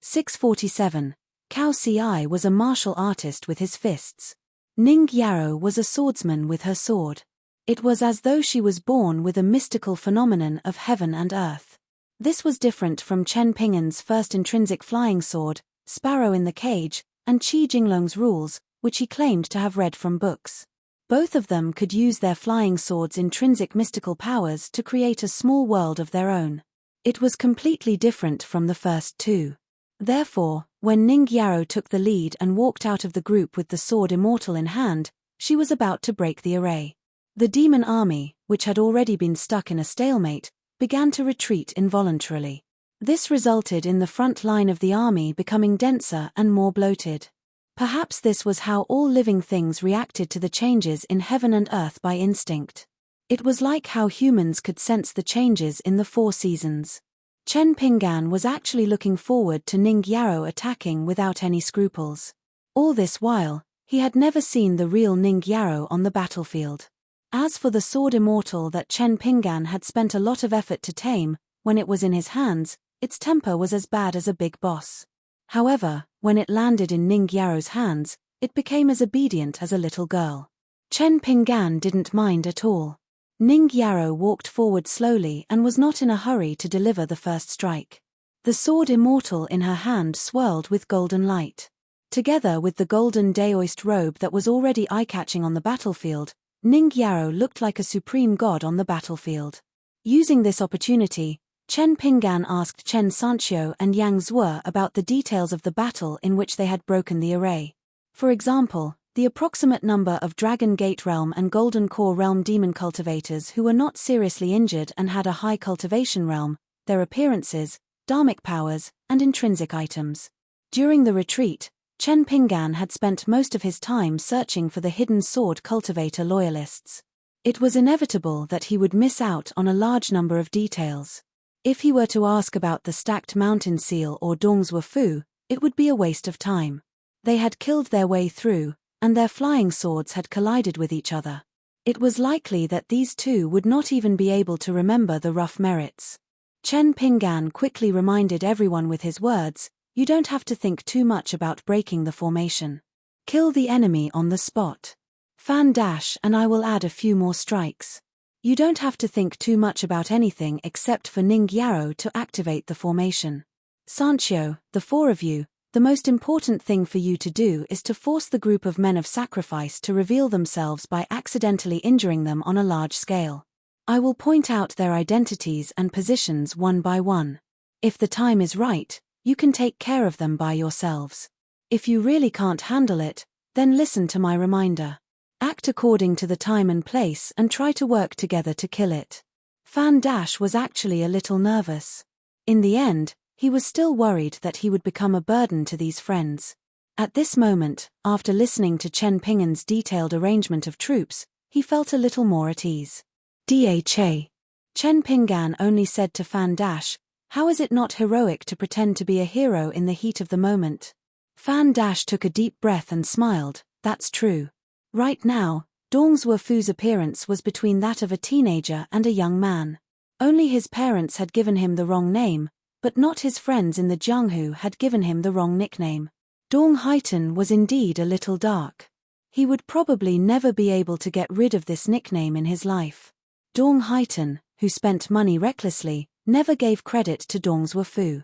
(647) Cao Ci was a martial artist with his fists. Ning Yaro was a swordsman with her sword. It was as though she was born with a mystical phenomenon of heaven and earth. This was different from Chen Ping'an's first intrinsic flying sword, Sparrow in the Cage, and Qi Jinglong's rules, which he claimed to have read from books. Both of them could use their flying swords' intrinsic mystical powers to create a small world of their own. It was completely different from the first two. Therefore, when Ning Yaro took the lead and walked out of the group with the sword immortal in hand, she was about to break the array. The demon army, which had already been stuck in a stalemate, began to retreat involuntarily. This resulted in the front line of the army becoming denser and more bloated. Perhaps this was how all living things reacted to the changes in heaven and earth by instinct. It was like how humans could sense the changes in the 4 seasons. Chen Ping'an was actually looking forward to Ning Yaro attacking without any scruples. All this while, he had never seen the real Ning Yaro on the battlefield. As for the sword immortal that Chen Ping'an had spent a lot of effort to tame, when it was in his hands, its temper was as bad as a big boss. However, when it landed in Ning Yaro's hands, it became as obedient as a little girl. Chen Ping'an didn't mind at all. Ning Yaro walked forward slowly and was not in a hurry to deliver the first strike. The sword immortal in her hand swirled with golden light. Together with the golden daoist robe that was already eye-catching on the battlefield, Ning Yaro looked like a supreme god on the battlefield. Using this opportunity, Chen Ping'an asked Chen Sanxiu and Yang Zhuo about the details of the battle in which they had broken the array. For example, the approximate number of Dragon Gate Realm and Golden Core Realm demon cultivators who were not seriously injured and had a high cultivation realm, their appearances, dharmic powers, and intrinsic items. During the retreat, Chen Ping'an had spent most of his time searching for the hidden sword cultivator loyalists. It was inevitable that he would miss out on a large number of details. If he were to ask about the stacked mountain seal or Dongzhuo Fu, it would be a waste of time. They had killed their way through, and their flying swords had collided with each other. It was likely that these two would not even be able to remember the rough merits. Chen Ping'an quickly reminded everyone with his words, you don't have to think too much about breaking the formation. Kill the enemy on the spot. Fan Dash and I will add a few more strikes. You don't have to think too much about anything except for Ning Yaro to activate the formation. Sanxiu, the 4 of you, the most important thing for you to do is to force the group of men of sacrifice to reveal themselves by accidentally injuring them on a large scale. I will point out their identities and positions one by one. If the time is right, you can take care of them by yourselves. If you really can't handle it, then listen to my reminder. Act according to the time and place and try to work together to kill it. Fan Dash was actually a little nervous. In the end, he was still worried that he would become a burden to these friends. At this moment, after listening to Chen Pingan's detailed arrangement of troops, he felt a little more at ease. Dha. Chen Pingan only said to Fan Dash, "How is it not heroic to pretend to be a hero in the heat of the moment?" Fan Dash took a deep breath and smiled. That's true. Right now, Dong Zuofu's appearance was between that of a teenager and a young man. Only his parents had given him the wrong name, but not his friends in the Jianghu had given him the wrong nickname. Dong Haitan was indeed a little dark. He would probably never be able to get rid of this nickname in his life. Dong Haitan, who spent money recklessly, never gave credit to Dong Zuofu.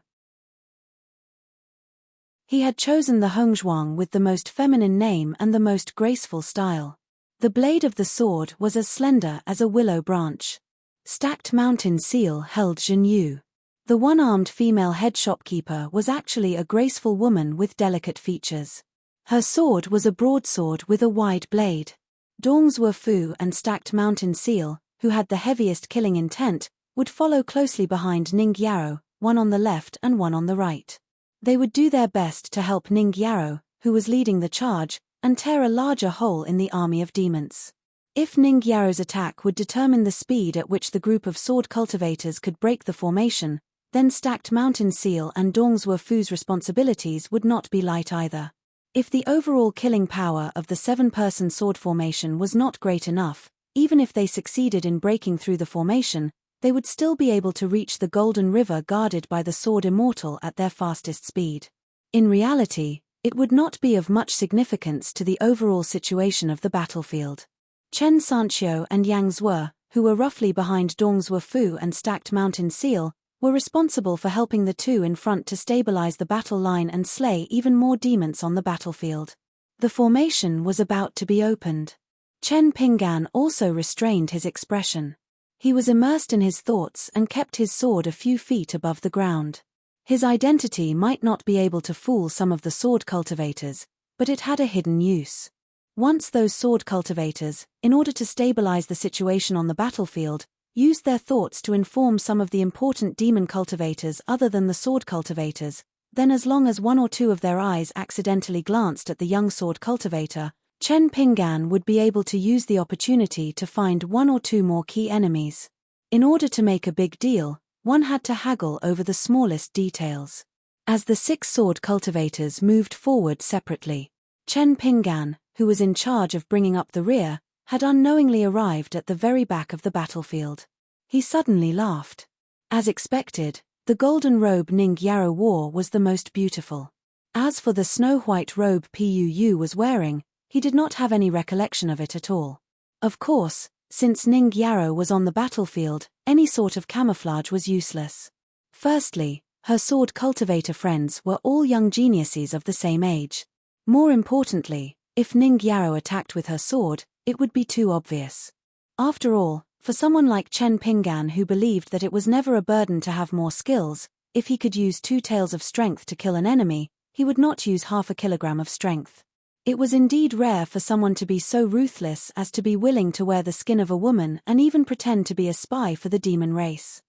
He had chosen the Hongzhuang with the most feminine name and the most graceful style. The blade of the sword was as slender as a willow branch. Stacked mountain seal held Zhenyu. The one-armed female head shopkeeper was actually a graceful woman with delicate features. Her sword was a broadsword with a wide blade. Dong Zuofu and Stacked Mountain Seal, who had the heaviest killing intent, would follow closely behind Ning Yaro, one on the left and one on the right. They would do their best to help Ning Yaro, who was leading the charge, and tear a larger hole in the army of demons. If Ning Yaro's attack would determine the speed at which the group of sword cultivators could break the formation, then Stacked Mountain Seal and Dong Zuofu's responsibilities would not be light either. If the overall killing power of the 7-person sword formation was not great enough, even if they succeeded in breaking through the formation, they would still be able to reach the Golden River guarded by the Sword Immortal at their fastest speed. In reality, it would not be of much significance to the overall situation of the battlefield. Chen Sanqiu and Yang Zue, who were roughly behind Dong Zuofu and Stacked Mountain Seal, were responsible for helping the two in front to stabilize the battle line and slay even more demons on the battlefield. The formation was about to be opened. Chen Pingan also restrained his expression. He was immersed in his thoughts and kept his sword a few feet above the ground. His identity might not be able to fool some of the sword cultivators, but it had a hidden use. Once those sword cultivators, in order to stabilize the situation on the battlefield, used their thoughts to inform some of the important demon cultivators other than the sword cultivators, then as long as one or two of their eyes accidentally glanced at the young sword cultivator, Chen Pingan would be able to use the opportunity to find one or two more key enemies. In order to make a big deal, one had to haggle over the smallest details. As the 6 sword cultivators moved forward separately, Chen Pingan, who was in charge of bringing up the rear, had unknowingly arrived at the very back of the battlefield. He suddenly laughed. As expected, the golden robe Ning Yaro wore was the most beautiful. As for the snow-white robe Puu was wearing, he did not have any recollection of it at all. Of course, since Ning Yaro was on the battlefield, any sort of camouflage was useless. Firstly, her sword cultivator friends were all young geniuses of the same age. More importantly, if Ning Yaro attacked with her sword, it would be too obvious. After all, for someone like Chen Pingan who believed that it was never a burden to have more skills, if he could use 2 taels of strength to kill an enemy, he would not use half a kilogram of strength. It was indeed rare for someone to be so ruthless as to be willing to wear the skin of a woman and even pretend to be a spy for the demon race.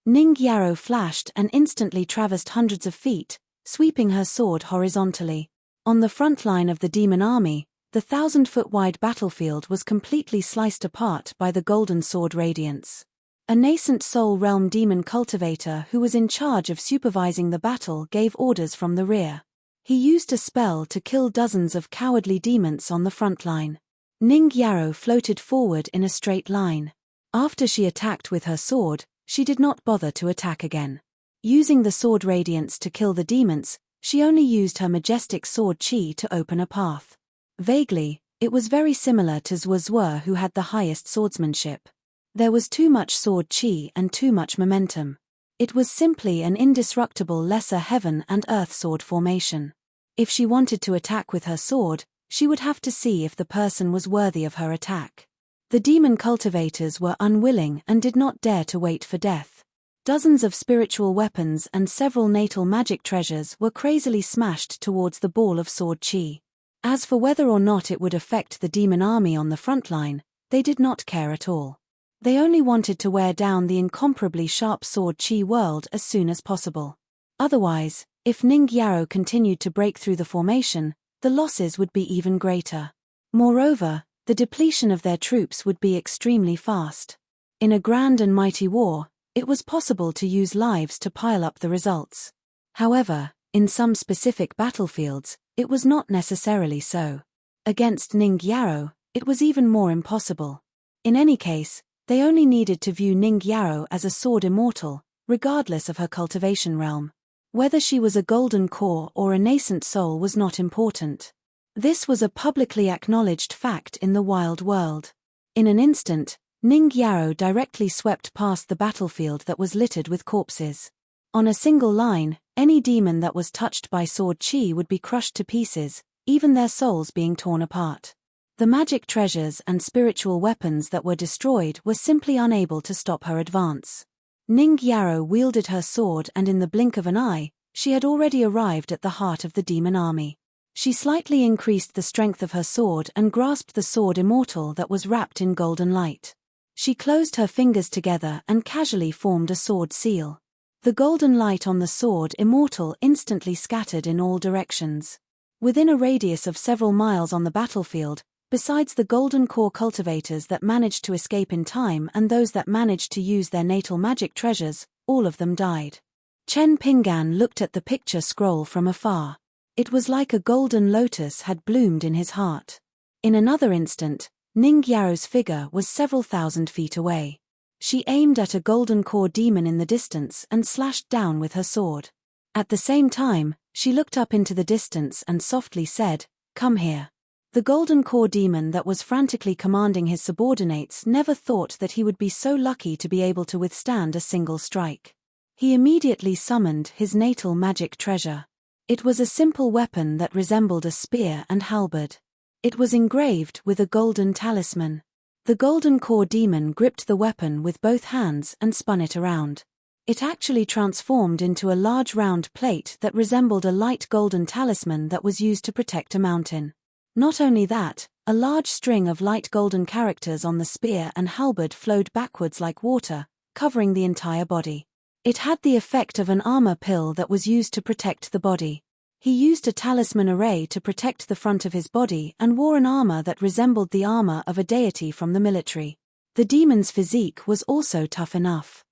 Ning Yaro flashed and instantly traversed hundreds of feet, sweeping her sword horizontally. On the front line of the demon army, the 1,000-foot-wide battlefield was completely sliced apart by the golden sword radiance. A nascent soul realm demon cultivator who was in charge of supervising the battle gave orders from the rear. He used a spell to kill dozens of cowardly demons on the front line. Ning Yaro floated forward in a straight line. After she attacked with her sword, she did not bother to attack again. Using the sword radiance to kill the demons, she only used her majestic sword chi to open a path. Vaguely, it was very similar to Zuozue who had the highest swordsmanship. There was too much sword chi and too much momentum. It was simply an indestructible lesser heaven and earth sword formation. If she wanted to attack with her sword, she would have to see if the person was worthy of her attack. The demon cultivators were unwilling and did not dare to wait for death. Dozens of spiritual weapons and several natal magic treasures were crazily smashed towards the ball of sword chi. As for whether or not it would affect the demon army on the front line, they did not care at all. They only wanted to wear down the incomparably sharp sword Qi world as soon as possible. Otherwise, if Ning Yarrow continued to break through the formation, the losses would be even greater. Moreover, the depletion of their troops would be extremely fast. In a grand and mighty war, it was possible to use lives to pile up the results. However, in some specific battlefields, it was not necessarily so. Against Ning Yarrow, it was even more impossible. In any case, they only needed to view Ning Yarrow as a sword immortal, regardless of her cultivation realm. Whether she was a golden core or a nascent soul was not important. This was a publicly acknowledged fact in the wild world. In an instant, Ning Yarrow directly swept past the battlefield that was littered with corpses. On a single line, any demon that was touched by sword Qi would be crushed to pieces, even their souls being torn apart. The magic treasures and spiritual weapons that were destroyed were simply unable to stop her advance. Ning Yarrow wielded her sword, and in the blink of an eye, she had already arrived at the heart of the demon army. She slightly increased the strength of her sword and grasped the sword immortal that was wrapped in golden light. She closed her fingers together and casually formed a sword seal. The golden light on the sword immortal instantly scattered in all directions. Within a radius of several miles on the battlefield, besides the golden core cultivators that managed to escape in time and those that managed to use their natal magic treasures, all of them died. Chen Pinggan looked at the picture scroll from afar. It was like a golden lotus had bloomed in his heart. In another instant, Ning Yarrow's figure was several thousand feet away. She aimed at a golden core demon in the distance and slashed down with her sword. At the same time, she looked up into the distance and softly said, "Come here." The golden core demon that was frantically commanding his subordinates never thought that he would be so lucky to be able to withstand a single strike. He immediately summoned his natal magic treasure. It was a simple weapon that resembled a spear and halberd. It was engraved with a golden talisman. The golden core demon gripped the weapon with both hands and spun it around. It actually transformed into a large round plate that resembled a light golden talisman that was used to protect a mountain. Not only that, a large string of light golden characters on the spear and halberd flowed backwards like water, covering the entire body. It had the effect of an armor pill that was used to protect the body. He used a talisman array to protect the front of his body and wore an armor that resembled the armor of a deity from the military. The demon's physique was also tough enough.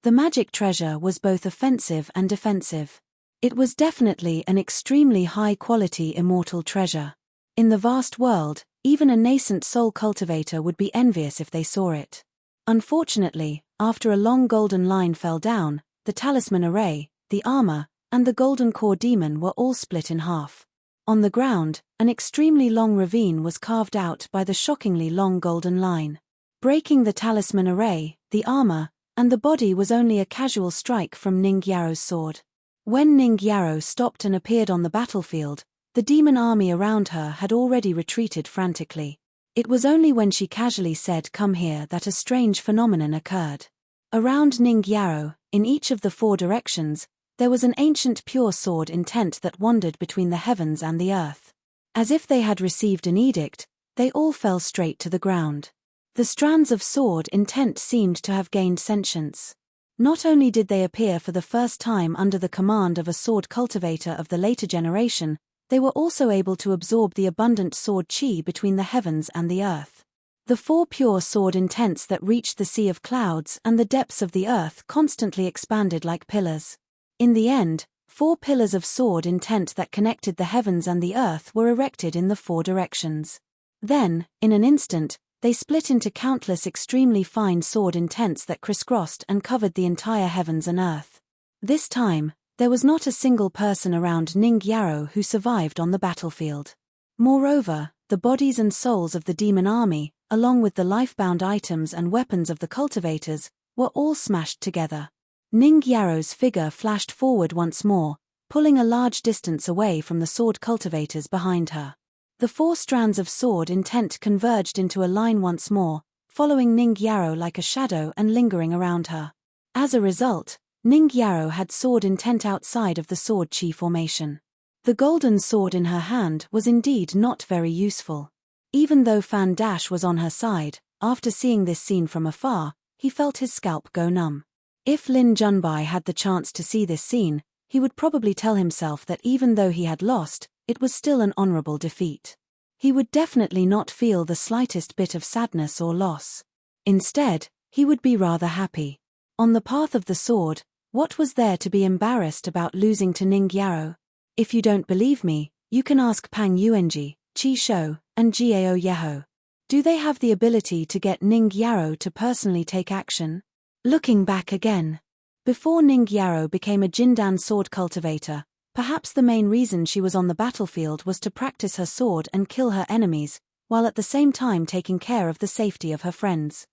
The magic treasure was both offensive and defensive. It was definitely an extremely high-quality immortal treasure. In the vast world, even a nascent soul cultivator would be envious if they saw it. Unfortunately, after a long golden line fell down, the talisman array, the armor, and the golden core demon were all split in half. On the ground, an extremely long ravine was carved out by the shockingly long golden line. Breaking the talisman array, the armor, and the body was only a casual strike from Ning Yarrow's sword. When Ning Yarrow stopped and appeared on the battlefield, the demon army around her had already retreated frantically. It was only when she casually said "Come here" that a strange phenomenon occurred. Around Ning Yarrow, in each of the 4 directions, there was an ancient pure sword intent that wandered between the heavens and the earth. As if they had received an edict, they all fell straight to the ground. The strands of sword intent seemed to have gained sentience. Not only did they appear for the first time under the command of a sword cultivator of the later generation, they were also able to absorb the abundant sword Qi between the heavens and the earth. The 4 pure sword intents that reached the sea of clouds and the depths of the earth constantly expanded like pillars. In the end, 4 pillars of sword intent that connected the heavens and the earth were erected in the 4 directions. Then, in an instant, they split into countless extremely fine sword intents that crisscrossed and covered the entire heavens and earth. This time, there was not a single person around Ning Yarrow who survived on the battlefield. Moreover, the bodies and souls of the demon army, along with the life-bound items and weapons of the cultivators, were all smashed together. Ning Yarrow's figure flashed forward once more, pulling a large distance away from the sword cultivators behind her. The 4 strands of sword intent converged into a line once more, following Ning Yarrow like a shadow and lingering around her. As a result, Ning Yarrow had sword intent outside of the sword Qi formation. The golden sword in her hand was indeed not very useful. Even though Fan Dash was on her side, after seeing this scene from afar, he felt his scalp go numb. If Lin Junbai had the chance to see this scene, he would probably tell himself that even though he had lost, it was still an honorable defeat. He would definitely not feel the slightest bit of sadness or loss. Instead, he would be rather happy. On the path of the sword, what was there to be embarrassed about losing to Ning Yaro? If you don't believe me, you can ask Pang Yuanji, Qi Shou, and Gao Yeho. Do they have the ability to get Ning Yaro to personally take action? Looking back again. Before Ning Yaro became a Jindan sword cultivator, perhaps the main reason she was on the battlefield was to practice her sword and kill her enemies, while at the same time taking care of the safety of her friends.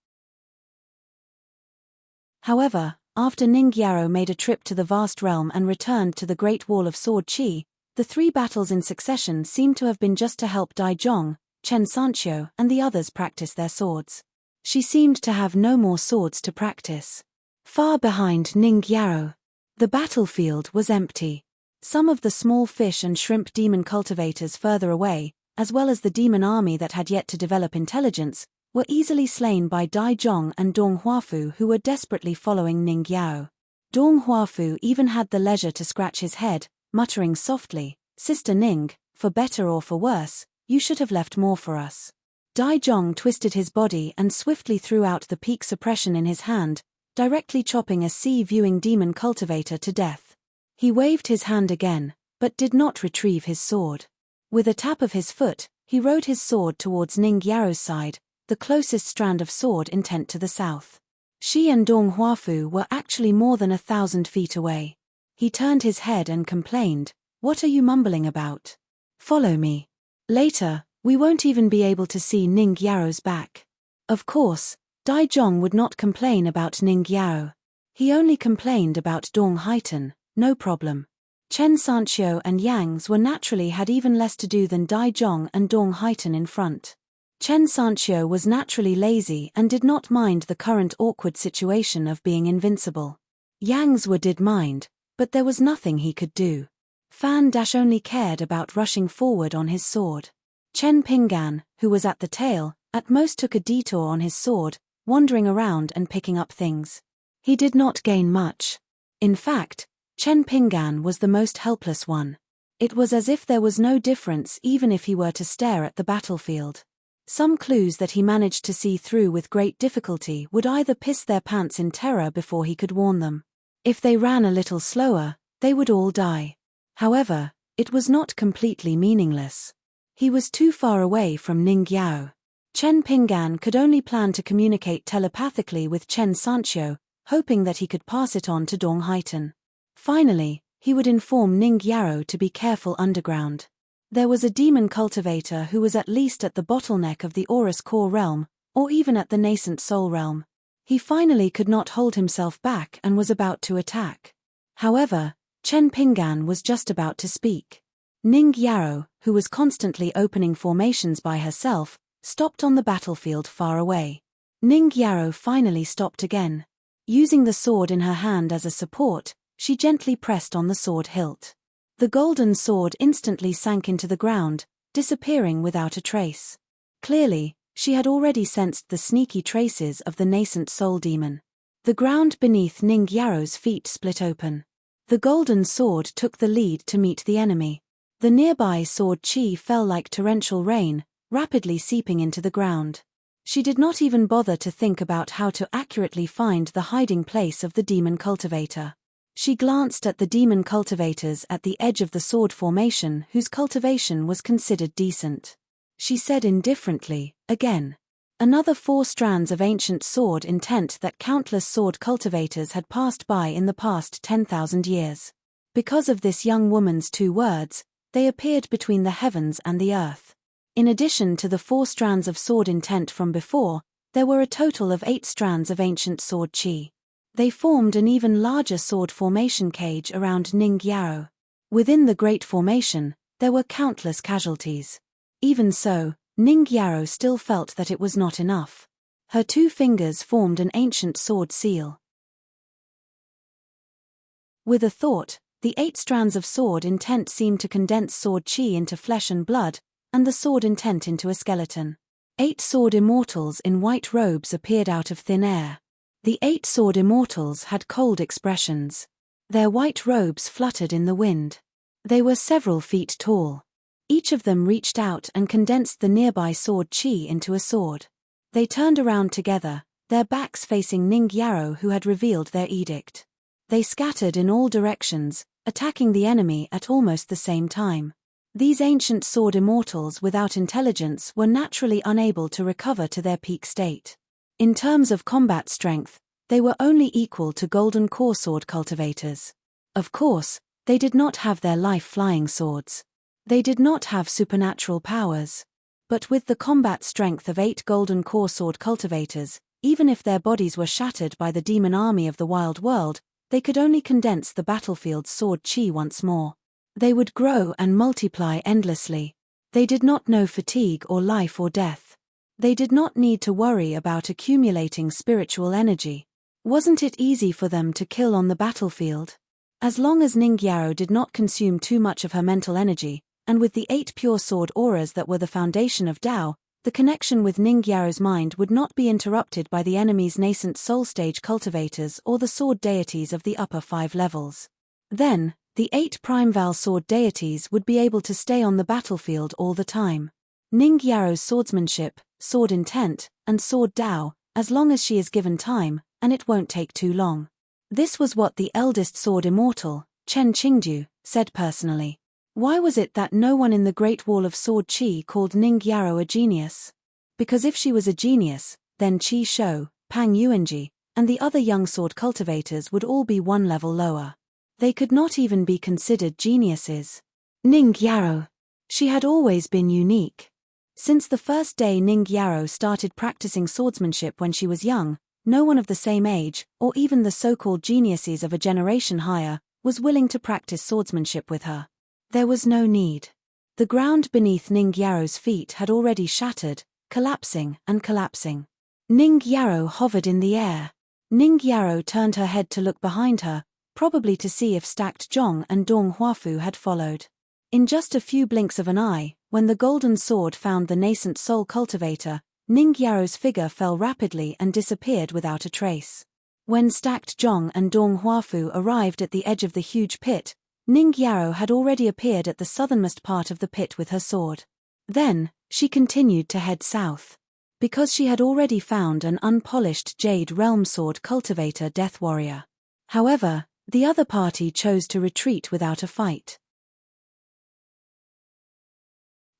However, after Ning Yaro made a trip to the vast realm and returned to the Great Wall of Sword Qi, the 3 battles in succession seemed to have been just to help Dai Zhong, Chen Sanxiu, and the others practice their swords. She seemed to have no more swords to practice. Far behind Ning Yaro, the battlefield was empty. Some of the small fish and shrimp demon cultivators further away, as well as the demon army that had yet to develop intelligence, were easily slain by Dai Zhong and Dong Huafu, who were desperately following Ning Yao. Dong Huafu even had the leisure to scratch his head, muttering softly, "Sister Ning, for better or for worse, you should have left more for us." Dai Zhong twisted his body and swiftly threw out the peak suppression in his hand, directly chopping a sea-viewing demon cultivator to death. He waved his hand again, but did not retrieve his sword. With a tap of his foot, he rode his sword towards Ning Yaro's side, the closest strand of sword intent to the south. She and Dong Huafu were actually more than 1,000 feet away. He turned his head and complained, "What are you mumbling about? Follow me. Later, we won't even be able to see Ning Yaro's back." Of course, Dai Zhong would not complain about Ning Yaro. He only complained about Dong Haitan, no problem. Chen Sanxiu and Yang's were naturally had even less to do than Dai Zhong and Dong Haitan in front. Chen Sanxiu was naturally lazy and did not mind the current awkward situation of being invincible. Yang's did mind, but there was nothing he could do. Fan Dash only cared about rushing forward on his sword. Chen Pinggan, who was at the tail, at most took a detour on his sword, wandering around and picking up things. He did not gain much. In fact, Chen Pinggan was the most helpless one. It was as if there was no difference even if he were to stare at the battlefield. Some clues that he managed to see through with great difficulty would either piss their pants in terror before he could warn them. If they ran a little slower, they would all die. However, it was not completely meaningless. He was too far away from Ning Yao. Chen Pinggan could only plan to communicate telepathically with Chen Sanxiu, hoping that he could pass it on to Dong Haitan. Finally, he would inform Ning Yaro to be careful underground. There was a demon cultivator who was at least at the bottleneck of the Aurus core realm, or even at the nascent soul realm. He finally could not hold himself back and was about to attack. However, Chen Pinggan was just about to speak. Ning Yaro, who was constantly opening formations by herself, stopped on the battlefield far away. Ning Yaro finally stopped again. Using the sword in her hand as a support, she gently pressed on the sword hilt. The golden sword instantly sank into the ground, disappearing without a trace. Clearly, she had already sensed the sneaky traces of the nascent soul demon. The ground beneath Ning Yaro's feet split open. The golden sword took the lead to meet the enemy. The nearby sword Qi fell like torrential rain, rapidly seeping into the ground. She did not even bother to think about how to accurately find the hiding place of the demon cultivator. She glanced at the demon cultivators at the edge of the sword formation whose cultivation was considered decent. She said indifferently, "Again. Another 4 strands of ancient sword intent that countless sword cultivators had passed by in the past 10,000 years. Because of this young woman's 2 words, they appeared between the heavens and the earth. In addition to the 4 strands of sword intent from before, there were a total of 8 strands of ancient sword Qi. They formed an even larger sword formation cage around Ning Yao. Within the great formation, there were countless casualties. Even so, Ning Yao still felt that it was not enough. Her 2 fingers formed an ancient sword seal. With a thought, The 8 strands of sword intent seemed to condense sword chi into flesh and blood, and the sword intent into a skeleton. 8 sword immortals in white robes appeared out of thin air. The 8 sword immortals had cold expressions. Their white robes fluttered in the wind. They were several feet tall. Each of them reached out and condensed the nearby sword chi into a sword. They turned around together, their backs facing Ning Yarrow, who had revealed their edict. They scattered in all directions, attacking the enemy at almost the same time. These ancient sword immortals without intelligence were naturally unable to recover to their peak state. In terms of combat strength, they were only equal to golden core sword cultivators. Of course, they did not have their life-flying swords. They did not have supernatural powers. But with the combat strength of 8 golden core sword cultivators, even if their bodies were shattered by the demon army of the wild world, they could only condense the battlefield's sword chi once more. They would grow and multiply endlessly. They did not know fatigue or life or death. They did not need to worry about accumulating spiritual energy. Wasn't it easy for them to kill on the battlefield? As long as Ning Yarrow did not consume too much of her mental energy, and with the 8 pure sword auras that were the foundation of Tao, the connection with Ning Yarrow's mind would not be interrupted by the enemy's nascent soul stage cultivators or the sword deities of the upper 5 levels. Then, the 8 Primeval sword deities would be able to stay on the battlefield all the time. Ning Yarrow's swordsmanship, sword intent, and sword Tao, as long as she is given time, and it won't take too long. This was what the eldest sword immortal, Chen Qingdu, said personally. Why was it that no one in the Great Wall of Sword Chi called Ning Yarrow a genius? Because if she was a genius, then Qi Shou, Pang Yuanji, and the other young sword cultivators would all be 1 level lower. They could not even be considered geniuses. Ning Yarrow. She had always been unique. Since the first day Ning Yarrow started practicing swordsmanship when she was young, no one of the same age, or even the so-called geniuses of a generation higher, was willing to practice swordsmanship with her. There was no need. The ground beneath Ning Yarrow's feet had already shattered, collapsing and collapsing. Ning Yarrow hovered in the air. Ning Yarrow turned her head to look behind her, probably to see if Stacked Zhong and Dong Huafu had followed. In just a few blinks of an eye, when the golden sword found the nascent soul cultivator, Ning Yarrow's figure fell rapidly and disappeared without a trace. When Stacked Zhong and Dong Huafu arrived at the edge of the huge pit, Ning Yarrow had already appeared at the southernmost part of the pit with her sword. Then, she continued to head south. Because she had already found an unpolished Jade Realm sword cultivator death warrior. However, the other party chose to retreat without a fight.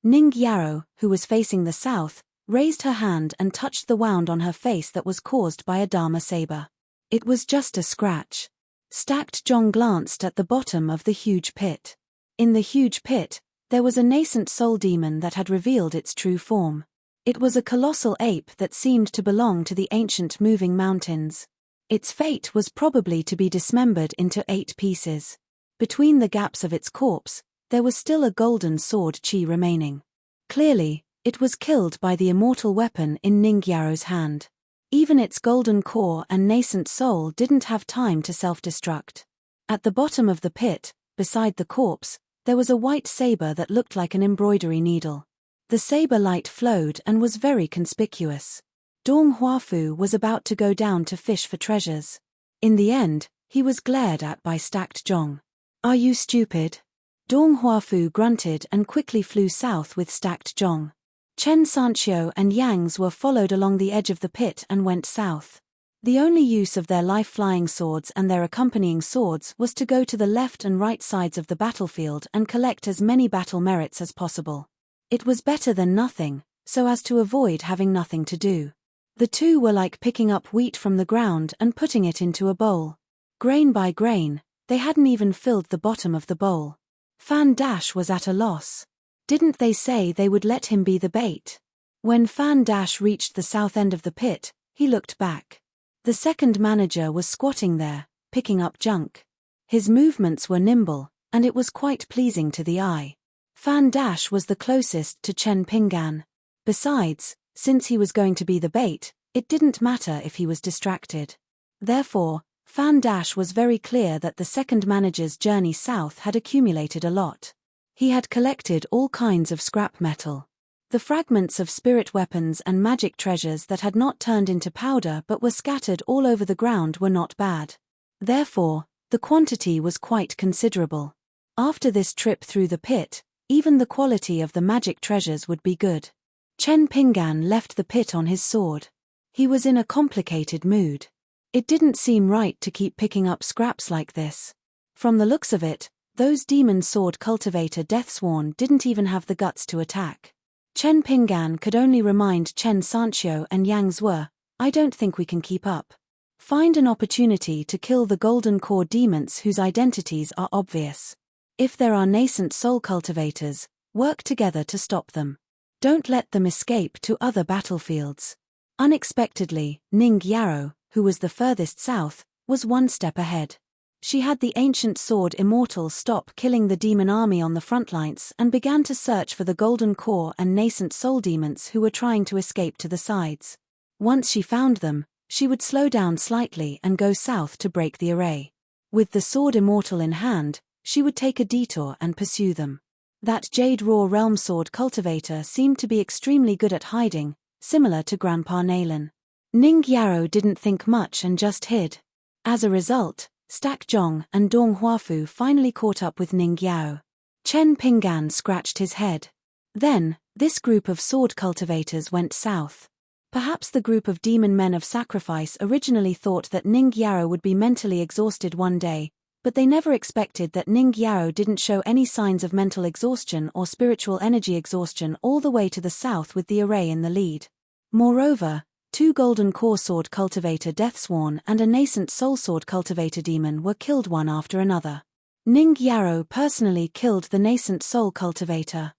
Ning Yarrow, who was facing the south, raised her hand and touched the wound on her face that was caused by a Dharma saber. It was just a scratch. Stacked Zhong glanced at the bottom of the huge pit. In the huge pit, there was a nascent soul demon that had revealed its true form. It was a colossal ape that seemed to belong to the ancient moving mountains. Its fate was probably to be dismembered into 8 pieces. Between the gaps of its corpse, there was still a golden sword chi remaining. Clearly, it was killed by the immortal weapon in Ning Yarrow's hand. Even its golden core and nascent soul didn't have time to self-destruct. At the bottom of the pit, beside the corpse, there was a white saber that looked like an embroidery needle. The saber light flowed and was very conspicuous. Dong Huafu was about to go down to fish for treasures. In the end, he was glared at by Stacked Zhong. "Are you stupid?" Dong Huafu grunted and quickly flew south with Stacked Zhong. Chen Sanqiu and Yang's were followed along the edge of the pit and went south. The only use of their life-flying swords and their accompanying swords was to go to the left and right sides of the battlefield and collect as many battle merits as possible. It was better than nothing, so as to avoid having nothing to do. The two were like picking up wheat from the ground and putting it into a bowl. Grain by grain, they hadn't even filled the bottom of the bowl. Fan Dash was at a loss. Didn't they say they would let him be the bait? When Fan Dash reached the south end of the pit, he looked back. The second manager was squatting there, picking up junk. His movements were nimble, and it was quite pleasing to the eye. Fan Dash was the closest to Chen Pinggan. Besides, since he was going to be the bait, it didn't matter if he was distracted. Therefore, Fan Dash was very clear that the second manager's journey south had accumulated a lot. He had collected all kinds of scrap metal. The fragments of spirit weapons and magic treasures that had not turned into powder but were scattered all over the ground were not bad. Therefore, the quantity was quite considerable. After this trip through the pit, even the quality of the magic treasures would be good. Chen Pingan left the pit on his sword. He was in a complicated mood. It didn't seem right to keep picking up scraps like this. From the looks of it, those demon sword cultivator Deathsworn didn't even have the guts to attack. Chen Pingan could only remind Chen Sancho and Yang Zue, I don't think we can keep up. Find an opportunity to kill the golden core demons whose identities are obvious. If there are nascent soul cultivators, work together to stop them. Don't let them escape to other battlefields. Unexpectedly, Ning Yarrow, who was the furthest south, was one step ahead. She had the ancient sword Immortal stop killing the demon army on the front lines and began to search for the golden core and nascent soul demons who were trying to escape to the sides. Once she found them, she would slow down slightly and go south to break the array. With the sword Immortal in hand, she would take a detour and pursue them. That Jade Raw Realm sword cultivator seemed to be extremely good at hiding, similar to Grandpa Nalen. Ning Yarrow didn't think much and just hid. As a result, Stack Zhong and Dong Huafu finally caught up with Ning Yarrow. Chen Pingan scratched his head. Then, this group of sword cultivators went south. Perhaps the group of demon men of sacrifice originally thought that Ning Yarrow would be mentally exhausted one day, but they never expected that Ning Yarrow didn't show any signs of mental exhaustion or spiritual energy exhaustion all the way to the south with the array in the lead. Moreover, 2 golden core sword cultivator Deathsworn and a nascent soul sword cultivator demon were killed one after another. Ning Yarrow personally killed the nascent soul cultivator.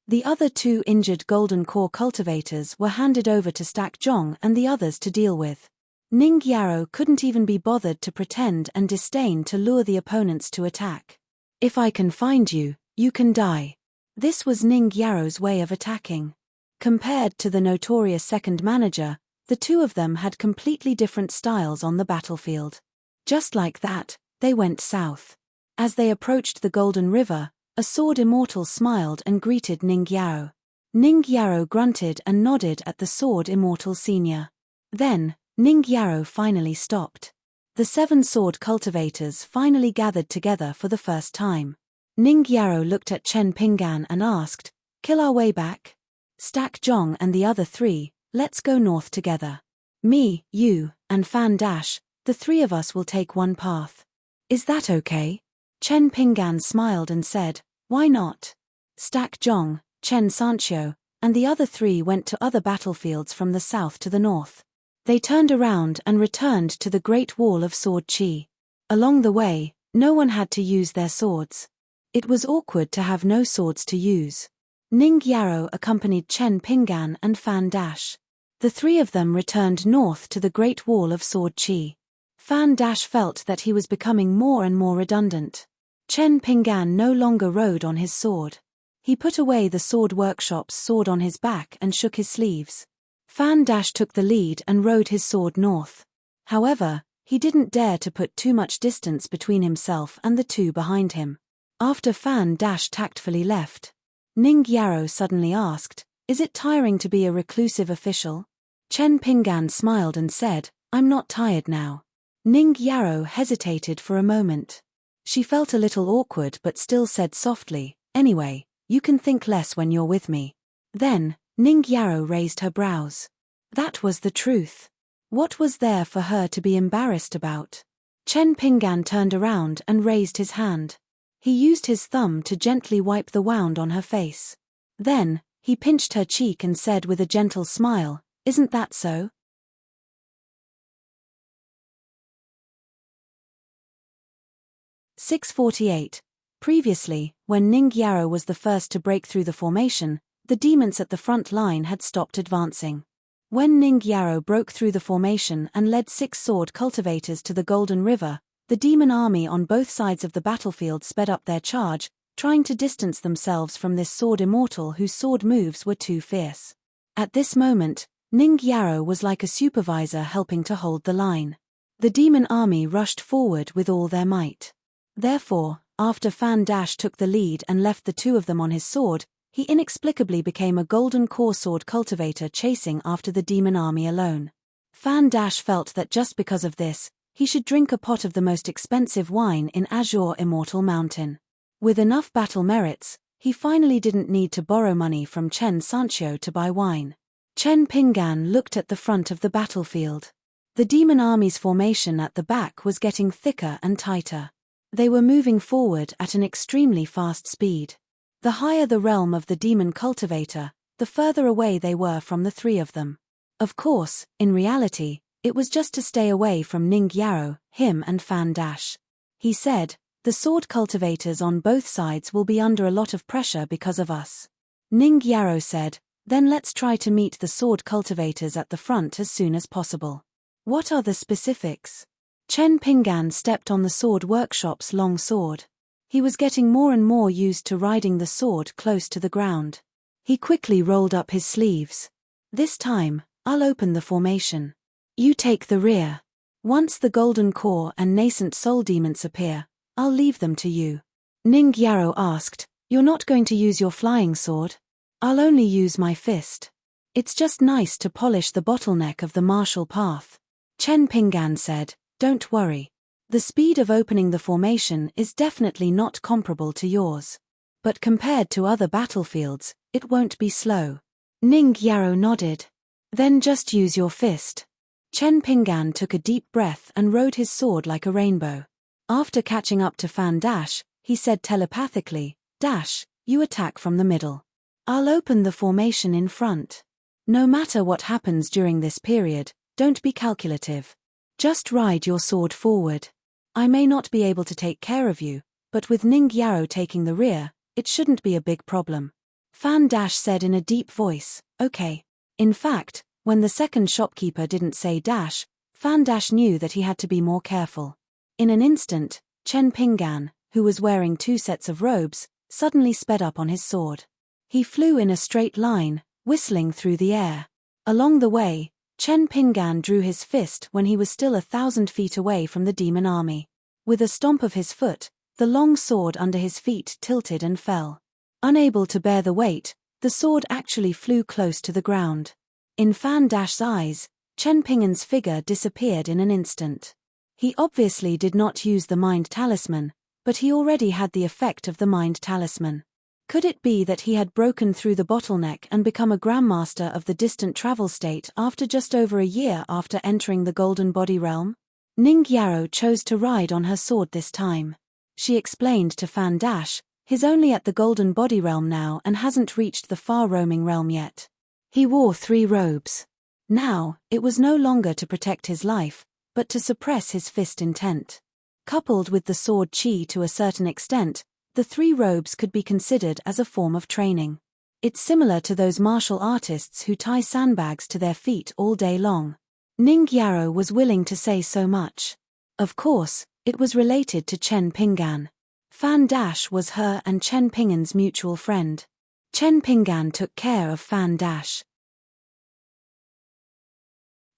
The other 2 injured golden core cultivators were handed over to Stack Zhong and the others to deal with. Ning Yarrow couldn't even be bothered to pretend and disdain to lure the opponents to attack. If I can find you, you can die. This was Ning Yarrow's way of attacking. Compared to the notorious second manager, the 2 of them had completely different styles on the battlefield. Just like that, they went south. As they approached the Golden River, a sword Immortal smiled and greeted Ning Yarrow. Ning Yarrow grunted and nodded at the sword Immortal Senior. Then, Ning Yarrow finally stopped. The 7 sword cultivators finally gathered together for the first time. Ning Yarrow looked at Chen Pingan and asked, "Kill our way back? Stack Zhong and the other 3, let's go north together. Me, you, and Fan Dash, the 3 of us will take one path. Is that okay?" Chen Pingan smiled and said, "Why not?" Stack Zhong, Chen Sancho, and the other 3 went to other battlefields from the south to the north. They turned around and returned to the Great Wall of Sword Chi. Along the way, no one had to use their swords. It was awkward to have no swords to use. Ning Yarrow accompanied Chen Pingan and Fan Dash. The 3 of them returned north to the Great Wall of Sword Chi. Fan Dash felt that he was becoming more and more redundant. Chen Pingan no longer rode on his sword. He put away the sword workshop's sword on his back and shook his sleeves. Fan Dash took the lead and rode his sword north. However, he didn't dare to put too much distance between himself and the 2 behind him. After Fan Dash tactfully left, Ning Yarrow suddenly asked, "Is it tiring to be a reclusive official?" Chen Pingan smiled and said, "I'm not tired now." Ning Yarrow hesitated for a moment. She felt a little awkward but still said softly, "Anyway, you can think less when you're with me." Then, Ning Yarrow raised her brows. That was the truth. What was there for her to be embarrassed about? Chen Pingan turned around and raised his hand. He used his thumb to gently wipe the wound on her face. Then, he pinched her cheek and said with a gentle smile, "Isn't that so?" 648. Previously, when Ning Yarrow was the first to break through the formation, the demons at the front line had stopped advancing. When Ning Yarrow broke through the formation and led 6 sword cultivators to the Golden River, the demon army on both sides of the battlefield sped up their charge, trying to distance themselves from this sword Immortal whose sword moves were too fierce. At this moment, Ning Yarrow was like a supervisor helping to hold the line. The demon army rushed forward with all their might. Therefore, after Fan Dash took the lead and left the two of them on his sword, he inexplicably became a golden core sword cultivator chasing after the demon army alone. Fan Dash felt that just because of this, he should drink a pot of the most expensive wine in Azure Immortal Mountain. With enough battle merits, he finally didn't need to borrow money from Chen Sancho to buy wine. Chen Pinggan looked at the front of the battlefield. The demon army's formation at the back was getting thicker and tighter. They were moving forward at an extremely fast speed. The higher the realm of the demon cultivator, the further away they were from the three of them. Of course, in reality, it was just to stay away from Ning Yarrow, him and Fan Dash. He said, "The sword cultivators on both sides will be under a lot of pressure because of us." Ning Yarrow said, "Then let's try to meet the sword cultivators at the front as soon as possible." "What are the specifics?" Chen Pinggan stepped on the sword workshop's long sword. He was getting more and more used to riding the sword close to the ground. He quickly rolled up his sleeves. "This time, I'll open the formation. You take the rear. Once the golden core and nascent soul demons appear, I'll leave them to you." Ning Yarrow asked, "You're not going to use your flying sword?" "I'll only use my fist. It's just nice to polish the bottleneck of the martial path." Chen Pinggan said, "Don't worry. The speed of opening the formation is definitely not comparable to yours. But compared to other battlefields, it won't be slow." Ning Yarrow nodded. "Then just use your fist." Chen Pinggan took a deep breath and rode his sword like a rainbow. After catching up to Fan Dash, he said telepathically, "Dash, you attack from the middle. I'll open the formation in front. No matter what happens during this period, don't be calculative. Just ride your sword forward. I may not be able to take care of you, but with Ning Yarrow taking the rear, it shouldn't be a big problem." Fan Dash said in a deep voice, "Okay." In fact, when the second shopkeeper didn't say dash, Fan Dash knew that he had to be more careful. In an instant, Chen Pinggan, who was wearing 2 sets of robes, suddenly sped up on his sword. He flew in a straight line, whistling through the air. Along the way, Chen Pinggan drew his fist when he was still 1,000 feet away from the demon army. With a stomp of his foot, the long sword under his feet tilted and fell. Unable to bear the weight, the sword actually flew close to the ground. In Fan Dash's eyes, Chen Pinggan's figure disappeared in an instant. He obviously did not use the mind talisman, but he already had the effect of the mind talisman. Could it be that he had broken through the bottleneck and become a grandmaster of the distant travel state after just over a year after entering the Golden Body Realm? Ning Yarrow chose to ride on her sword this time. She explained to Fan Dash, "He's only at the Golden Body Realm now and hasn't reached the far roaming realm yet." He wore 3 robes. Now, it was no longer to protect his life, but to suppress his fist intent. Coupled with the sword chi to a certain extent, the 3 robes could be considered as a form of training. It's similar to those martial artists who tie sandbags to their feet all day long. Ning Yarrow was willing to say so much. Of course, it was related to Chen Pinggan. Fan Dash was her and Chen Pinggan's mutual friend. Chen Pinggan took care of Fan Dash.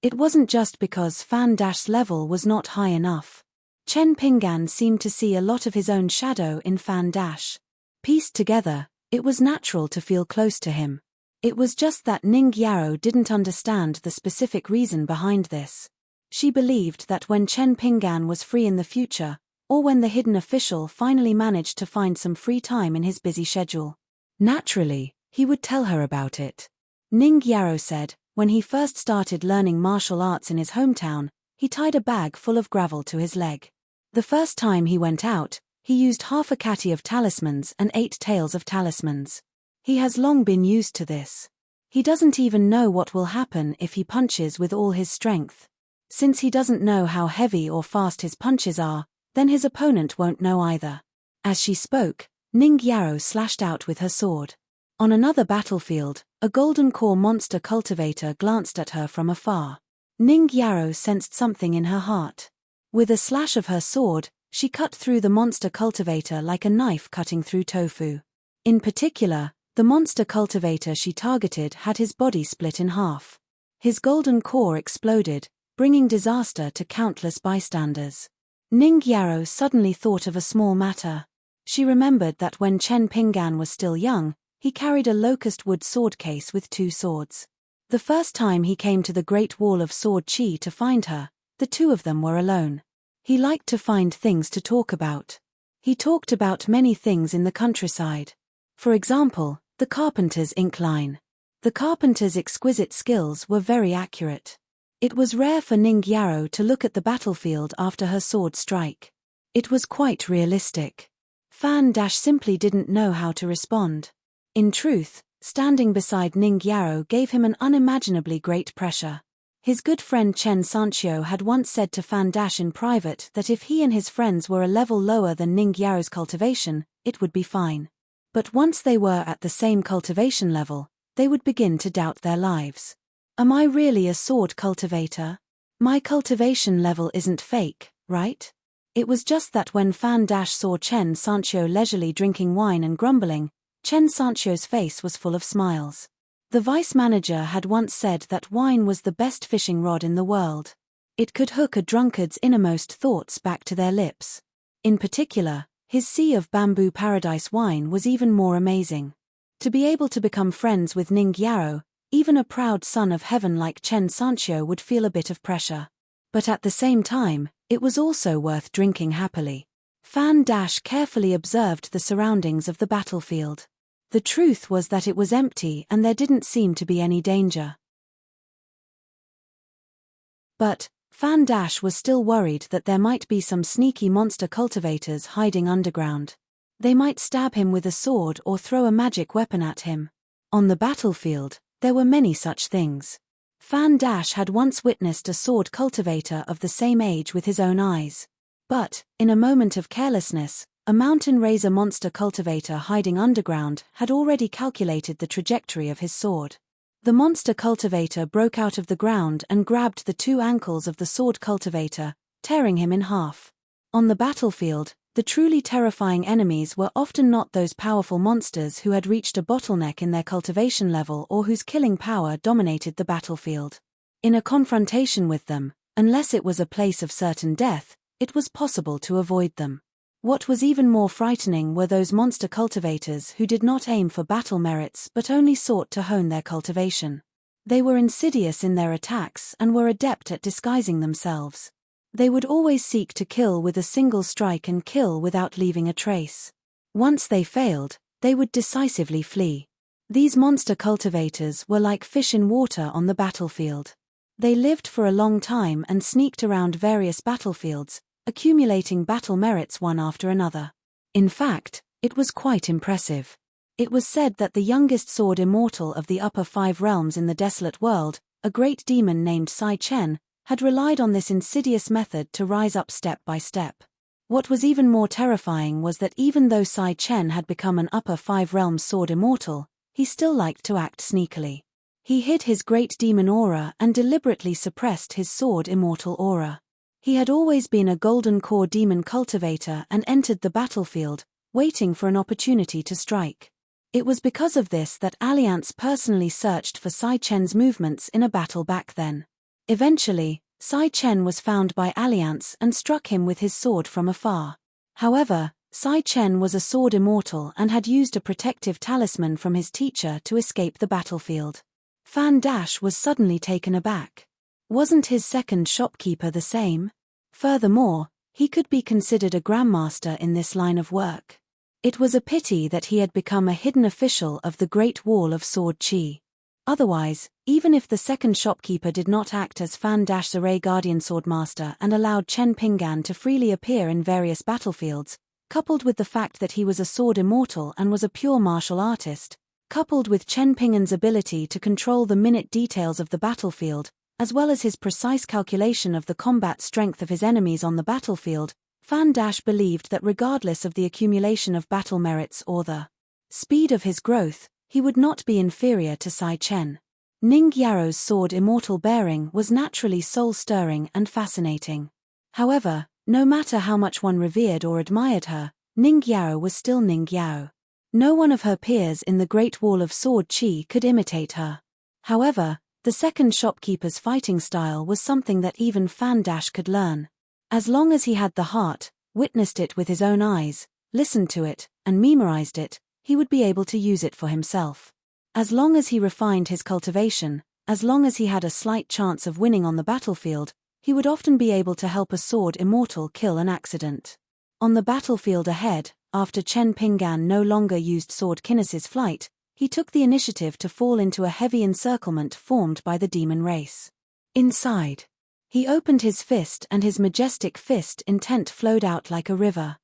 It wasn't just because Fan Dash's level was not high enough. Chen Pinggan seemed to see a lot of his own shadow in Fan Dash. Pieced together, it was natural to feel close to him. It was just that Ning Yarrow didn't understand the specific reason behind this. She believed that when Chen Pinggan was free in the future, or when the hidden official finally managed to find some free time in his busy schedule, naturally, he would tell her about it. Ning Yarrow said, when he first started learning martial arts in his hometown, he tied a bag full of gravel to his leg. The first time he went out, he used half a catty of talismans and 8 tails of talismans. He has long been used to this. He doesn't even know what will happen if he punches with all his strength. Since he doesn't know how heavy or fast his punches are, then his opponent won't know either. As she spoke, Ning Yarrow slashed out with her sword. On another battlefield, a golden core monster cultivator glanced at her from afar. Ning Yarrow sensed something in her heart. With a slash of her sword, she cut through the monster cultivator like a knife cutting through tofu. In particular, the monster cultivator she targeted had his body split in half. His golden core exploded, bringing disaster to countless bystanders. Ning Yaro suddenly thought of a small matter. She remembered that when Chen Pinggan was still young, he carried a locust wood sword case with 2 swords. The first time he came to the Great Wall of Sword Qi to find her, the 2 of them were alone. He liked to find things to talk about. He talked about many things in the countryside. For example, the carpenter's ink line. The carpenter's exquisite skills were very accurate. It was rare for Ning Yaro to look at the battlefield after her sword strike. It was quite realistic. Fan Dash simply didn't know how to respond. In truth, standing beside Ning Yaro gave him an unimaginably great pressure. His good friend Chen Sanchio had once said to Fan Dash in private that if he and his friends were a level lower than Ning Yaro's cultivation, it would be fine. But once they were at the same cultivation level, they would begin to doubt their lives. Am I really a sword cultivator? My cultivation level isn't fake, right? It was just that when Fan Dash saw Chen Sanchio leisurely drinking wine and grumbling, Chen Sanchio's face was full of smiles. The vice manager had once said that wine was the best fishing rod in the world. It could hook a drunkard's innermost thoughts back to their lips. In particular, his Sea of Bamboo Paradise wine was even more amazing. To be able to become friends with Ning Yaro, even a proud son of heaven like Chen Sanchio would feel a bit of pressure. But at the same time, it was also worth drinking happily. Fan Dash carefully observed the surroundings of the battlefield. The truth was that it was empty and there didn't seem to be any danger. But Fan Dash was still worried that there might be some sneaky monster cultivators hiding underground. They might stab him with a sword or throw a magic weapon at him. On the battlefield, there were many such things. Fan Dash had once witnessed a sword cultivator of the same age with his own eyes. But, in a moment of carelessness, a mountain razor monster cultivator hiding underground had already calculated the trajectory of his sword. The monster cultivator broke out of the ground and grabbed the 2 ankles of the sword cultivator, tearing him in half. On the battlefield, the truly terrifying enemies were often not those powerful monsters who had reached a bottleneck in their cultivation level or whose killing power dominated the battlefield. In a confrontation with them, unless it was a place of certain death, it was possible to avoid them. What was even more frightening were those monster cultivators who did not aim for battle merits but only sought to hone their cultivation. They were insidious in their attacks and were adept at disguising themselves. They would always seek to kill with a single strike and kill without leaving a trace. Once they failed, they would decisively flee. These monster cultivators were like fish in water on the battlefield. They lived for a long time and sneaked around various battlefields, accumulating battle merits one after another. In fact, it was quite impressive. It was said that the youngest sword immortal of the upper 5 realms in the desolate world, a great demon named Sai Chen, had relied on this insidious method to rise up step by step. What was even more terrifying was that even though Sai Chen had become an upper 5 realms sword immortal, he still liked to act sneakily. He hid his great demon aura and deliberately suppressed his sword immortal aura. He had always been a golden core demon cultivator and entered the battlefield, waiting for an opportunity to strike. It was because of this that Alliance personally searched for Sai Chen's movements in a battle back then. Eventually, Sai Chen was found by Alliance and struck him with his sword from afar. However, Sai Chen was a sword immortal and had used a protective talisman from his teacher to escape the battlefield. Fan Dash was suddenly taken aback. Wasn't his second shopkeeper the same? Furthermore, he could be considered a grandmaster in this line of work. It was a pity that he had become a hidden official of the Great Wall of Sword Qi. Otherwise, even if the second shopkeeper did not act as Fan Dash's array guardian swordmaster and allowed Chen Pinggan to freely appear in various battlefields, coupled with the fact that he was a sword immortal and was a pure martial artist, coupled with Chen Pinggan's ability to control the minute details of the battlefield, as well as his precise calculation of the combat strength of his enemies on the battlefield, Fan Dash believed that regardless of the accumulation of battle merits or the speed of his growth, he would not be inferior to Sai Chen. Ning Yaro's sword immortal bearing was naturally soul-stirring and fascinating. However, no matter how much one revered or admired her, Ning Yaro was still Ning Yao. No one of her peers in the Great Wall of Sword Qi could imitate her. However, The second shopkeeper's fighting style was something that even Fan Dash could learn. As long as he had the heart, witnessed it with his own eyes, listened to it, and memorized it, he would be able to use it for himself. As long as he refined his cultivation, as long as he had a slight chance of winning on the battlefield, he would often be able to help a sword immortal kill an accident. On the battlefield ahead, after Chen Pinggan no longer used sword kinesis flight, he took the initiative to fall into a heavy encirclement formed by the demon race. Inside, he opened his fist and his majestic fist intent flowed out like a river.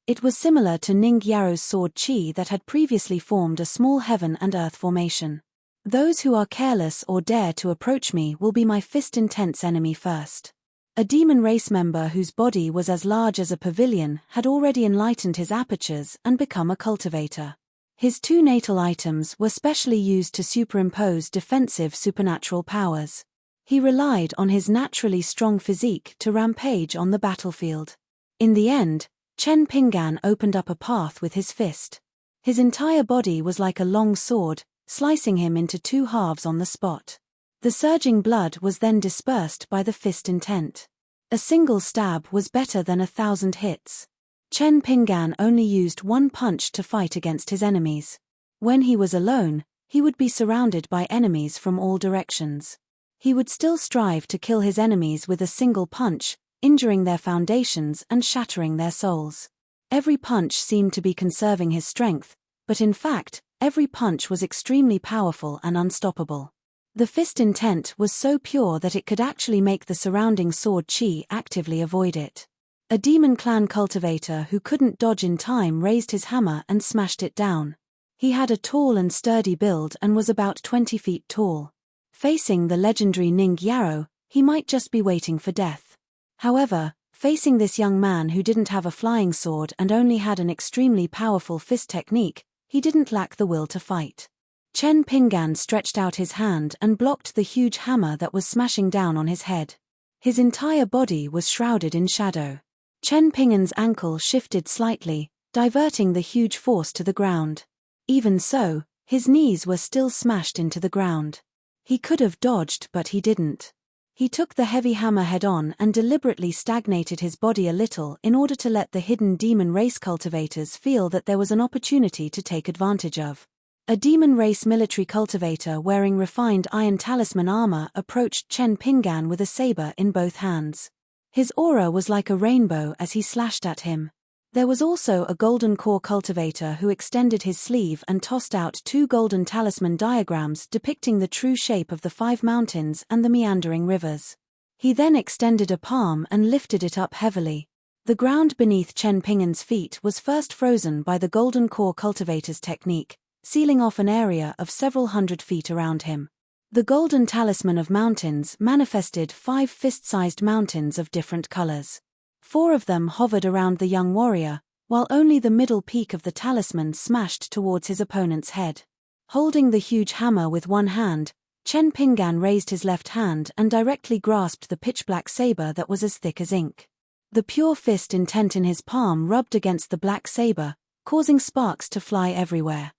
It was similar to Ning Yaro's sword chi that had previously formed a small heaven and earth formation. Those who are careless or dare to approach me will be my fist intent's enemy first. A demon race member whose body was as large as a pavilion had already enlightened his apertures and become a cultivator. His two natal items were specially used to superimpose defensive supernatural powers. He relied on his naturally strong physique to rampage on the battlefield. In the end, Chen Pinggan opened up a path with his fist. His entire body was like a long sword, slicing him into two halves on the spot. The surging blood was then dispersed by the fist intent. A single stab was better than 1,000 hits. Chen Pinggan only used one punch to fight against his enemies. When he was alone, he would be surrounded by enemies from all directions. He would still strive to kill his enemies with a single punch, injuring their foundations and shattering their souls. Every punch seemed to be conserving his strength, but in fact, every punch was extremely powerful and unstoppable. The fist intent was so pure that it could actually make the surrounding sword chi actively avoid it. A demon clan cultivator who couldn't dodge in time raised his hammer and smashed it down. He had a tall and sturdy build and was about 20 feet tall. Facing the legendary Ning Yaro, he might just be waiting for death. However, facing this young man who didn't have a flying sword and only had an extremely powerful fist technique, he didn't lack the will to fight. Chen Pinggan stretched out his hand and blocked the huge hammer that was smashing down on his head. His entire body was shrouded in shadow. Chen Pinggan's ankle shifted slightly, diverting the huge force to the ground. Even so, his knees were still smashed into the ground. He could have dodged, but he didn't. He took the heavy hammer head-on and deliberately stagnated his body a little in order to let the hidden demon race cultivators feel that there was an opportunity to take advantage of. A demon race military cultivator wearing refined iron talisman armor approached Chen Pinggan with a saber in both hands. His aura was like a rainbow as he slashed at him. There was also a golden core cultivator who extended his sleeve and tossed out two golden talisman diagrams depicting the true shape of the 5 mountains and the meandering rivers. He then extended a palm and lifted it up heavily. The ground beneath Chen Pinggan's feet was first frozen by the golden core cultivator's technique, sealing off an area of several hundred feet around him. The golden talisman of mountains manifested 5 fist-sized mountains of different colors. 4 of them hovered around the young warrior, while only the middle peak of the talisman smashed towards his opponent's head. Holding the huge hammer with one hand, Chen Pinggan raised his left hand and directly grasped the pitch-black saber that was as thick as ink. The pure fist intent in his palm rubbed against the black saber, causing sparks to fly everywhere.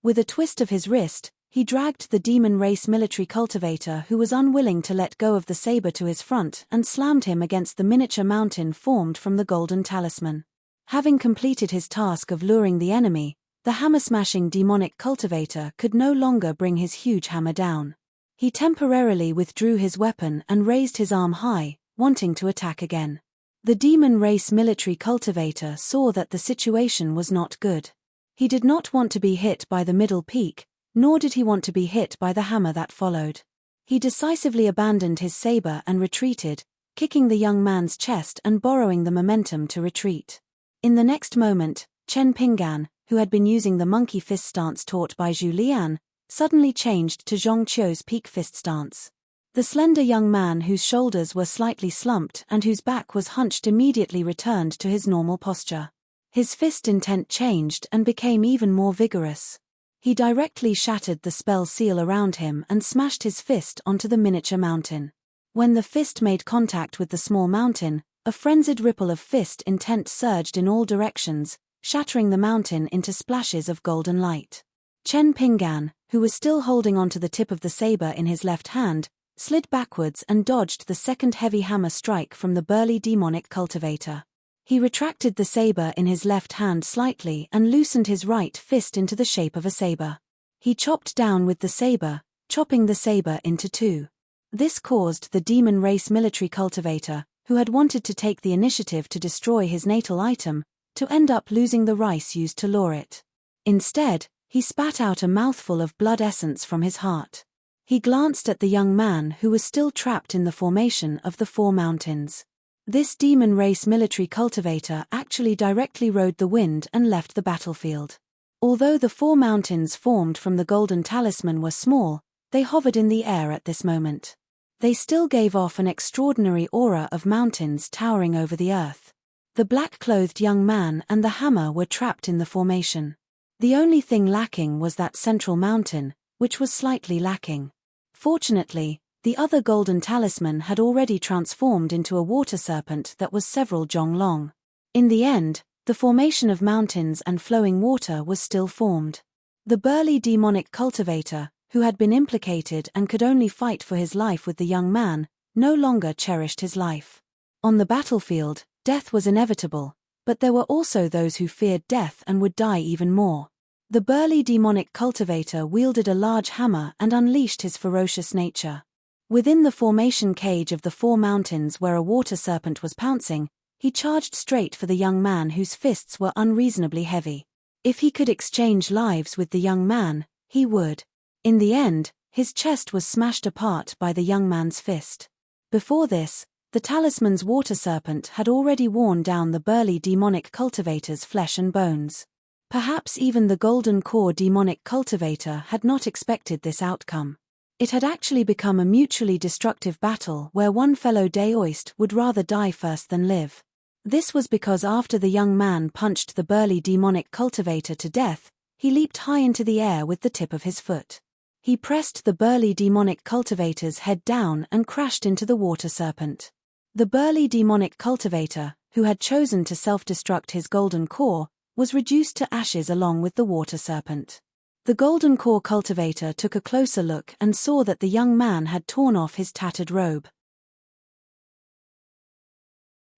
With a twist of his wrist, he dragged the demon race military cultivator who was unwilling to let go of the saber to his front and slammed him against the miniature mountain formed from the golden talisman. Having completed his task of luring the enemy, the hammer-smashing demonic cultivator could no longer bring his huge hammer down. He temporarily withdrew his weapon and raised his arm high, wanting to attack again. The demon race military cultivator saw that the situation was not good. He did not want to be hit by the middle peak, nor did he want to be hit by the hammer that followed. He decisively abandoned his saber and retreated, kicking the young man's chest and borrowing the momentum to retreat. In the next moment, Chen Pinggan, who had been using the monkey fist stance taught by Zhu Lian, suddenly changed to Zhong Qiu's peak fist stance. The slender young man whose shoulders were slightly slumped and whose back was hunched immediately returned to his normal posture. His fist intent changed and became even more vigorous. He directly shattered the spell seal around him and smashed his fist onto the miniature mountain. When the fist made contact with the small mountain, a frenzied ripple of fist intent surged in all directions, shattering the mountain into splashes of golden light. Chen Pinggan, who was still holding onto the tip of the saber in his left hand, slid backwards and dodged the second heavy hammer strike from the burly demonic cultivator. He retracted the saber in his left hand slightly and loosened his right fist into the shape of a saber. He chopped down with the saber, chopping the saber into two. This caused the demon race military cultivator, who had wanted to take the initiative to destroy his natal item, to end up losing the rice used to lure it. Instead, he spat out a mouthful of blood essence from his heart. He glanced at the young man who was still trapped in the formation of the Four Mountains. This demon race military cultivator actually directly rode the wind and left the battlefield. Although the Four Mountains formed from the golden talisman were small, they hovered in the air at this moment. They still gave off an extraordinary aura of mountains towering over the earth. The black-clothed young man and the hammer were trapped in the formation. The only thing lacking was that central mountain, which was slightly lacking. Fortunately, the other golden talisman had already transformed into a water serpent that was several jong long. In the end, the formation of mountains and flowing water was still formed. The burly demonic cultivator, who had been implicated and could only fight for his life with the young man, no longer cherished his life. On the battlefield, death was inevitable, but there were also those who feared death and would die even more. The burly demonic cultivator wielded a large hammer and unleashed his ferocious nature. Within the formation cage of the Four Mountains where a water serpent was pouncing, he charged straight for the young man whose fists were unreasonably heavy. If he could exchange lives with the young man, he would. In the end, his chest was smashed apart by the young man's fist. Before this, the talisman's water serpent had already worn down the burly demonic cultivator's flesh and bones. Perhaps even the golden core demonic cultivator had not expected this outcome. It had actually become a mutually destructive battle where one fellow daoist would rather die first than live. This was because after the young man punched the burly demonic cultivator to death, he leaped high into the air with the tip of his foot. He pressed the burly demonic cultivator's head down and crashed into the water serpent. The burly demonic cultivator, who had chosen to self-destruct his golden core, was reduced to ashes along with the water serpent. The golden core cultivator took a closer look and saw that the young man had torn off his tattered robe.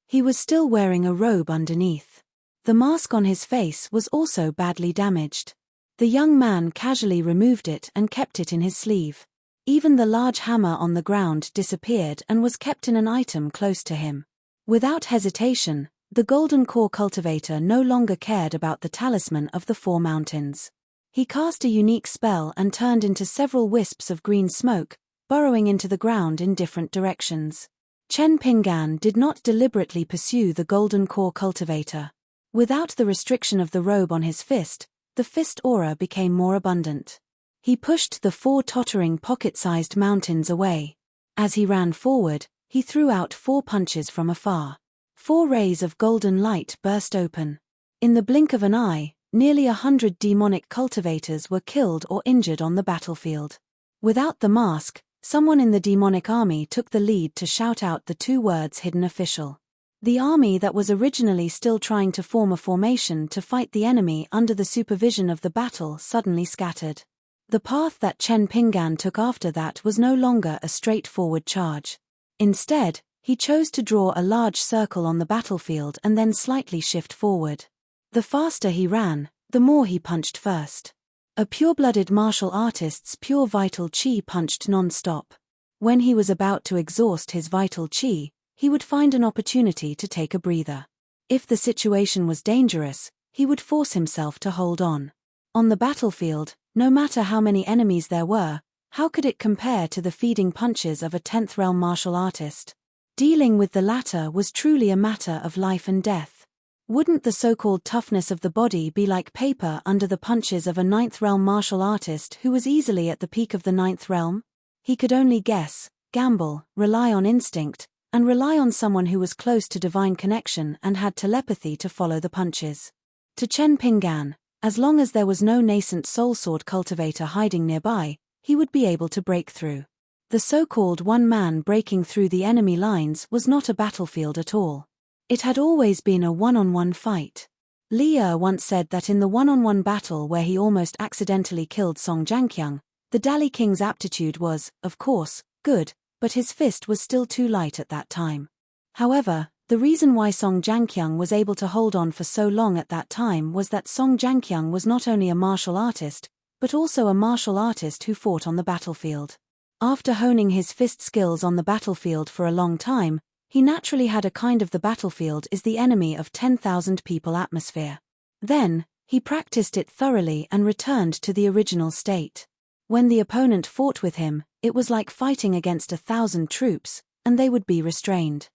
He was still wearing a robe underneath. The mask on his face was also badly damaged. The young man casually removed it and kept it in his sleeve. Even the large hammer on the ground disappeared and was kept in an item close to him. Without hesitation, the golden core cultivator no longer cared about the talisman of the Four Mountains. He cast a unique spell and turned into several wisps of green smoke, burrowing into the ground in different directions. Chen Pinggan did not deliberately pursue the golden core cultivator. Without the restriction of the robe on his fist, the fist aura became more abundant. He pushed the four tottering pocket-sized mountains away. As he ran forward, he threw out 4 punches from afar. 4 rays of golden light burst open. In the blink of an eye, nearly 100 demonic cultivators were killed or injured on the battlefield. Without the mask, someone in the demonic army took the lead to shout out the 2 words hidden official. The army that was originally still trying to form a formation to fight the enemy under the supervision of the battle suddenly scattered. The path that Chen Pinggan took after that was no longer a straightforward charge. Instead, he chose to draw a large circle on the battlefield and then slightly shift forward. The faster he ran, the more he punched first. A pure-blooded martial artist's pure vital chi punched non-stop. When he was about to exhaust his vital chi, he would find an opportunity to take a breather. If the situation was dangerous, he would force himself to hold on. On the battlefield, no matter how many enemies there were, how could it compare to the feeding punches of a 10th realm martial artist? Dealing with the latter was truly a matter of life and death. Wouldn't the so-called toughness of the body be like paper under the punches of a 9th realm martial artist who was easily at the peak of the 9th realm? He could only guess, gamble, rely on instinct, and rely on someone who was close to divine connection and had telepathy to follow the punches. To Chen Pinggan, as long as there was no nascent soul sword cultivator hiding nearby, he would be able to break through. The so-called one man breaking through the enemy lines was not a battlefield at all. It had always been a one-on-one fight. Li Er once said that in the one-on-one battle where he almost accidentally killed Song Jianqiang, the Dali King's aptitude was, of course, good, but his fist was still too light at that time. However, the reason why Song Jianqiang was able to hold on for so long at that time was that Song Jianqiang was not only a martial artist, but also a martial artist who fought on the battlefield. After honing his fist skills on the battlefield for a long time, he naturally had a kind of the battlefield is the enemy of 10,000 people atmosphere. Then, he practiced it thoroughly and returned to the original state. When the opponent fought with him, it was like fighting against 1,000 troops, and they would be restrained.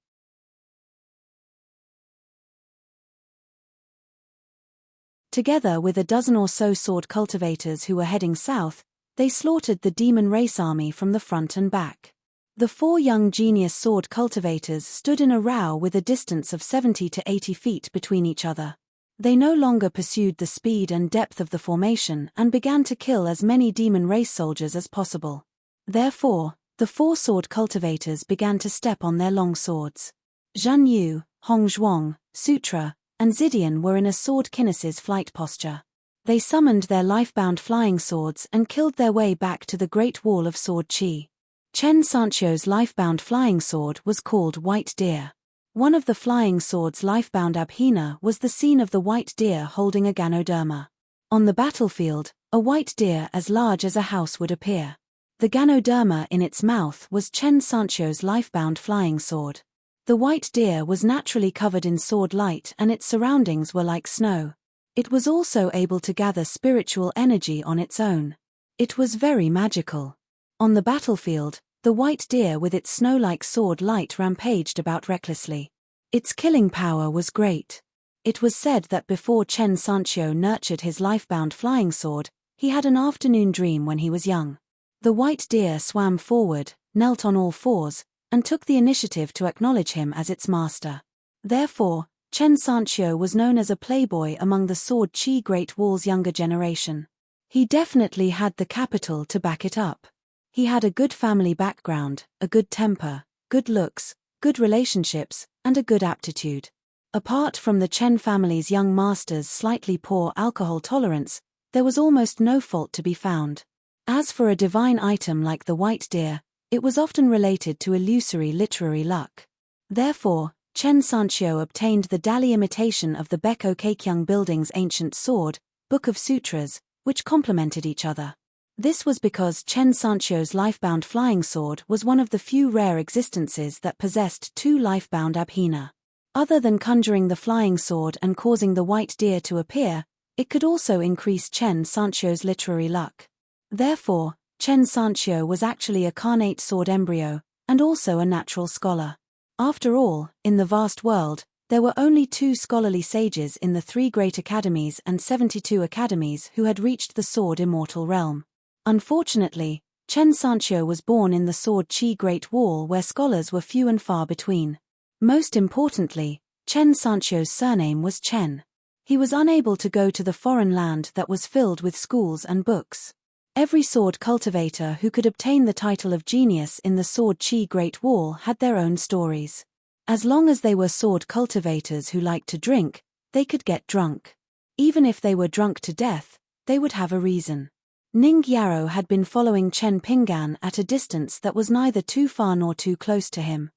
Together with a dozen or so sword cultivators who were heading south, they slaughtered the demon race army from the front and back. The 4 young genius sword cultivators stood in a row with a distance of 70 to 80 feet between each other. They no longer pursued the speed and depth of the formation and began to kill as many demon race soldiers as possible. Therefore, the 4 sword cultivators began to step on their long swords. Zhan Yu, Hong Zhuang, Sutra, and Zidian were in a sword kinesis flight posture. They summoned their life-bound flying swords and killed their way back to the Great Wall of Sword Qi. Chen Sanchio's life-bound flying sword was called White Deer. One of the flying sword's life-bound abhina was the scene of the white deer holding a ganoderma. On the battlefield, a white deer as large as a house would appear. The ganoderma in its mouth was Chen Sanchio's life-bound flying sword. The white deer was naturally covered in sword light and its surroundings were like snow. It was also able to gather spiritual energy on its own. It was very magical. On the battlefield, the white deer with its snow-like sword light rampaged about recklessly. Its killing power was great. It was said that before Chen Sanchio nurtured his life-bound flying sword, he had an afternoon dream when he was young. The white deer swam forward, knelt on all fours, and took the initiative to acknowledge him as its master. Therefore, Chen Sanchio was known as a playboy among the Sword Qi Great Wall's younger generation. He definitely had the capital to back it up. He had a good family background, a good temper, good looks, good relationships, and a good aptitude. Apart from the Chen family's young master's slightly poor alcohol tolerance, there was almost no fault to be found. As for a divine item like the white deer, it was often related to illusory literary luck. Therefore, Chen Sanchio obtained the Dali imitation of the Beko Keikyang building's ancient sword, Book of Sutras, which complemented each other. This was because Chen Sanchio's life-bound flying sword was one of the few rare existences that possessed 2 life-bound abhina. Other than conjuring the flying sword and causing the white deer to appear, it could also increase Chen Sanchio's literary luck. Therefore, Chen Sanchio was actually a carnate sword embryo, and also a natural scholar. After all, in the vast world, there were only 2 scholarly sages in the 3 great academies and 72 academies who had reached the sword immortal realm. Unfortunately, Chen Sanchio was born in the Sword Qi Great Wall where scholars were few and far between. Most importantly, Chen Sanchio's surname was Chen. He was unable to go to the foreign land that was filled with schools and books. Every sword cultivator who could obtain the title of genius in the Sword Qi Great Wall had their own stories. As long as they were sword cultivators who liked to drink, they could get drunk. Even if they were drunk to death, they would have a reason. Ning Yarrow had been following Chen Pinggan at a distance that was neither too far nor too close to him.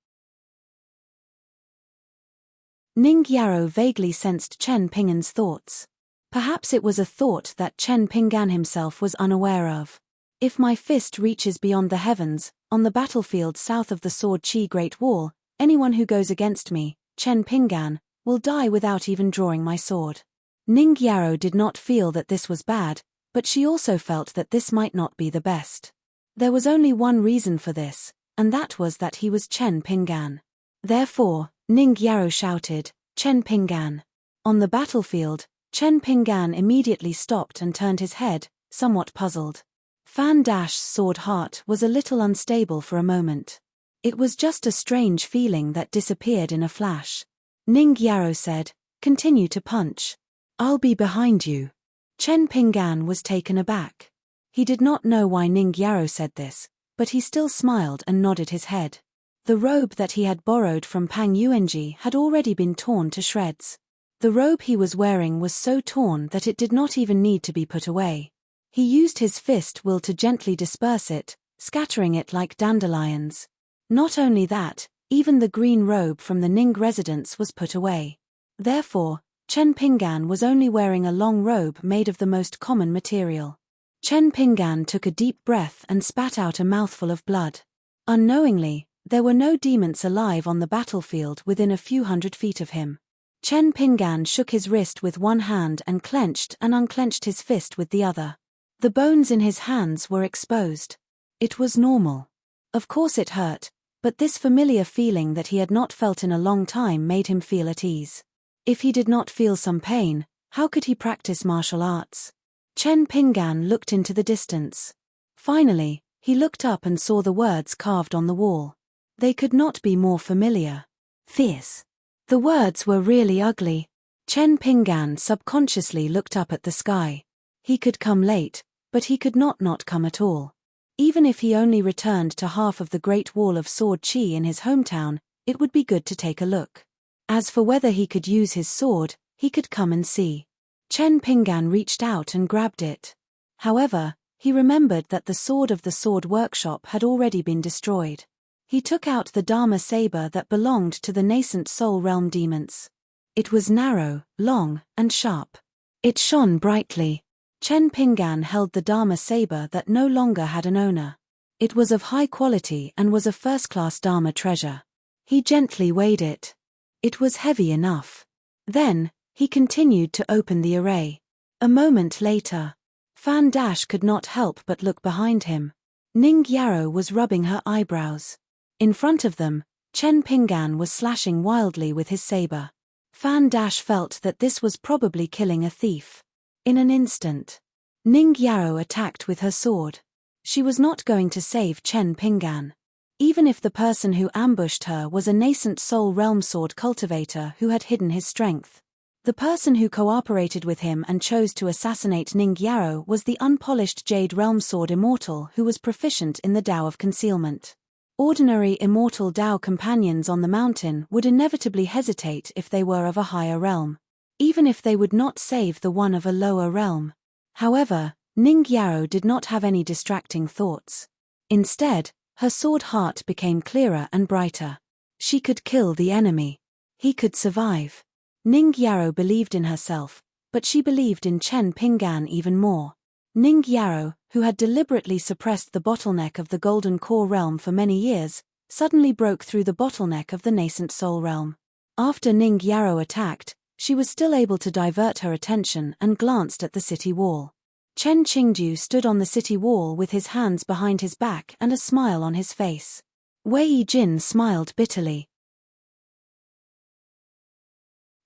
Ning Yarrow vaguely sensed Chen Pinggan's thoughts. Perhaps it was a thought that Chen Pinggan himself was unaware of. If my fist reaches beyond the heavens, on the battlefield south of the Sword Qi Great Wall, anyone who goes against me, Chen Pinggan, will die without even drawing my sword. Ning Yarrow did not feel that this was bad, but she also felt that this might not be the best. There was only one reason for this, and that was that he was Chen Pinggan. Therefore, Ning Yarrow shouted, "Chen Pinggan!" On the battlefield, Chen Pinggan immediately stopped and turned his head, somewhat puzzled. Fan Dash's sword heart was a little unstable for a moment. It was just a strange feeling that disappeared in a flash. Ning Yarrow said, "Continue to punch. I'll be behind you." Chen Pinggan was taken aback. He did not know why Ning Yarrow said this, but he still smiled and nodded his head. The robe that he had borrowed from Pang Yuanji had already been torn to shreds. The robe he was wearing was so torn that it did not even need to be put away. He used his fist will to gently disperse it, scattering it like dandelions. Not only that, even the green robe from the Ning residence was put away. Therefore, Chen Pinggan was only wearing a long robe made of the most common material. Chen Pinggan took a deep breath and spat out a mouthful of blood. Unknowingly, there were no demons alive on the battlefield within a few hundred feet of him. Chen Pinggan shook his wrist with one hand and clenched and unclenched his fist with the other. The bones in his hands were exposed. It was normal. Of course it hurt, but this familiar feeling that he had not felt in a long time made him feel at ease. If he did not feel some pain, how could he practice martial arts? Chen Pinggan looked into the distance. Finally, he looked up and saw the words carved on the wall. They could not be more familiar. Fierce. The words were really ugly. Chen Pinggan subconsciously looked up at the sky. He could come late, but he could not come at all. Even if he only returned to half of the Great Wall of Sword Chi in his hometown, it would be good to take a look. As for whether he could use his sword, he could come and see. Chen Pinggan reached out and grabbed it. However, he remembered that the sword of the sword workshop had already been destroyed. He took out the Dharma saber that belonged to the nascent soul realm demons. It was narrow, long, and sharp. It shone brightly. Chen Pinggan held the Dharma saber that no longer had an owner. It was of high quality and was a first-class Dharma treasure. He gently weighed it. It was heavy enough. Then, he continued to open the array. A moment later, Fan Dash could not help but look behind him. Ning Yarrow was rubbing her eyebrows. In front of them, Chen Pinggan was slashing wildly with his saber. Fan Dash felt that this was probably killing a thief. In an instant, Ning Yarrow attacked with her sword. She was not going to save Chen Pinggan. Even if the person who ambushed her was a nascent soul realm sword cultivator who had hidden his strength. The person who cooperated with him and chose to assassinate Ning Yarrow was the unpolished Jade Realm Sword Immortal who was proficient in the Tao of Concealment. Ordinary immortal Tao companions on the mountain would inevitably hesitate if they were of a higher realm, even if they would not save the one of a lower realm. However, Ning Yarrow did not have any distracting thoughts. Instead, her sword heart became clearer and brighter. She could kill the enemy. He could survive. Ning Yarrow believed in herself, but she believed in Chen Pinggan even more. Ning Yarrow, who had deliberately suppressed the bottleneck of the Golden Core realm for many years, suddenly broke through the bottleneck of the nascent soul realm. After Ning Yarrow attacked, she was still able to divert her attention and glanced at the city wall. Chen Qingju stood on the city wall with his hands behind his back and a smile on his face. Wei Yijin smiled bitterly.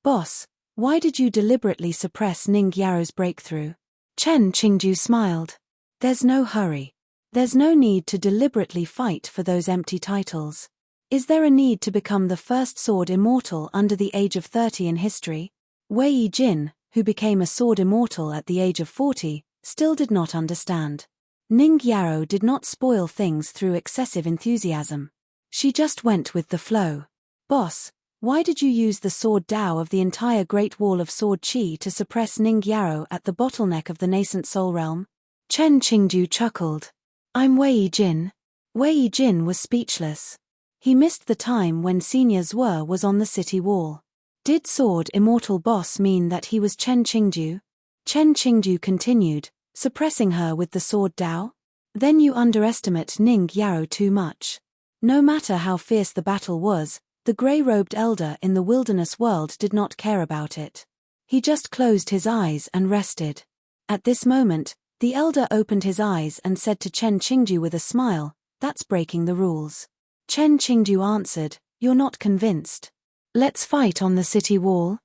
"Boss, why did you deliberately suppress Ning Yarrow's breakthrough?" Chen Qingju smiled. "There's no hurry. There's no need to deliberately fight for those empty titles. Is there a need to become the first sword immortal under the age of 30 in history?" Wei Yijin, who became a sword immortal at the age of 40, still did not understand. Ning Yarrow did not spoil things through excessive enthusiasm. She just went with the flow. "Boss, why did you use the sword Tao of the entire Great Wall of Sword Chi to suppress Ning Yarrow at the bottleneck of the nascent soul realm?" Chen Qingju chuckled. "I'm Wei Yijin." Wei Yijin was speechless. He missed the time when Senior Zhuo was on the city wall. Did sword immortal boss mean that he was Chen Qingju? Chen Qingju continued, suppressing her with the sword Tao? Then you underestimate Ning Yarrow too much. No matter how fierce the battle was, the grey-robed elder in the wilderness world did not care about it. He just closed his eyes and rested. At this moment, the elder opened his eyes and said to Chen Qingju with a smile, "That's breaking the rules." Chen Qingju answered, "You're not convinced. Let's fight on the city wall."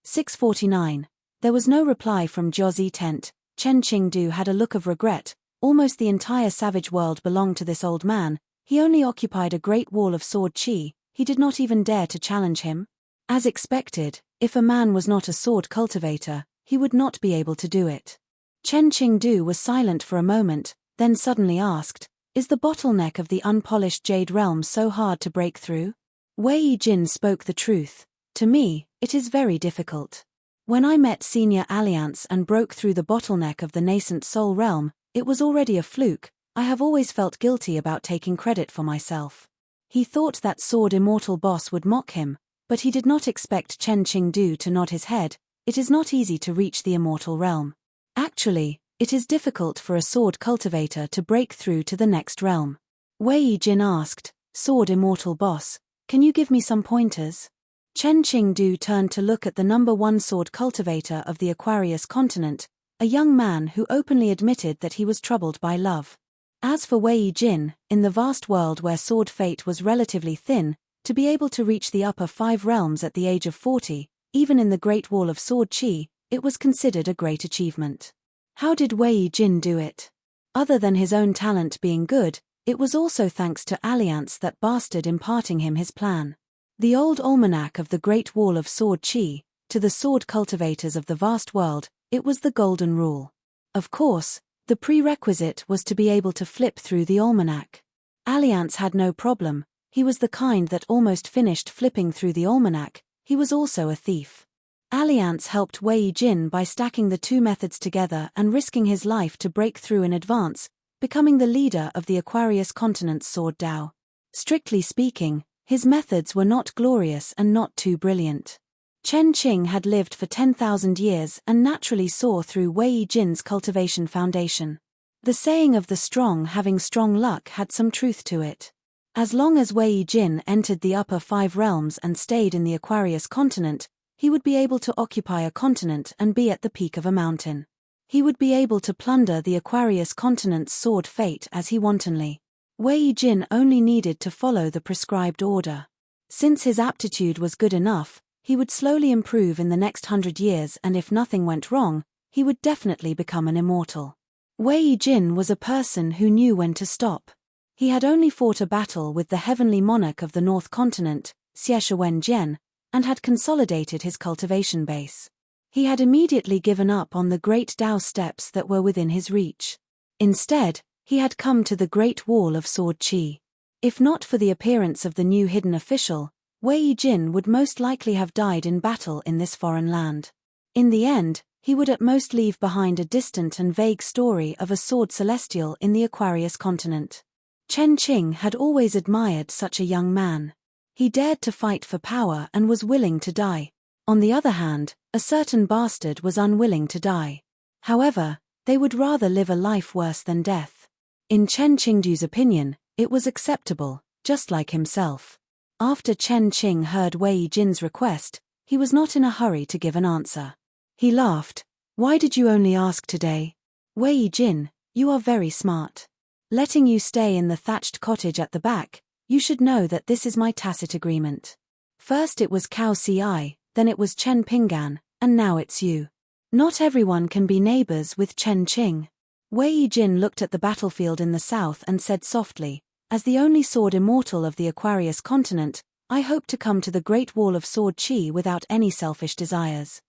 "649. There was no reply from Josie Tent. Chen Qingdu had a look of regret. Almost the entire savage world belonged to this old man. He only occupied a great wall of sword chi. He did not even dare to challenge him. As expected, if a man was not a sword cultivator, he would not be able to do it. Chen Qingdu was silent for a moment, then suddenly asked, Is the bottleneck of the unpolished jade realm so hard to break through? Wei Jin spoke the truth. To me, it is very difficult. When I met Senior Alliance and broke through the bottleneck of the nascent soul realm, it was already a fluke. I have always felt guilty about taking credit for myself. He thought that Sword Immortal boss would mock him, but he did not expect Chen Qingdu to nod his head. It is not easy to reach the immortal realm. Actually, it is difficult for a sword cultivator to break through to the next realm. Wei Jin asked, Sword Immortal boss, can you give me some pointers? Chen Qingdu turned to look at the #1 sword cultivator of the Aquarius continent, a young man who openly admitted that he was troubled by love. As for Wei Jin, in the vast world where sword fate was relatively thin, to be able to reach the upper 5 realms at the age of 40, even in the Great Wall of Sword Qi, it was considered a great achievement. How did Wei Jin do it? Other than his own talent being good, it was also thanks to Alliance that bastard imparting him his plan. The old almanac of the Great Wall of Sword Qi, to the sword cultivators of the vast world, it was the golden rule. Of course, the prerequisite was to be able to flip through the almanac. Alliance had no problem. He was the kind that almost finished flipping through the almanac. He was also a thief. Alliance helped Wei Jin by stacking the two methods together and risking his life to break through in advance, becoming the leader of the Aquarius continent's sword Dao. Strictly speaking, his methods were not glorious and not too brilliant. Chen Qing had lived for 10,000 years and naturally saw through Wei Jin's cultivation foundation. The saying of the strong having strong luck had some truth to it. As long as Wei Jin entered the upper 5 realms and stayed in the Aquarius continent, he would be able to occupy a continent and be at the peak of a mountain. He would be able to plunder the Aquarius continent's sword fate as he wantonly. Wei Jin only needed to follow the prescribed order. Since his aptitude was good enough, he would slowly improve in the next 100 years, and if nothing went wrong, he would definitely become an immortal. Wei Jin was a person who knew when to stop. He had only fought a battle with the heavenly monarch of the North Continent, Xie Wen Jian, and had consolidated his cultivation base. He had immediately given up on the great Dao steps that were within his reach. Instead, he had come to the Great Wall of Sword Qi. If not for the appearance of the new hidden official, Wei Jin would most likely have died in battle in this foreign land. In the end, he would at most leave behind a distant and vague story of a sword celestial in the Aquarius continent. Chen Qing had always admired such a young man. He dared to fight for power and was willing to die. On the other hand, a certain bastard was unwilling to die. However, they would rather live a life worse than death. In Chen Qingdu's opinion, it was acceptable, just like himself. After Chen Qing heard Wei Jin's request, he was not in a hurry to give an answer. He laughed. Why did you only ask today? Wei Jin, you are very smart. Letting you stay in the thatched cottage at the back, you should know that this is my tacit agreement. First it was Cao Ci, then it was Chen Pinggan, and now it's you. Not everyone can be neighbors with Chen Qing. Wei Jin looked at the battlefield in the south and said softly, as the only sword immortal of the Aquarius continent, I hope to come to the Great Wall of Sword Qi without any selfish desires.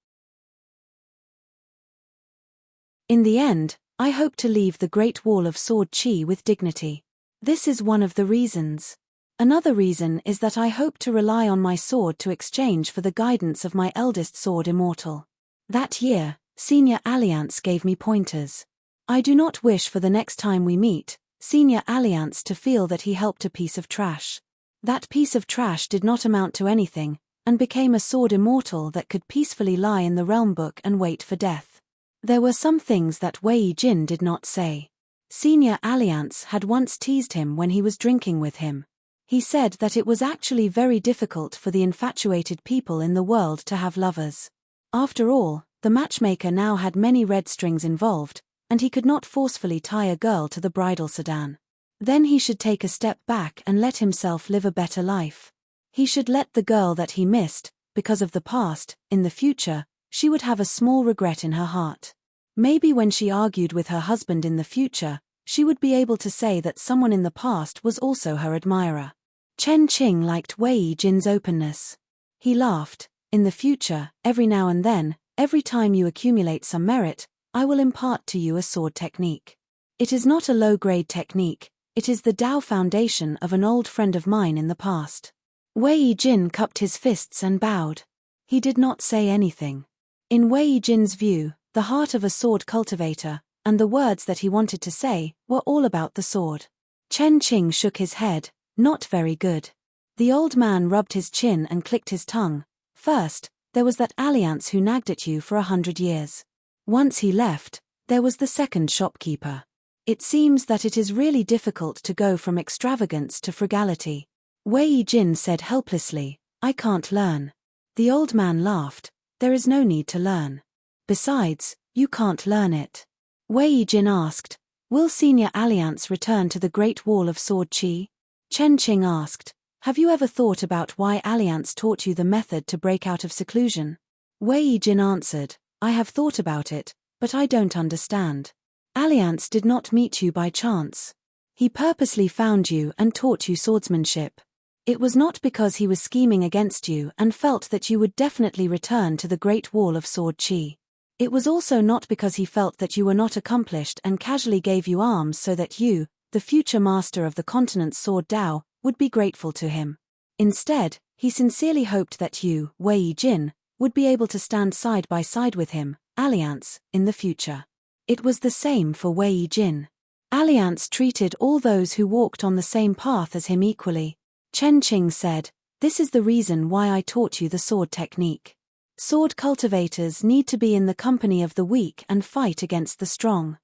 In the end, I hope to leave the Great Wall of Sword Qi with dignity. This is one of the reasons. Another reason is that I hope to rely on my sword to exchange for the guidance of my eldest sword immortal. That year, Senior Alliance gave me pointers. I do not wish for the next time we meet, Senior Alliance to feel that he helped a piece of trash. That piece of trash did not amount to anything, and became a sword immortal that could peacefully lie in the realm book and wait for death. There were some things that Wei Jin did not say. Senior Alliance had once teased him when he was drinking with him. He said that it was actually very difficult for the infatuated people in the world to have lovers. After all, the matchmaker now had many red strings involved, and he could not forcefully tie a girl to the bridal sedan. Then he should take a step back and let himself live a better life. He should let the girl that he missed, because of the past, in the future, she would have a small regret in her heart. Maybe when she argued with her husband in the future, she would be able to say that someone in the past was also her admirer. Chen Qing liked Wei Jin's openness. He laughed. In the future, every now and then, every time you accumulate some merit, I will impart to you a sword technique. It is not a low-grade technique, It is the Tao foundation of an old friend of mine in the past. Wei Jin cupped his fists and bowed. He did not say anything. In Wei Jin's view, the heart of a sword cultivator, and the words that he wanted to say, were all about the sword. Chen Qing shook his head. Not very good. The old man rubbed his chin and clicked his tongue. First, there was that alliance who nagged at you for 100 years. Once he left, there was the second shopkeeper. It seems that it is really difficult to go from extravagance to frugality. Wei Jin said helplessly, I can't learn. The old man laughed. There is no need to learn. Besides, you can't learn it. Wei Jin asked, will Senior Alliance return to the Great Wall of Sword Qi? Chen Qing asked, have you ever thought about why Alliance taught you the method to break out of seclusion? Wei Jin answered, I have thought about it, but I don't understand. Alliance did not meet you by chance. He purposely found you and taught you swordsmanship. It was not because he was scheming against you and felt that you would definitely return to the Great Wall of Sword Qi. It was also not because he felt that you were not accomplished and casually gave you arms so that you, the future master of the continent's sword Tao, would be grateful to him. Instead, he sincerely hoped that you, Wei Jin, would be able to stand side by side with him, Alliance, in the future. It was the same for Wei Jin. Alliance treated all those who walked on the same path as him equally. Chen Qing said, this is the reason why I taught you the sword technique. Sword cultivators need to be in the company of the weak and fight against the strong.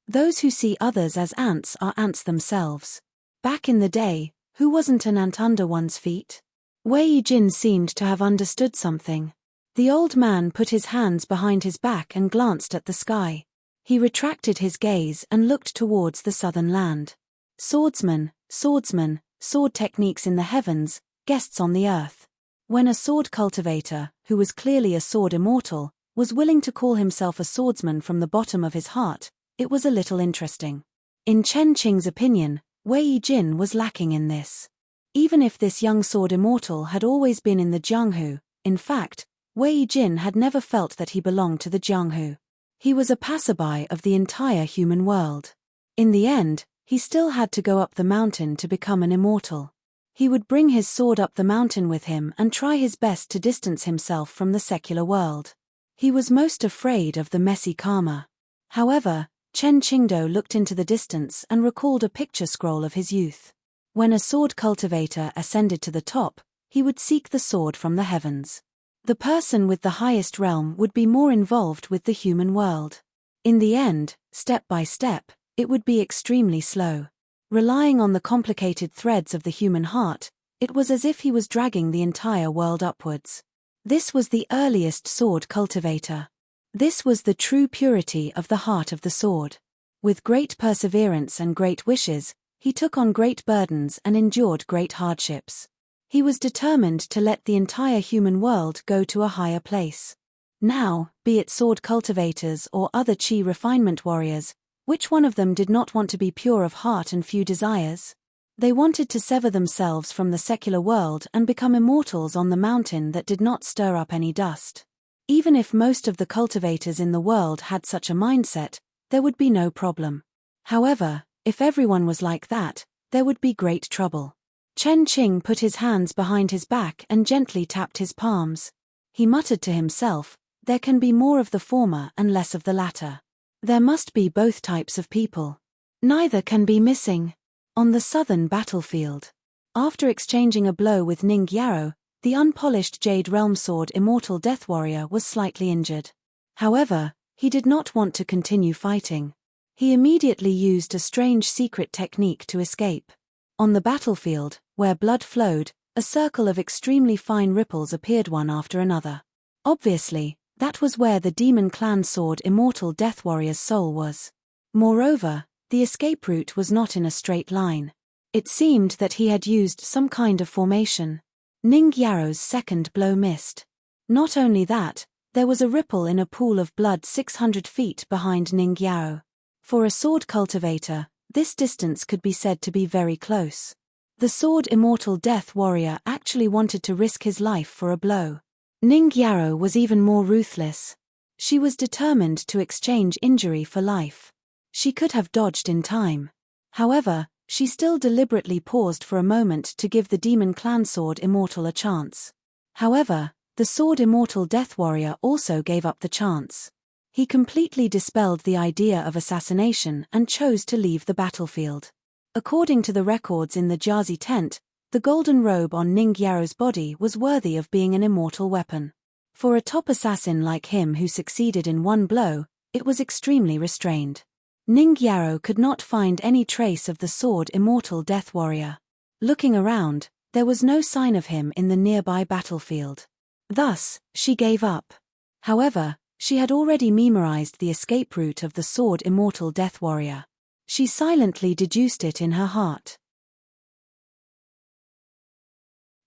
Those who see others as ants are ants themselves. Back in the day, who wasn't an ant under one's feet? Wei Jin seemed to have understood something. The old man put his hands behind his back and glanced at the sky. He retracted his gaze and looked towards the southern land. Swordsman, swordsman, sword techniques in the heavens, guests on the earth. When a sword cultivator, who was clearly a sword immortal, was willing to call himself a swordsman from the bottom of his heart, it was a little interesting. In Chen Qing's opinion, Wei Jin was lacking in this. Even if this young sword immortal had always been in the Jianghu, in fact, Wei Jin had never felt that he belonged to the Jianghu. He was a passerby of the entire human world. In the end, he still had to go up the mountain to become an immortal. He would bring his sword up the mountain with him and try his best to distance himself from the secular world. He was most afraid of the messy karma. However, Chen Qingdo looked into the distance and recalled a picture scroll of his youth. When a sword cultivator ascended to the top, he would seek the sword from the heavens. The person with the highest realm would be more involved with the human world. In the end, step by step, it would be extremely slow. Relying on the complicated threads of the human heart, it was as if he was dragging the entire world upwards. This was the earliest sword cultivator. This was the true purity of the heart of the sword. With great perseverance and great wishes, he took on great burdens and endured great hardships. He was determined to let the entire human world go to a higher place. Now, be it sword cultivators or other Qi refinement warriors, which one of them did not want to be pure of heart and few desires? They wanted to sever themselves from the secular world and become immortals on the mountain that did not stir up any dust. Even if most of the cultivators in the world had such a mindset, there would be no problem. However, if everyone was like that, there would be great trouble. Chen Qing put his hands behind his back and gently tapped his palms. He muttered to himself, there can be more of the former and less of the latter. There must be both types of people. Neither can be missing. On the southern battlefield, after exchanging a blow with Ning Yaro, the unpolished Jade Realm Sword Immortal Death Warrior was slightly injured. However, he did not want to continue fighting. He immediately used a strange secret technique to escape. On the battlefield, where blood flowed, a circle of extremely fine ripples appeared one after another. Obviously, that was where the Demon Clan Sword Immortal Death Warrior's soul was. Moreover, the escape route was not in a straight line. It seemed that he had used some kind of formation. Ning Yaro's second blow missed. Not only that, there was a ripple in a pool of blood 600 feet behind Ning Yaro. For a sword cultivator, this distance could be said to be very close. The Sword Immortal Death Warrior actually wanted to risk his life for a blow. Ning Yaro was even more ruthless. She was determined to exchange injury for life. She could have dodged in time. However, she still deliberately paused for a moment to give the demon clan Sword Immortal a chance. However, the Sword Immortal Death Warrior also gave up the chance. He completely dispelled the idea of assassination and chose to leave the battlefield. According to the records in the Jazi tent, the golden robe on Ning Yaro's body was worthy of being an immortal weapon. For a top assassin like him who succeeded in one blow, it was extremely restrained. Ning Yaro could not find any trace of the Sword Immortal Death Warrior. Looking around, there was no sign of him in the nearby battlefield. Thus, she gave up. However, she had already memorized the escape route of the Sword Immortal Death Warrior. She silently deduced it in her heart.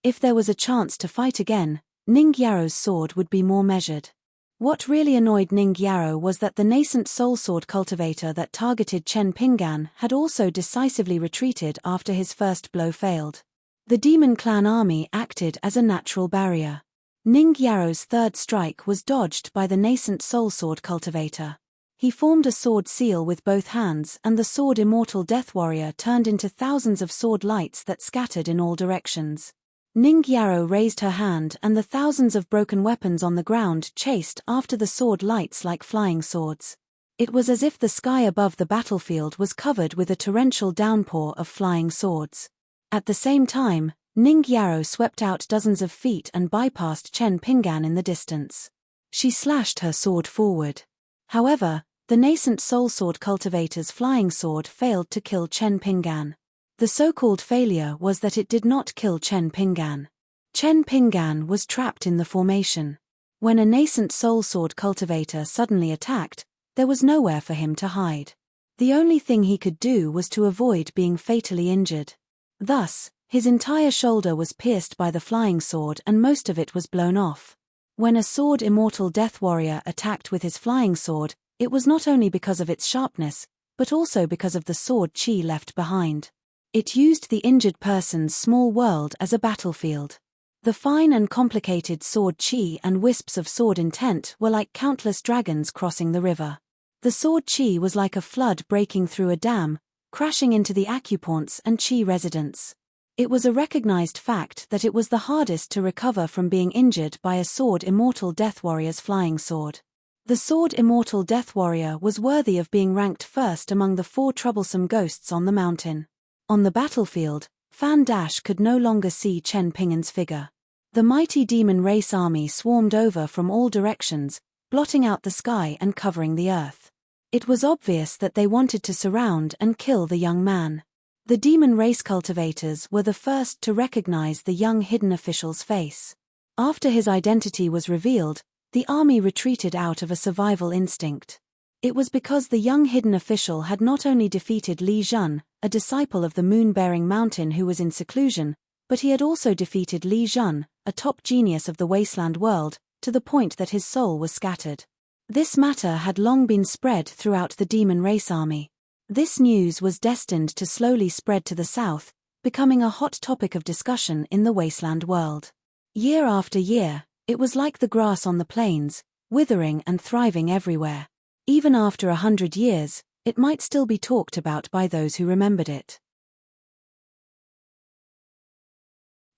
If there was a chance to fight again, Ning Yaro's sword would be more measured. What really annoyed Ning Yaro was that the nascent soul sword cultivator that targeted Chen Pingan had also decisively retreated after his first blow failed. The demon clan army acted as a natural barrier. Ning Yaro's third strike was dodged by the nascent soul sword cultivator. He formed a sword seal with both hands, and the Sword Immortal Death Warrior turned into thousands of sword lights that scattered in all directions. Ning Yaro raised her hand, and the thousands of broken weapons on the ground chased after the sword lights like flying swords. It was as if the sky above the battlefield was covered with a torrential downpour of flying swords. At the same time, Ning Yaro swept out dozens of feet and bypassed Chen Pingan in the distance. She slashed her sword forward. However, the nascent soul sword cultivator's flying sword failed to kill Chen Pingan. The so-called failure was that it did not kill Chen Pingan. Chen Pingan was trapped in the formation. When a nascent soul sword cultivator suddenly attacked, there was nowhere for him to hide. The only thing he could do was to avoid being fatally injured. Thus, his entire shoulder was pierced by the flying sword and most of it was blown off. When a Sword Immortal Death Warrior attacked with his flying sword, it was not only because of its sharpness, but also because of the sword chi left behind. It used the injured person's small world as a battlefield. The fine and complicated sword chi and wisps of sword intent were like countless dragons crossing the river. The sword chi was like a flood breaking through a dam, crashing into the acupoints and chi residents. It was a recognized fact that it was the hardest to recover from being injured by a Sword Immortal Death Warrior's flying sword. The Sword Immortal Death Warrior was worthy of being ranked first among the 4 troublesome ghosts on the mountain. On the battlefield, Fan Dash could no longer see Chen Pingan's figure. The mighty demon race army swarmed over from all directions, blotting out the sky and covering the earth. It was obvious that they wanted to surround and kill the young man. The demon race cultivators were the first to recognize the young hidden official's face. After his identity was revealed, the army retreated out of a survival instinct. It was because the young hidden official had not only defeated Li Jun, a disciple of the moon-bearing mountain who was in seclusion, but he had also defeated Li Jun, a top genius of the wasteland world, to the point that his soul was scattered. This matter had long been spread throughout the demon race army. This news was destined to slowly spread to the south, becoming a hot topic of discussion in the wasteland world. Year after year, it was like the grass on the plains, withering and thriving everywhere. Even after 100 years, it might still be talked about by those who remembered it.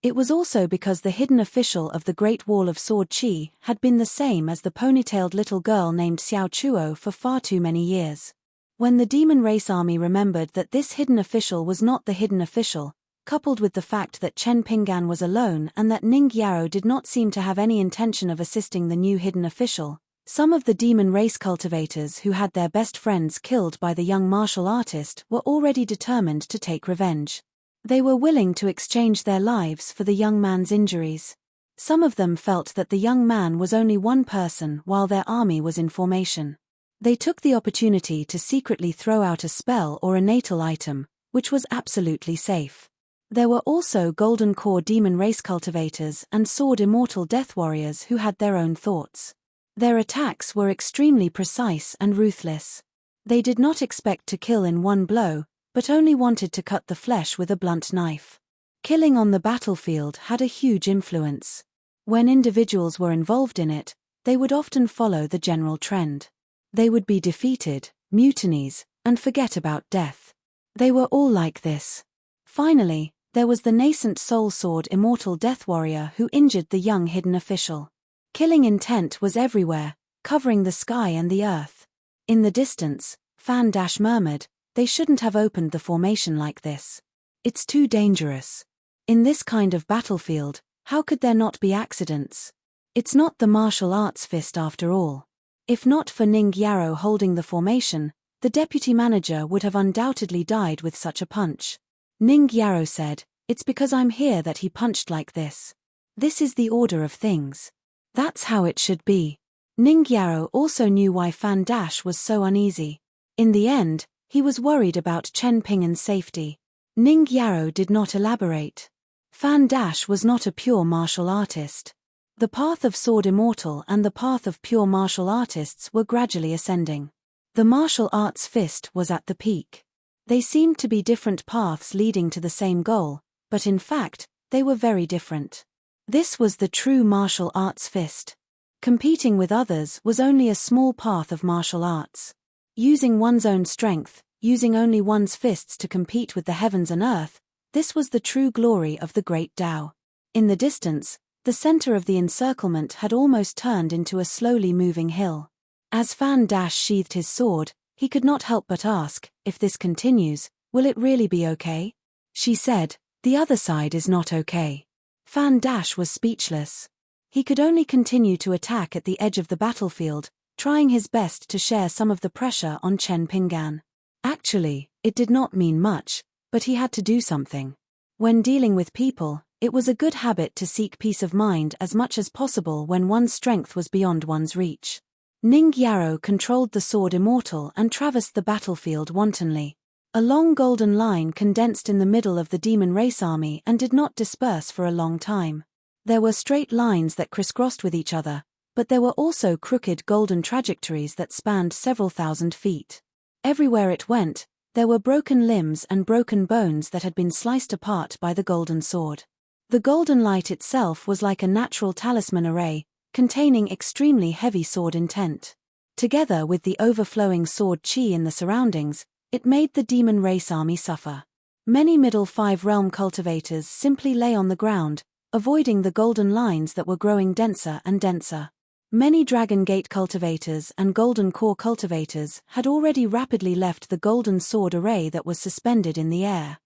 It was also because the hidden official of the Great Wall of Sword Chi had been the same as the ponytailed little girl named Xiao Chuo for far too many years. When the demon race army remembered that this hidden official was not the hidden official, coupled with the fact that Chen Pingan was alone and that Ning Yaro did not seem to have any intention of assisting the new hidden official, some of the demon race cultivators who had their best friends killed by the young martial artist were already determined to take revenge. They were willing to exchange their lives for the young man's injuries. Some of them felt that the young man was only one person while their army was in formation. They took the opportunity to secretly throw out a spell or a natal item, which was absolutely safe. There were also Golden Core demon race cultivators and Sword Immortal Death Warriors who had their own thoughts. Their attacks were extremely precise and ruthless. They did not expect to kill in one blow, but only wanted to cut the flesh with a blunt knife. Killing on the battlefield had a huge influence. When individuals were involved in it, they would often follow the general trend. They would be defeated, mutinies, and forget about death. They were all like this. Finally, there was the nascent soul sword immortal death warrior who injured the young hidden official. Killing intent was everywhere, covering the sky and the earth. In the distance, Fan Dash murmured, "They shouldn't have opened the formation like this. It's too dangerous. In this kind of battlefield, how could there not be accidents? It's not the martial arts fist after all." If not for Ning Yarrow holding the formation, the deputy manager would have undoubtedly died with such a punch. Ning Yarrow said, "It's because I'm here that he punched like this. This is the order of things. That's how it should be." Ning Yarrow also knew why Fan Dash was so uneasy. In the end, he was worried about Chen Pingan's safety. Ning Yarrow did not elaborate. Fan Dash was not a pure martial artist. The path of sword immortal and the path of pure martial artists were gradually ascending. The martial arts fist was at the peak. They seemed to be different paths leading to the same goal, but in fact, they were very different. This was the true martial arts fist. Competing with others was only a small path of martial arts. Using one's own strength, using only one's fists to compete with the heavens and earth, this was the true glory of the great Tao. In the distance, the center of the encirclement had almost turned into a slowly moving hill. As Fan Dash sheathed his sword, he could not help but ask, "If this continues, will it really be okay?" She said, "The other side is not okay." Fan Dash was speechless. He could only continue to attack at the edge of the battlefield, trying his best to share some of the pressure on Chen Pingan. Actually, it did not mean much, but he had to do something. When dealing with people, it was a good habit to seek peace of mind as much as possible when one's strength was beyond one's reach. Ning Yarrow controlled the sword immortal and traversed the battlefield wantonly. A long golden line condensed in the middle of the demon race army and did not disperse for a long time. There were straight lines that crisscrossed with each other, but there were also crooked golden trajectories that spanned several thousand feet. Everywhere it went, there were broken limbs and broken bones that had been sliced apart by the golden sword. The golden light itself was like a natural talisman array, containing extremely heavy sword intent. Together with the overflowing sword chi in the surroundings, it made the demon race army suffer. Many Middle Five Realm cultivators simply lay on the ground, avoiding the golden lines that were growing denser and denser. Many Dragon Gate cultivators and Golden Core cultivators had already rapidly left the golden sword array that was suspended in the air.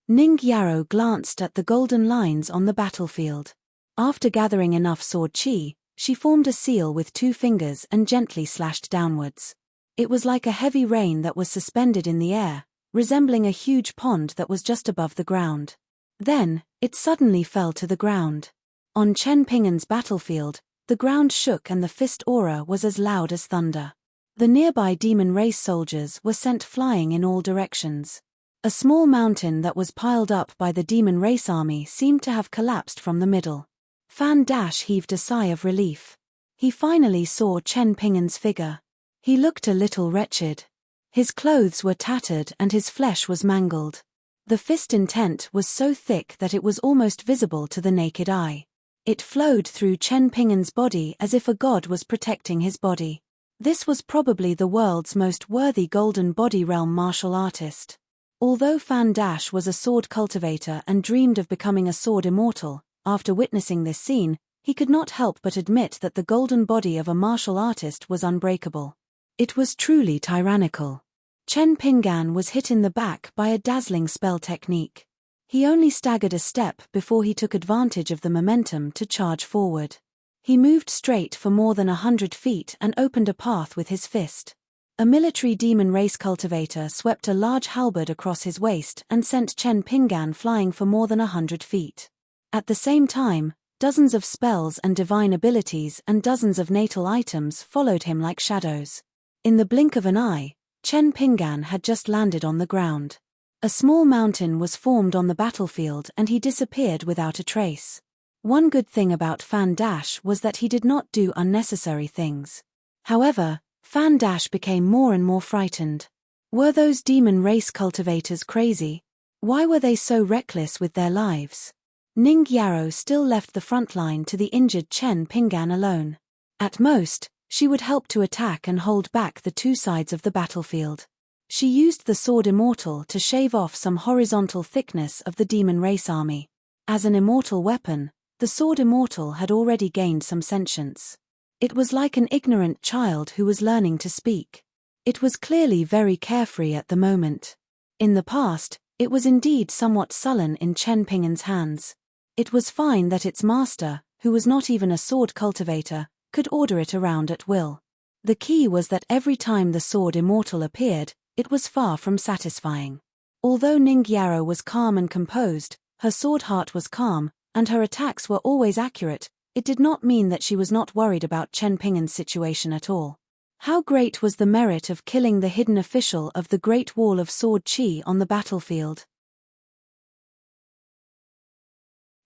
Ning Yarrow glanced at the golden lines on the battlefield. After gathering enough sword chi, she formed a seal with 2 fingers and gently slashed downwards. It was like a heavy rain that was suspended in the air, resembling a huge pond that was just above the ground. Then, it suddenly fell to the ground. On Chen Pingan's battlefield, the ground shook and the fist aura was as loud as thunder. The nearby demon race soldiers were sent flying in all directions. A small mountain that was piled up by the demon race army seemed to have collapsed from the middle. Fan Dash heaved a sigh of relief. He finally saw Chen Pingan's figure. He looked a little wretched. His clothes were tattered and his flesh was mangled. The fist intent was so thick that it was almost visible to the naked eye. It flowed through Chen Pingan's body as if a god was protecting his body. This was probably the world's most worthy golden body realm martial artist. Although Fan Dash was a sword cultivator and dreamed of becoming a sword immortal, after witnessing this scene, he could not help but admit that the golden body of a martial artist was unbreakable. It was truly tyrannical. Chen Pingan was hit in the back by a dazzling spell technique. He only staggered a step before he took advantage of the momentum to charge forward. He moved straight for more than 100 feet and opened a path with his fist. A military demon race cultivator swept a large halberd across his waist and sent Chen Pingan flying for more than 100 feet. At the same time, dozens of spells and divine abilities and dozens of natal items followed him like shadows. In the blink of an eye, Chen Pingan had just landed on the ground. A small mountain was formed on the battlefield and he disappeared without a trace. One good thing about Fan Dash was that he did not do unnecessary things. However, Fan Dash became more and more frightened. Were those demon race cultivators crazy? Why were they so reckless with their lives? Ning Yarrow still left the front line to the injured Chen Pingan alone. At most, She would help to attack and hold back the two sides of the battlefield. She used the sword immortal to shave off some horizontal thickness of the demon race army. As an immortal weapon, the sword immortal had already gained some sentience. It was like an ignorant child who was learning to speak. It was clearly very carefree at the moment. In the past, it was indeed somewhat sullen in Chen Pingan's hands. It was fine that its master, who was not even a sword cultivator, could order it around at will. The key was that every time the sword immortal appeared, it was far from satisfying. Although Ningyaro was calm and composed, her sword heart was calm, and her attacks were always accurate, it did not mean that she was not worried about Chen Pingan's situation at all. How great was the merit of killing the hidden official of the Great Wall of Sword Qi on the battlefield?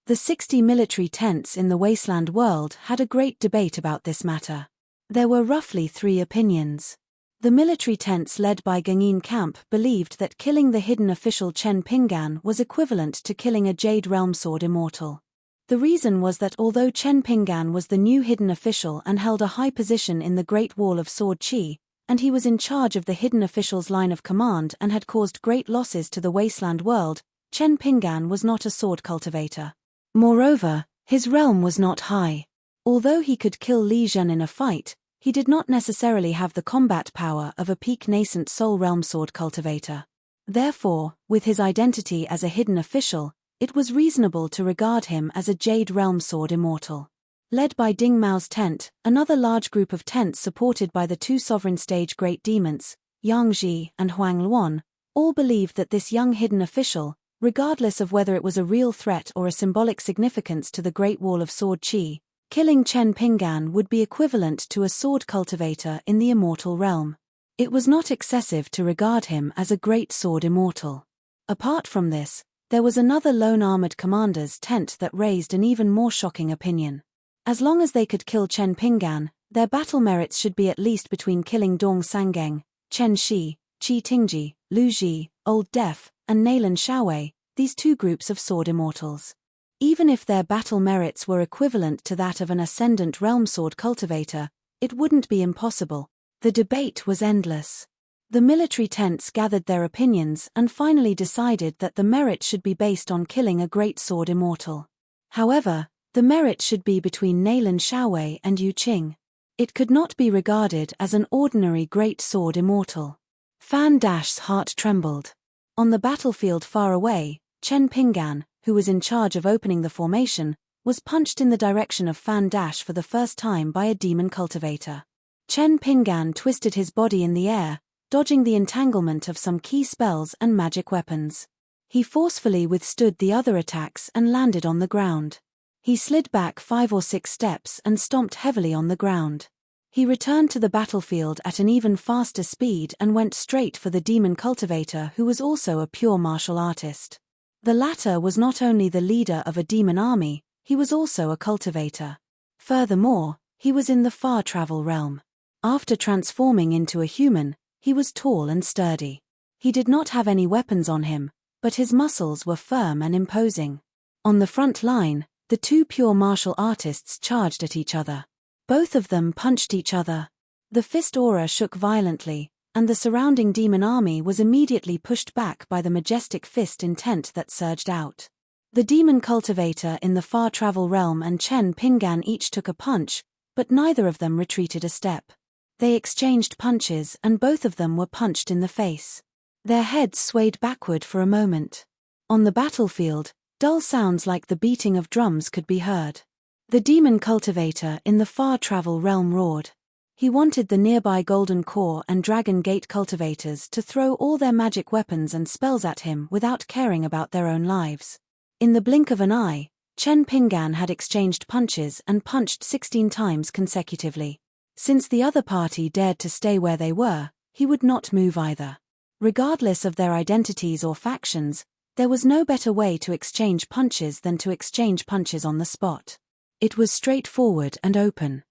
The 60 military tents in the wasteland world had a great debate about this matter. There were roughly 3 opinions. The military tents led by Gangin Camp believed that killing the hidden official Chen Pingan was equivalent to killing a Jade Realm Sword Immortal. The reason was that although Chen Pingan was the new hidden official and held a high position in the Great Wall of Sword Qi, and he was in charge of the hidden official's line of command and had caused great losses to the wasteland world, Chen Pingan was not a sword cultivator. Moreover, his realm was not high. Although he could kill Li Zhen in a fight, he did not necessarily have the combat power of a peak nascent soul realm sword cultivator. Therefore, with his identity as a hidden official, it was reasonable to regard him as a Jade Realm Sword Immortal. Led by Ding Mao's tent, another large group of tents supported by the 2 sovereign stage great demons, Yang Ji and Huang Luan, all believed that this young hidden official, regardless of whether it was a real threat or a symbolic significance to the Great Wall of Sword Qi, killing Chen Pingan would be equivalent to a sword cultivator in the immortal realm. It was not excessive to regard him as a great sword immortal. Apart from this, there was another lone armored commander's tent that raised an even more shocking opinion. As long as they could kill Chen Pingan, their battle merits should be at least between killing Dong Sangeng, Chen Shi, Qi Tingji, Lu Ji, Old Def, and Nailan Shaowei, these 2 groups of sword immortals. Even if their battle merits were equivalent to that of an ascendant realm sword cultivator, it wouldn't be impossible. The debate was endless. The military tents gathered their opinions and finally decided that the merit should be based on killing a great sword immortal. However, the merit should be between Nailan Shaowei and Yu Qing. It could not be regarded as an ordinary great sword immortal. Fan Dash's heart trembled. On the battlefield far away, Chen Pingan, who was in charge of opening the formation, was punched in the direction of Fan Dash for the first time by a demon cultivator. Chen Pingan twisted his body in the air, dodging the entanglement of some key spells and magic weapons. He forcefully withstood the other attacks and landed on the ground. He slid back 5 or 6 steps and stomped heavily on the ground. He returned to the battlefield at an even faster speed and went straight for the demon cultivator, who was also a pure martial artist. The latter was not only the leader of a demon army, he was also a cultivator. Furthermore, he was in the far travel realm. After transforming into a human, he was tall and sturdy. He did not have any weapons on him, but his muscles were firm and imposing. On the front line, the 2 pure martial artists charged at each other. Both of them punched each other. The fist aura shook violently, and the surrounding demon army was immediately pushed back by the majestic fist intent that surged out. The demon cultivator in the far travel realm and Chen Pingan each took a punch, but neither of them retreated a step. They exchanged punches and both of them were punched in the face. Their heads swayed backward for a moment. On the battlefield, dull sounds like the beating of drums could be heard. The demon cultivator in the far travel realm roared. He wanted the nearby Golden Core and Dragon Gate cultivators to throw all their magic weapons and spells at him without caring about their own lives. In the blink of an eye, Chen Pingan had exchanged punches and punched 16 times consecutively. Since the other party dared to stay where they were, he would not move either. Regardless of their identities or factions, there was no better way to exchange punches than to exchange punches on the spot. It was straightforward and open.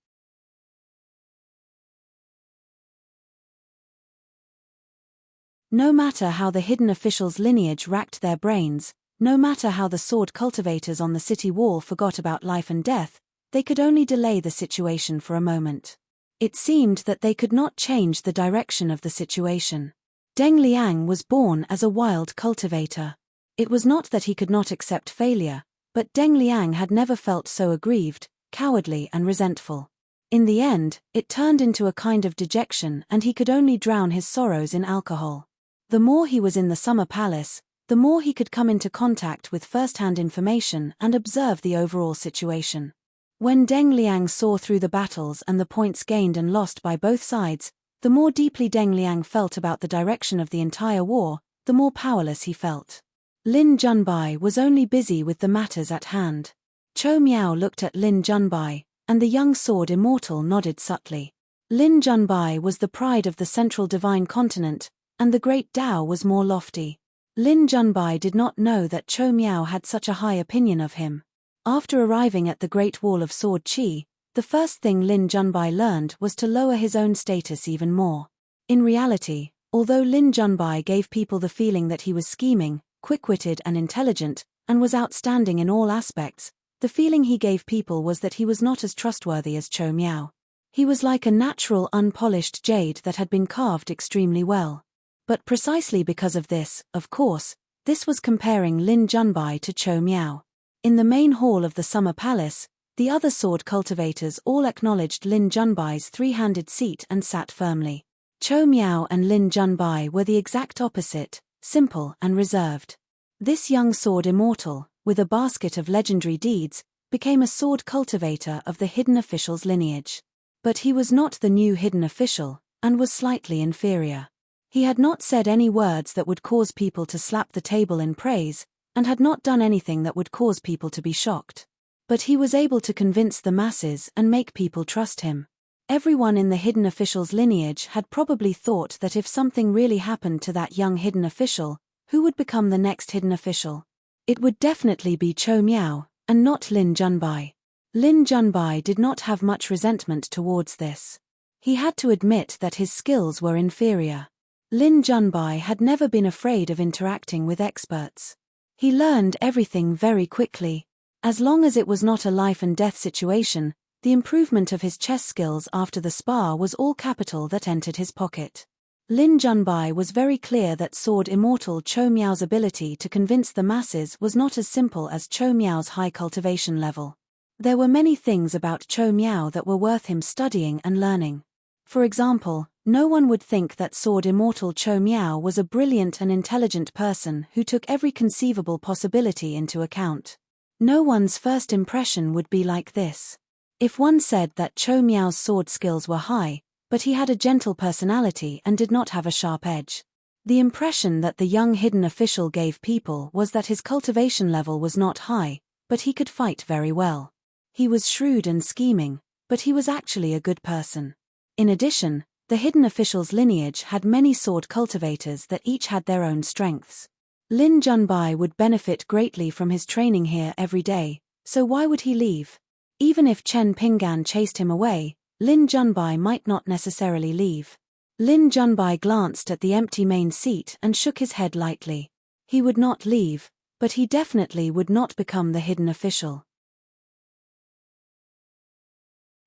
No matter how the hidden officials' lineage racked their brains, no matter how the sword cultivators on the city wall forgot about life and death, they could only delay the situation for a moment. It seemed that they could not change the direction of the situation. Deng Liang was born as a wild cultivator. It was not that he could not accept failure, but Deng Liang had never felt so aggrieved, cowardly and resentful. In the end, it turned into a kind of dejection and he could only drown his sorrows in alcohol. The more he was in the summer palace, the more he could come into contact with first-hand information and observe the overall situation. When Deng Liang saw through the battles and the points gained and lost by both sides, the more deeply Deng Liang felt about the direction of the entire war, the more powerless he felt. Lin Junbai was only busy with the matters at hand. Chou Miao looked at Lin Junbai, and the young sword immortal nodded subtly. Lin Junbai was the pride of the central divine continent, and the great Tao was more lofty. Lin Junbai did not know that Chou Miao had such a high opinion of him. After arriving at the Great Wall of Sword Qi, the first thing Lin Junbai learned was to lower his own status even more. In reality, although Lin Junbai gave people the feeling that he was scheming, quick-witted and intelligent, and was outstanding in all aspects, the feeling he gave people was that he was not as trustworthy as Chou Miao. He was like a natural unpolished jade that had been carved extremely well. But precisely because of this, of course, this was comparing Lin Junbai to Chou Miao. In the main hall of the Summer Palace, the other sword cultivators all acknowledged Lin Junbai's three-handed seat and sat firmly. Chou Miao and Lin Junbai were the exact opposite, simple and reserved. This young sword immortal, with a basket of legendary deeds, became a sword cultivator of the hidden official's lineage. But he was not the new hidden official, and was slightly inferior. He had not said any words that would cause people to slap the table in praise, and had not done anything that would cause people to be shocked. But he was able to convince the masses and make people trust him. Everyone in the hidden official's lineage had probably thought that if something really happened to that young hidden official, who would become the next hidden official? It would definitely be Chou Miao, and not Lin Junbai. Lin Junbai did not have much resentment towards this. He had to admit that his skills were inferior. Lin Junbai had never been afraid of interacting with experts. He learned everything very quickly. As long as it was not a life-and-death situation, the improvement of his chess skills after the spar was all capital that entered his pocket. Lin Junbai was very clear that sword immortal Chou Miao's ability to convince the masses was not as simple as Chou Miao's high cultivation level. There were many things about Chou Miao that were worth him studying and learning. For example, no one would think that sword immortal Chou Miao was a brilliant and intelligent person who took every conceivable possibility into account. No one's first impression would be like this. If one said that Chou Miao's sword skills were high, but he had a gentle personality and did not have a sharp edge. The impression that the young hidden official gave people was that his cultivation level was not high, but he could fight very well. He was shrewd and scheming, but he was actually a good person. In addition, the hidden official's lineage had many sword cultivators that each had their own strengths. Lin Junbai would benefit greatly from his training here every day, so why would he leave? Even if Chen Pinggan chased him away, Lin Junbai might not necessarily leave. Lin Junbai glanced at the empty main seat and shook his head lightly. He would not leave, but he definitely would not become the hidden official.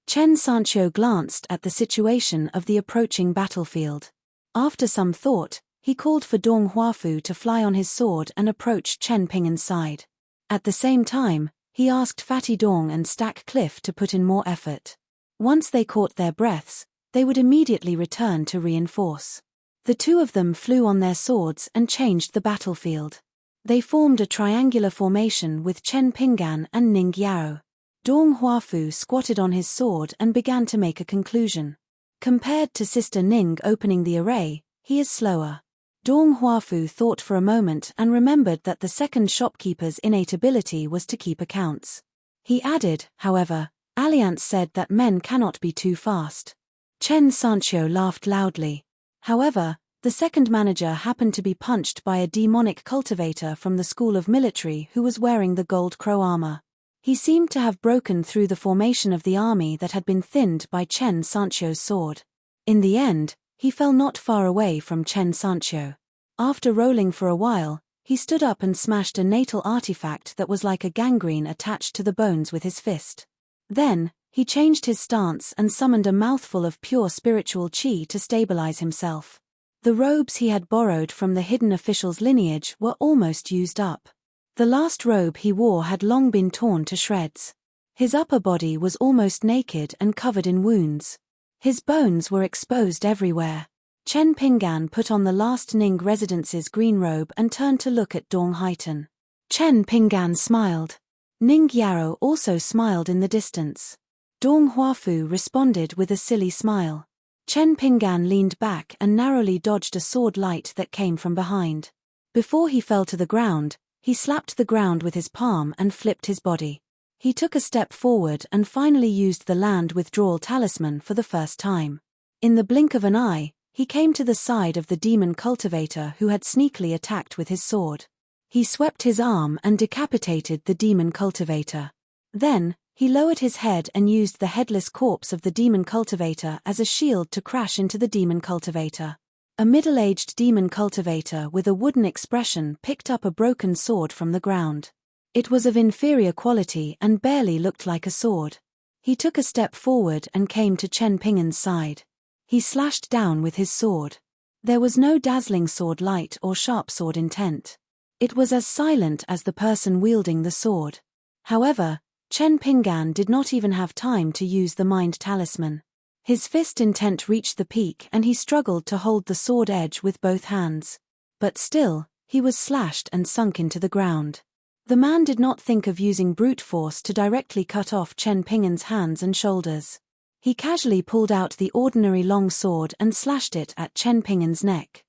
Chen Sancho glanced at the situation of the approaching battlefield. After some thought, he called for Dong Huafu to fly on his sword and approach Chen Pinggan's side. At the same time, he asked Fatty Dong and Stack Cliff to put in more effort. Once they caught their breaths, they would immediately return to reinforce. The two of them flew on their swords and changed the battlefield. They formed a triangular formation with Chen Pinggan and Ning Yao. Dong Huafu squatted on his sword and began to make a conclusion. Compared to Sister Ning opening the array, he is slower. Dong Huafu thought for a moment and remembered that the second shopkeeper's innate ability was to keep accounts. He added, however, Alliance said that men cannot be too fast. Chen Sancho laughed loudly. However, the second manager happened to be punched by a demonic cultivator from the School of Military who was wearing the gold crow armor. He seemed to have broken through the formation of the army that had been thinned by Chen Sancho's sword. In the end, he fell not far away from Chen Sancho. After rolling for a while, he stood up and smashed a natal artifact that was like a gangrene attached to the bones with his fist. Then, He changed his stance and summoned a mouthful of pure spiritual chi to stabilize himself. The robes he had borrowed from the hidden official's lineage were almost used up. The last robe he wore had long been torn to shreds. His upper body was almost naked and covered in wounds. His bones were exposed everywhere. Chen Pinggan put on the last Ning residence's green robe and turned to look at Dong Haitan. Chen Pinggan smiled. Ning Yarrow also smiled in the distance. Dong Huafu responded with a silly smile. Chen Pinggan leaned back and narrowly dodged a sword light that came from behind. Before he fell to the ground, he slapped the ground with his palm and flipped his body. He took a step forward and finally used the land withdrawal talisman for the first time. In the blink of an eye, he came to the side of the demon cultivator who had sneakily attacked with his sword. He swept his arm and decapitated the demon cultivator. Then, he lowered his head and used the headless corpse of the demon cultivator as a shield to crash into the demon cultivator. A middle-aged demon cultivator with a wooden expression picked up a broken sword from the ground. It was of inferior quality and barely looked like a sword. He took a step forward and came to Chen Pinggan's side. He slashed down with his sword. There was no dazzling sword light or sharp sword intent. It was as silent as the person wielding the sword. However, Chen Pinggan did not even have time to use the mind talisman. His fist intent reached the peak and he struggled to hold the sword edge with both hands. But still, he was slashed and sunk into the ground. The man did not think of using brute force to directly cut off Chen Pinggan's hands and shoulders. He casually pulled out the ordinary long sword and slashed it at Chen Pinggan's neck.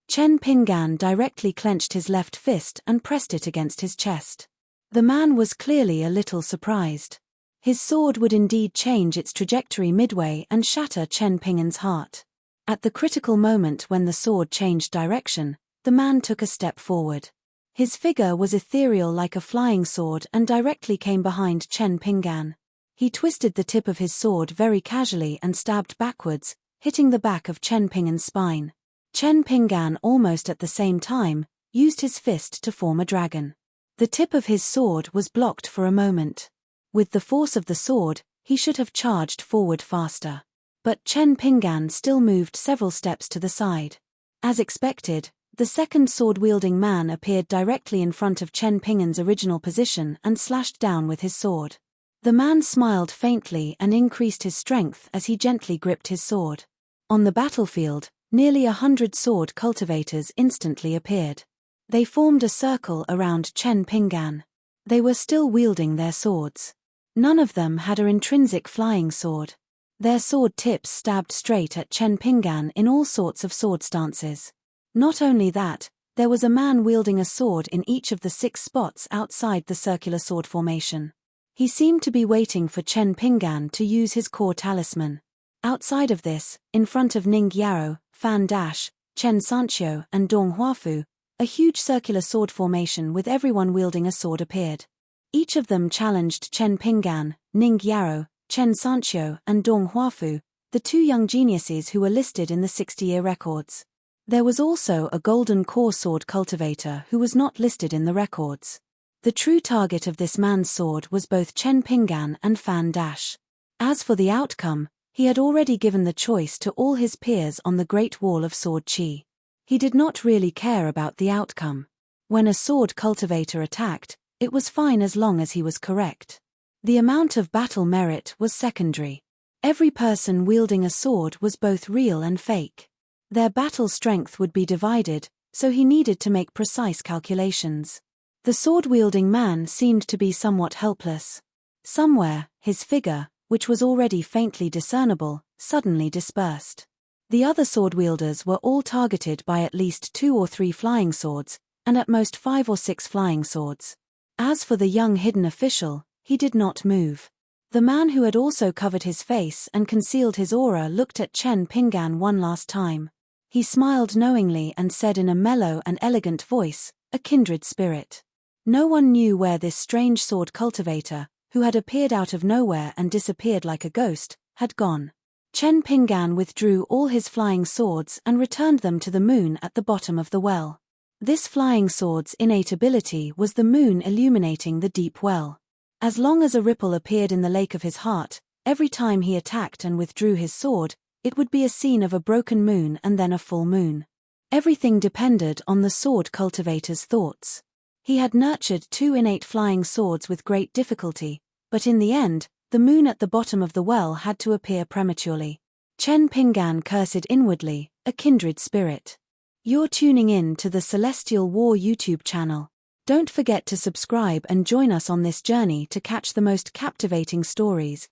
Chen Pinggan directly clenched his left fist and pressed it against his chest. The man was clearly a little surprised. His sword would indeed change its trajectory midway and shatter Chen Pinggan's heart. At the critical moment when the sword changed direction, the man took a step forward. His figure was ethereal like a flying sword and directly came behind Chen Pinggan. He twisted the tip of his sword very casually and stabbed backwards, hitting the back of Chen Pinggan's spine. Chen Pinggan almost at the same time, used his fist to form a dragon. The tip of his sword was blocked for a moment. With the force of the sword, he should have charged forward faster. But Chen Pinggan still moved several steps to the side. As expected, the second sword-wielding man appeared directly in front of Chen Pinggan's original position and slashed down with his sword. The man smiled faintly and increased his strength as he gently gripped his sword. On the battlefield, nearly 100 sword cultivators instantly appeared. They formed a circle around Chen Pinggan. They were still wielding their swords. None of them had an intrinsic flying sword. Their sword tips stabbed straight at Chen Pinggan in all sorts of sword stances. Not only that, there was a man wielding a sword in each of the 6 spots outside the circular sword formation. He seemed to be waiting for Chen Pinggan to use his core talisman. Outside of this, in front of Ning Yarrow, Fan Dash, Chen Sancho and Dong Huafu, a huge circular sword formation with everyone wielding a sword appeared. Each of them challenged Chen Pinggan, Ning Yarrow, Chen Sancho and Dong Huafu, the 2 young geniuses who were listed in the 60-year records. There was also a golden core sword cultivator who was not listed in the records. The true target of this man's sword was both Chen Pinggan and Fan Dash. As for the outcome, he had already given the choice to all his peers on the Great Wall of Sword Chi. He did not really care about the outcome. When a sword cultivator attacked, it was fine as long as he was correct. The amount of battle merit was secondary. Every person wielding a sword was both real and fake. Their battle strength would be divided, so he needed to make precise calculations. The sword-wielding man seemed to be somewhat helpless. Somewhere, his figure, which was already faintly discernible, suddenly dispersed. The other sword-wielders were all targeted by at least 2 or 3 flying swords, and at most 5 or 6 flying swords. As for the young hidden official, he did not move. The man who had also covered his face and concealed his aura looked at Chen Pinggan one last time. He smiled knowingly and said in a mellow and elegant voice, "A kindred spirit." No one knew where this strange sword cultivator, who had appeared out of nowhere and disappeared like a ghost, had gone. Chen Pinggan withdrew all his flying swords and returned them to the moon at the bottom of the well. This flying sword's innate ability was the moon illuminating the deep well. As long as a ripple appeared in the lake of his heart, every time he attacked and withdrew his sword, it would be a scene of a broken moon and then a full moon. Everything depended on the sword cultivator's thoughts. He had nurtured 2 innate flying swords with great difficulty, but in the end, the moon at the bottom of the well had to appear prematurely. Chen Pinggan cursed inwardly, a kindred spirit. You're tuning in to the Celestial War YouTube channel. Don't forget to subscribe and join us on this journey to catch the most captivating stories.